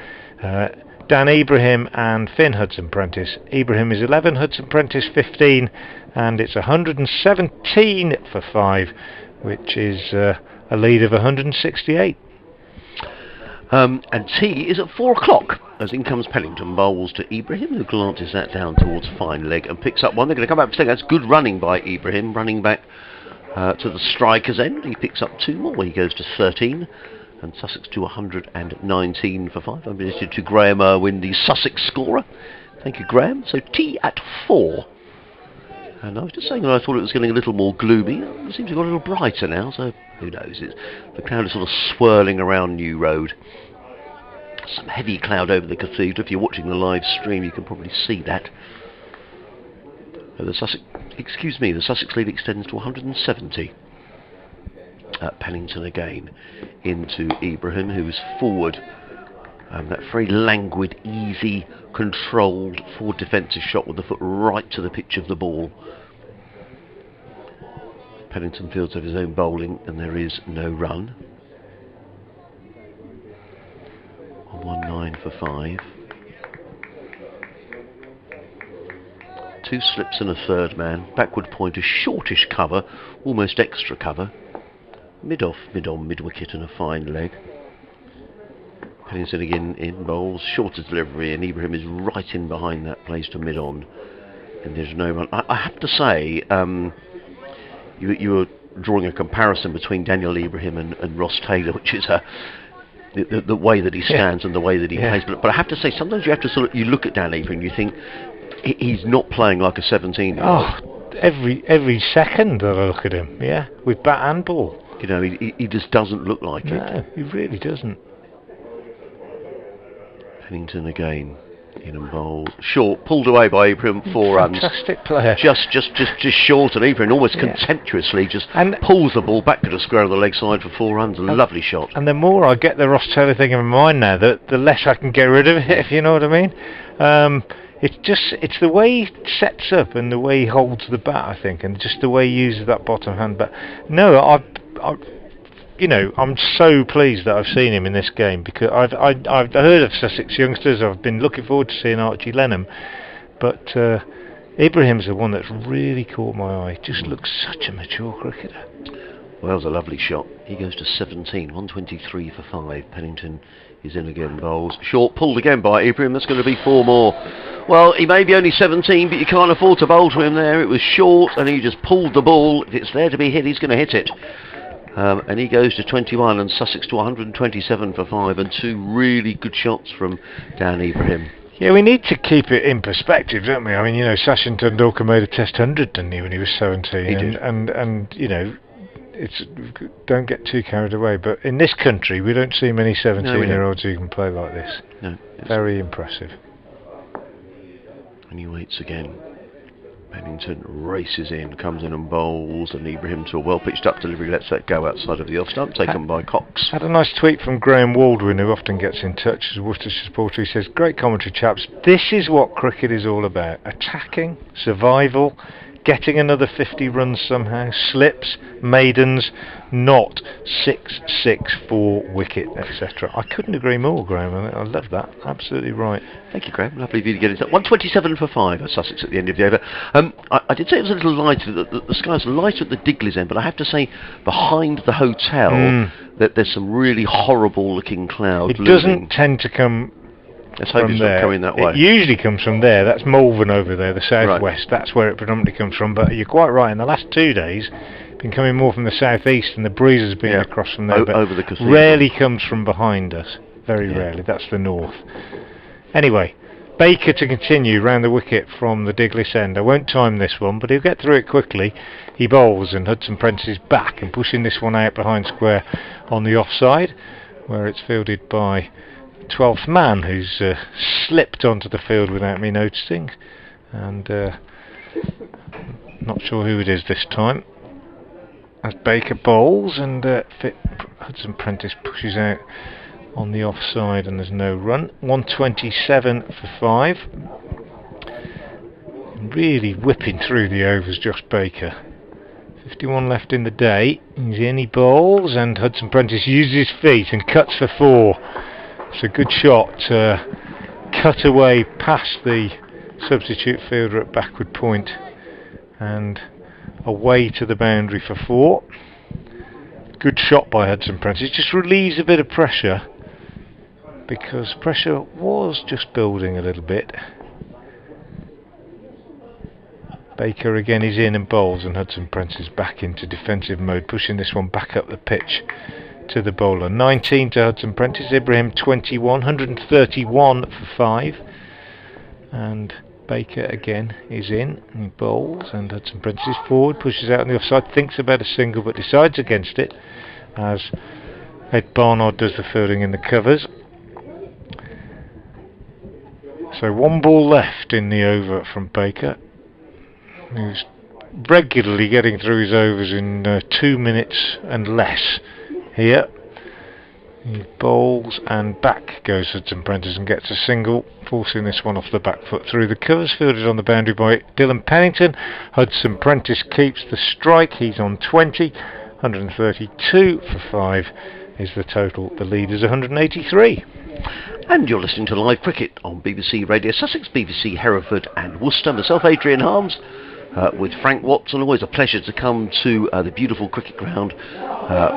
Dan Ibrahim and Finn Hudson Prentice. Ibrahim is 11, Hudson Prentice 15, and it's 117 for 5, which is a lead of 168. And tea is at 4 o'clock as in comes Pennington, bowls to Ibrahim, who glances that down towards fine leg and picks up one. They're going to come back for a second. That's good running by Ibrahim, running back to the striker's end. He picks up 2 more. He goes to 13, and Sussex to 119 for 5. I'm visited to Graham Irwin, the Sussex scorer. Thank you, Graham. So tea at 4. And I was just saying that I thought it was getting a little more gloomy. It seems to have got a little brighter now, so who knows. The cloud is sort of swirling around New Road. Some heavy cloud over the cathedral. If you're watching the live stream, you can probably see that. The Sussex lead extends to 170. Pennington again into Ibrahim, who is forward. That very languid, easy, controlled forward defensive shot with the foot right to the pitch of the ball. Pennington fields of his own bowling, and there is no run. 119 for 5. 2 slips and a third man. Backward point, a shortish cover, almost extra cover. Mid-off, mid-on, mid-wicket and a fine leg. Pennington again in bowls, shorter delivery, and Ibrahim is right in behind that, plays to mid-on, and there's no run. I have to say, you were drawing a comparison between Daniel Ibrahim and Ross Taylor, which is the way that he stands and the way that he plays. But I have to say, sometimes you have to you look at Dan Ibrahim and you think he's not playing like a 17-year-old. every second that I look at him. Yeah, with bat and ball. You know, he just doesn't look like it. No, he really doesn't. Pennington again. In and bowled. Short, pulled away by Ibrahim, 4 runs. Fantastic player. Just short, and Ibrahim almost contemptuously just pulls the ball back to the square of the leg side for 4 runs. A lovely shot. And the more I get the Ross Taylor thing in my mind now, the less I can get rid of it, if you know what I mean. It's the way he sets up and the way he holds the bat, I think, and just the way he uses that bottom hand. But no, I'm so pleased that I've seen him in this game, because I've heard of Sussex youngsters. I've been looking forward to seeing Archie Lenham, but Ibrahim's the one that's really caught my eye. Just looks such a mature cricketer. Well, that was a lovely shot. He goes to 17, 123 for 5. Pennington is in again, bowls. Short, pulled again by Ibrahim. That's going to be 4 more. Well, he may be only 17, but you can't afford to bowl to him there. It was short, and he just pulled the ball. If it's there to be hit, he's going to hit it. And he goes to 21, and Sussex to 127 for 5, and 2 really good shots from Dan Ibrahim. Yeah, we need to keep it in perspective, don't we? I mean, Sachin Tendulkar made a Test 100, didn't he, when he was 17? He did. And don't get too carried away. But in this country, we don't see many 17-year-olds who can play like this. No. Very impressive. And he waits again. Pennington races in, comes in and bowls, and Ibrahim to a well-pitched up delivery, lets that go outside of the off-stump, taken by Cox. Had a nice tweet from Graham Waldwin, who often gets in touch as a Worcestershire supporter. He says, great commentary, chaps. This is what cricket is all about. Attacking, survival, getting another 50 runs somehow, slips, maidens, not 6, 6, 4 wicket, etc. I couldn't agree more, Graham. I love that. Absolutely right. Thank you, Graham. Lovely of you to get into that. 127 for 5 at Sussex at the end of the over. I did say it was a little lighter. The sky's lighter at the Digley's end, but I have to say, behind the hotel, that there's some really horrible-looking clouds. It doesn't tend to come. Let's hope it's not coming that way. It usually comes from there. That's Malvern over there, the southwest. Right. That's where it predominantly comes from. But you're quite right. In the last 2 days, it's been coming more from the southeast, and the breeze has been across from there. But over the cathedral. Rarely comes from behind us. Very rarely. That's the north. Anyway, Baker to continue round the wicket from the Digley's end. I won't time this one, but he'll get through it quickly. He bowls, and Hudson Prentice is back and pushing this one out behind square on the offside, where it's fielded by 12th man, who's slipped onto the field without me noticing, and not sure who it is this time. As Baker bowls, and Hudson Prentice pushes out on the offside, and there's no run. 127 for 5. Really whipping through the overs, Josh Baker. 51 left in the day. He's in, he bowls, and Hudson Prentice uses his feet and cuts for 4. It's a good shot, cut away past the substitute fielder at backward point and away to the boundary for 4. Good shot by Hudson Prentice. Just relieves a bit of pressure, because pressure was just building a little bit. Baker again is in and bowls, and Hudson Prentice back into defensive mode, pushing this one back up the pitch to the bowler. 19 to Hudson Prentice. Ibrahim 21, 131 for 5, and Baker again is in, and he bowls, and Hudson Prentice is forward, pushes out on the offside, thinks about a single but decides against it as Ed Barnard does the fielding in the covers. So 1 ball left in the over from Baker, who's regularly getting through his overs in 2 minutes and less. Here he bowls, and back goes Hudson Prentice and gets a single, forcing this one off the back foot through the covers, fielded on the boundary by Dylan Pennington. Hudson Prentice keeps the strike. He's on 20. 132 for 5 is the total. The lead is 183. And you're listening to live cricket on BBC Radio Sussex, BBC Hereford and Worcester. Myself, Adrian Harms, with Frank Watson. Always a pleasure to come to the beautiful cricket ground,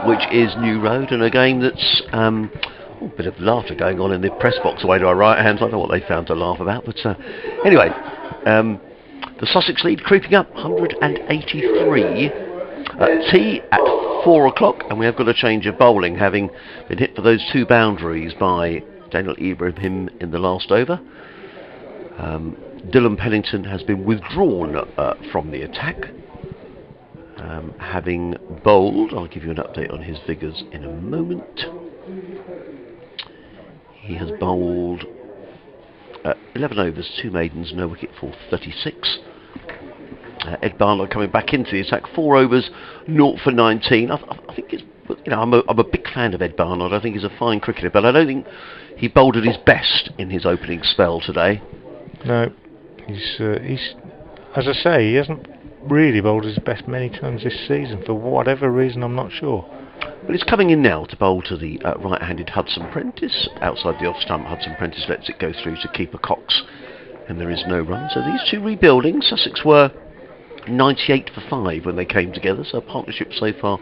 which is New Road, and a game that's a bit of laughter going on in the press box away to our right hand. I don't know what they found to laugh about, but anyway, the Sussex lead creeping up, 183. Tea at 4 o'clock, and we have got a change of bowling, having been hit for those 2 boundaries by Daniel Ibrahim in the last over. Dylan Pennington has been withdrawn from the attack, having bowled. I'll give you an update on his figures in a moment. He has bowled 11 overs, 2 maidens, no wicket for 36. Ed Barnard coming back into the attack, 4 overs, 0 for 19. I think it's, I'm a big fan of Ed Barnard. I think he's a fine cricketer, but I don't think he bowled at his best in his opening spell today. No, he's as I say, he hasn't really bowled his best many times this season for whatever reason. I'm not sure. But he's coming in now to bowl to the right-handed Hudson Prentice. Outside the off-stump, Hudson Prentice lets it go through to keeper Cox, and there is no run. So these two rebuilding. Sussex were 98 for 5 when they came together, so a partnership so far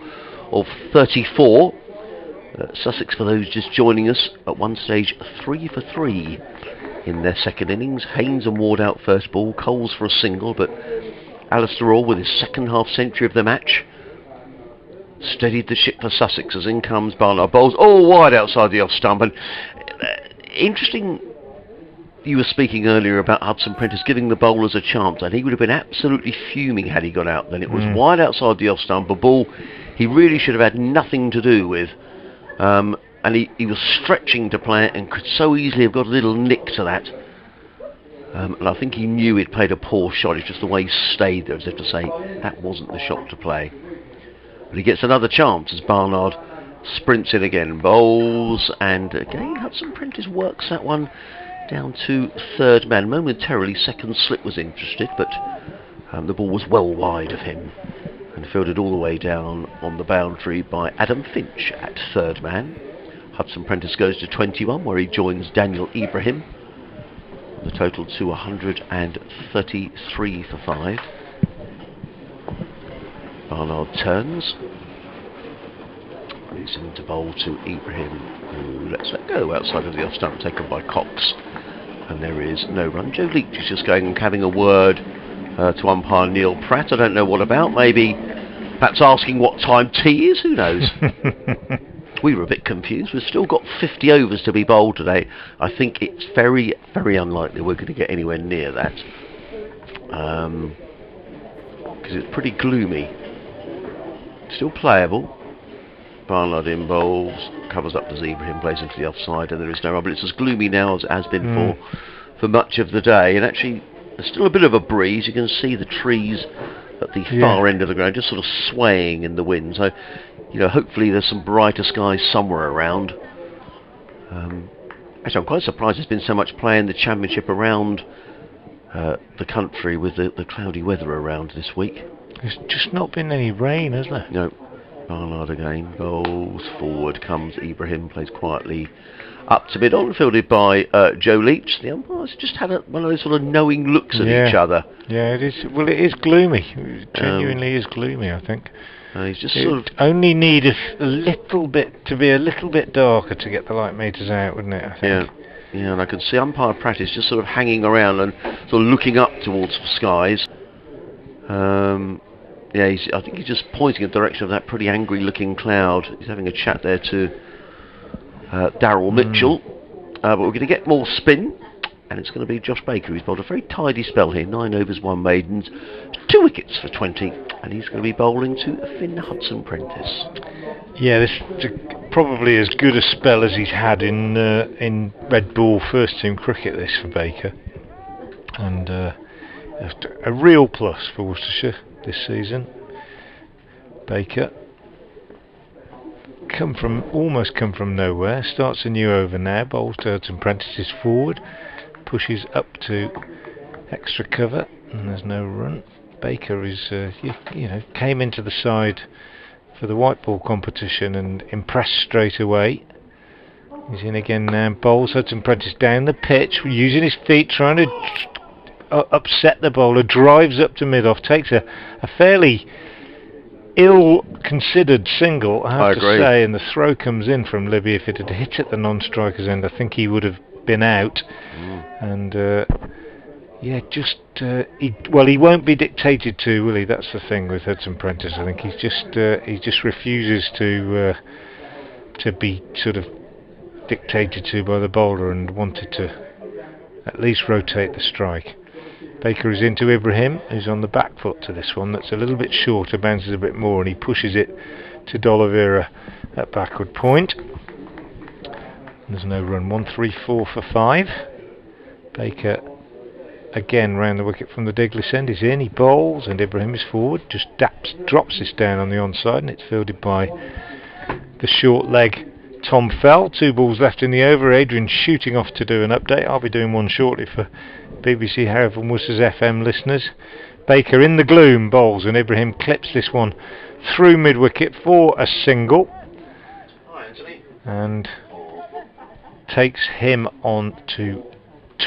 of 34. Sussex, for those just joining us, at one stage 3 for 3 in their second innings. Haynes and Ward out first ball, Coles for a single, but Alistair Orr with his second half century of the match steadied the ship for Sussex as in comes Barnard. Bowls all wide outside the off stump. And interesting, you were speaking earlier about Hudson Prentice giving the bowlers a chance, and he would have been absolutely fuming had he gone out. Then it was wide outside the off stump, a ball he really should have had nothing to do with. And he was stretching to play it and could so easily have got a little nick to that. And I think he knew he'd played a poor shot. It's just the way he stayed there, as if to say, that wasn't the shot to play. But he gets another chance as Barnard sprints in again, bowls, and again Hudson Prentice works that one down to third man. Momentarily second slip was interested, but the ball was well wide of him and fielded all the way down on the boundary by Adam Finch at third man. Hudson Prentice goes to 21, where he joins Daniel Ibrahim. The total to 133 for 5. Barnard turns. He's in to bowl to Ibrahim, who lets that go outside of the off stump, taken by Cox. And there is no run. Joe Leach is just going and having a word to umpire Neil Pratt. I don't know what about. Maybe perhaps asking what time tea is. Who knows? We were a bit confused. We've still got 50 overs to be bowled today. I think it's very, very unlikely we're going to get anywhere near that. Because it's pretty gloomy. Still playable. Barnard in bowls, covers up the Ibrahim, plays into the offside, and there is no run. But it's as gloomy now as it has been for much of the day. And actually, there's still a bit of a breeze. You can see the trees at the far end of the ground just sort of swaying in the wind. So, hopefully there's some brighter skies somewhere around. Actually, I'm quite surprised there's been so much play in the championship around the country with the cloudy weather around this week. There's just not been any rain, has there? No. Barnard again, bowls forward, comes Ibrahim, plays quietly up to mid-on, fielded by Joe Leach. The umpires just had one of those sort of knowing looks at each other. Yeah, it is. Well, it is gloomy. It genuinely is gloomy, I think. He's just sort of only need a little bit to be a little bit darker to get the light meters out, wouldn't it? I think. Yeah, and I can see umpire Pratt is just sort of hanging around and sort of looking up towards the skies. I think he's just pointing in the direction of that pretty angry-looking cloud. He's having a chat there to Darryl Mitchell. But we're going to get more spin, and it's going to be Josh Baker, who's bowled a very tidy spell here. 9 overs, 1 maidens, 2 wickets for 20, and he's going to be bowling to Finn Hudson Prentice. Yeah, this is probably as good a spell as he's had in red ball first team cricket, this for Baker. And a real plus for Worcestershire this season. Baker almost come from nowhere, starts a new over now, bowls to Hudson Prentice forward, pushes up to extra cover, and there's no run. Baker is came into the side for the white ball competition and impressed straight away. He's in again now, bowls Hudson Prentice down the pitch using his feet, trying to upset the bowler, drives up to mid-off, takes a fairly ill-considered single, I have to say, and the throw comes in from Libby. If it had hit at the non-striker's end, I think he would have been out. And he won't be dictated to, will he? That's the thing with Hudson Prentice. I think he just refuses to be sort of dictated to by the bowler and wanted to at least rotate the strike. Baker is into Ibrahim, who's on the back foot to this one. That's a little bit shorter, bounces a bit more, and he pushes it to D'Oliveira at backward point. There's no run. 1-3-4 for 5. Baker again round the wicket from the Diglis end. He's in, he bowls, and Ibrahim is forward. Just drops this down on the onside, and it's fielded by the short leg Tom Fell. 2 balls left in the over. Adrian shooting off to do an update. I'll be doing one shortly for BBC Hereford and Worcester's FM listeners. Baker in the gloom bowls, and Ibrahim clips this one through mid-wicket for a single, and takes him on to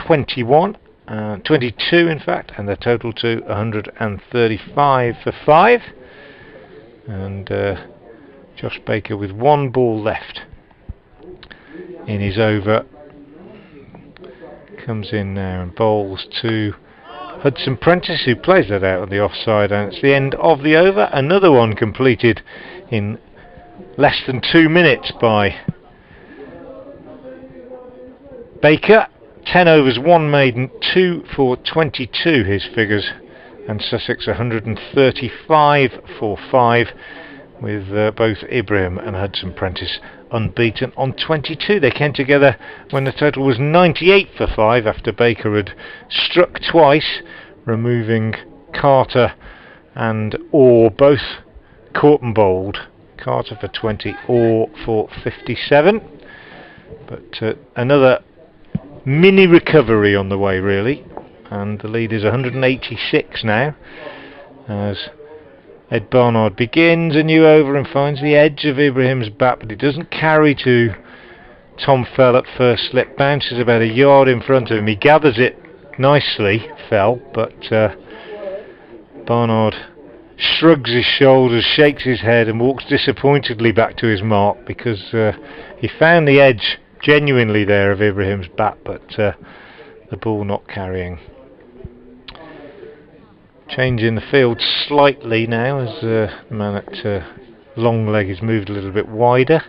22 in fact, and the total to 135 for 5. And Josh Baker with 1 ball left in his over comes in now and bowls to Hudson Prentice, who plays that out on the offside, and it's the end of the over. Another one completed in less than 2 minutes by Baker. 10 overs, 1 maiden, 2 for 22 his figures, and Sussex 135 for 5, with both Ibrahim and Hudson Prentice unbeaten on 22. They came together when the total was 98 for 5 after Baker had struck twice, removing Carter and Orr, both caught and bowled. Carter for 20, Orr for 57. But another mini recovery on the way, really, and the lead is 186 now, as Ed Barnard begins a new over and finds the edge of Ibrahim's bat, but he doesn't carry to Tom Fell at first slip. Bounces about a yard in front of him. He gathers it nicely, Fell, but Barnard shrugs his shoulders, shakes his head, and walks disappointedly back to his mark, because he found the edge genuinely there of Ibrahim's bat, but the ball not carrying. Change in the field slightly now, as the man at long leg is moved a little bit wider,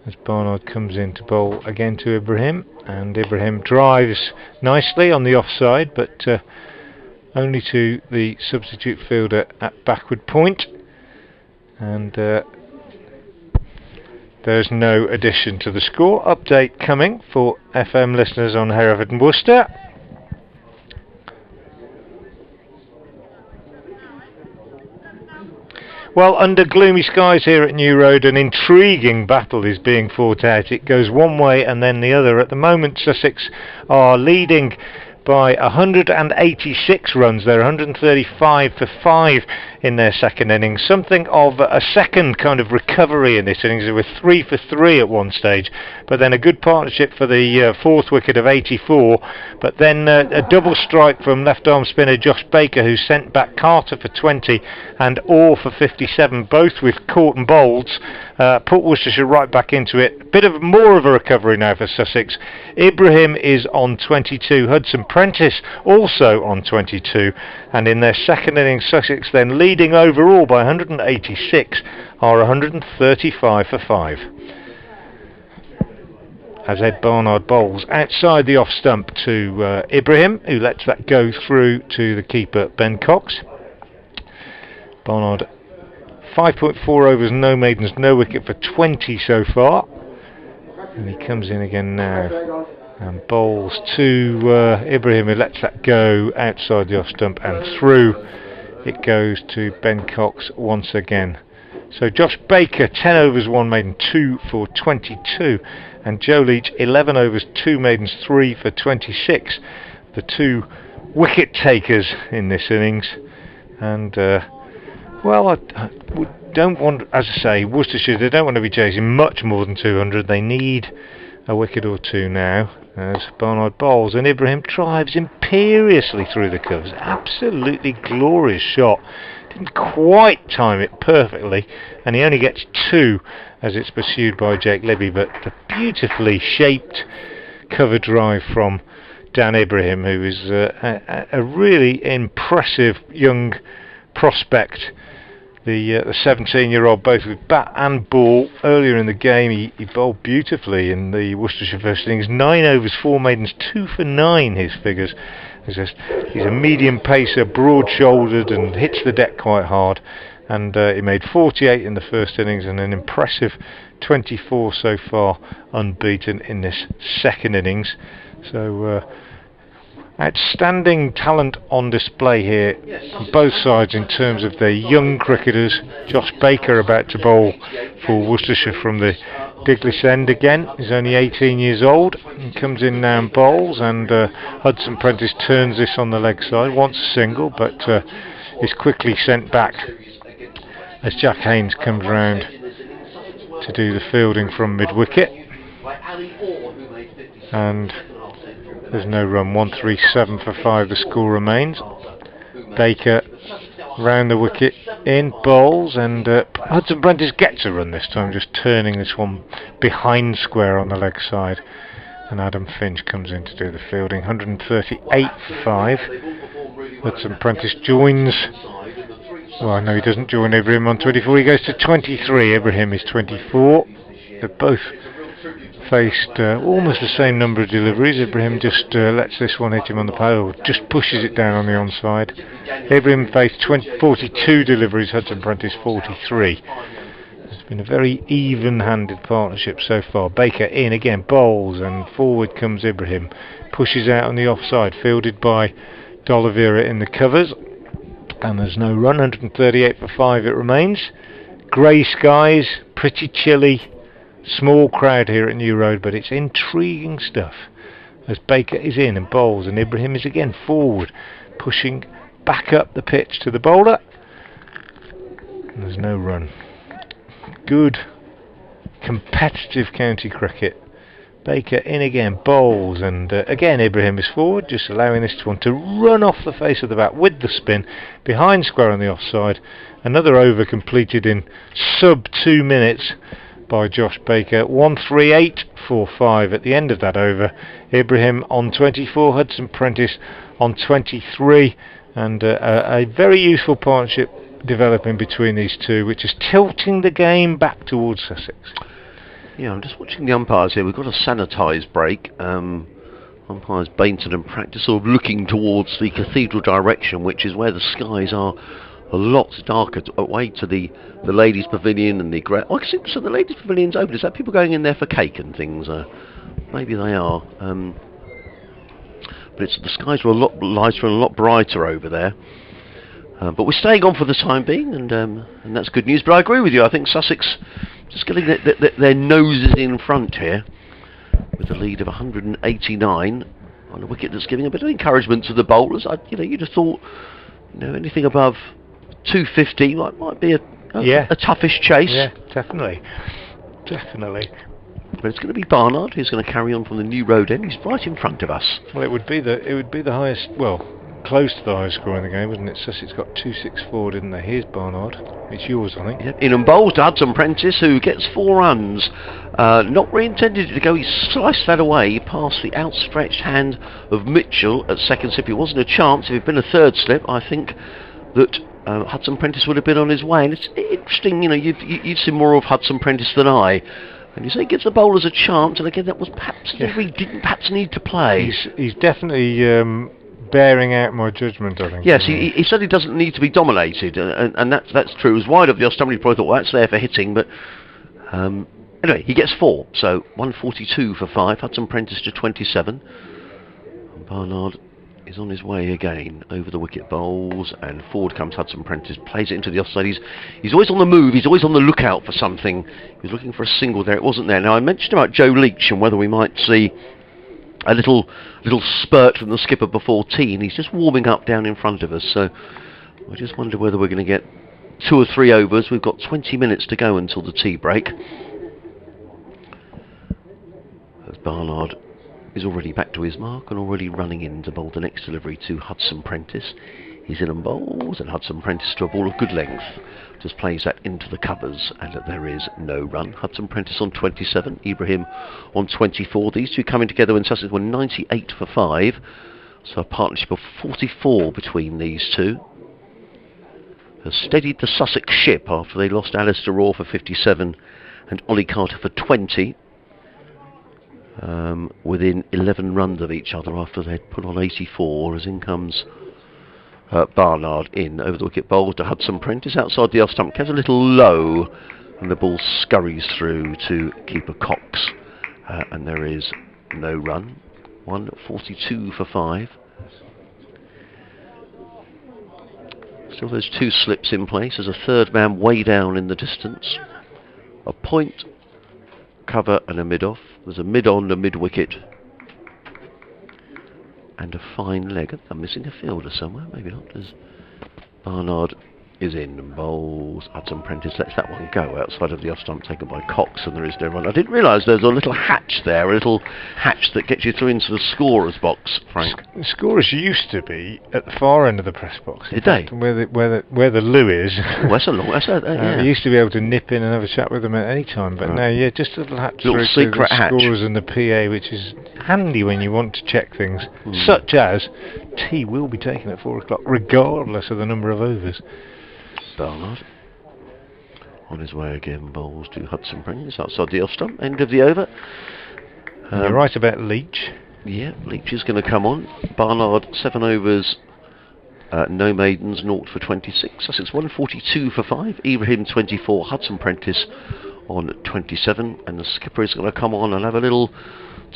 as Barnard comes in to bowl again to Ibrahim, and Ibrahim drives nicely on the offside, but only to the substitute fielder at backward point, and there's no addition to the score. Update coming for FM listeners on Hereford and Worcester. Well, under gloomy skies here at New Road, an intriguing battle is being fought out. It goes one way and then the other. At the moment, Sussex are leading by 186 runs. They're 135 for 5 in their second innings. Something of a second kind of recovery in this innings. They were 3 for 3 at one stage, but then a good partnership for the fourth wicket of 84, but then a double strike from left arm spinner Josh Baker, who sent back Carter for 20 and Orr for 57, both with caught and bowls. Put Worcestershire right back into it. A bit of more of a recovery now for Sussex. Ibrahim is on 22, Hudson Prentice also on 22, and in their second innings, Sussex then leading overall by 186 are 135 for 5. As Ed Barnard bowls outside the off stump to Ibrahim, who lets that go through to the keeper Ben Cox. Barnard 5.4 overs, no maidens, no wicket for 20 so far, and he comes in again now and bowls to Ibrahim, who lets that go outside the off stump and through it goes to Ben Cox once again. So Josh Baker 10 overs, 1 maiden, 2 for 22, and Joe Leach 11 overs, 2 maidens, 3 for 26, the 2 wicket takers in this innings. And well, I don't want, as I say, Worcestershire, they don't want to be chasing much more than 200. They need a wicket or two now, as Barnard bowls, and Ibrahim drives imperiously through the covers. Absolutely glorious shot. Didn't quite time it perfectly, and he only gets 2 as it's pursued by Jake Libby, but the beautifully shaped cover drive from Dan Ibrahim, who is a really impressive young prospect. The 17-year-old, both with bat and ball. Earlier in the game he bowled beautifully in the Worcestershire first innings. 9 overs, 4 maidens, 2 for 9 his figures, He's a medium pacer, broad-shouldered, and hits the deck quite hard. And he made 48 in the first innings and an impressive 24 so far, unbeaten in this second innings. So outstanding talent on display here on both sides in terms of their young cricketers. Josh Baker about to bowl for Worcestershire from the Diglis end again. He's only 18 years old and comes in now and bowls, and Hudson Prentice turns this on the leg side, wants a single, but is quickly sent back as Jack Haynes comes round to do the fielding from mid-wicket. And there's no run. 137 for 5 the score remains. Baker round the wicket in, bowls, and Hudson Prentice gets a run this time, just turning this one behind square on the leg side, and Adam Finch comes in to do the fielding. 138 for 5. Hudson Prentice joins, well no, he doesn't join Ibrahim on 24, he goes to 23. Ibrahim is 24. They're both faced almost the same number of deliveries. Ibrahim just lets this one hit him on the pole, just pushes it down on the onside. Ibrahim faced 42 deliveries, Hudson Prentice 43. It's been a very even-handed partnership so far. Baker in again, bowls, and forward comes Ibrahim. Pushes out on the offside, fielded by D'Oliveira in the covers. And there's no run. 138 for 5 it remains. Grey skies, pretty chilly. Small crowd here at New Road, but it's intriguing stuff as Baker is in and bowls, and Ibrahim is again forward, pushing back up the pitch to the bowler. And there's no run. Good competitive county cricket. Baker in again, bowls, and again Ibrahim is forward, just allowing this one to run off the face of the bat with the spin behind square on the offside. Another over completed in sub 2 minutes by Josh Baker. 138 for 5 at the end of that over. Ibrahim on 24, Hudson Prentice on 23, and a very useful partnership developing between these two, which is tilting the game back towards Sussex. Yeah, I'm just watching the umpires here. We've got a sanitised break. Umpires Bainton and Practice sort of looking towards the cathedral direction, which is where the skies are a lot darker, away to the ladies' pavilion and the oh, so the ladies' pavilion's open. Is that people going in there for cake and things? Maybe they are. But the skies were a lot lighter and a lot brighter over there. But we're staying on for the time being, and that's good news. But I agree with you. I think Sussex just getting their noses in front here with a lead of 189 on a wicket that's giving a bit of encouragement to the bowlers. You just thought, anything above 250 might be a toughish chase. Yeah, definitely. But it's going to be Barnard who's going to carry on from the New Road end. He's right in front of us. Well, it would be the highest, well, close to the highest score in the game, wasn't it? Sussex got 264, didn't they? Here's Barnard. It's yours, I think. Yep. In and bowls to Hudson Prentice, who gets 4 runs. Not really intended to go. He sliced that away past the outstretched hand of Mitchell at second slip. It wasn't a chance. If it had been a third slip, I think that Hudson Prentice would have been on his way. And it's interesting, you've seen more of Hudson Prentice than I. And you say he gives the bowlers a chance, and again, that was perhaps he didn't perhaps need to play. He's definitely bearing out my judgment, I think. Yes, he certainly doesn't need to be dominated, and that's true. It was wide of the off. Somebody probably thought, well, that's there for hitting, but anyway, he gets 4, so 142 for 5. Hudson Prentice to 27. And Barnard is on his way again over the wicket, bowls, and forward comes Hudson Prentice, plays it into the offside. He's always on the move, he's always on the lookout for something. He was looking for a single there, it wasn't there. Now I mentioned about Joe Leach and whether we might see a little spurt from the skipper before tea, and he's just warming up down in front of us, so I just wonder whether we're going to get 2 or 3 overs. We've got 20 minutes to go until the tea break. As Barnard is already back to his mark and already running in to bowl the next delivery to Hudson Prentice. He's in and bowls, and Hudson Prentice to a ball of good length just plays that into the covers, and there is no run. Hudson Prentice on 27, Ibrahim on 24. These two coming together when Sussex were 98 for 5, so a partnership of 44 between these two has steadied the Sussex ship after they lost Alistair Raw for 57 and Ollie Carter for 20. within 11 runs of each other after they'd put on 84, as in comes Barnard in over the wicket, bowled to Hudson Prentice outside the off stump, comes a little low, and the ball scurries through to keeper Cox, and there is no run. 142 for 5. Still those 2 slips in place. There's a third man way down in the distance. A point, cover and a mid-off. There's a mid-on, a mid-wicket, and a fine leg. I'm missing a fielder somewhere, maybe not. As Barnard is in and bowls. Hudson Prentice lets that one go outside of the off stump, taken by Cox, and there is no run. I didn't realise there's a little hatch there, a little hatch that gets you through into the scorer's box, Frank. The scorers used to be at the far end of the press box. Did they? Where the loo is. Oh, that's a long. Yeah. You used to be able to nip in and have a chat with them at any time, but now, just a little hatch little through secret the hatch. scorers and the PA, which is handy when you want to check things, such as tea will be taken at 4 o'clock, regardless of the number of overs. Barnard on his way again, bowls to Hudson Prentice outside the off stump, end of the over. You're right about Leach. Yeah, Leach is going to come on. Barnard 7 overs, no maidens, 0 for 26. Sussex 142 for 5. Ibrahim 24. Hudson Prentice on 27, and the skipper is going to come on and have a little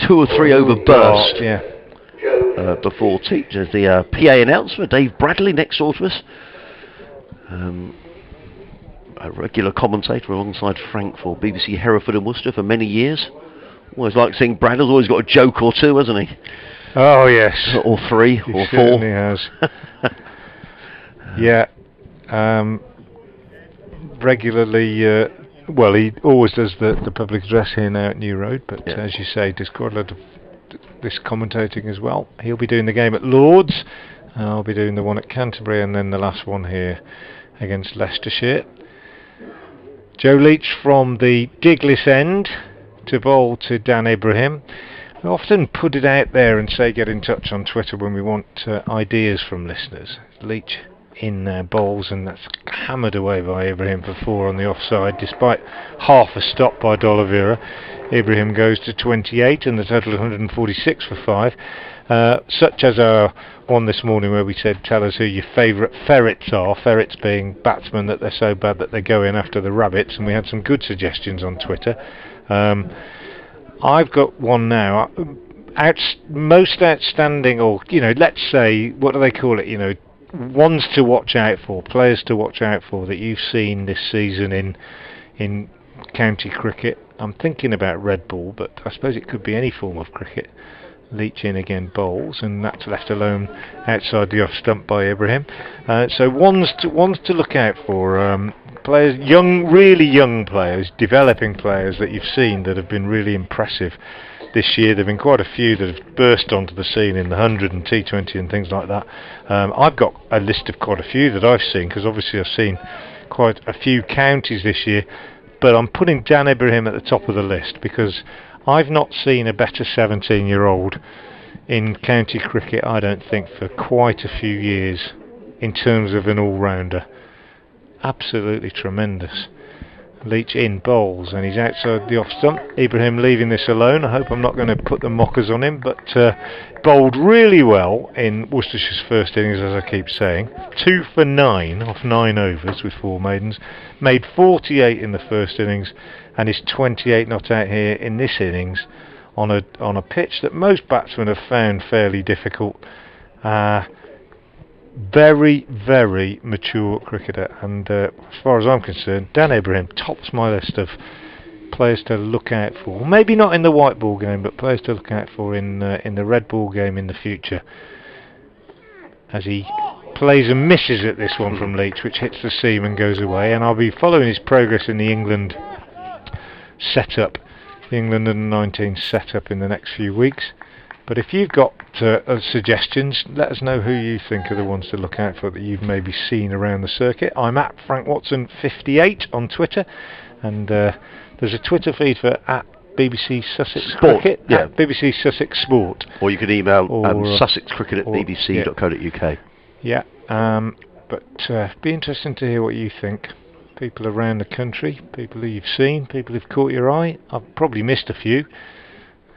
2 or 3 over burst. Before tea. There's the PA announcement. Dave Bradley next door to us. A regular commentator alongside Frank for BBC Hereford and Worcester for many years. Always like seeing Brad. Has always got a joke or two, hasn't he? Oh yes, or 3 he or 4. Certainly has. Regularly. Well, he always does the public address here now at New Road, but as you say, does quite a lot of this commentating as well. He'll be doing the game at Lords. I'll be doing the one at Canterbury, and then the last one here against Leicestershire. Joe Leach from the Diglis end to bowl to Dan Ibrahim. We often put it out there and say get in touch on Twitter when we want ideas from listeners. Leach in bowls, and that's hammered away by Ibrahim for 4 on the offside, despite half a stop by D'Oliveira. Ibrahim goes to 28 and the total of 146 for 5. Such as our one this morning where we said tell us who your favourite ferrets are, ferrets being batsmen that they're so bad that they go in after the rabbits, and we had some good suggestions on Twitter. I've got one now, most outstanding, or let's say, what do they call it, ones to watch out for, players to watch out for that you've seen this season in county cricket. I'm thinking about red ball, but I suppose it could be any form of cricket. Leach in again bowls, and that's left alone outside the off stump by Ibrahim. So ones to look out for, players, really young players, developing players that you've seen that have been really impressive this year. There have been quite a few that have burst onto the scene in the 100 and T20 and things like that. I've got a list of quite a few that I've seen, because obviously I've seen quite a few counties this year, but I'm putting Dan Ibrahim at the top of the list because I've not seen a better 17-year-old in county cricket, I don't think, for quite a few years in terms of an all-rounder. Absolutely tremendous. Leach in bowls, and he's outside the off stump. Ibrahim leaving this alone. I hope I'm not going to put the mockers on him, but bowled really well in Worcestershire's first innings, as I keep saying. 2 for 9 off 9 overs with 4 maidens. Made 48 in the first innings, and is 28 not out here in this innings on a pitch that most batsmen have found fairly difficult. Very, very mature cricketer, and as far as I'm concerned, Dan Ibrahim tops my list of players to look out for. Maybe not in the white ball game, but players to look out for in the red ball game in the future, as he plays and misses at this one from Leach, which hits the seam and goes away. And I'll be following his progress in the England setup, the England under-19 setup in the next few weeks. But if you've got suggestions, let us know who you think are the ones to look out for that you've maybe seen around the circuit. I'm at FrankWatson58 on Twitter, and there's a Twitter feed for at BBC Sussex Sport, Cricket, at BBC Sussex Sport. Or you can email sussexcricket@bbc.co.uk. Yeah, but be interesting to hear what you think. People around the country, people who you've seen, people who've caught your eye. I've probably missed a few.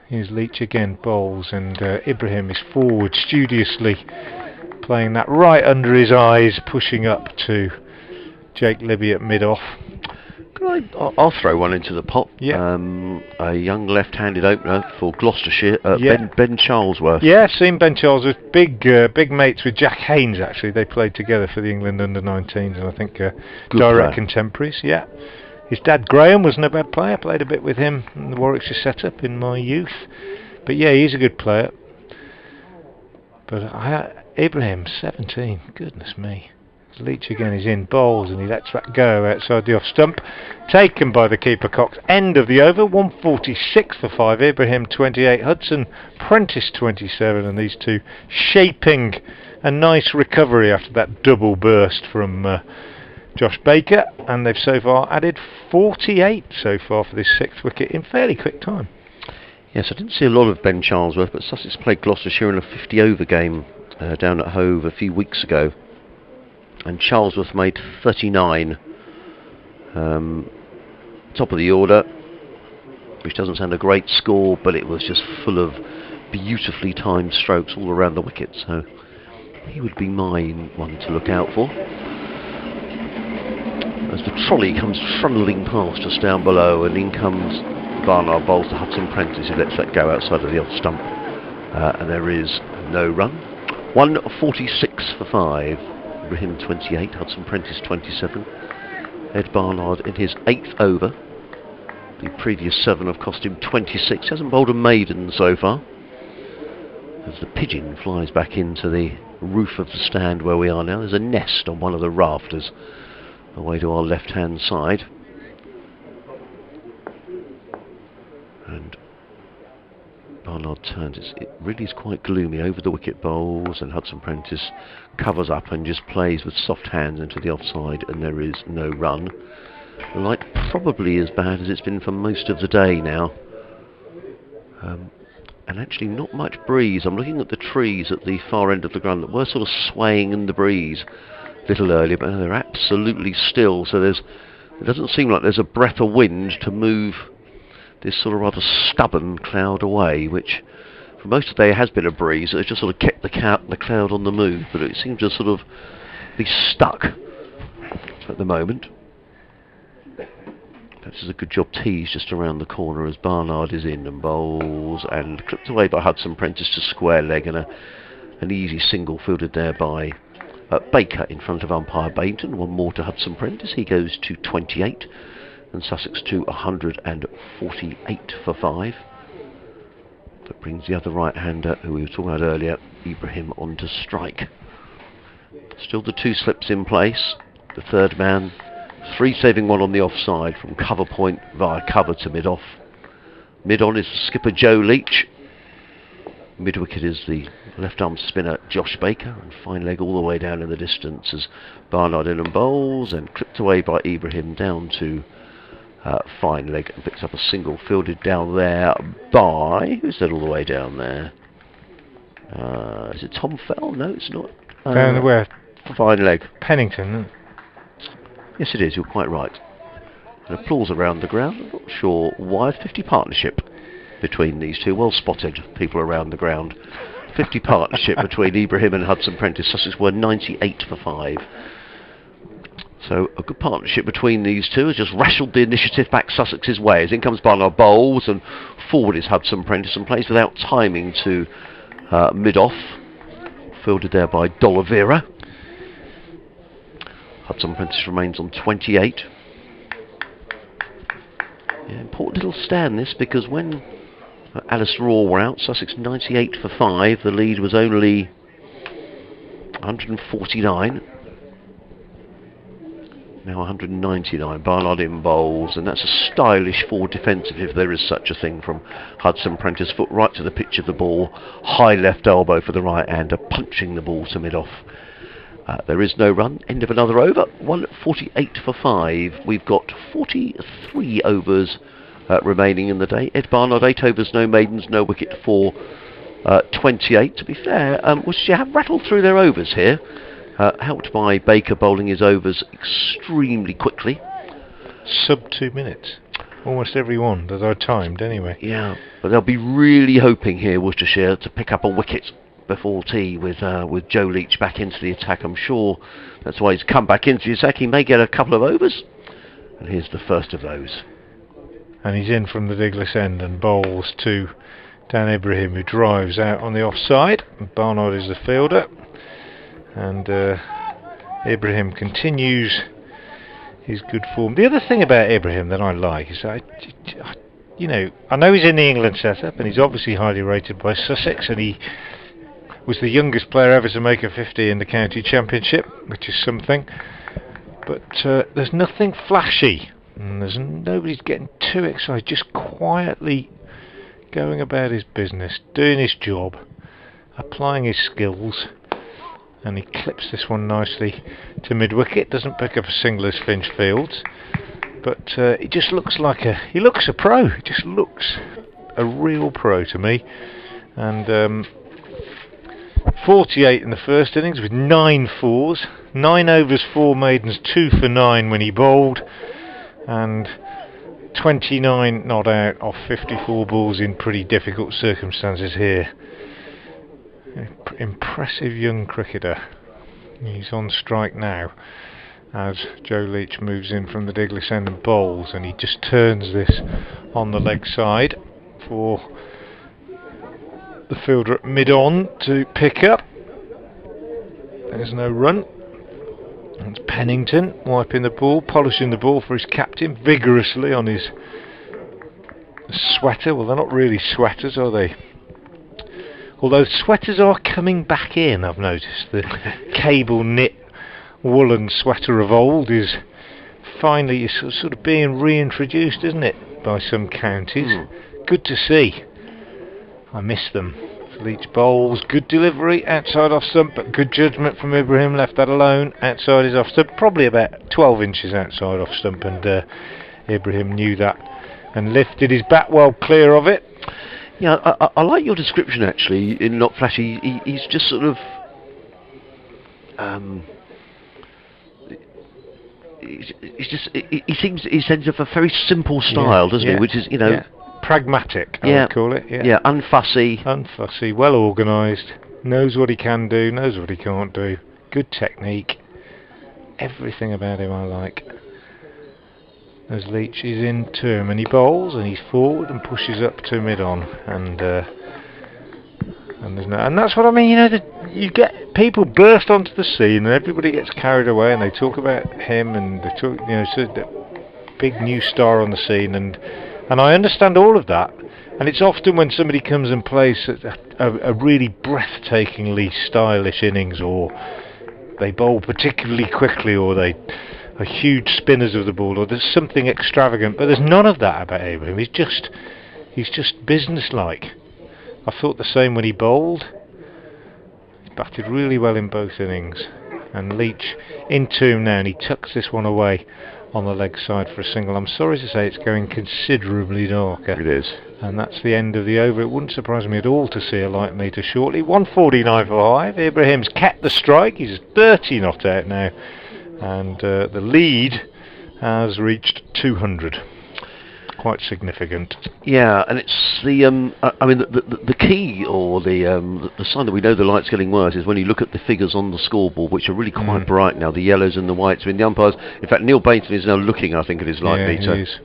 Here's Leach again, bowls, and Ibrahim is forward studiously, playing that right under his eyes, pushing up to Jake Libby at mid-off. I'll throw one into the pot. Yeah. A young left-handed opener for Gloucestershire, Ben Charlesworth. Yeah, seen Ben Charlesworth. Big mates with Jack Haynes, actually. They played together for the England under-19s, and I think direct contemporaries. Yeah. His dad Graham wasn't a bad player. Played a bit with him in the Warwickshire setup in my youth. But yeah, he's a good player. But Ibrahim, 17. Goodness me. Leach again is in, bowls, and he lets that go outside the off stump. Taken by the keeper Cox. End of the over. 146 for 5. Ibrahim 28. Hudson Prentice 27. And these two shaping a nice recovery after that double burst from Josh Baker. And they've so far added 48 so far for this 6th wicket in fairly quick time. Yes, I didn't see a lot of Ben Charlesworth, but Sussex played Gloucestershire in a 50-over game down at Hove a few weeks ago. And Charlesworth made 39. Top of the order, which doesn't sound a great score, but it was just full of beautifully timed strokes all around the wicket, so he would be my one to look out for. As the trolley comes trundling past us down below, and in comes Barnard, bowls to Hudson Prentice, who lets that go outside of the off stump, and there is no run. 146 for 5. Ibrahim 28, Hudson Prentice 27. Ed Barnard in his 8th over. The previous 7 have cost him 26. He hasn't bowled a maiden so far. As the pigeon flies back into the roof of the stand where we are now, there's a nest on one of the rafters away to our left-hand side. And Barnard turns. It really is quite gloomy over the wicket bowls, and Hudson Prentice covers up and just plays with soft hands into the offside, and there is no run. The light probably as bad as it's been for most of the day now. And actually not much breeze. I'm looking at the trees at the far end of the ground that were sort of swaying in the breeze a little earlier, but they're absolutely still, so it doesn't seem like there's a breath of wind to move this sort of rather stubborn cloud away, which for most of the day has been a breeze. It's just sort of kept the cloud on the move, but it seems to sort of be stuck at the moment. This is a good job teased just around the corner as Barnard is in and bowls, and clipped away by Hudson Prentice to square leg, and an easy single fielded there by Baker in front of umpire Bainton. One more to Hudson Prentice. He goes to 28. And Sussex to 148 for 5. That brings the other right-hander, who we were talking about earlier, Ibrahim, on to strike. Still the 2 slips in place. The third man, 3 saving 1 on the offside from cover point via cover to mid-off. Mid-on is skipper Joe Leach. Mid-wicket is the left-arm spinner Josh Baker, and fine leg all the way down in the distance as Barnard in and bowls, and clipped away by Ibrahim down to fine leg, and picks up a single fielded down there by, who's that all the way down there? Is it Tom Fell? No, it's not. Down where? Fine leg. Pennington. Yes, it is. You're quite right. And applause around the ground. I'm not sure why. 50 partnership between these two. Well spotted, people around the ground. 50 partnership between Ibrahim and Hudson Prentice. Sussex were 98 for 5. So a good partnership between these two has just wrestled the initiative back Sussex's way. As in comes Barnard, bowls, and forward is Hudson Prentice, and plays without timing to mid-off. Fielded there by D'Oliveira. Hudson Prentice remains on 28. Yeah, important little stand this, because when Alistair Orr were out, Sussex 98 for 5. The lead was only 149. Now 199. Barnard in bowls, and that's a stylish forward defensive, if there is such a thing, from Hudson Prentice. Foot right to the pitch of the ball, high left elbow for the right-hander, punching the ball to mid-off. There is no run. End of another over. 148 for 5. We've got 43 overs remaining in the day. Ed Barnard, 8 overs, no maidens, no wicket for 28. To be fair, Worcestershire have rattled through their overs here. Helped by Baker bowling his overs extremely quickly. Sub 2 minutes. almost every one that I timed anyway. Yeah, but they'll be really hoping here, Worcestershire, to pick up a wicket before tea with Joe Leach back into the attack. I'm sure that's why he's come back into the attack. He may get a couple of overs, and here's the first of those. And he's in from the Diglis end and bowls to Dan Ibrahim, who drives out on the offside. Barnard is the fielder, and Ibrahim continues his good form. The other thing about Ibrahim that I like is that, you know, I know he's in the England setup and he's obviously highly rated by Sussex, and he was the youngest player ever to make a 50 in the county championship, which is something. But there's nothing flashy, and nobody's getting too excited, just quietly going about his business, doing his job, applying his skills. And he clips this one nicely to mid-wicket. Doesn't pick up a single as Finch fields, but he just looks like he looks a pro. He just looks a real pro to me. And 48 in the first innings with 9 fours, 9 overs, 4 maidens, 2 for 9 when he bowled, and 29 not out off 54 balls in pretty difficult circumstances here. Impressive young cricketer. He's on strike now as Joe Leach moves in from the Diglis end and bowls, and he just turns this on the leg side for the fielder at mid-on to pick up. There's no run. It's Pennington wiping the ball, polishing the ball for his captain vigorously on his sweater. Well, they're not really sweaters, are they? Although sweaters are coming back in, I've noticed. The cable knit woolen sweater of old is finally sort of being reintroduced, isn't it, by some counties? Good to see. I miss them. Leach bowls, good delivery, outside off stump, but good judgment from Ibrahim, left that alone. Outside is off stump, probably about 12 inches outside off stump, and Ibrahim knew that and lifted his bat well clear of it. Yeah, I like your description actually. In not flashy, he's just sort of he seems he sends off a very simple style, doesn't he? Which is, you know, pragmatic, I would call it. Yeah, unfussy, well organised, knows what he can do, knows what he can't do, good technique, everything about him I like. As Leach is into him, and he bowls and he's forward and pushes up to mid-on, and there's no, and that's what I mean. You know, you get people burst onto the scene and everybody gets carried away and they talk about him and they talk, you know, so the big new star on the scene, and I understand all of that. And it's often when somebody comes and plays a really breathtakingly stylish innings, or they bowl particularly quickly, or they are huge spinners of the ball, or there's something extravagant, but there's none of that about Abraham. He's just businesslike. I thought the same when he bowled. He batted really well in both innings, and Leach into him now, and he tucks this one away on the leg side for a single. I'm sorry to say it's going considerably darker. It is. And that's the end of the over. It wouldn't surprise me at all to see a light meter shortly. 149 for 5. Ibrahim's kept the strike. He's 30 not out now. And the lead has reached 200. Quite significant. Yeah, and it's the I mean the key, or the sign that we know the light's getting worse, is when you look at the figures on the scoreboard, which are really quite bright now, the yellows and the whites. I mean, the umpires, in fact Neil Bainton is now looking, I think, at his light meter. He is.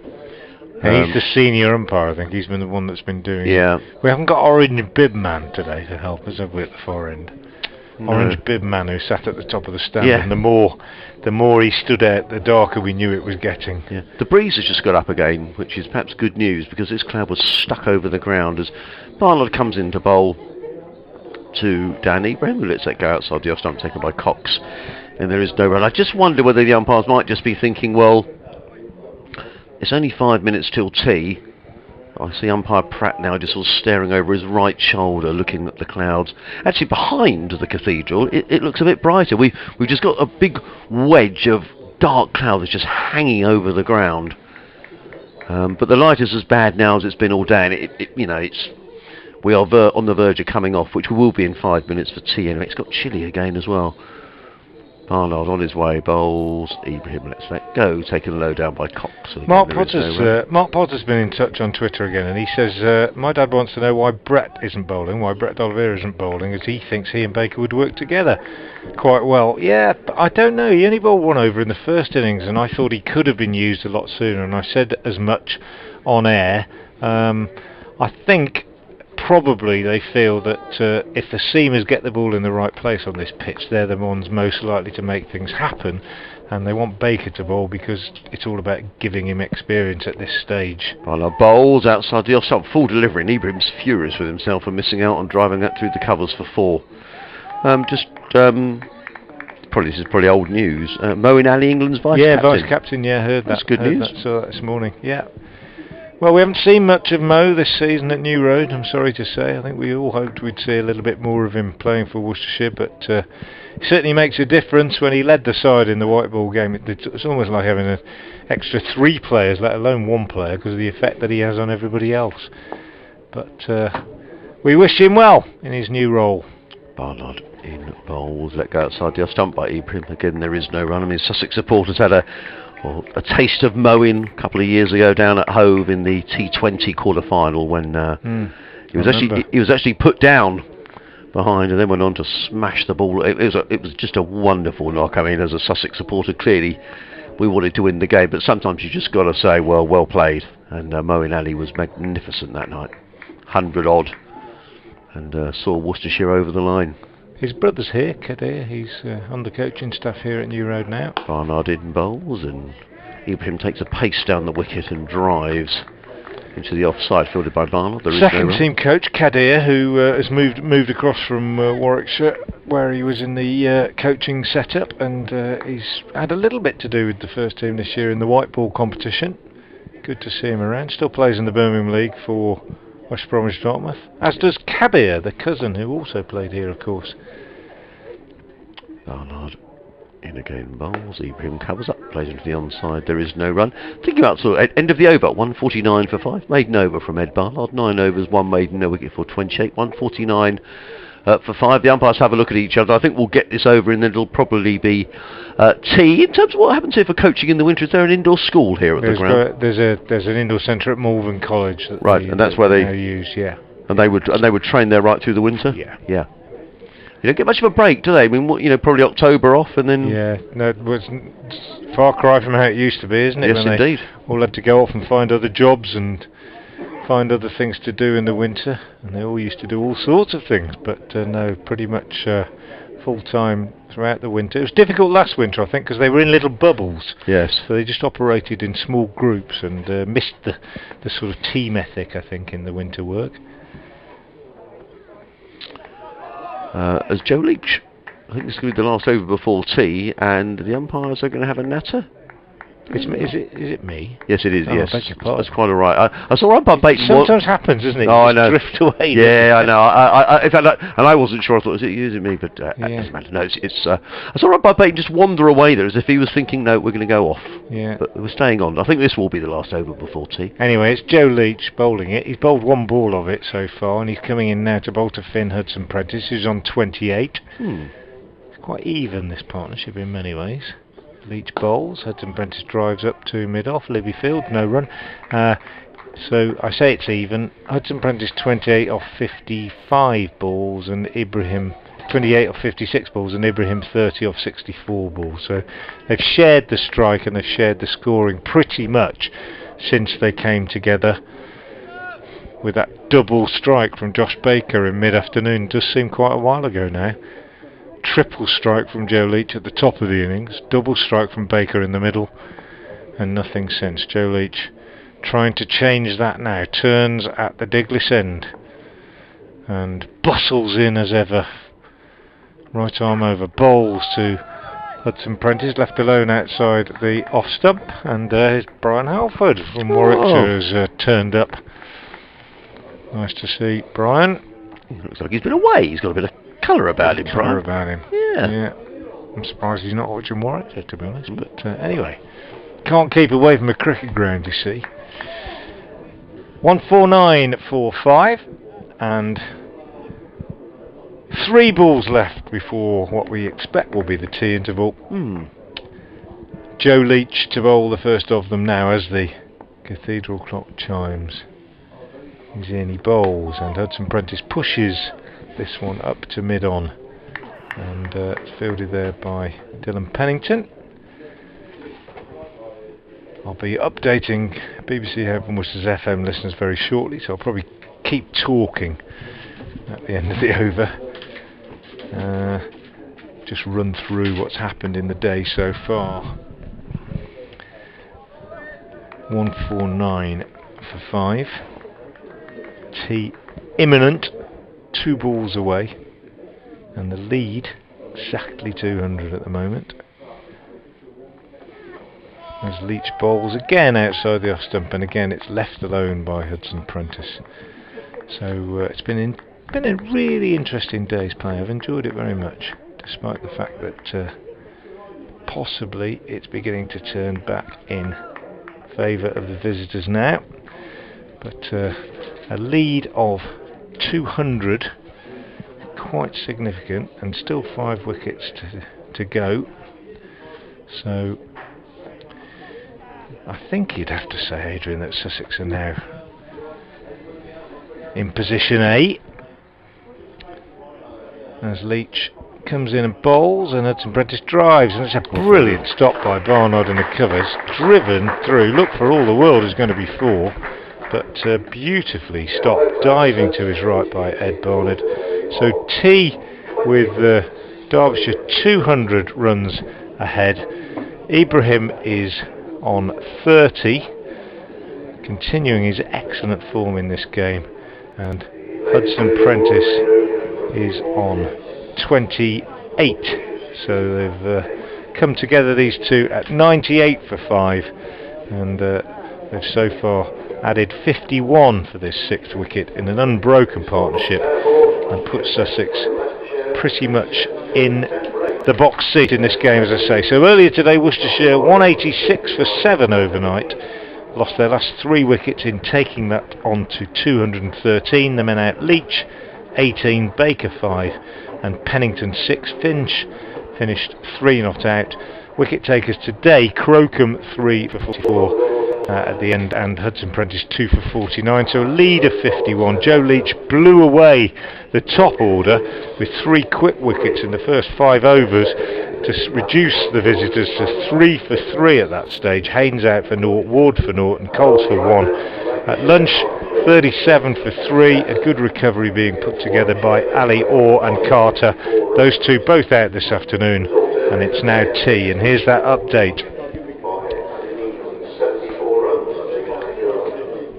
He's the senior umpire, I think. He's been the one that's been doing it. We haven't got Orange Bib Man today to help us, have we, at the far end? No. Orange Bib Man, who sat at the top of the stand, and the more he stood out, the darker we knew it was getting. Yeah. The breeze has just got up again, which is perhaps good news, because this cloud was stuck over the ground as Barnard comes in to bowl to Dan Ibrahim, who lets that go outside the off stump, taken by Cox, and there is no run. I just wonder whether the umpires might just be thinking, well, it's only 5 minutes till tea. I see umpire Pratt now just sort of staring over his right shoulder, looking at the clouds. Actually, behind the cathedral, it looks a bit brighter. We've just got a big wedge of dark cloud that's just hanging over the ground. But the light is as bad now as it's been all day, and we are on the verge of coming off, which we will be in 5 minutes for tea. Anyway, it's got chilly again as well. Barnard on his way, bowls. Ibrahim lets that go, taken low down by Cox. Mark Potter's been in touch on Twitter again, and he says, my dad wants to know why Brett isn't bowling, why Brett D'Oliveira isn't bowling, as he thinks he and Baker would work together quite well. Yeah, but I don't know, he only bowled one over in the first innings, and I thought he could have been used a lot sooner, and I said as much on air. I think probably they feel that if the seamers get the ball in the right place on this pitch, they're the ones most likely to make things happen, and they want Baker to bowl because it's all about giving him experience at this stage. Barnard bowls outside the off-stump, full delivery, and Ibrahim's furious with himself for missing out on driving that through the covers for 4. This is probably old news. Moeen Ali, England's vice-captain. Yeah, vice-captain, heard that. That's good news. Saw that this morning, yeah. Well, we haven't seen much of Mo this season at New Road, I'm sorry to say. I think we all hoped we'd see a little bit more of him playing for Worcestershire, but it certainly makes a difference when he led the side in the white ball game. It's almost like having an extra 3 players, let alone 1 player, because of the effect that he has on everybody else. But we wish him well in his new role. Barnard in bowls, let go outside the off stump by Ibrahim. Again, there is no run. I mean, Sussex supporters had a taste of Moeen a couple of years ago down at Hove in the T20 quarter-final when he was actually put down behind and then went on to smash the ball. It was just a wonderful knock. I mean, as a Sussex supporter, clearly we wanted to win the game, but sometimes you just got to say, well played. And Moeen Ali was magnificent that night, 100 odd, and saw Worcestershire over the line. His brother's here, Kadir. He's on the coaching staff here at New Road now. Barnard in bowls, and Ibrahim takes a pace down the wicket and drives into the offside, fielded by Barnard. Second team coach, Kadir, who has moved across from Warwickshire, where he was in the coaching setup, and he's had a little bit to do with the first team this year in the white ball competition. Good to see him around. Still plays in the Birmingham League for West Bromwich Dartmouth, as does Kabir, the cousin, who also played here, of course. Barnard in again, bowls. Ibrahim covers up, plays into the onside. There is no run. Thinking about sort of end of the over, 149 for 5. Maiden over from Ed Barnard. 9 overs, 1 maiden, no wicket for 28. 149 for 5. The umpires have a look at each other. I think we'll get this over, and then it'll probably be tea. In terms of what happens here for coaching in the winter, is there an indoor school here at the ground? There's an indoor centre at Malvern College. And that's where they use, yeah. And they would train there right through the winter. Yeah. You don't get much of a break, do they? I mean, probably October off, and then. Yeah, no, it's far cry from how it used to be, isn't it? Yes, indeed. All had to go off and find other jobs and find other things to do in the winter, and they all used to do all sorts of things. But no, pretty much full time throughout the winter. It was difficult last winter, I think, because they were in little bubbles. Yes. So they just operated in small groups and missed the sort of team ethic, I think, in the winter work. As Joe Leach, I think this is going to be the last over before tea, and the umpires are going to have a natter. Is it me? Yes, it is. Oh, yes, I beg your pardon. that's quite all right. I saw umpire Baton. Sometimes happens, doesn't it? Oh, I know. Drift away. Yeah, I know. In fact, and I wasn't sure. I thought, was it using me? But it doesn't matter. No, it's. I saw umpire Baton just wander away there, as if he was thinking, "No, we're going to go off." Yeah. But we're staying on. I think this will be the last over before tea. Anyway, it's Joe Leach bowling it. He's bowled 1 ball of it so far, and he's coming in now to bowl to Finn Hudson-Prentice, who's on 28. It's quite even, this partnership, in many ways. Leach bowls, Hudson-Prentice drives up to mid-off, Libby Field, no run. So I say it's even. Hudson-Prentice 28 off 55 balls, and Ibrahim 28 off 56 balls, and Ibrahim 30 off 64 balls. So they've shared the strike and they've shared the scoring pretty much since they came together. With that double strike from Josh Baker in mid-afternoon, does seem quite a while ago now. Triple strike from Joe Leach at the top of the innings, double strike from Baker in the middle, and nothing since. Joe Leach trying to change that now, turns at the Diglis end and bustles in as ever. Right arm over, bowls to Hudson-Prentice, left alone outside the off stump, and here's Brian Halford from Warwickshire has turned up. Nice to see Brian. Looks like he's been away. He's got a bit of colour about him, Brian. About him. Yeah. I'm surprised he's not watching Warwickshire, to be honest. But anyway, can't keep away from a cricket ground, you see. 149 for 5, and 3 balls left before what we expect will be the tea interval. Joe Leach to bowl the first of them now as the cathedral clock chimes. He's in, he bowls, and Hudson Prentice pushes this one up to mid-on, and it's fielded there by Dylan Pennington. I'll be updating BBC Open Worcester's FM listeners very shortly, so I'll probably keep talking at the end of the over. Just run through what's happened in the day so far. 149 for 5. Tea imminent, 2 balls away, and the lead exactly 200 at the moment. As Leach bowls again outside the off stump, and again it's left alone by Hudson Prentice. So it's been a really interesting day's play. I've enjoyed it very much, despite the fact that possibly it's beginning to turn back in favour of the visitors now. But a lead of 200, quite significant, and still 5 wickets to go. So I think you'd have to say, Adrian, that Sussex are now in position A, as Leach comes in and bowls, and Hudson Prentice drives, and it's a brilliant stop by Barnard in the covers, driven through. Look for all the world is going to be 4, but beautifully stopped, diving to his right by Ed Barnard. So T with Derbyshire 200 runs ahead. Ibrahim is on 30, continuing his excellent form in this game, and Hudson Prentice is on 28. So they've come together, these two, at 98 for 5, and they've so far added 51 for this 6th wicket in an unbroken partnership, and put Sussex pretty much in the box seat in this game, as I say. So earlier today, Worcestershire 186 for 7 overnight, lost their last 3 wickets in taking that on to 213. The men out: Leach 18, Baker 5, and Pennington 6. Finch finished 3 not out. Wicket takers today: Crocombe 3 for 44 at the end, and Hudson Prentice 2 for 49. So a lead of 51. Joe Leach blew away the top order with 3 quick wickets in the first 5 overs to reduce the visitors to 3 for 3 at that stage. Haynes out for 0, Ward for 0, and Coles for 1. At lunch, 37 for 3, a good recovery being put together by Ali Orr and Carter. Those two both out this afternoon, and it's now tea, and here's that update.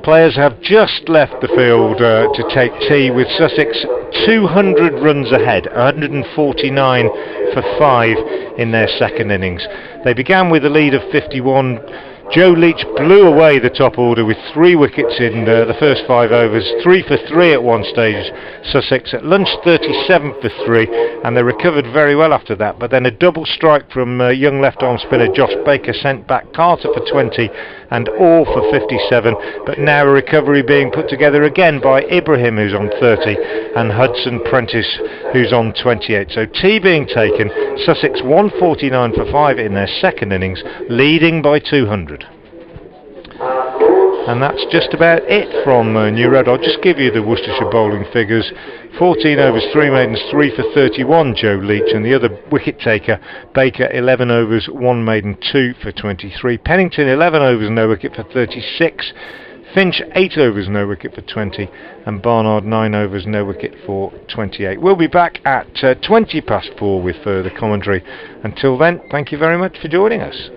Players have just left the field to take tea, with Sussex 200 runs ahead, 149 for 5 in their second innings. They began with a lead of 51. Joe Leach blew away the top order with 3 wickets in the first 5 overs, 3 for 3 at one stage. Sussex at lunch 37 for 3, and they recovered very well after that. But then a double strike from young left-arm spinner Josh Baker sent back Carter for 20 and Orr for 57. But now a recovery being put together again by Ibrahim, who's on 30, and Hudson Prentice, who's on 28. So tea being taken, Sussex 149 for 5 in their second innings, leading by 200. And that's just about it from New Road. I'll just give you the Worcestershire bowling figures. 14 overs, 3 maidens, 3 for 31, Joe Leach, and the other wicket taker, Baker, 11 overs, 1 maiden, 2 for 23. Pennington, 11 overs, no wicket for 36. Finch, 8 overs, no wicket for 20. And Barnard, 9 overs, no wicket for 28. We'll be back at 20 past 4 with further commentary. Until then, thank you very much for joining us.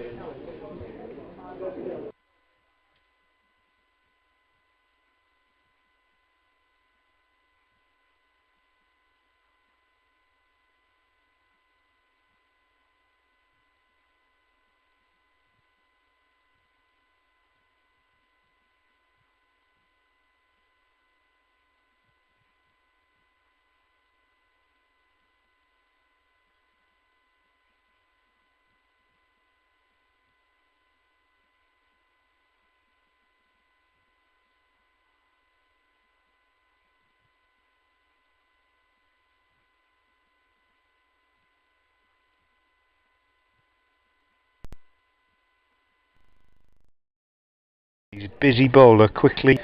He's a busy bowler, quickly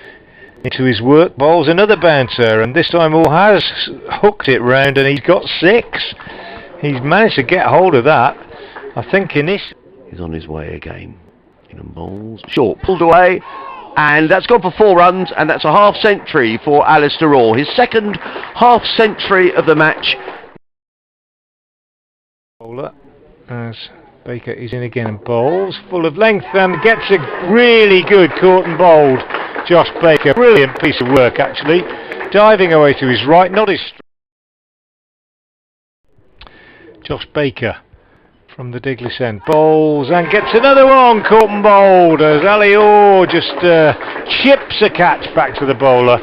into his work, bowls another bouncer, and this time All has hooked it round and he's got 6. He's managed to get hold of that. I think in this... He's on his way again. And bowls. Short, pulled away, and that's gone for 4 runs, and that's a half century for Alistair Orr. His second half century of the match. Bowler, as Baker is in again and bowls, full of length, and gets a really good caught and bowled Josh Baker. Brilliant piece of work actually. Diving away to his right, not his... Josh Baker from the Diglis end, bowls and gets another one caught and bowled as Ali Orr just chips a catch back to the bowler.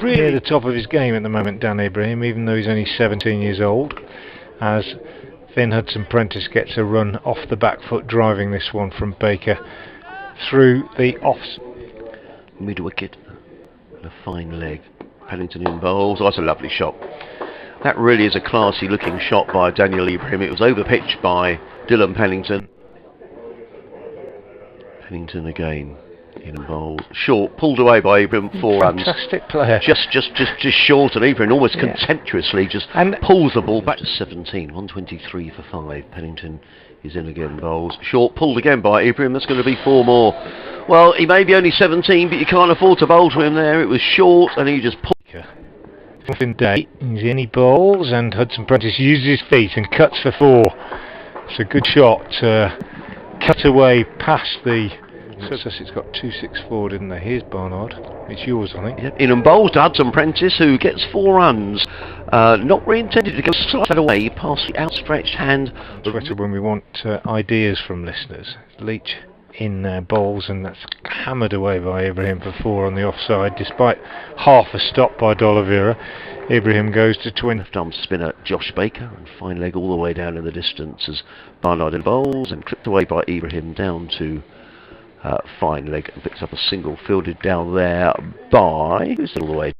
Really at the top of his game at the moment, Dan Ibrahim, even though he's only 17 years old, as Finn Hudson-Prentice gets a run off the back foot, driving this one from Baker through the offs. Mid wicket and a fine leg. Pennington in bowls. Oh, that's a lovely shot. That really is a classy looking shot by Daniel Ibrahim. It was overpitched by Dylan Pennington. Pennington again in and bowled. Short, pulled away by Ibrahim, 4 runs. Fantastic player. Just short, and Ibrahim almost contemptuously just pulls the ball back to 17. 123 for 5. Pennington is in again, bowls. Short, pulled again by Ibrahim. That's going to be 4 more. Well, he may be only 17, but you can't afford to bowl to him there. It was short, and he just pulled. In day, he's in, he bowls, and Hudson-Prentice uses his feet and cuts for 4. It's a good shot. Cut away past the... Sussex got 264, didn't they? Here's Barnard. It's yours, I think. Yep. In and bowls to Hudson-Prentice, who gets 4 runs. Not really intended to go slightly away past the outstretched hand. Better when we want ideas from listeners. Leach in bowls, and that's hammered away by Ibrahim for 4 on the offside, despite half a stop by D'Oliveira. Ibrahim goes to 20. Left-arm spinner Josh Baker, and fine leg all the way down in the distance as Barnard in bowls, and clipped away by Ibrahim down to fine leg, and picks up a single fielded down there by... Who's all the way?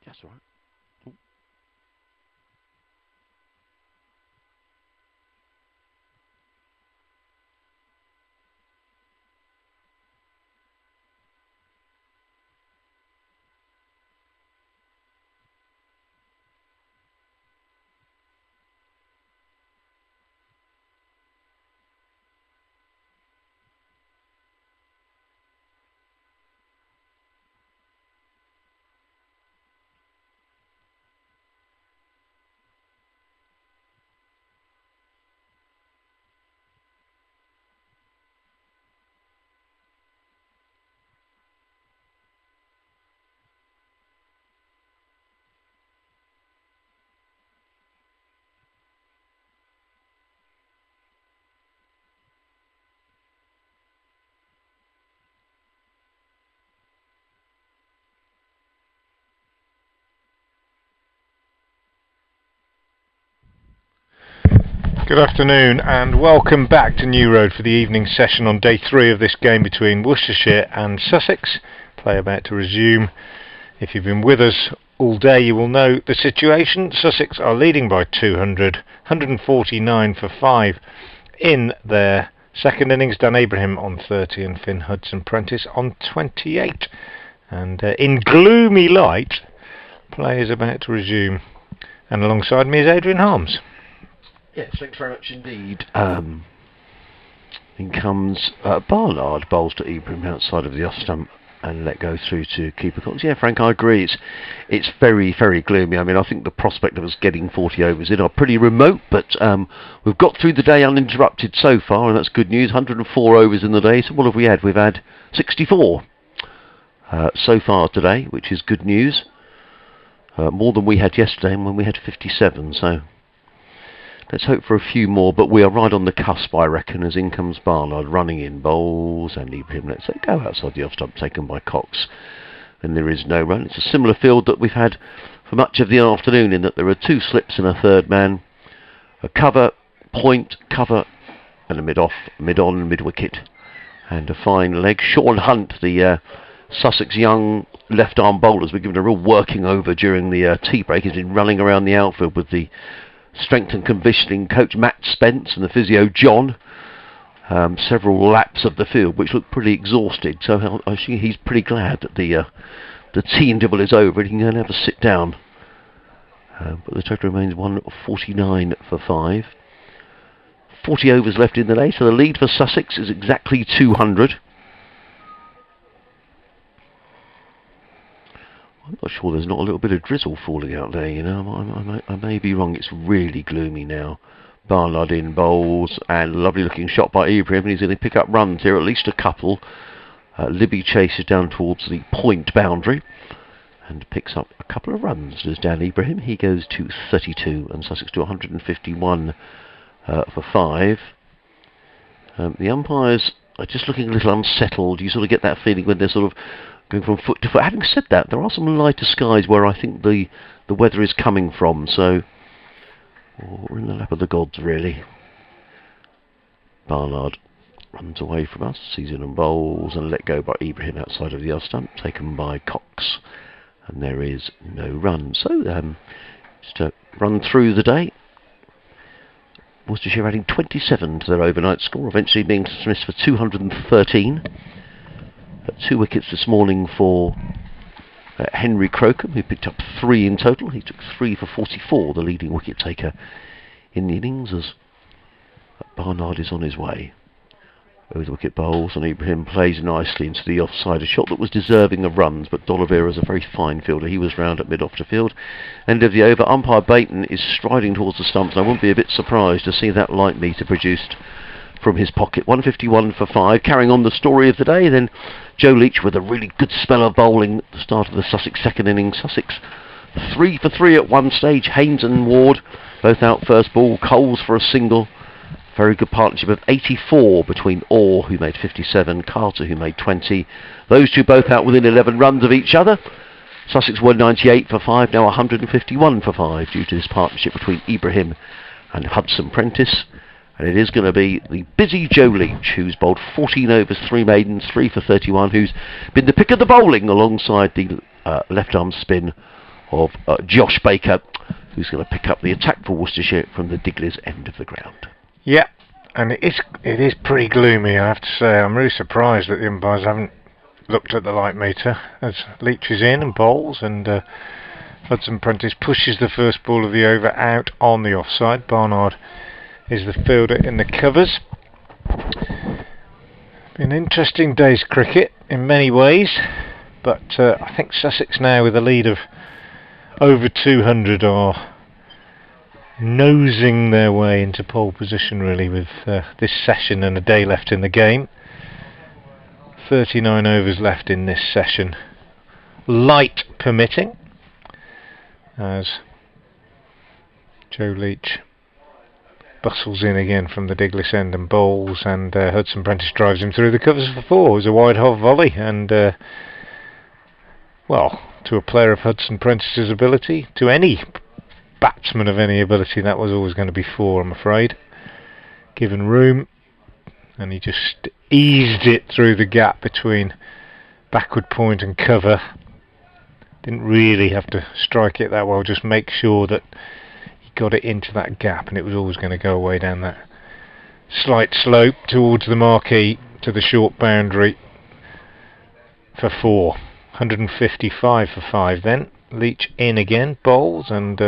That's all right. Good afternoon and welcome back to New Road for the evening session on day 3 of this game between Worcestershire and Sussex. Play about to resume. If you've been with us all day you will know the situation. Sussex are leading by 200, 149 for 5 in their second innings. Dan Abraham on 30 and Finn Hudson-Prentice on 28. And in gloomy light, play is about to resume. And alongside me is Adrian Harms. Yes, thanks very much indeed. In comes Barnard, bowls to Ibrahim outside of the off stump and let go through to keeper Cox. Yeah, Frank, I agree. It's very, very gloomy. I mean, I think the prospect of us getting 40 overs in are pretty remote, but we've got through the day uninterrupted so far, and that's good news. 104 overs in the day. So what have we had? We've had 64 so far today, which is good news. More than we had yesterday when we had 57, so let's hope for a few more, but we are right on the cusp, I reckon, as in comes Barnard, running in, bowls, and Ibrahim lets it go outside the off-stump, taken by Cox. And there is no run. It's a similar field that we've had for much of the afternoon, in that there are 2 slips and a third man, a cover, point, cover, and a mid-off, mid-on, mid-wicket, and a fine leg. Sean Hunt, the Sussex young left-arm bowler, has been given a real working over during the tea break. He's been running around the outfield with the strength and conditioning coach Matt Spence and the physio John, several laps of the field which look pretty exhausted, so I think he's pretty glad that the tea interval is over and he can go and have a sit down. But the total remains 149 for 5. 40 overs left in the day, so the lead for Sussex is exactly 200. I'm not sure there's not a little bit of drizzle falling out there, you know. I may be wrong. It's really gloomy now. Barnard in bowls, and a lovely looking shot by Ibrahim, and he's going to pick up runs here, at least a couple. Libby chases down towards the point boundary and picks up a couple of runs. Does Dan Ibrahim. He goes to 32 and Sussex to 151 for 5. The umpires are just looking a little unsettled. You sort of get that feeling when they're sort of going from foot to foot. Having said that, there are some lighter skies where I think the weather is coming from, so we're in the lap of the gods, really. Barnard runs away from us, sees in and bowls, and let go by Ibrahim outside of the off stump, taken by Cox, and there is no run. So just to run through the day, Worcestershire adding 27 to their overnight score, eventually being dismissed for 213. 2 wickets this morning for Henry Crocombe, who picked up 3 in total. He took 3 for 44, the leading wicket taker in the innings, as Barnard is on his way. Those wicket bowls, and Ibrahim plays nicely into the offside, a shot that was deserving of runs, but D'Oliveira is a very fine fielder. He was round at mid-off to field. End of the over. Umpire Baton is striding towards the stumps, and I wouldn't be a bit surprised to see that light meter produced from his pocket. 151 for 5. Carrying on the story of the day, then Joe Leach with a really good spell of bowling at the start of the Sussex second innings. Sussex 3 for 3 at one stage. Haynes and Ward both out first ball. Coles for a single. Very good partnership of 84 between Orr, who made 57, Carter, who made 20. Those two both out within 11 runs of each other. Sussex were 98 for 5, now 151 for 5 due to this partnership between Ibrahim and Hudson-Prentice. And it is going to be the busy Joe Leach, who's bowled 14 overs, 3 maidens, 3 for 31, who's been the pick of the bowling alongside the left-arm spin of Josh Baker, who's going to pick up the attack for Worcestershire from the Digley's end of the ground. Yeah, and it is pretty gloomy, I have to say. I'm really surprised that the umpires haven't looked at the light meter as Leach is in and bowls, and Hudson Prentice pushes the first ball of the over out on the offside. Barnard is the fielder in the covers. Been an interesting day's cricket in many ways, but I think Sussex now, with a lead of over 200, are nosing their way into pole position really, with this session and a day left in the game. 39 overs left in this session, light permitting, as Joe Leach bustles in again from the Digley's end and bowls, and Hudson Prentice drives him through the covers for 4. It was a wide half volley, and well, to a player of Hudson Prentice's ability, to any batsman of any ability, that was always going to be 4, I'm afraid, given room. And he just eased it through the gap between backward point and cover. Didn't really have to strike it that well, just make sure that he got it into that gap, and it was always going to go away down that slight slope towards the marquee to the short boundary for 4. 155 for 5 then. Leach in again, bowls, and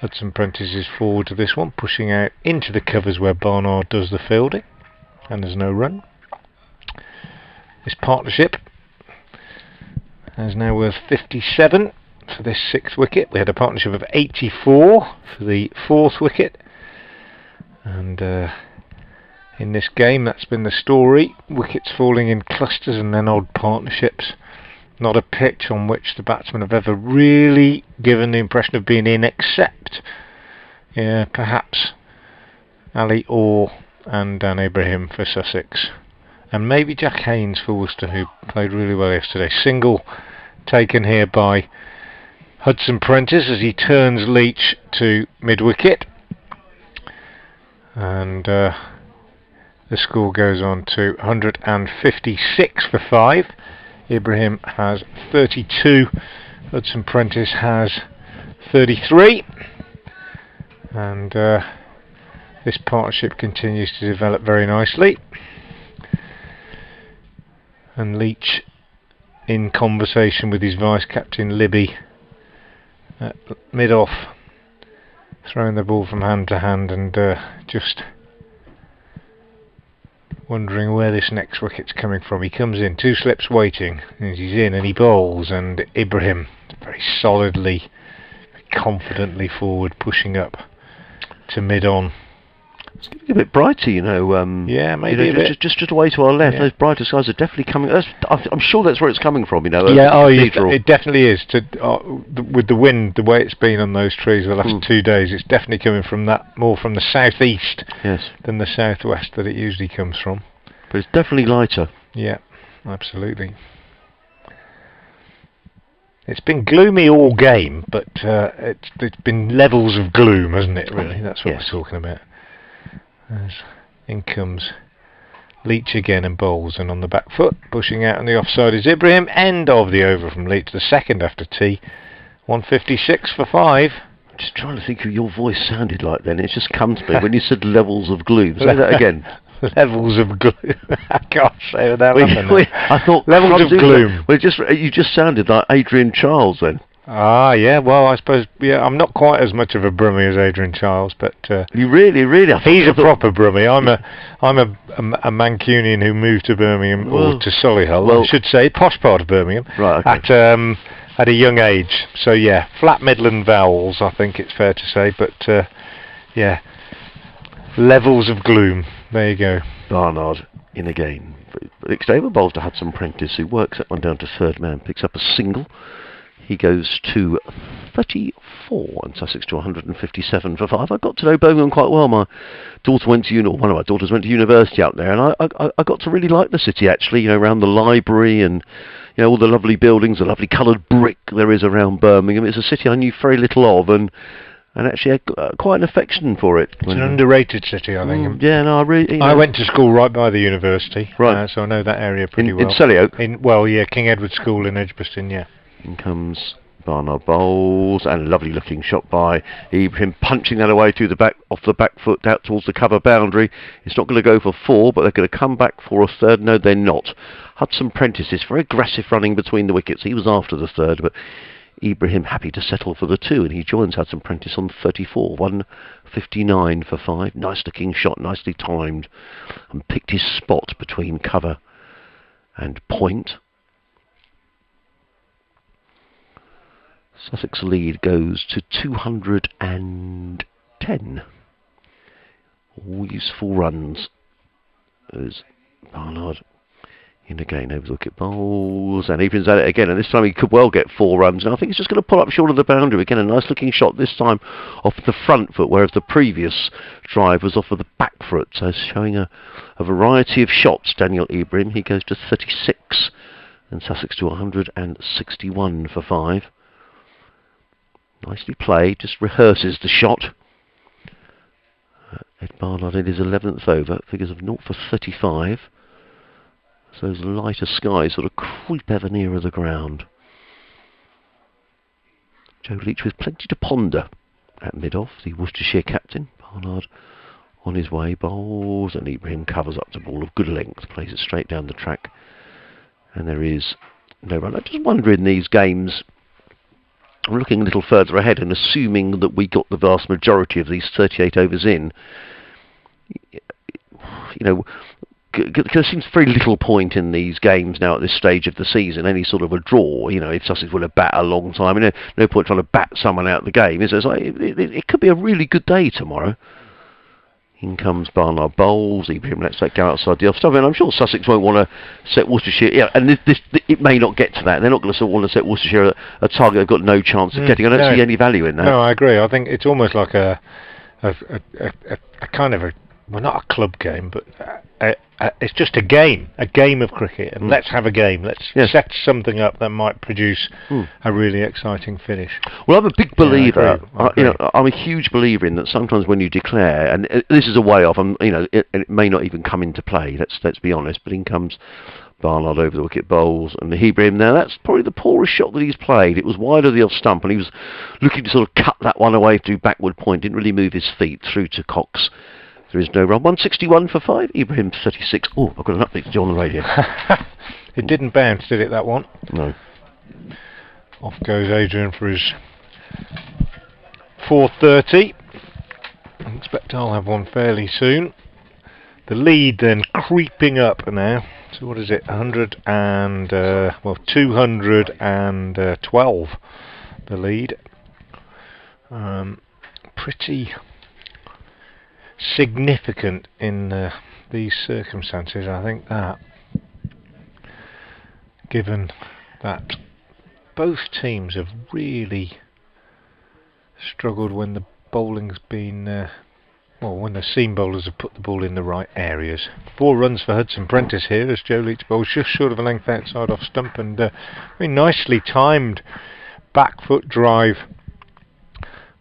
Hudson Prentice is forward to this one, pushing out into the covers where Barnard does the fielding. And there's no run. This partnership is now worth 57 for this 6th wicket. We had a partnership of 84 for the 4th wicket, and in this game that's been the story. Wickets falling in clusters and then odd partnerships. Not a pitch on which the batsmen have ever really given the impression of being in, except perhaps Ali Orr and Dan Ibrahim for Sussex, and maybe Jack Haynes for Worcester, who played really well yesterday. Single taken here by Hudson Prentice as he turns Leach to mid-wicket, and the score goes on to 156 for 5. Ibrahim has 32, Hudson Prentice has 33, and this partnership continues to develop very nicely. And Leach in conversation with his vice-captain Libby at mid-off, throwing the ball from hand to hand, and just wondering where this next wicket's coming from. He comes in, 2 slips waiting, and he's in and he bowls, and Ibrahim very solidly, confidently forward, pushing up to mid-on. It's getting a bit brighter, yeah, maybe a bit. Just away to our left, those brighter skies are definitely coming. I'm sure that's where it's coming from, Yeah, it definitely is. With the wind, the way it's been on those trees the last 2 days, it's definitely coming from that, more from the southeast than the southwest that it usually comes from. But it's definitely lighter. Yeah, absolutely. It's been gloomy all game, but it's been levels of gloom, hasn't it, really? That's what we're talking about. As in comes Leach again and bowls, and on the back foot, pushing out on the offside is Ibrahim. End of the over from Leach, the second after tea. 156 for 5. I'm just trying to think who your voice sounded like then. It just come to me when you said levels of gloom. Say that again. Levels of gloom. I can't say without I thought levels of gloom. Well, you just sounded like Adrian Charles then. Ah, yeah. Well, I suppose. Yeah, I'm not quite as much of a Brummie as Adrian Charles, but you really. He's a proper Brummie. I'm a Mancunian who moved to Birmingham or to Solihull. Well, I should say, posh part of Birmingham. Right. Okay. At a young age. So yeah, flat Midland vowels, I think it's fair to say. But yeah, levels of gloom. There you go. Barnard in again. Nick Staver bowls to Hudson Prentice, who works that one down to third man, picks up a single. He goes to 34 and Sussex to 157 for 5. I got to know Birmingham quite well. My daughter went to one of my daughters went to university out there, and I got to really like the city actually. Around the library and all the lovely buildings, the lovely coloured brick there is around Birmingham. It's a city I knew very little of, and actually had quite an affection for it. It's an underrated city, I think. Yeah, no, I really. I went to school right by the university, right? So I know that area pretty well. In Selly Oak. King Edward School in Edgbaston, yeah. In comes Barnard bowls, and lovely looking shot by Ibrahim, punching that away through the back, off the back foot out towards the cover boundary. It's not going to go for 4, but they're going to come back for a third. No, they're not. Hudson Prentice is very aggressive running between the wickets. He was after the third, but Ibrahim happy to settle for the 2, and he joins Hudson Prentice on 34. 159 for 5. Nice looking shot, nicely timed, and picked his spot between cover and point. Sussex lead goes to 210. All useful runs as Barnard in again over the wicket bowls, and Ibrahim's at it again, and this time he could well get 4 runs, and I think he's just going to pull up short of the boundary. Again, a nice looking shot, this time off the front foot, whereas the previous drive was off of the back foot. So showing a variety of shots, Daniel Ibrahim. He goes to 36, and Sussex to 161 for 5. Nicely played, just rehearses the shot. Ed Barnard in his 11th over, figures of 0 for 35. So those lighter skies sort of creep ever nearer the ground. Joe Leach with plenty to ponder at mid-off, the Worcestershire captain. Barnard on his way, bowls, and Ibrahim covers up the ball of good length, plays it straight down the track, and there is no run. I just wonder in these games, I'm looking a little further ahead and assuming that we got the vast majority of these 38 overs in, you know, there seems very little point in these games now at this stage of the season, any sort of a draw. You know, if Sussex will have bat a long time, no point trying to bat someone out of the game. It's like, it could be a really good day tomorrow. In comes Barnard bowls, Ibrahim lets that go outside the off stump, and I'm sure Sussex won't want to set Worcestershire, yeah, and it may not get to that. They're not going to want to set Worcestershire a target they've got no chance of getting. I don't see any value in that. No, I agree. I think it's almost like a kind of a, well, not a club game, but it's just a game of cricket, and let's have a game. Let's set something up that might produce a really exciting finish. Well, I'm a big believer. I agree. I'm a huge believer in that. Sometimes when you declare, and this is a way off, it may not even come into play. Let's be honest. But in comes Barnard over the wicket bowls, and the Ibrahim. Now that's probably the poorest shot that he's played. It was wide of the off stump, and he was looking to sort of cut that one away through backward point. Didn't really move his feet through to Cox. There is no run. 161 for 5. Ibrahim 36. Oh, I've got an update to do on the radio. It didn't bounce, did it, that one? No. Off goes Adrian for his 4:30. I expect I'll have one fairly soon. The lead then creeping up now. So what is it? 212. The lead. Pretty significant in these circumstances, I think, that given that both teams have really struggled when the bowling's been when the seam bowlers have put the ball in the right areas. 4 runs for Hudson Prentice here as Joe Leach bowls just short of a length outside off stump, and very nicely timed back foot drive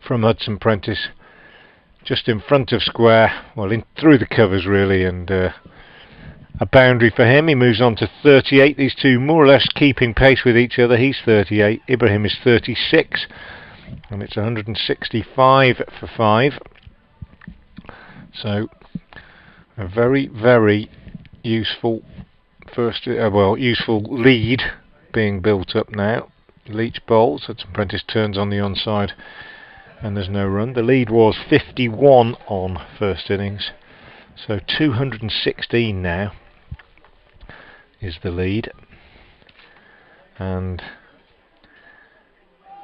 from Hudson Prentice just in front of square, well, in through the covers really, and a boundary for him. He moves on to 38. These two more or less keeping pace with each other. He's 38, Ibrahim is 36, and it's 165 for 5. So a very, very useful useful lead being built up now. Leach bowls, Hudson Prentice turns on the onside, and there's no run. The lead was 51 on first innings, so 216 now is the lead, and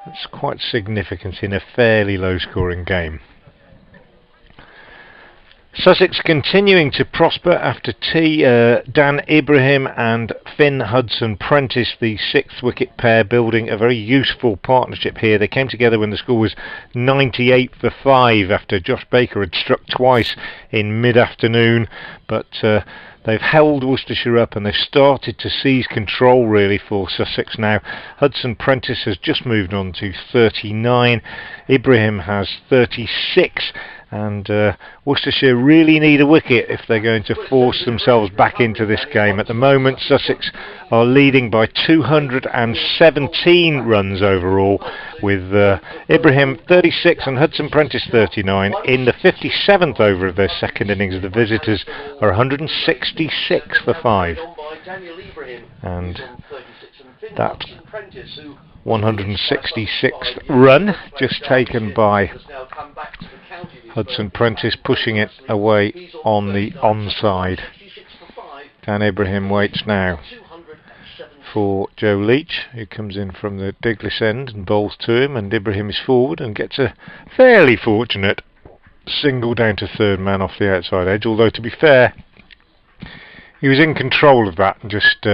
that's quite significant in a fairly low scoring game. Sussex continuing to prosper after tea. Dan Ibrahim and Finn Hudson Prentice, the 6th wicket pair, building a very useful partnership here. They came together when the score was 98 for 5 after Josh Baker had struck twice in mid-afternoon, but they've held Worcestershire up and they've started to seize control really for Sussex now. Hudson Prentice has just moved on to 39. Ibrahim has 36. and Worcestershire really need a wicket if they're going to force themselves back into this game. At the moment, Sussex are leading by 217 runs overall, with Ibrahim 36 and Hudson Prentice 39. In the 57th over of their second innings, the visitors are 166 for 5, and that 166th run just taken by Hudson Prentice, pushing it away on the onside. Dan Ibrahim waits now for Joe Leach, who comes in from the Diglis end and bowls to him, and Ibrahim is forward and gets a fairly fortunate single down to third man off the outside edge, although to be fair, he was in control of that and just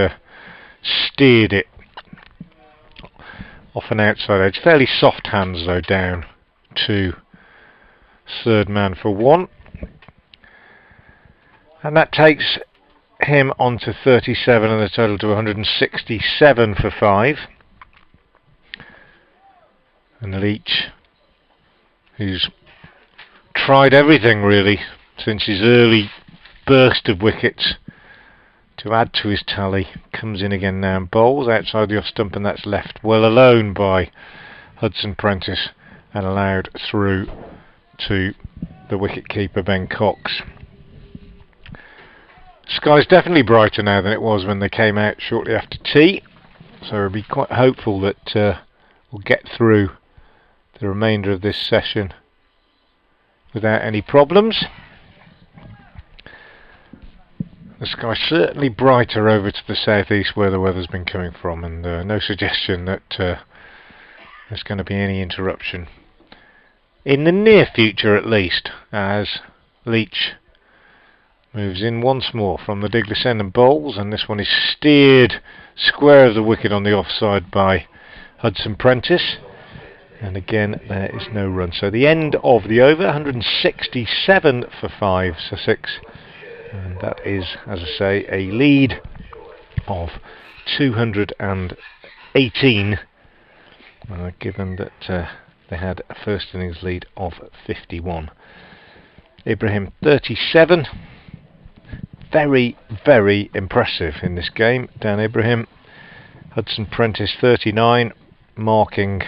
steered it off an outside edge. Fairly soft hands though down to third man for 1, and that takes him on to 37 and the total to 167 for 5. And Leach, who's tried everything really since his early burst of wickets to add to his tally, comes in again now and bowls outside the off stump, and that's left well alone by Hudson Prentice and allowed through to the wicket-keeper Ben Cox. Sky's definitely brighter now than it was when they came out shortly after tea, so we'll be quite hopeful that we'll get through the remainder of this session without any problems. The sky's certainly brighter over to the southeast where the weather's been coming from, and no suggestion that there's going to be any interruption in the near future, at least, as Leach moves in once more from the Diglis end and bowls, and this one is steered square of the wicket on the offside by Hudson Prentice, and again there is no run. So the end of the over, 167 for 5 Sussex, and that is, as I say, a lead of 218, given that they had a first innings lead of 51. Ibrahim 37, very, very impressive in this game, Dan Ibrahim. Hudson Prentice 39, marking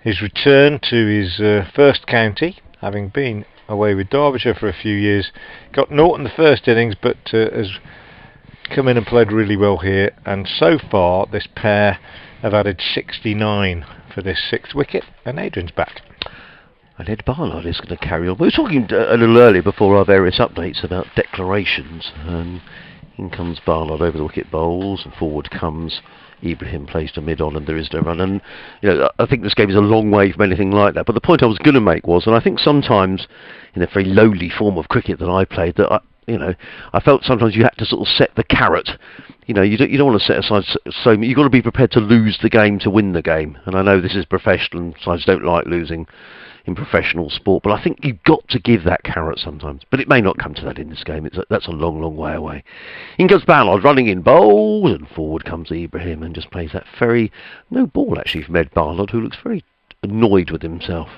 his return to his first county, having been away with Derbyshire for a few years. Got naught in the first innings, but has come in and played really well here, and so far this pair have added 69 for this 6th wicket, and Adrian's back. And Ed Barnard is going to carry on. We were talking a little earlier before our various updates about declarations, and in comes Barnard over the wicket, bowls, and forward comes Ibrahim, plays to mid-on, and there is no run. And I think this game is a long way from anything like that. But the point I was going to make was, and I think sometimes in a very lowly form of cricket that I played, that I felt sometimes you had to sort of set the carrot. You don't want to set aside so you've got to be prepared to lose the game to win the game. And I know this is professional, and sides don't like losing in professional sport, but I think you've got to give that carrot sometimes. But it may not come to that in this game. That's a long, long way away. In goes Ballard, running in bowls, and forward comes Ibrahim and just plays that very no ball actually from Ed Ballard, who looks very annoyed with himself.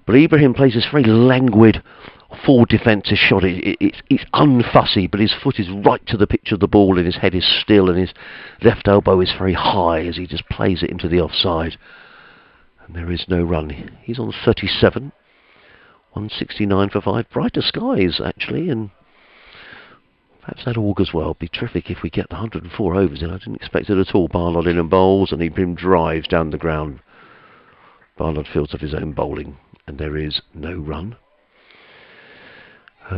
But Ibrahim plays this very languid forward defensive shot. It's unfussy, but his foot is right to the pitch of the ball, and his head is still, and his left elbow is very high as he just plays it into the offside. And there is no run. He's on 37, 169 for 5. Brighter skies actually, and perhaps that augurs well. It'd be terrific if we get the 104 overs in. I didn't expect it at all. Barnard in and bowls, and Ibrahim drives down the ground. Barnard fields of his own bowling, and there is no run.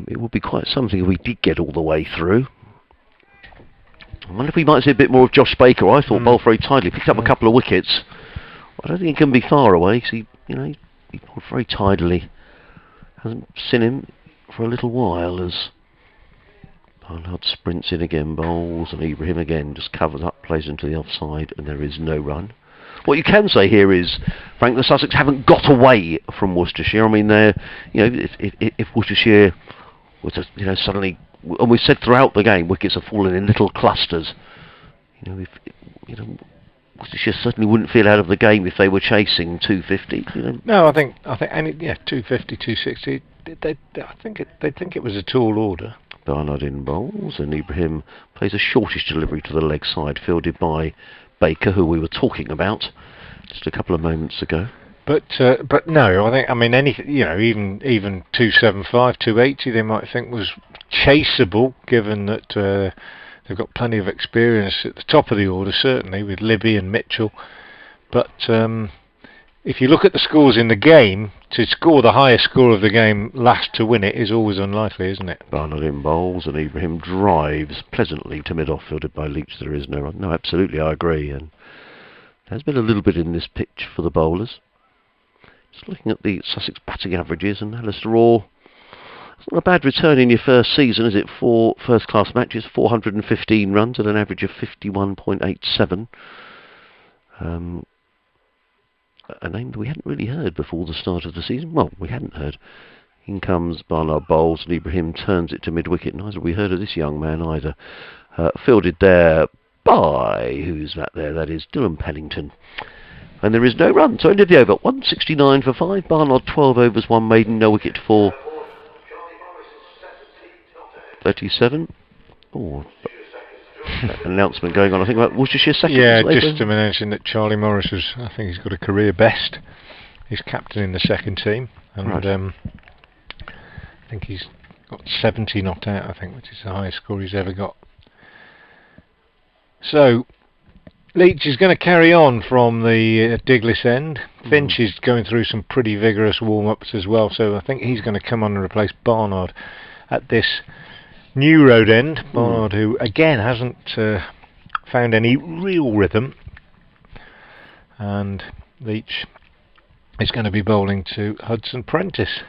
It would be quite something if we did get all the way through. I wonder if we might see a bit more of Josh Baker. I thought bowled very tidily, picked up a couple of wickets. I don't think he can be far away, because he bowled very tidily. Hasn't seen him for a little while as Barnard sprints in again, bowls, and Ibrahim again just covers up, plays into the offside, and there is no run. What you can say here is, Frank, the Sussex haven't got away from Worcestershire. I mean, they're, if Worcestershire was to, suddenly, and we've said throughout the game, wickets have fallen in little clusters. Worcestershire certainly wouldn't feel out of the game if they were chasing 250. No, I think 250, 260. they'd think it was a tall order. Barnard in bowls, and Ibrahim plays a shortish delivery to the leg side, fielded by Baker, who we were talking about just a couple of moments ago. But no, I mean anything, even 275, 280, they might think was chaseable, given that they've got plenty of experience at the top of the order, certainly with Libby and Mitchell. But if you look at the scores in the game, to score the highest score of the game last to win it is always unlikely, isn't it? Barnard in bowls, and Ibrahim drives pleasantly to mid-off, fielded by Leach. There is no run. No, absolutely, I agree. And there's been a little bit in this pitch for the bowlers. Just looking at the Sussex batting averages, and Alistair Orr, it's not a bad return in your first season, is it? 4 first-class matches, 415 runs at an average of 51.87. A name that we hadn't really heard before the start of the season. Well, we hadn't heard. In comes Barnard bowls, and Ibrahim turns it to mid-wicket. Neither have we heard of this young man either. Fielded there by, who's that there? That is Dylan Pennington. And there is no run, so ended the over. 169 for 5. Barnard 12 overs, 1 maiden, no wicket for 37. Oh, an announcement going on, I think, about Worcestershire second. Yeah, just to mention that Charlie Morris was, I think he's got a career best. He's captain in the second team, and right. I think he's got 70 not out, I think, which is the highest score he's ever got. So Leach is going to carry on from the Diglis end. Finch is going through some pretty vigorous warm-ups as well, so I think he's going to come on and replace Barnard at this New Road end. Barnard, who again hasn't found any real rhythm, and Leach is going to be bowling to Hudson Prentice.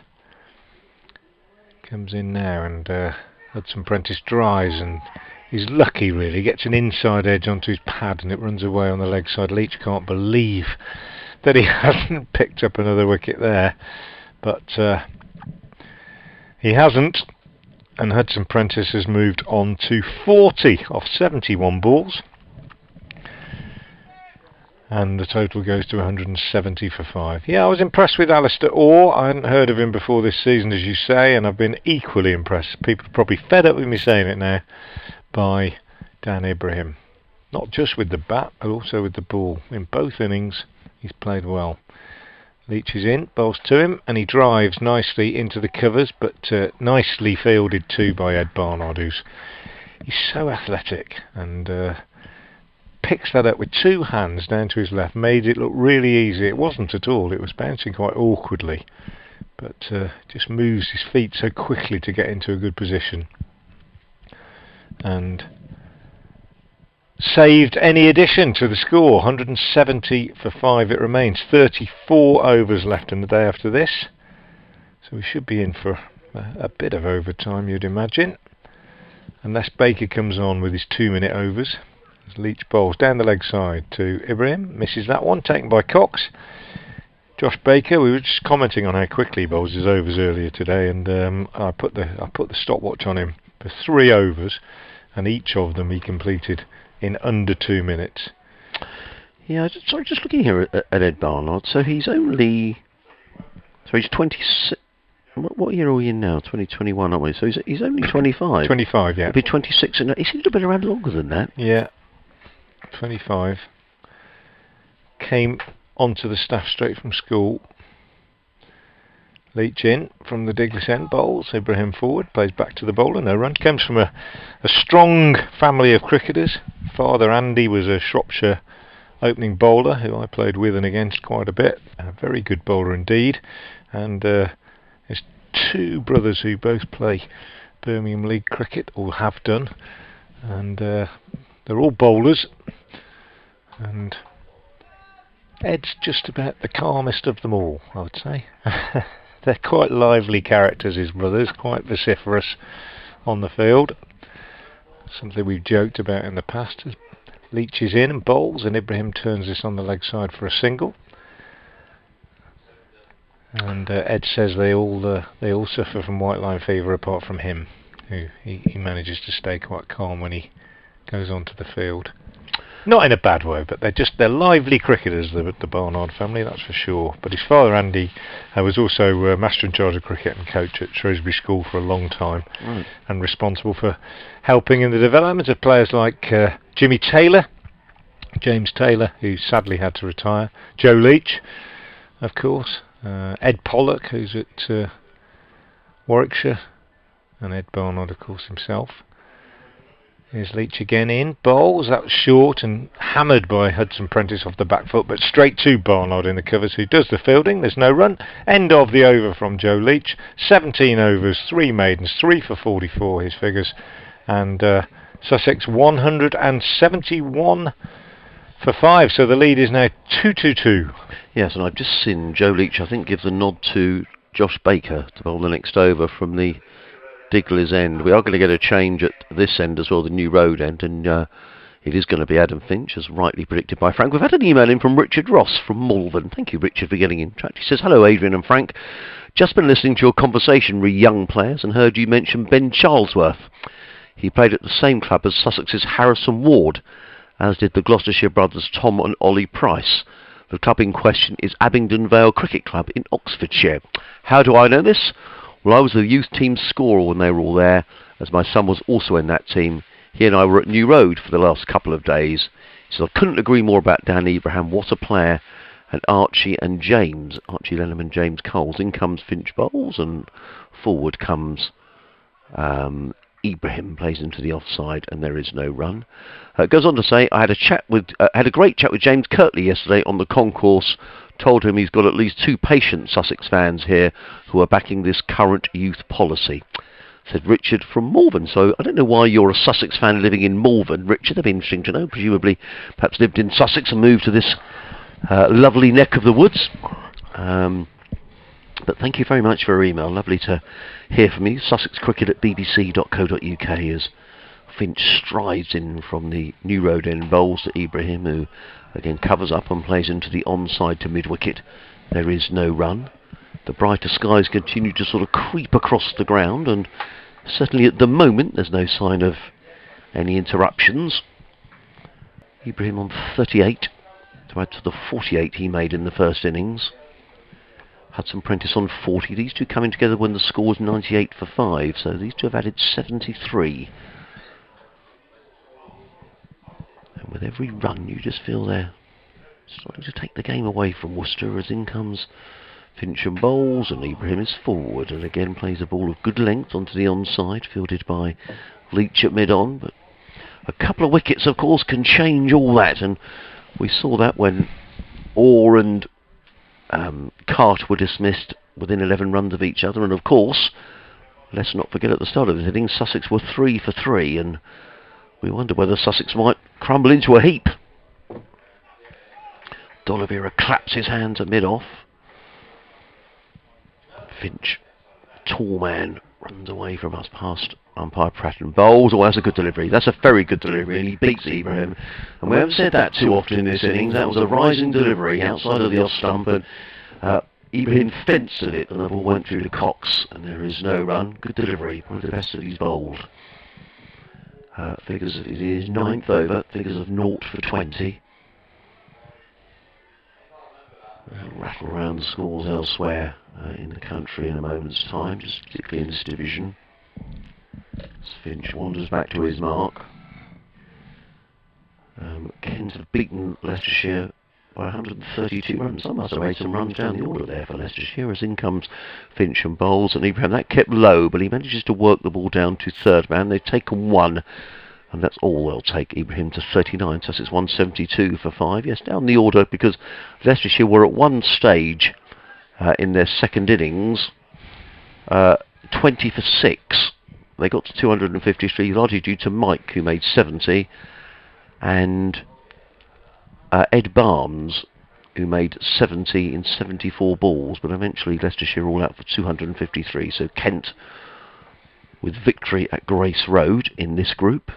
Comes in now, and Hudson Prentice drives, and he's lucky really, gets an inside edge onto his pad and it runs away on the leg side. Leach can't believe that he hasn't picked up another wicket there, but he hasn't. And Hudson Prentice has moved on to 40 off 71 balls. And the total goes to 170 for 5. Yeah, I was impressed with Alistair Orr. I hadn't heard of him before this season, as you say, and I've been equally impressed. People are probably fed up with me saying it now, by Dan Ibrahim. Not just with the bat, but also with the ball. In both innings, he's played well. Leach is in, bowls to him, and he drives nicely into the covers, but nicely fielded too by Ed Barnard, he's so athletic, and picks that up with 2 hands down to his left, made it look really easy. It wasn't at all, it was bouncing quite awkwardly, but just moves his feet so quickly to get into a good position, and saved any addition to the score. 170 for 5 it remains. 34 overs left in the day after this, so we should be in for a bit of overtime, you'd imagine, unless Baker comes on with his 2-minute overs. As Leach bowls down the leg side to Ibrahim, misses that one, taken by Cox. Josh Baker, we were just commenting on how quickly he bowls his overs earlier today, and I put the stopwatch on him for 3 overs, and each of them he completed in under 2 minutes. Yeah, sorry, just looking here at Ed Barnard. So he's only, so he's 26. What year are we in now? 2021, aren't we? So he's only 25. 25, yeah. He'll be 26, and he's a little bit around longer than that. Yeah, 25. Came onto the staff straight from school. Leach in from the Diglis end, bowls. Ibrahim forward, plays back to the bowler, no run. Comes from a strong family of cricketers. Father Andy was a Shropshire opening bowler who I played with and against quite a bit. A very good bowler indeed. And there's 2 brothers who both play Birmingham League cricket, or have done. And they're all bowlers. And Ed's just about the calmest of them all, I would say. They're quite lively characters, his brothers, quite vociferous on the field. Something we've joked about in the past. Leach is in and bowls, and Ibrahim turns this on the leg side for a single. And Ed says they all suffer from white line fever apart from him, who he manages to stay quite calm when he goes onto the field. Not in a bad way, but they're lively cricketers, the Barnard family, that's for sure. But his father Andy was also master in charge of cricket and coach at Shrewsbury School for a long time, and responsible for helping in the development of players like James Taylor, who sadly had to retire, Joe Leach, of course, Ed Pollock, who's at Warwickshire, and Ed Barnard, of course, himself. Here's Leach again in. Bowls, that was short and hammered by Hudson Prentice off the back foot, but straight to Barnard in the covers, who does the fielding. There's no run. End of the over from Joe Leach. 17 overs, 3 maidens, 3 for 44, his figures. And Sussex 171 for 5, so the lead is now 2-2-2. Yes, and I've just seen Joe Leach, I think, give the nod to Josh Baker to bowl the next over from the Digler's end. We are going to get a change at this end as well, the New Road end, and it is going to be Adam Finch, as rightly predicted by Frank. We've had an email in from Richard Ross from Malvern. Thank you, Richard, for getting in touch. He says, hello, Adrian and Frank. Just been listening to your conversation re young players and heard you mention Ben Charlesworth. He played at the same club as Sussex's Harrison Ward, as did the Gloucestershire brothers Tom and Ollie Price. The club in question is Abingdon Vale Cricket Club in Oxfordshire. How do I know this? Well, I was the youth team scorer when they were all there, as my son was also in that team. He and I were at New Road for the last couple of days. So I couldn't agree more about Dan Ibrahim. What a player. And Archie and James. Archie Lenham and James Coles. In comes Finch Bowles, and forward comes Ibrahim, plays into the offside, and there is no run. It goes on to say, I had a great chat with James Kirtley yesterday on the concourse. Told him he's got at least 2 patient Sussex fans here who are backing this current youth policy. Said Richard from Malvern. So I don't know why you're a Sussex fan living in Malvern, Richard. That'd be interesting to know. Presumably, perhaps lived in Sussex and moved to this lovely neck of the woods. But thank you very much for your email. Lovely to hear from you. SussexCricket@bbc.co.uk as Finch strides in from the New Road end, bowls to Ibrahim, who again covers up and plays into the onside to mid-wicket. There is no run. The brighter skies continue to sort of creep across the ground, and certainly at the moment there's no sign of any interruptions. Ibrahim on 38 to add to the 48 he made in the first innings. Hudson Prentice on 40. These two coming together when the score was 98 for 5, so these two have added 73. And with every run you just feel they're starting to take the game away from Worcester, as in comes Finch and Bowles, and Ibrahim is forward and again plays a ball of good length onto the onside, fielded by Leach at mid-on. But a couple of wickets, of course, can change all that, and we saw that when Orr and Cart were dismissed within 11 runs of each other. And of course, let's not forget, at the start of this inning, Sussex were 3 for 3, and we wonder whether Sussex might crumble into a heap. D'Oliveira claps his hands at mid-off. Finch, tall man, runs away from us past umpire Pratt and Bowles. Oh, that's a good delivery. That's a very good delivery, and he beats Ibrahim. And we haven't said that too often in this innings. That was a rising delivery outside of the off stump, and Ibrahim fenced at it, and the ball went through to Cox, and there is no run. Good delivery, one of the best that he's bowled. Figures, it is 9th over, figures of 0 for 20. We'll rattle around the scores elsewhere in the country in a moment's time, just particularly in this division. As Finch wanders back to his mark. Kent have beaten Leicestershire by 132 runs. Some must have made some runs down the order there for Leicestershire, as in comes Finch and Bowles, and Ibrahim. That kept low, but he manages to work the ball down to third man. They've taken 1, and that's all they'll take. Ibrahim to 39, Sussex 172 for 5. Yes, down the order, because Leicestershire were at one stage in their second innings 20 for 6. They got to 253, largely due to Mike, who made 70, and Ed Barnes, who made 70 in 74 balls, but eventually Leicestershire all out for 253. So Kent with victory at Grace Road in this group.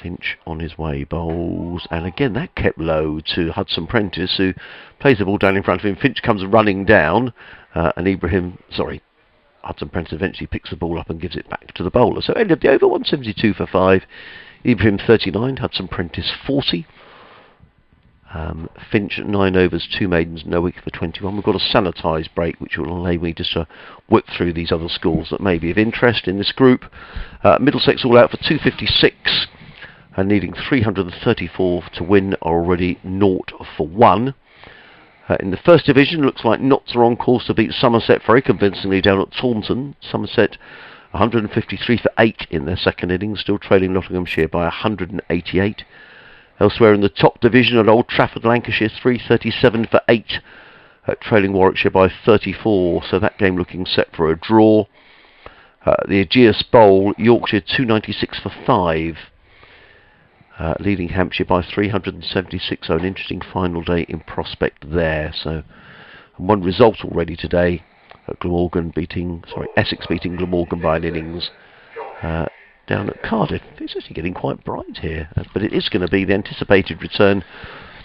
Finch on his way, Bowles, and again that kept low to Hudson Prentice, who plays the ball down in front of him. Finch comes running down, and Hudson Prentice eventually picks the ball up and gives it back to the bowler. So end of the over, 172 for 5. Ibrahim 39, Hudson Prentice 40. Finch 9 overs, 2 maidens, no wicket for 21. We've got a sanitised break which will allow me just to whip through these other scores that may be of interest in this group. Middlesex all out for 256 and needing 334 to win, are already 0 for 1. In the first division, looks like Notts are on course to beat Somerset very convincingly down at Taunton. Somerset 153 for 8 in their second innings, still trailing Nottinghamshire by 188. Elsewhere in the top division at Old Trafford, Lancashire 337 for 8, trailing Warwickshire by 34, so that game looking set for a draw. The Aegeus Bowl, Yorkshire 296 for 5, leading Hampshire by 376, so an interesting final day in prospect there. So one result already today, Essex beating Glamorgan by an innings. Down at Cardiff. It's actually getting quite bright here, but it is going to be the anticipated return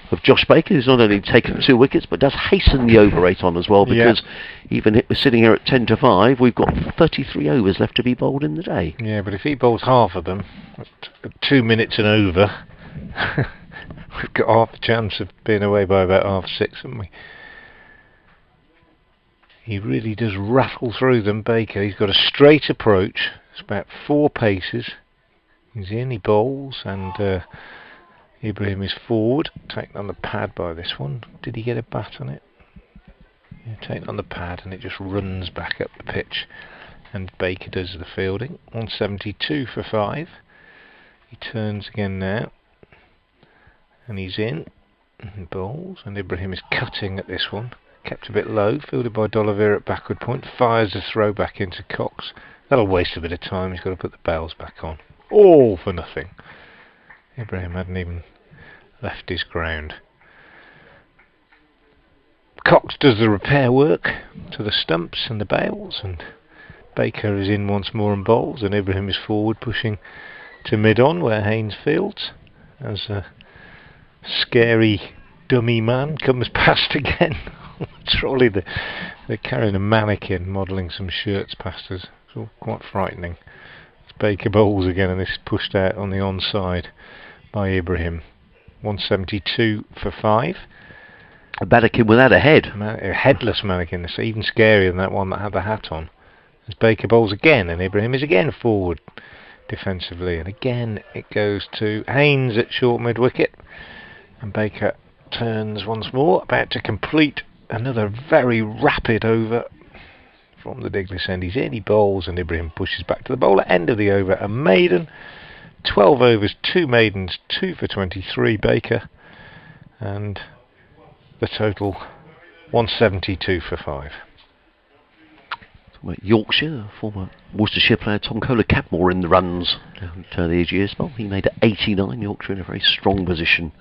of Josh Baker, who's not only taken 2 wickets but does hasten the over rate on as well, because even if we're sitting here at 10 to 5, we've got 33 overs left to be bowled in the day. Yeah, but if he bowls half of them at 2 minutes and over, we've got half a chance of being away by about 6:30, haven't we? He really does rattle through them, Baker. He's got a straight approach. It's about 4 paces. He's in, he bowls, and Ibrahim is forward, taken on the pad by this one. Did he get a bat on it? Yeah, taken on the pad, and it just runs back up the pitch, and Baker does the fielding. 172 for 5. He turns again now, and he's in, and bowls, and Ibrahim is cutting at this one. Kept a bit low, fielded by D'Oliveira at backward point, fires a throw back into Cox. That'll waste a bit of time, he's got to put the bails back on. All for nothing. Ibrahim hadn't even left his ground. Cox does the repair work to the stumps and the bails, and Baker is in once more and bowls, and Ibrahim is forward, pushing to mid-on where Haynes fields, as a scary dummy man comes past again. Surely they're carrying a mannequin modelling some shirts past us. It's all quite frightening. It's Baker bowls again, and this is pushed out on the onside by Ibrahim. 172 for 5. A mannequin without a head. A headless mannequin. It's even scarier than that one that had the hat on. As Baker bowls again, and Ibrahim is again forward defensively, and again it goes to Haynes at short mid-wicket, and Baker turns once more, about to complete another very rapid over from the Diglis end. He's in, he bowls, and Ibrahim pushes back to the bowler end of the over. A maiden, 12 overs, 2 maidens, 2 for 23, Baker, and the total 172 for 5. Yorkshire, former Worcestershire player Tom Kohler-Cadmore in the runs down to the Aegeus Bowl. He made it 89. Yorkshire in a very strong position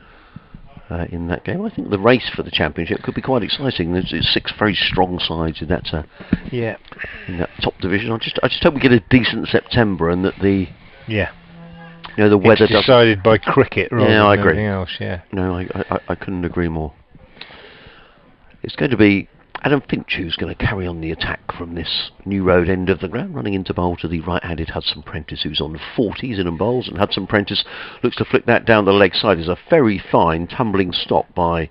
in that game. I think the race for the championship could be quite exciting. There's 6 very strong sides in that in that top division. I just hope we get a decent September, and that the weather it's decided by cricket rather than anything else. Yeah, no, I couldn't agree more. It's going to be Adam Finch who's going to carry on the attack from this New Road end of the ground, running into bowl to the right-handed Hudson Prentice, who's on 40s in and bowls, and Hudson Prentice looks to flick that down the leg side. Is a very fine tumbling stop by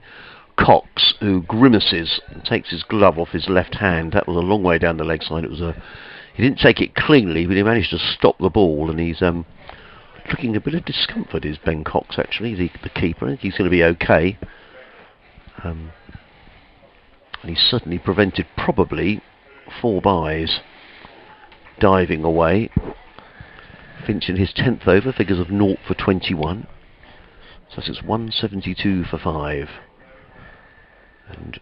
Cox, who grimaces and takes his glove off his left hand. That was a long way down the leg side. He didn't take it cleanly, but he managed to stop the ball, and he's looking a bit of discomfort, is Ben Cox, actually, the keeper. I think he's going to be okay. And he's certainly prevented probably 4 byes. Diving away. Finch in his 10th over, figures of 0 for 21. Sussex 172 for 5. And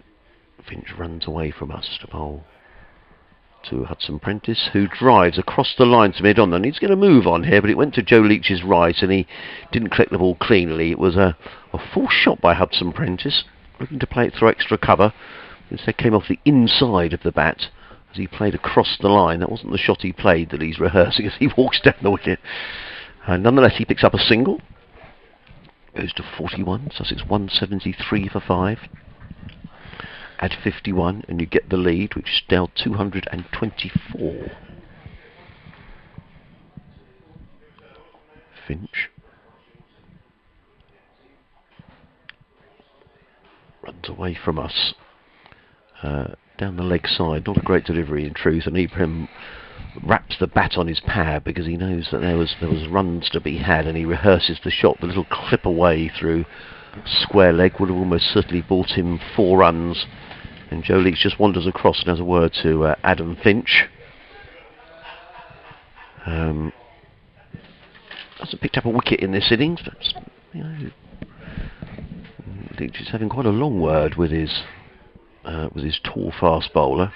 Finch runs away from us to bowl to Hudson Prentice, who drives across the line to mid-on. And he's going to move on here, but it went to Joe Leach's right, and he didn't collect the ball cleanly. It was a full shot by Hudson Prentice, looking to play it through extra cover. Instead came off the inside of the bat as he played across the line. That wasn't the shot he played that he's rehearsing as he walks down the wicket. Nonetheless, he picks up a single. Goes to 41. Sussex 173 for 5. Add 51 and you get the lead, which is now 224. Finch runs away from us. Down the leg side, not a great delivery in truth, and Ibrahim wraps the bat on his pad because he knows that there was runs to be had, and he rehearses the shot. The little clip away through square leg would have almost certainly bought him 4 runs, and Joe Leach just wanders across and has a word to Adam Finch. Hasn't picked up a wicket in this innings, but you know, Leach is having quite a long word with his tall fast bowler.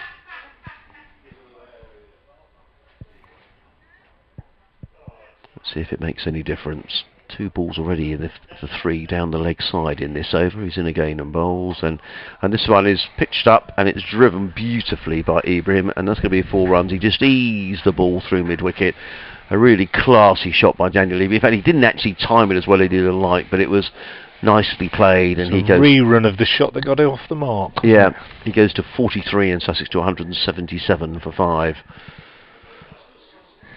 Let's see if it makes any difference. 2 balls already in the 3 down the leg side in this over. He's in again and bowls, and this one is pitched up and it's driven beautifully by Ibrahim, and that's going to be 4 runs. He just eased the ball through mid-wicket. A really classy shot by Daniel Levy. In fact, he didn't actually time it as well as he did like, but it was nicely played. And he goes rerun of the shot that got it off the mark. Yeah, he goes to 43 in Sussex to 177 for 5.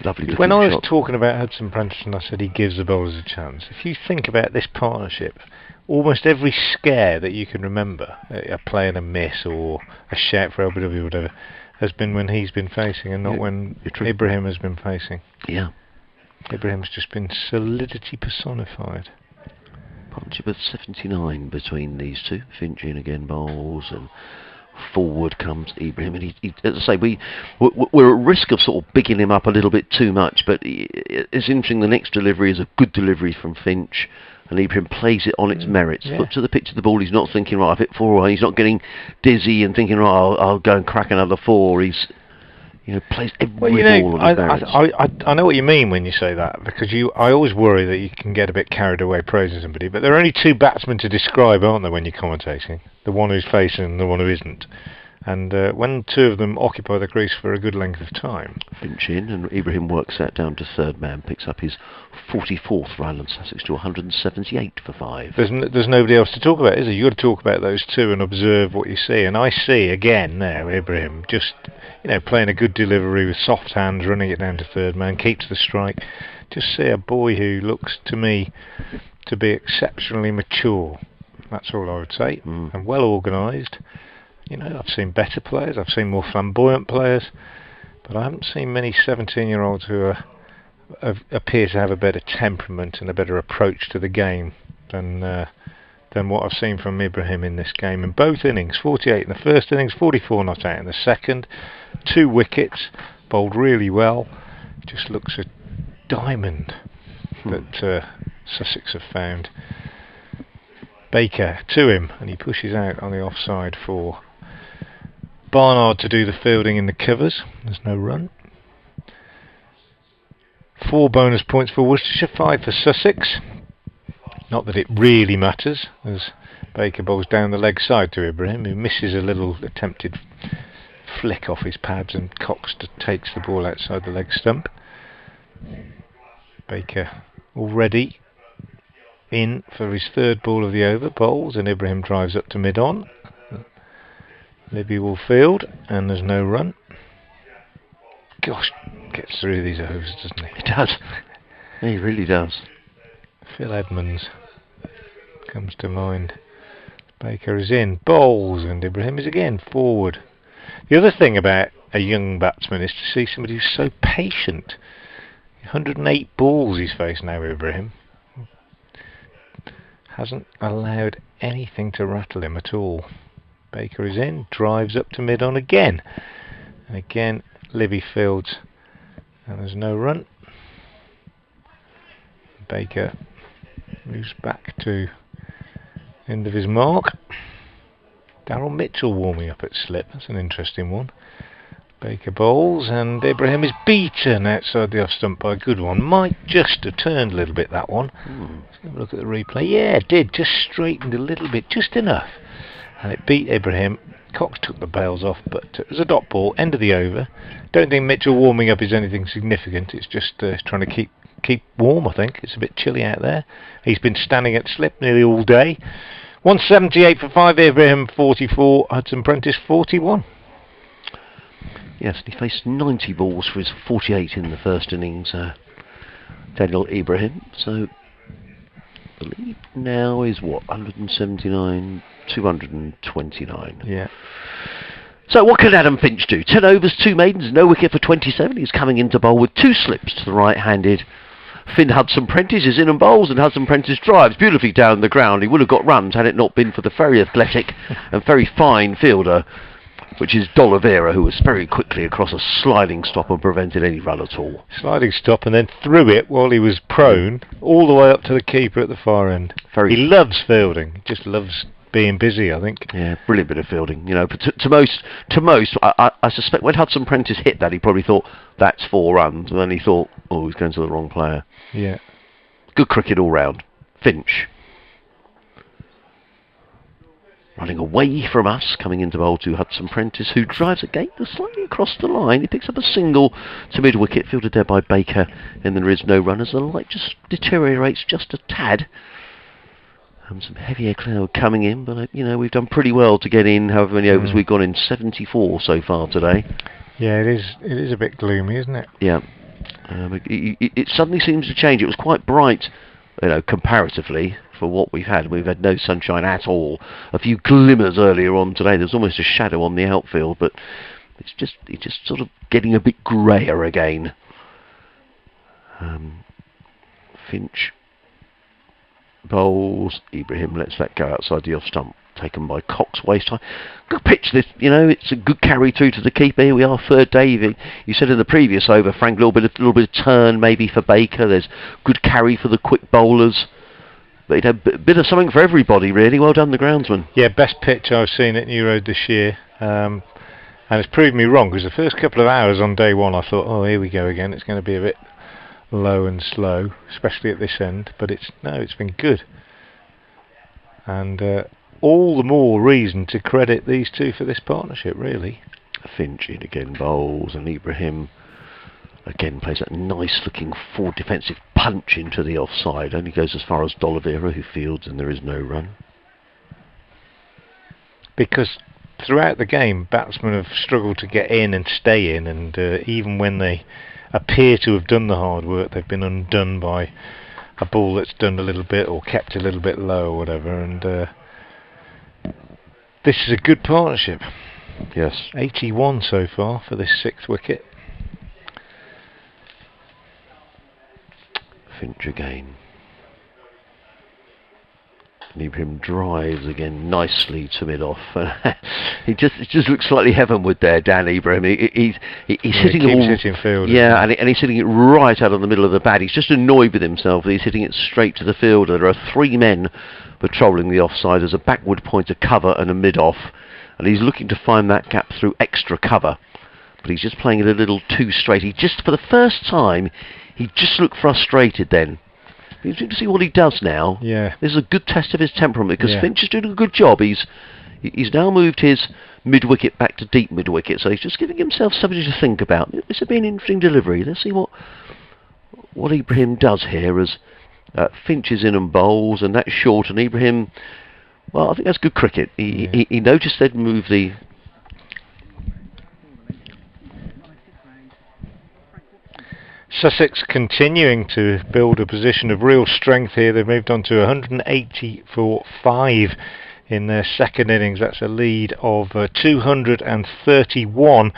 Lovely looking When I was shot. talking about Hudson Prentice and I said he gives the bowlers a chance, if you think about this partnership, almost every scare that you can remember, a play and a miss or a shout for LBW or whatever, has been when he's been facing and not when Ibrahim has been facing. Yeah. Ibrahim's just been solidity personified. Partnership of 79 between these two. Finch in again bowls, and forward comes Ibrahim, and he as I say, we're at risk of sort of bigging him up a little bit too much, but it's interesting. The next delivery is a good delivery from Finch, and Ibrahim plays it on its merits. Foot to the pitch of the ball. He's not thinking, right, I've hit 4, he's not getting dizzy and thinking, right, I'll go and crack another 4. He's, you know, plays every ball on his merits. I know what you mean when you say that, because I always worry that you can get a bit carried away praising somebody, but there are only 2 batsmen to describe, aren't there, when you're commentating? The one who's facing and the one who isn't. And when 2 of them occupy the crease for a good length of time. Finch in, and Ibrahim works that down to 3rd man, picks up his 44th run, and Sussex to 178 for 5. There's nobody else to talk about, is there? You've got to talk about those 2 and observe what you see. And I see again now Ibrahim just, you know, playing a good delivery with soft hands, running it down to 3rd man, keeps the strike. Just see a boy who looks to me to be exceptionally mature. That's all I would say, and well organised. You know, I've seen better players, I've seen more flamboyant players, but I haven't seen many 17-year-olds who appear to have a better temperament and a better approach to the game than what I've seen from Ibrahim in this game. In both innings, 48 in the first innings, 44 not out in the second, 2 wickets, bowled really well. Just looks a diamond that Sussex have found. Baker to him, and he pushes out on the offside for Barnard to do the fielding in the covers. There's no run. 4 bonus points for Worcestershire, 5 for Sussex. Not that it really matters, as Baker bowls down the leg side to Ibrahim, who misses a little attempted flick off his pads, and Cox takes the ball outside the leg stump. Baker already in for his 3rd ball of the over, bowls, and Ibrahim drives up to mid-on. Libby will field, and there's no run. Gosh, gets through these overs, doesn't he? He does. He really does. Phil Edmonds comes to mind. Baker is in, bowls, and Ibrahim is again forward. The other thing about a young batsman is to see somebody who's so patient. 108 balls he's faced now, Ibrahim. Hasn't allowed anything to rattle him at all. Baker is in, drives up to mid-on again. And again, Livy fields, and there's no run. Baker moves back to end of his mark. Darryl Mitchell warming up at slip. That's an interesting one. Baker bowls, and Ibrahim is beaten outside the off stump by a good one. Might just have turned a little bit, that one. Let's have a look at the replay. Yeah, it did. Just straightened a little bit, just enough. And it beat Ibrahim. Cox took the bails off, but it was a dot ball, end of the over. Don't think Mitchell warming up is anything significant. It's just trying to keep warm, I think. It's a bit chilly out there. He's been standing at slip nearly all day. 178 for 5, Ibrahim 44, Hudson Prentice 41. Yes, he faced 90 balls for his 48 in the first innings, Daniel Ibrahim. So, I believe now is what, 179 229. Yeah. So what can Adam Finch do? 10 overs, 2 maidens, no wicket for 27. He's coming into bowl with 2 slips to the right-handed Finn Hudson-Prentice is in and bowls, and Hudson-Prentice drives beautifully down the ground. He would have got runs had it not been for the very athletic and very fine fielder, which is D'Oliveira, who was very quickly across a sliding stop and prevented any run at all. Sliding stop and then threw it while he was prone all the way up to the keeper at the far end. He loves fielding. He just loves being busy, I think. Yeah, brilliant bit of fielding. You know, but to most, I suspect when Hudson-Prentice hit that, he probably thought that's 4 runs, and then he thought, oh, he's going to the wrong player. Yeah. Good cricket all round. Finch. Running away from us, coming into bowl to Hudson-Prentice, who drives again slightly across the line. He picks up a single to mid-wicket, fielded there by Baker, and there is no run as the light just deteriorates just a tad. Some heavier cloud coming in, but you know, we've done pretty well to get in however many overs we've gone in. 74 so far today. Yeah, it is a bit gloomy, isn't it? Yeah. It suddenly seems to change. It was quite bright, you know, comparatively for what we've had. We've had no sunshine at all. A few glimmers earlier on today. There's almost a shadow on the outfield, but it's just sort of getting a bit greyer again. Finch bowls. Ibrahim lets that go outside the off stump. Taken by Cox waist high. Good pitch this, you know, it's a good carry through to the keeper. Here we are, third day. You said in the previous over, Frank, a little bit of turn maybe for Baker. There's good carry for the quick bowlers. But a bit of something for everybody, really. Well done, the groundsman. Yeah, best pitch I've seen at New Road this year. And it's proved me wrong, because the first couple of hours on day one I thought, oh, here we go again. It's going to be a bit low and slow, especially at this end. But it's been good. And all the more reason to credit these two for this partnership, really. Finch in again, bowls, and Ibrahim again plays that nice looking forward defensive punch into the offside. Only goes as far as D'Oliveira, who fields, and there is no run. Because throughout the game, batsmen have struggled to get in and stay in, and even when they appear to have done the hard work, they've been undone by a ball that's done a little bit or kept a little bit low or whatever. And this is a good partnership. Yes. 81 so far for this 6th wicket. Finch again. Ibrahim drives again nicely to mid-off. It just looks slightly heavenward there, Dan Ibrahim. He's hitting it all. Hitting field. Yeah, and he's hitting it right out of the middle of the bat. He's just annoyed with himself that he's hitting it straight to the fielder. There are 3 men patrolling the offside. There's a backward point to cover and a mid-off, and he's looking to find that gap through extra cover. But he's just playing it a little too straight. For the first time, he just looked frustrated then. You can see what he does now. Yeah. This is a good test of his temperament, because Yeah. Finch is doing a good job. He's now moved his mid-wicket back to deep mid-wicket, so he's just giving himself something to think about. This will be an interesting delivery. Let's see what Ibrahim does here as Finch is in and bowls, and that's short, and Ibrahim, well, I think that's good cricket. He noticed they'd move the... Sussex continuing to build a position of real strength here. They've moved on to 180 for 5 in their second innings. That's a lead of 231.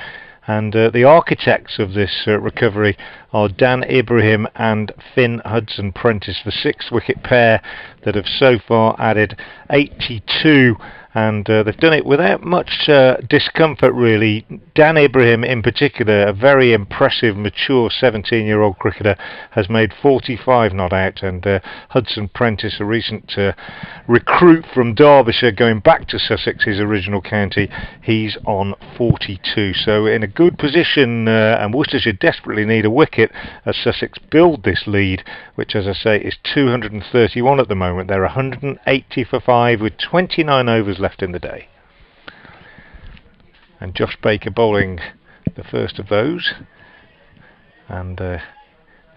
And the architects of this recovery are Dan Ibrahim and Finn Hudson-Prentice, the 6th wicket pair that have so far added 82. And they've done it without much discomfort, really. Dan Ibrahim, in particular, a very impressive, mature 17-year-old cricketer, has made 45 not out. And Hudson-Prentice, a recent recruit from Derbyshire, going back to Sussex, his original county, he's on 42. So in a good position, and Worcestershire desperately need a wicket as Sussex build this lead, which, as I say, is 231 at the moment. They're 180 for 5 with 29 overs left in the day. And Josh Baker bowling the first of those, and the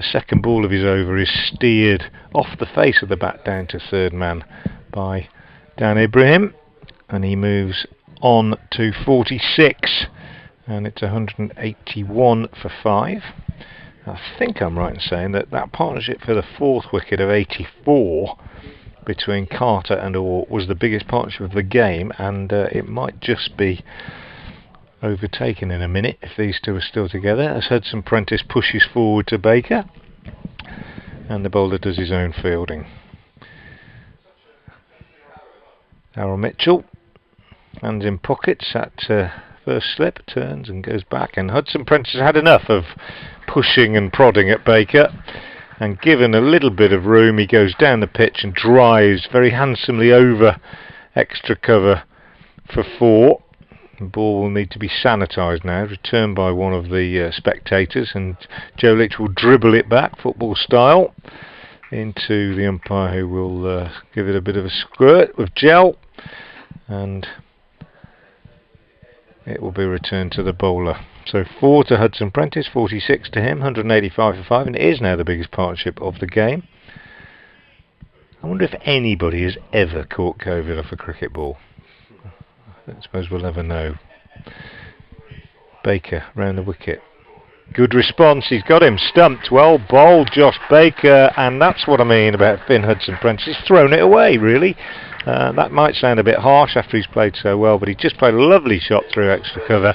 second ball of his over is steered off the face of the bat down to third man by Dan Ibrahim, and he moves on to 46, and it's 181 for 5. I think I'm right in saying that partnership for the 4th wicket of 84 between Carter and Orr was the biggest partnership of the game, and it might just be overtaken in a minute if these two are still together, as Hudson Prentice pushes forward to Baker and the bowler does his own fielding. Harold Mitchell, hands in pockets at first slip, turns and goes back, and Hudson Prentice has had enough of pushing and prodding at Baker, and given a little bit of room he goes down the pitch and drives very handsomely over extra cover for 4. The ball will need to be sanitised now, returned by one of the spectators, and Joe Leach will dribble it back, football style, into the umpire, who will give it a bit of a squirt with gel, and it will be returned to the bowler. So 4 to Hudson Prentice, 46 to him, 185 for 5, and it is now the biggest partnership of the game. I wonder if anybody has ever caught COVID off a cricket ball. I suppose we'll never know. Baker round the wicket. Good response, he's got him stumped. Well bowled, Josh Baker, and that's what I mean about Finn Hudson Prentice. He's thrown it away, really. That might sound a bit harsh after he's played so well, but he just played a lovely shot through extra cover,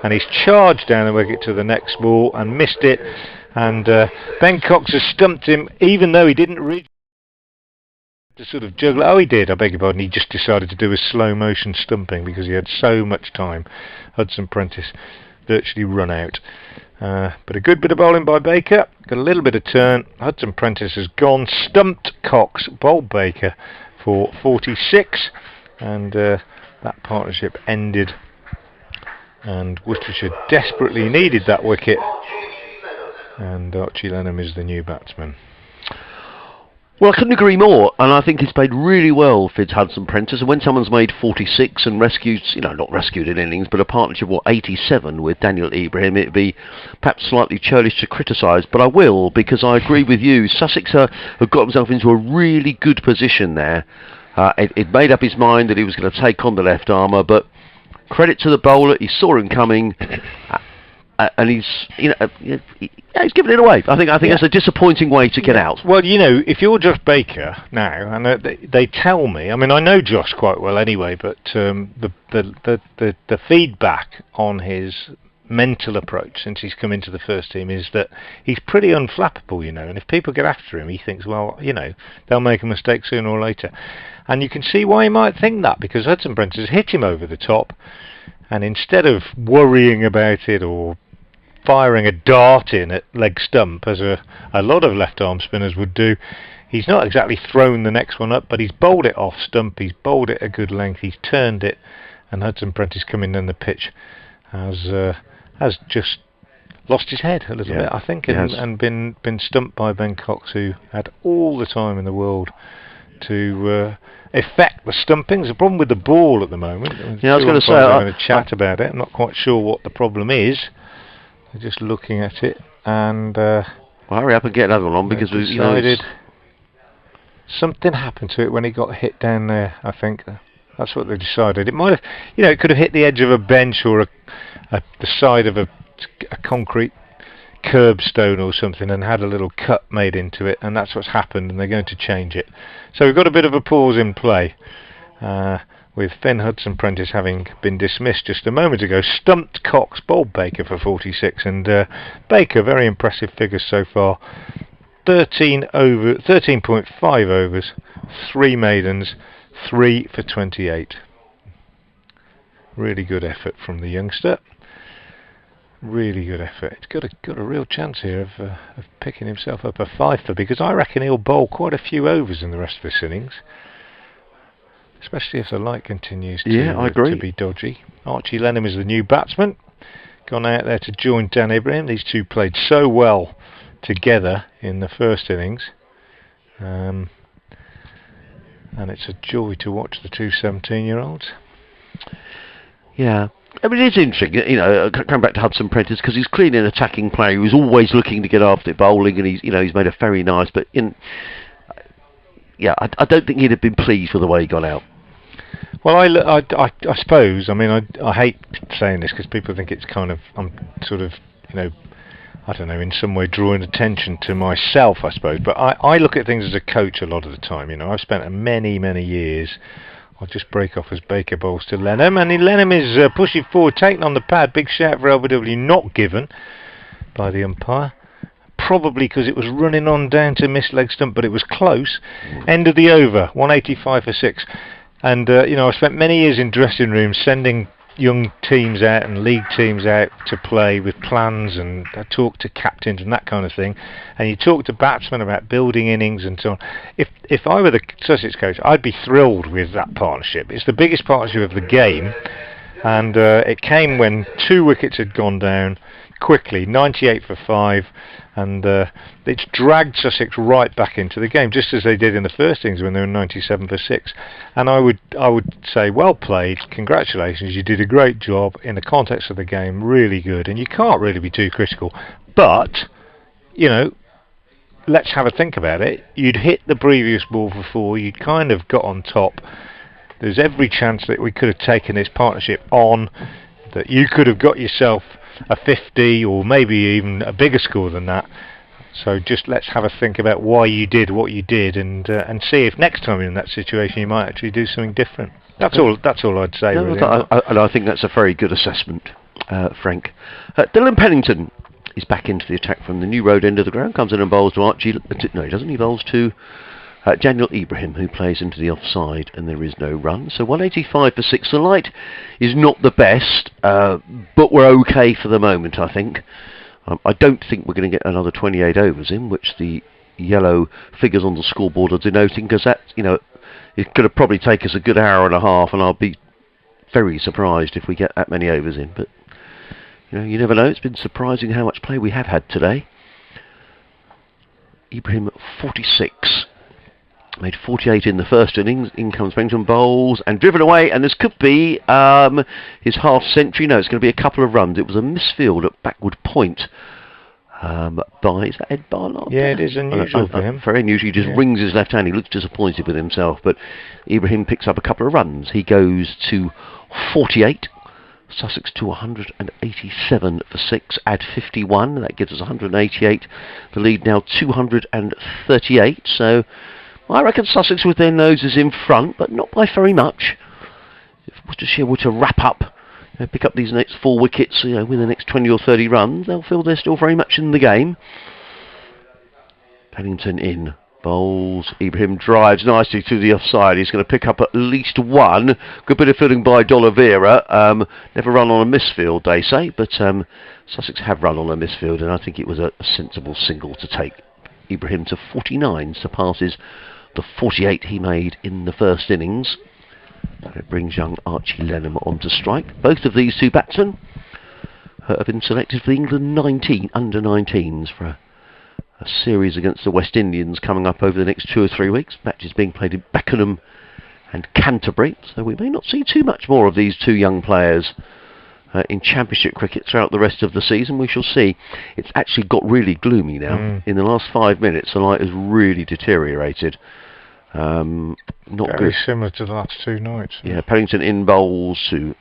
and he's charged down the wicket to the next ball and missed it. And Ben Cox has stumped him, even though he didn't really to sort of juggle. Oh, he did, I beg your pardon. He just decided to do a slow motion stumping because he had so much time. Hudson Prentice virtually run out. But a good bit of bowling by Baker. Got a little bit of turn. Hudson Prentice has gone, stumped Cox, bowled Baker for 46, and that partnership ended. And Worcestershire desperately needed that wicket, and Archie Lenham is the new batsman. Well, I couldn't agree more, and I think he's played really well, Fitz Hudson Prentice. And when someone's made 46 and rescued, not rescued in innings, but a partnership of 87 with Daniel Ibrahim, it'd be perhaps slightly churlish to criticise, but I will, because I agree with you. Sussex have got himself into a really good position there. It made up his mind that he was going to take on the left armour, but credit to the bowler, he saw him coming. And he's given it away. I think that's a disappointing way to get out. Well, if you're Josh Baker now, and they tell me, I mean, I know Josh quite well anyway, but the feedback on his mental approach since he's come into the first team is that he's pretty unflappable, and if people get after him, he thinks, well, they'll make a mistake sooner or later. And you can see why he might think that, because Hudson Prentice hit him over the top, and instead of worrying about it or firing a dart in at leg stump, as a lot of left-arm spinners would do, he's not exactly thrown the next one up, but he's bowled it off stump, he's bowled it a good length, he's turned it, and Hudson Prentice coming down the pitch has just lost his head a little bit, I think, and been stumped by Ben Cox, who had all the time in the world to effect the stumping. There's a problem with the ball at the moment. Yeah, I was going to say, having a chat about it. I'm not quite sure what the problem is. They're just looking at it, and well, hurry up and get another one on, because we decided something happened to it when it got hit down there. I think that's what they decided. It might have, it could have hit the edge of a bench or the side of a concrete curbstone or something, and had a little cut made into it, and that's what's happened, and they're going to change it. So we've got a bit of a pause in play, with Finn Hudson Prentice having been dismissed just a moment ago. Stumped Cox, bowled Baker for 46, and Baker, very impressive figures so far. 13.5 overs, 3 maidens, 3 for 28. Really good effort from the youngster. Really good effort. He's got a real chance here of picking himself up a fifer, because I reckon he'll bowl quite a few overs in the rest of this innings, especially if the light continues to be dodgy. Archie Lenham is the new batsman, gone out there to join Dan Ibrahim. These two played so well together in the first innings, and it's a joy to watch the two 17-year-olds. Yeah. I mean, it is interesting, coming back to Hudson Prentice, because he's clearly an attacking player. He was always looking to get after it bowling, and he's made a very nice. But I don't think he'd have been pleased with the way he got out. Well, I suppose. I mean, I hate saying this because people think it's kind of, I'm sort of, I don't know, in some way drawing attention to myself, I suppose. But I look at things as a coach a lot of the time. You know, I've spent many years. I'll just break off as Baker bowls to Lenham, and Lenham is pushing forward, taking on the pad. Big shout for LBW, not given by the umpire. Probably because it was running on down to miss leg stump, but it was close. End of the over, 185 for 6. And you know, I spent many years in dressing rooms sending young teams out and league teams out to play with plans, and I talk to captains and that kind of thing, and you talk to batsmen about building innings and so on. If I were the Sussex coach, I'd be thrilled with that partnership. It's the biggest partnership of the game, and it came when 2 wickets had gone down quickly, 98 for 5, and it's dragged Sussex right back into the game, just as they did in the first innings when they were 97 for 6. And I would say, well played, congratulations, you did a great job in the context of the game, really good, and you can't really be too critical. But, you know, let's have a think about it. You'd hit the previous ball for 4, you'd kind of got on top. There's every chance that we could have taken this partnership on, that you could have got yourself a 50 or maybe even a bigger score than that. So just let's have a think about why you did what you did, and see if next time you're in that situation you might actually do something different. That's all I'd say. No, really. and I think that's a very good assessment, Frank. Dylan Pennington is back into the attack from the New Road end of the ground, comes in and bowls to Archie. No, he doesn't. He bowls to Daniel Ibrahim, who plays into the offside, and there is no run. So 185 for 6. The light is not the best, but we're okay for the moment, I think. I don't think we're going to get another 28 overs in, which the yellow figures on the scoreboard are denoting, because that, you know, it's going to probably take us a good hour and a half, and I'll be very surprised if we get that many overs in. But you know, you never know. It's been surprising how much play we have had today. Ibrahim 46. Made 48 in the first innings. In comes Pennington, bowls and driven away, and this could be his half century. No, it's going to be a couple of runs. It was a misfield at backward point by, is that Ed Barnard? Yeah, it is unusual for him. Very unusual. He just rings his left hand. He looks disappointed with himself, but Ibrahim picks up a couple of runs. He goes to 48. Sussex to 187 for 6, add 51, that gives us 188. The lead now 238, so I reckon Sussex with their noses in front, but not by very much. If Worcestershire were to wrap up, pick up these next 4 wickets, with the next 20 or 30 runs, they'll feel they're still very much in the game. Pennington in. Bowls. Ibrahim drives nicely to the offside. He's going to pick up at least 1. Good bit of fielding by D'Oliveira. Never run on a misfield, they say, but Sussex have run on a misfield, and I think it was a sensible single to take. Ibrahim to 49, surpasses the 48 he made in the first innings. It brings young Archie Lenham onto strike. Both of these 2 batsmen have been selected for the England under-19s for a series against the West Indians coming up over the next 2 or 3 weeks. Matches being played in Beckenham and Canterbury, so we may not see too much more of these 2 young players in Championship cricket throughout the rest of the season. We shall see. It's actually got really gloomy now. In the last 5 minutes, the light has really deteriorated. Not very good. Similar to the last 2 nights. Yeah, Pennington in bowls to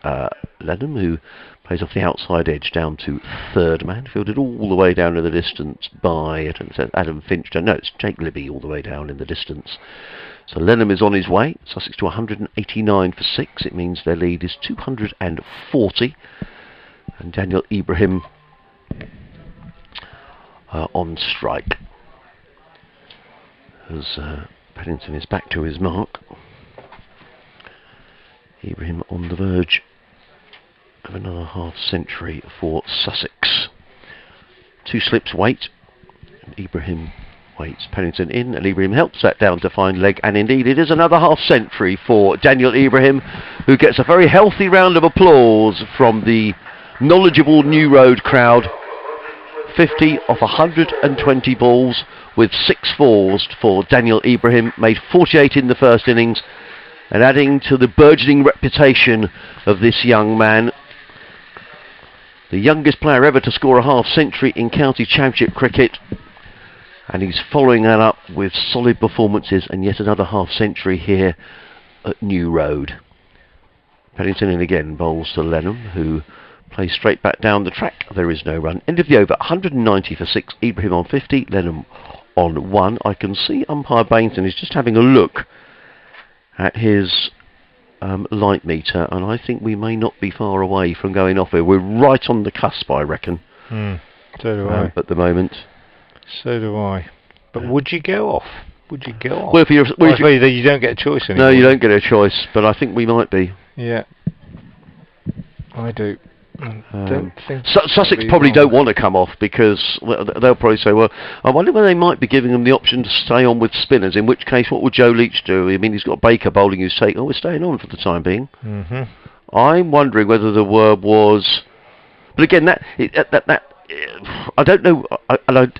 Lenham, who plays off the outside edge down to third man, fielded all the way down in the distance by Adam Finch. No, it's Jake Libby all the way down in the distance. So Lenham is on his way. Sussex to 189 for 6. It means their lead is 240. And Daniel Ibrahim on strike. As Pennington is back to his mark. Ibrahim on the verge of another half century for Sussex. 2 slips wait, and Ibrahim waits. Pennington in, and Ibrahim helps that down to fine leg, and indeed it is another half century for Daniel Ibrahim, who gets a very healthy round of applause from the knowledgeable New Road crowd. 50 off 120 balls with 6 fours for Daniel Ibrahim, made 48 in the first innings, and adding to the burgeoning reputation of this young man. The youngest player ever to score a half century in county championship cricket, and he's following that up with solid performances and yet another half century here at New Road. Pennington in again, bowls to Lenham, who Plays straight back down the track. There is no run. End of the over. 190 for 6. Ibrahim on 50. Lenham on 1. I can see umpire Bainton is just having a look at his light meter, and I think we may not be far away from going off here. We're right on the cusp, I reckon. So do I. At the moment. So do I. But would you go off? Would you go off? Well, if you don't get a choice anymore. no, you don't get a choice, but I think we might be. Yeah. I do. Don't think Sussex probably don't want to come off because they'll probably say, well, I wonder whether they might be giving them the option to stay on with spinners, in which case what would Joe Leach do? I mean, he's got Baker bowling who's saying, we're staying on for the time being. I'm wondering whether the word was... But again, I don't know.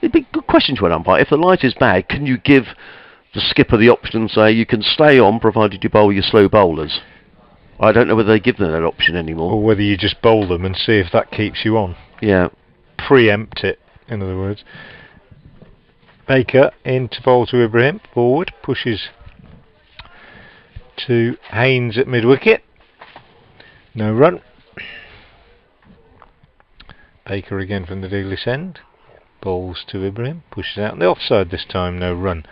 It'd be a good question to an umpire. If the light is bad, can you give the skipper the option and say, you can stay on provided you bowl your slow bowlers? I don't know whether they give them that option anymore. Or whether you just bowl them and see if that keeps you on. Yeah. Preempt it, in other words. Baker into bowl to Ibrahim. Forward. Pushes to Haynes at mid-wicket. No run. Baker again from the Douglas end. Bowls to Ibrahim. Pushes out on the offside this time. No run.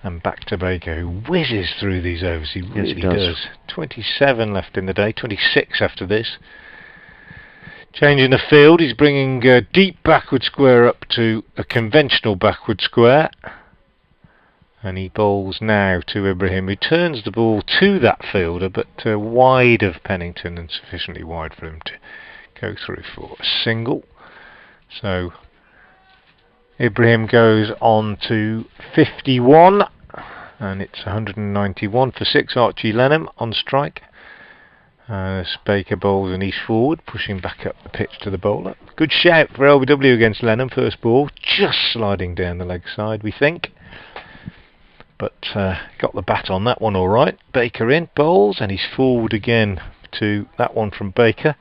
And back to Baker, who whizzes through these overs. He really does. 27 left in the day, 26 after this. Changing the field, he's bringing a deep backward square up to a conventional backward square. And he bowls now to Ibrahim, who turns the ball to that fielder, but wide of Pennington and sufficiently wide for him to go through for a single. So Ibrahim goes on to 51, and it's 191 for 6. Archie Lenham on strike. As Baker bowls and he's forward, pushing back up the pitch to the bowler. Good shout for LBW against Lenham. First ball, just sliding down the leg side, we think. But got the bat on that one all right. Baker in, bowls, and he's forward again to that one from Baker.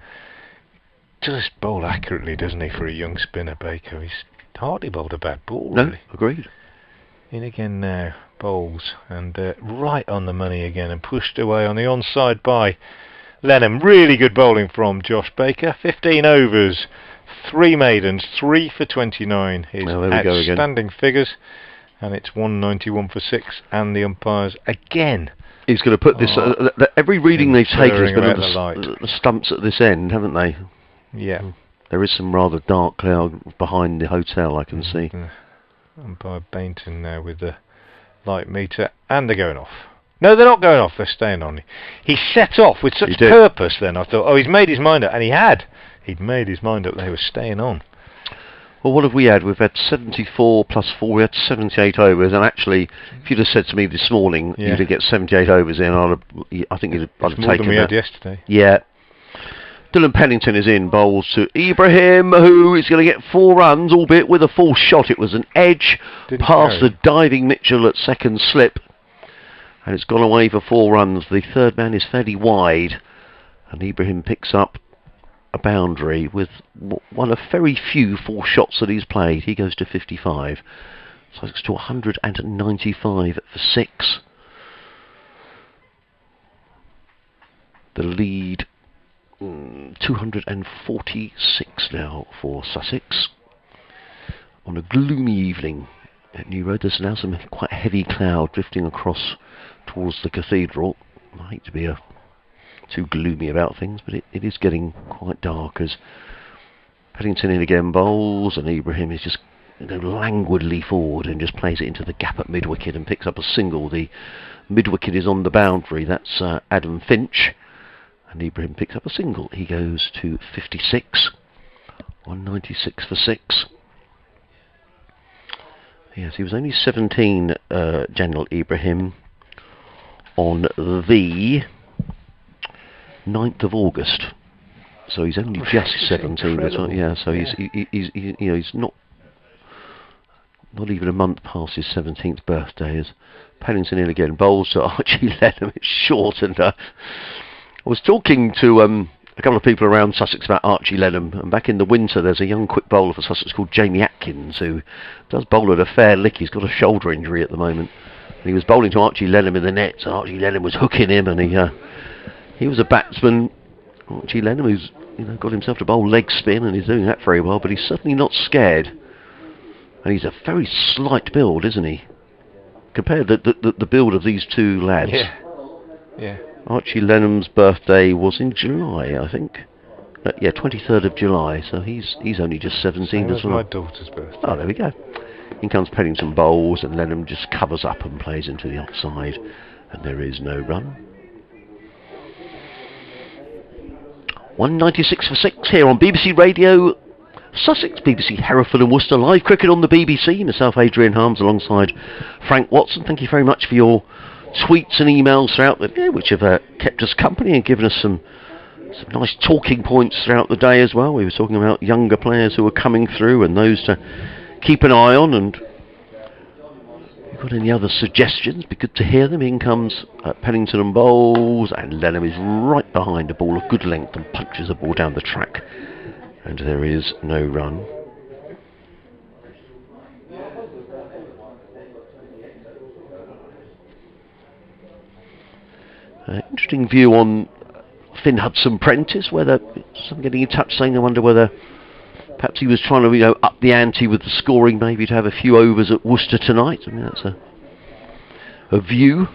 Just bowl accurately, doesn't he, for a young spinner, Baker? He's hardly bowled a bad ball, really. No, agreed. In again now, bowls, and right on the money again, and pushed away on the onside by Lenham. Really good bowling from Josh Baker. 15 overs, 3 maidens, 3 for 29. His outstanding figures, and it's 191 for 6, and the umpires again. He's going to put this... every reading they've taken has been the stumps at this end, haven't they? Yeah. There is some rather dark cloud behind the hotel, I can see. Umpire Bainton now with the light meter, and they're going off. No, they're not going off, they're staying on. He set off with such purpose then. I thought, he's made his mind up, and he had. He'd made his mind up, they were staying on. Well, what have we had? We've had 74 plus 4, we had 78 overs, and actually, if you'd have said to me this morning, you'd have get 78 overs in, I think I'd have taken more than we that. had yesterday. Yeah. Dylan Pennington is in, bowls to Ibrahim, who is going to get 4 runs, albeit with a false shot. It was an edge past the diving Mitchell at second slip, and it's gone away for 4 runs. The third man is fairly wide, and Ibrahim picks up a boundary with one of very few false shots that he's played. He goes to 55. So it's to 195 for 6. The lead... 246 now for Sussex. On a gloomy evening at New Road, there's now some quite heavy cloud drifting across towards the cathedral. I hate to be too gloomy about things, but it is getting quite dark as Pennington in again bowls, and Ibrahim is just languidly forward and just plays it into the gap at mid-wicket and picks up a single. The mid-wicket is on the boundary. That's Adam Finch. And Ibrahim picks up a single. He goes to 56. 196 for 6. Yes, he was only 17, General Ibrahim, on the 9th of August. So he's only just 17. Yeah, so he's not even a month past his 17th birthday. As Pennington in again, bowls to Archie Lenham. It's short, and I was talking to a couple of people around Sussex about Archie Lenham, and back in the winter there's a young quick bowler for Sussex called Jamie Atkins who does bowl at a fair lick. He's got a shoulder injury at the moment, and he was bowling to Archie Lenham in the net, so Archie Lenham was hooking him, and he was a batsman. Archie Lenham, who's got himself to bowl leg spin, and he's doing that very well, but he's certainly not scared. And he's a very slight build, isn't he? Compare the build of these two lads. Yeah. Archie Lenham's birthday was in July, I think. 23rd of July, so he's only just 17 Same as well. my daughter's birthday. Oh, there we go. In comes Pennington bowls, and Lenham just covers up and plays into the offside, and there is no run. 196 for 6 here on BBC Radio Sussex, BBC Hereford and Worcester. Live cricket on the BBC. Myself, Adrian Harms, alongside Frank Watson. Thank you very much for your tweets and emails throughout the day, which have kept us company and given us some nice talking points throughout the day as well. We were talking about younger players who are coming through and those to keep an eye on, and if you've got any other suggestions, be good to hear them. In comes Pennington and bowls, and Lenham is right behind a ball of good length and punches the ball down the track, and there is no run. Interesting view on Finn Hudson-Prentice, whether some getting in touch saying they wonder whether perhaps he was trying to up the ante with the scoring, maybe to have a few overs at Worcester tonight. I mean, that's a view.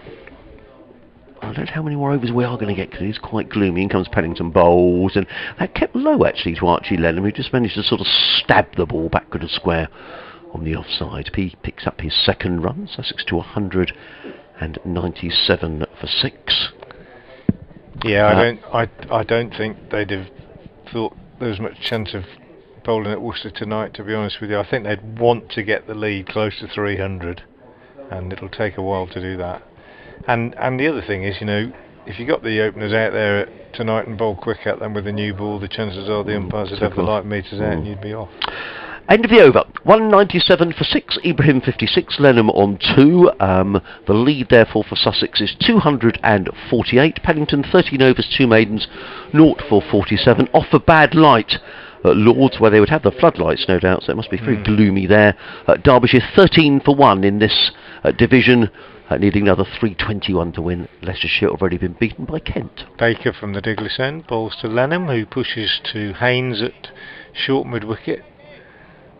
I don't know how many more overs we are going to get, because it is quite gloomy. In comes Pennington bowls, and that kept low actually to Archie Lenham, who just managed to sort of stab the ball backward of square on the offside. He picks up his second run, Sussex to 197 for 6. Yeah, I don't think they'd have thought there was much chance of bowling at Worcester tonight, to be honest with you. I think they'd want to get the lead close to 300, and it'll take a while to do that. And the other thing is, if you got the openers out there tonight and bowl quick at them with a new ball, the chances are the umpires would have the light meters out and you'd be off. End of the over. 197 for 6. Ibrahim 56. Lenham on 2. The lead, therefore, for Sussex is 248. Pennington 13 overs, 2 maidens, 0 for 47. Off a bad light at Lords, where they would have the floodlights, no doubt, so it must be very gloomy there. Derbyshire 13 for 1 in this division, needing another 321 to win. Leicestershire have already been beaten by Kent. Baker from the Douglas end bowls to Lenham, who pushes to Haynes at short mid-wicket.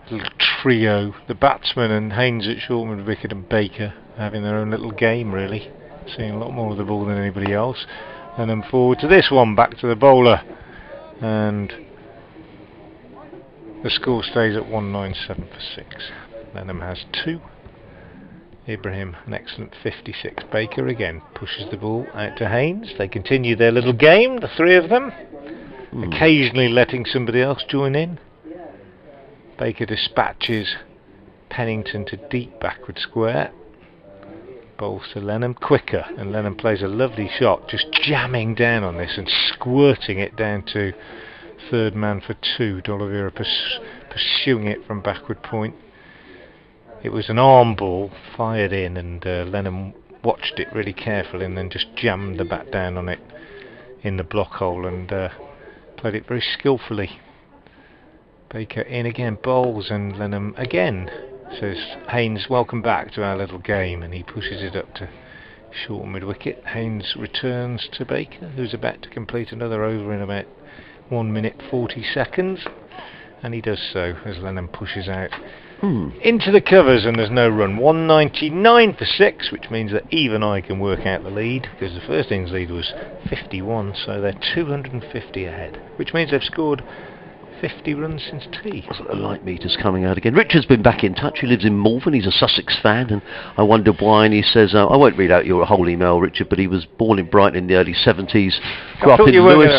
Little trio, the batsman and Haynes at short mid-wicket, and Baker having their own little game, really. Seeing a lot more of the ball than anybody else. Lenham forward to this one, back to the bowler, and the score stays at 197 for 6. Lenham has 2. Ibrahim an excellent 56. Baker again pushes the ball out to Haynes. They continue their little game, the three of them, occasionally letting somebody else join in. Baker dispatches Pennington to deep backward square. Bowls to Lenham, quicker, and Lenham plays a lovely shot, just jamming down on this and squirting it down to third man for 2. D'Oliveira pursuing it from backward point. It was an arm ball fired in, and Lenham watched it really carefully and then just jammed the bat down on it in the block hole and played it very skillfully. Baker in again, bowls, and Lenham again says, Haynes, welcome back to our little game, and he pushes it up to short mid-wicket. Haynes returns to Baker, who's about to complete another over in about 1 minute 40 seconds, and he does so as Lenham pushes out into the covers, and there's no run. 199 for 6, which means that even I can work out the lead, because the first innings lead was 51, so they're 250 ahead, which means they've scored 50 runs since tea. The light meter's coming out again. Richard's been back in touch. He lives in Malvern. He's a Sussex fan, and I wondered why. And he says, I won't read out your whole email, Richard, but he was born in Brighton in the early 70s. Grew up in Lewis.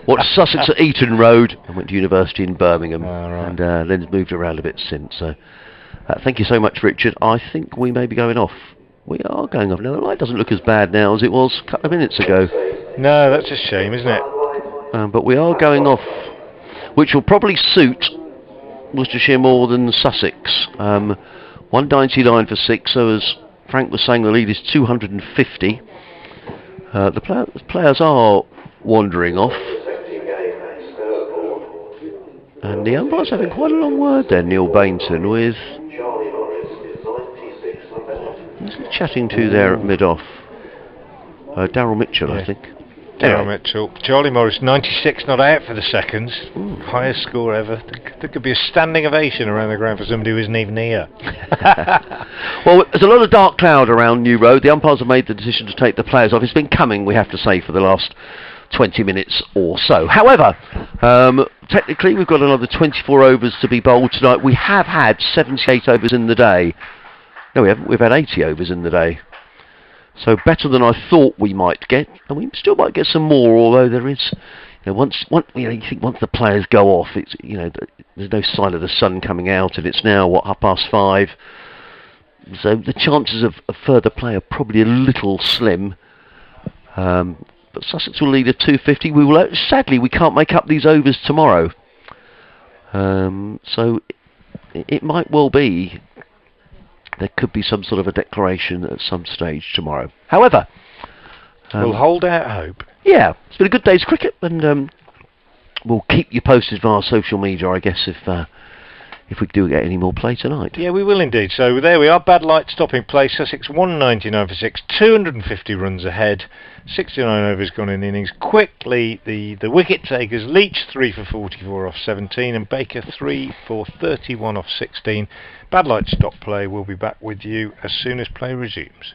Watched Sussex at Eton Road, and went to university in Birmingham, and then moved around a bit since. So, thank you so much, Richard. I think we may be going off. We are going off now. The light doesn't look as bad now as it was a couple of minutes ago. No, that's a shame, isn't it? But we are going off, which will probably suit Worcestershire more than Sussex. 199 for 6, so as Frank was saying, the lead is 250. The players are wandering off. And the umpire's having quite a long word there, Neil Bainton, with... Who's he chatting to there at mid-off? Darryl Mitchell, I think. Darren Mitchell. Charlie Morris, 96 not out for the seconds. Highest score ever. There could be a standing ovation around the ground for somebody who isn't even here. Well, there's a lot of dark cloud around New Road. The umpires have made the decision to take the players off. It's been coming, we have to say, for the last 20 minutes or so. However, technically we've got another 24 overs to be bowled tonight. We have had 78 overs in the day. No, we haven't. We've had 80 overs in the day. So better than I thought we might get, and we still might get some more. Although there is, once you think once the players go off, it's there's no sign of the sun coming out, and it's now 5:30. So the chances of further play are probably a little slim. But Sussex will lead at 250. Sadly, we can't make up these overs tomorrow. So it might well be. There could be some sort of a declaration at some stage tomorrow. However, we'll hold out hope. Yeah, it's been a good day's cricket, and we'll keep you posted via social media, I guess, if we do get any more play tonight. Yeah, we will indeed. So there we are. Bad light stopping play. Sussex 199 for 6, 250 runs ahead. 69 overs gone in the innings. Quickly, the wicket takers: Leach 3 for 44 off 17, and Baker 3 for 31 off 16. Bad light stop play. We'll be back with you as soon as play resumes.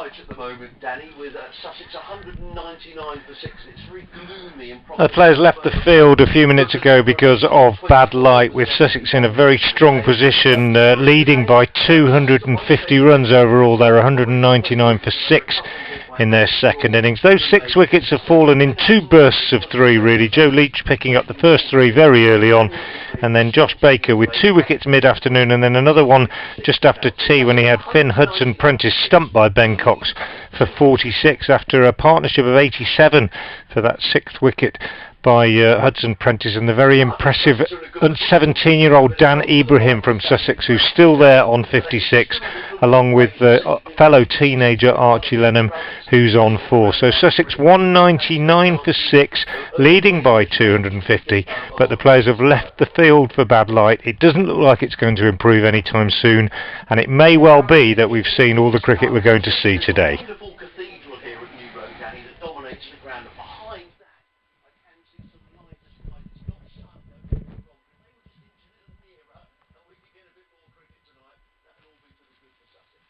light at the moment, Danny, with Sussex 199 for 6. It's very gloomy and The players left the field a few minutes ago because of bad light, with Sussex in a very strong position, leading by 250 runs overall. They're 199 for 6 in their second innings. Those 6 wickets have fallen in 2 bursts of 3, really. Joe Leach picking up the first 3 very early on, and then Josh Baker with 2 wickets mid-afternoon, and then another one just after tea when he had Finn Hudson-Prentice stumped by Ben Cox for 46 after a partnership of 87 for that 6th wicket by Hudson-Prentice, and the very impressive 17-year-old Dan Ibrahim from Sussex, who's still there on 56, along with fellow teenager Archie Lenham, who's on 4. So Sussex 199 for 6, leading by 250, but the players have left the field for bad light. It doesn't look like it's going to improve anytime soon, and it may well be that we've seen all the cricket we're going to see today. wonderful cathedral here at New Road, Danny, that dominates the ground. Behind that, I can see some light as well. It's not sun, don't get me wrong. If they were just inch a little nearer, and we could get a bit more cricket tonight, that'd all be for the good for Sussex.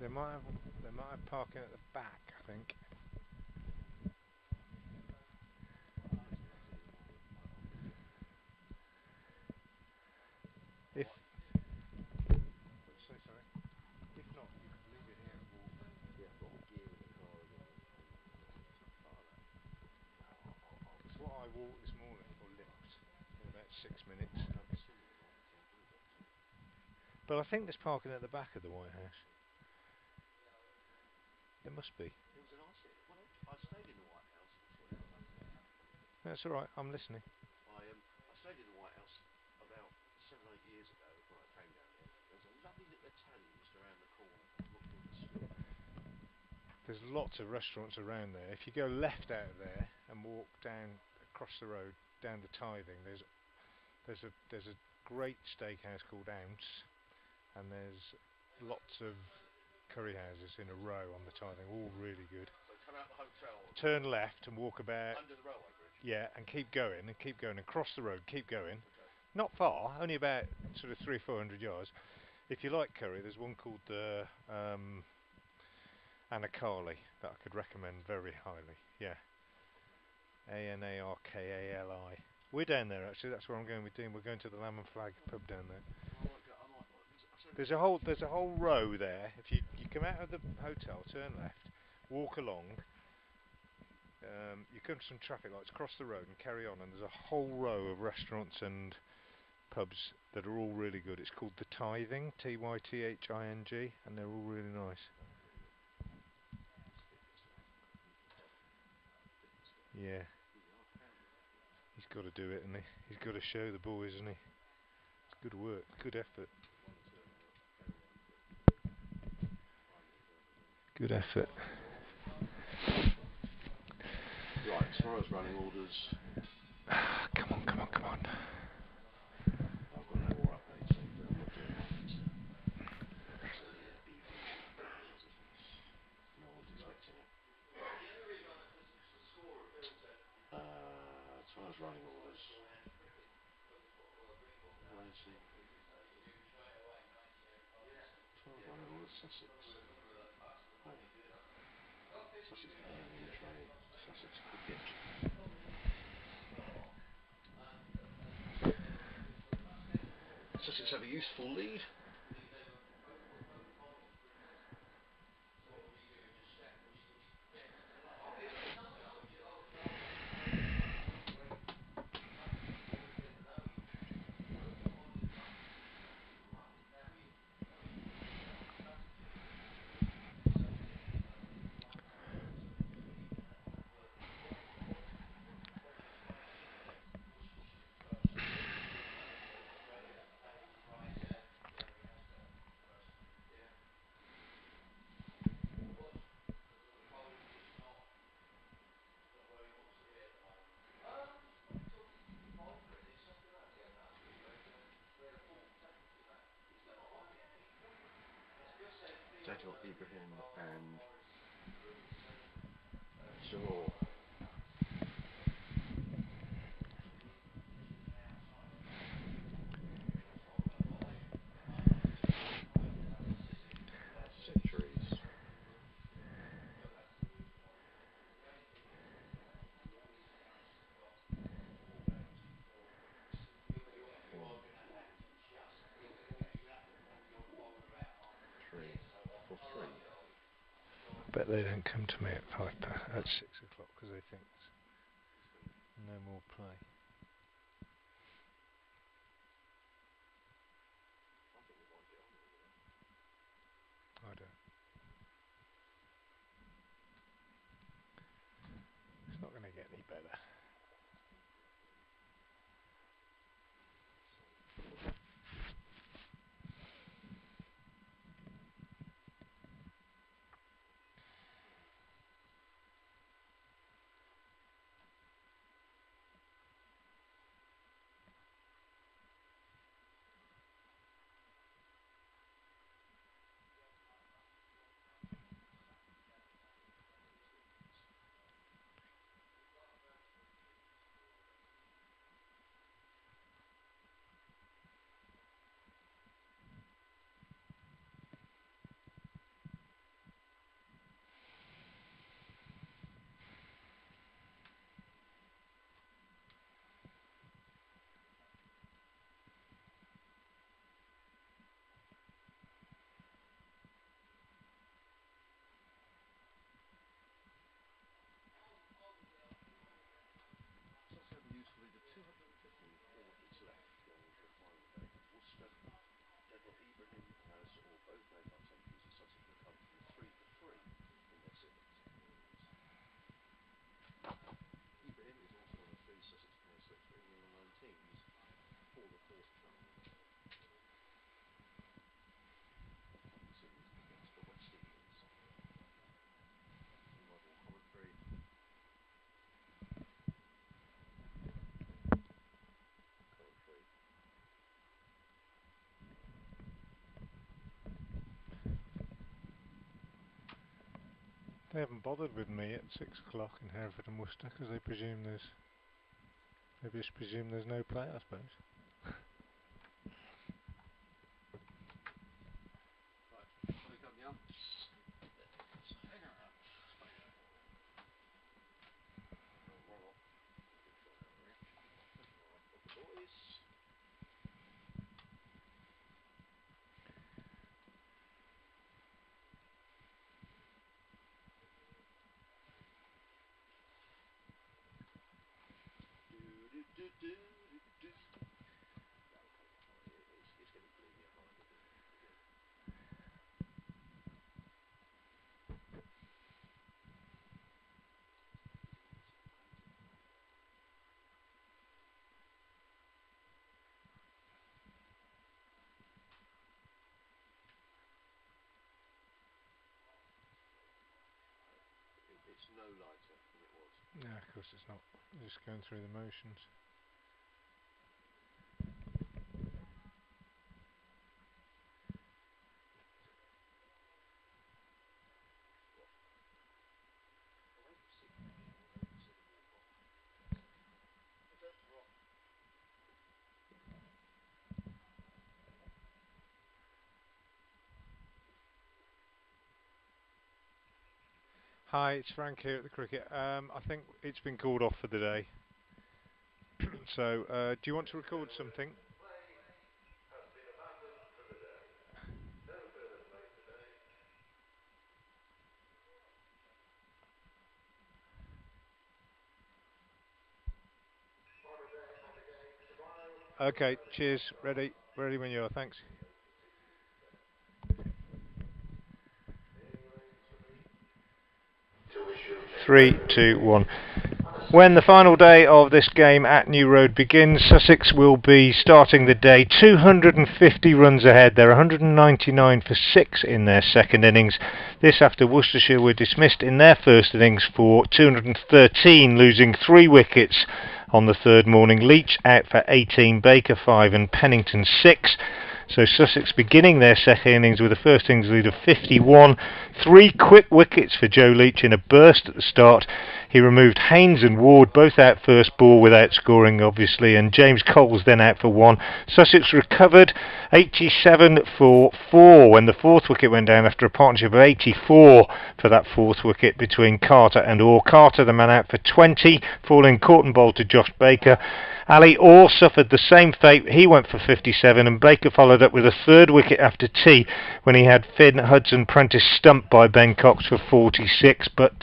They might have parking at the back, I think. If sorry. If not, you could leave it here and walk. Yeah, I've got all gear in the car as well. It's what I walked this morning, or limped, in about 6 minutes. But I think there's parking at the back of the White House. There must be. It was a nice bit. Well, I stayed in the White House. That's alright, I'm listening. I stayed in the White House about 7 or 8 years ago when I came down here. There was a lovely little Italian just around the corner. Looking at the street. There's lots of restaurants around there. If you go left out of there and walk down across the road down to Tithing, there's a great steakhouse called Ounce, and there's lots of curry houses in a row on the Tithing, all really good. So come out the hotel. Turn left and walk about. Under the railway bridge. Yeah, and keep going and cross the road. Keep going. Okay. Not far, only about sort of 300-400 yards. If you like curry, there's one called the Anakali that I could recommend very highly. Yeah, Anarkali. We're down there actually. That's where I'm going with Dean. We're going to the Lamb and Flag pub down there. There's a whole row there. If you come out of the hotel, turn left, walk along. You come to some traffic lights, cross the road and carry on, and there's a whole row of restaurants and pubs that are all really good. It's called The Tithing, Tything, and they're all really nice. Yeah. He's got to do it, and he's got to show the boys, isn't he? It's good work, good effort. Good effort. Right, as far as running orders. Come on. I've got no more updates. I'm not doing that. No one's expecting it. As far as running orders. As far as running orders, Sussex. Sussex in the train. Sussex cricket. Sussex have a useful lead. Daniel Ibrahim and Siror. Centuries. Bet they don't come to me at 6 o'clock because they think there's no more play. I don't. It's not going to get any better. They haven't bothered with me at 6 o'clock in Hereford and Worcester because they just presume there's no play, I suppose. It's no lighter than it was. No, of course it's not. Just going through the motions. Hi, it's Frank here at the cricket. I think it's been called off for the day. So, do you want to record something? Okay, cheers. Ready when you are. Thanks. 3, 2, 1. When the final day of this game at New Road begins, Sussex will be starting the day 250 runs ahead. They're 199 for 6 in their second innings. This after Worcestershire were dismissed in their first innings for 213, losing 3 wickets on the third morning. Leach out for 18, Baker 5 and Pennington 6. So Sussex beginning their second innings with a first innings lead of 51. 3 quick wickets for Joe Leach in a burst at the start. He removed Haynes and Ward, both out first ball without scoring obviously, and James Cole's then out for 1. Sussex recovered 87 for 4 when the fourth wicket went down after a partnership of 84 for that fourth wicket between Carter and Orr. Carter, the man, out for 20, falling caught and bowled to Josh Baker. Ali Orr suffered the same fate. He went for 57, and Baker followed up with a third wicket after tea when he had Finn Hudson-Prentice stumped by Ben Cox for 46. But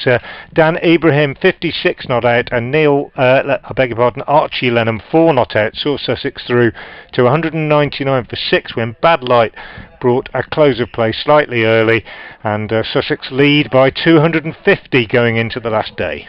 Dan Ibrahim, 56 not out, and Archie Lenham, 4 not out, saw Sussex through to 199 for 6 when bad light brought a close of play slightly early, and Sussex lead by 250 going into the last day.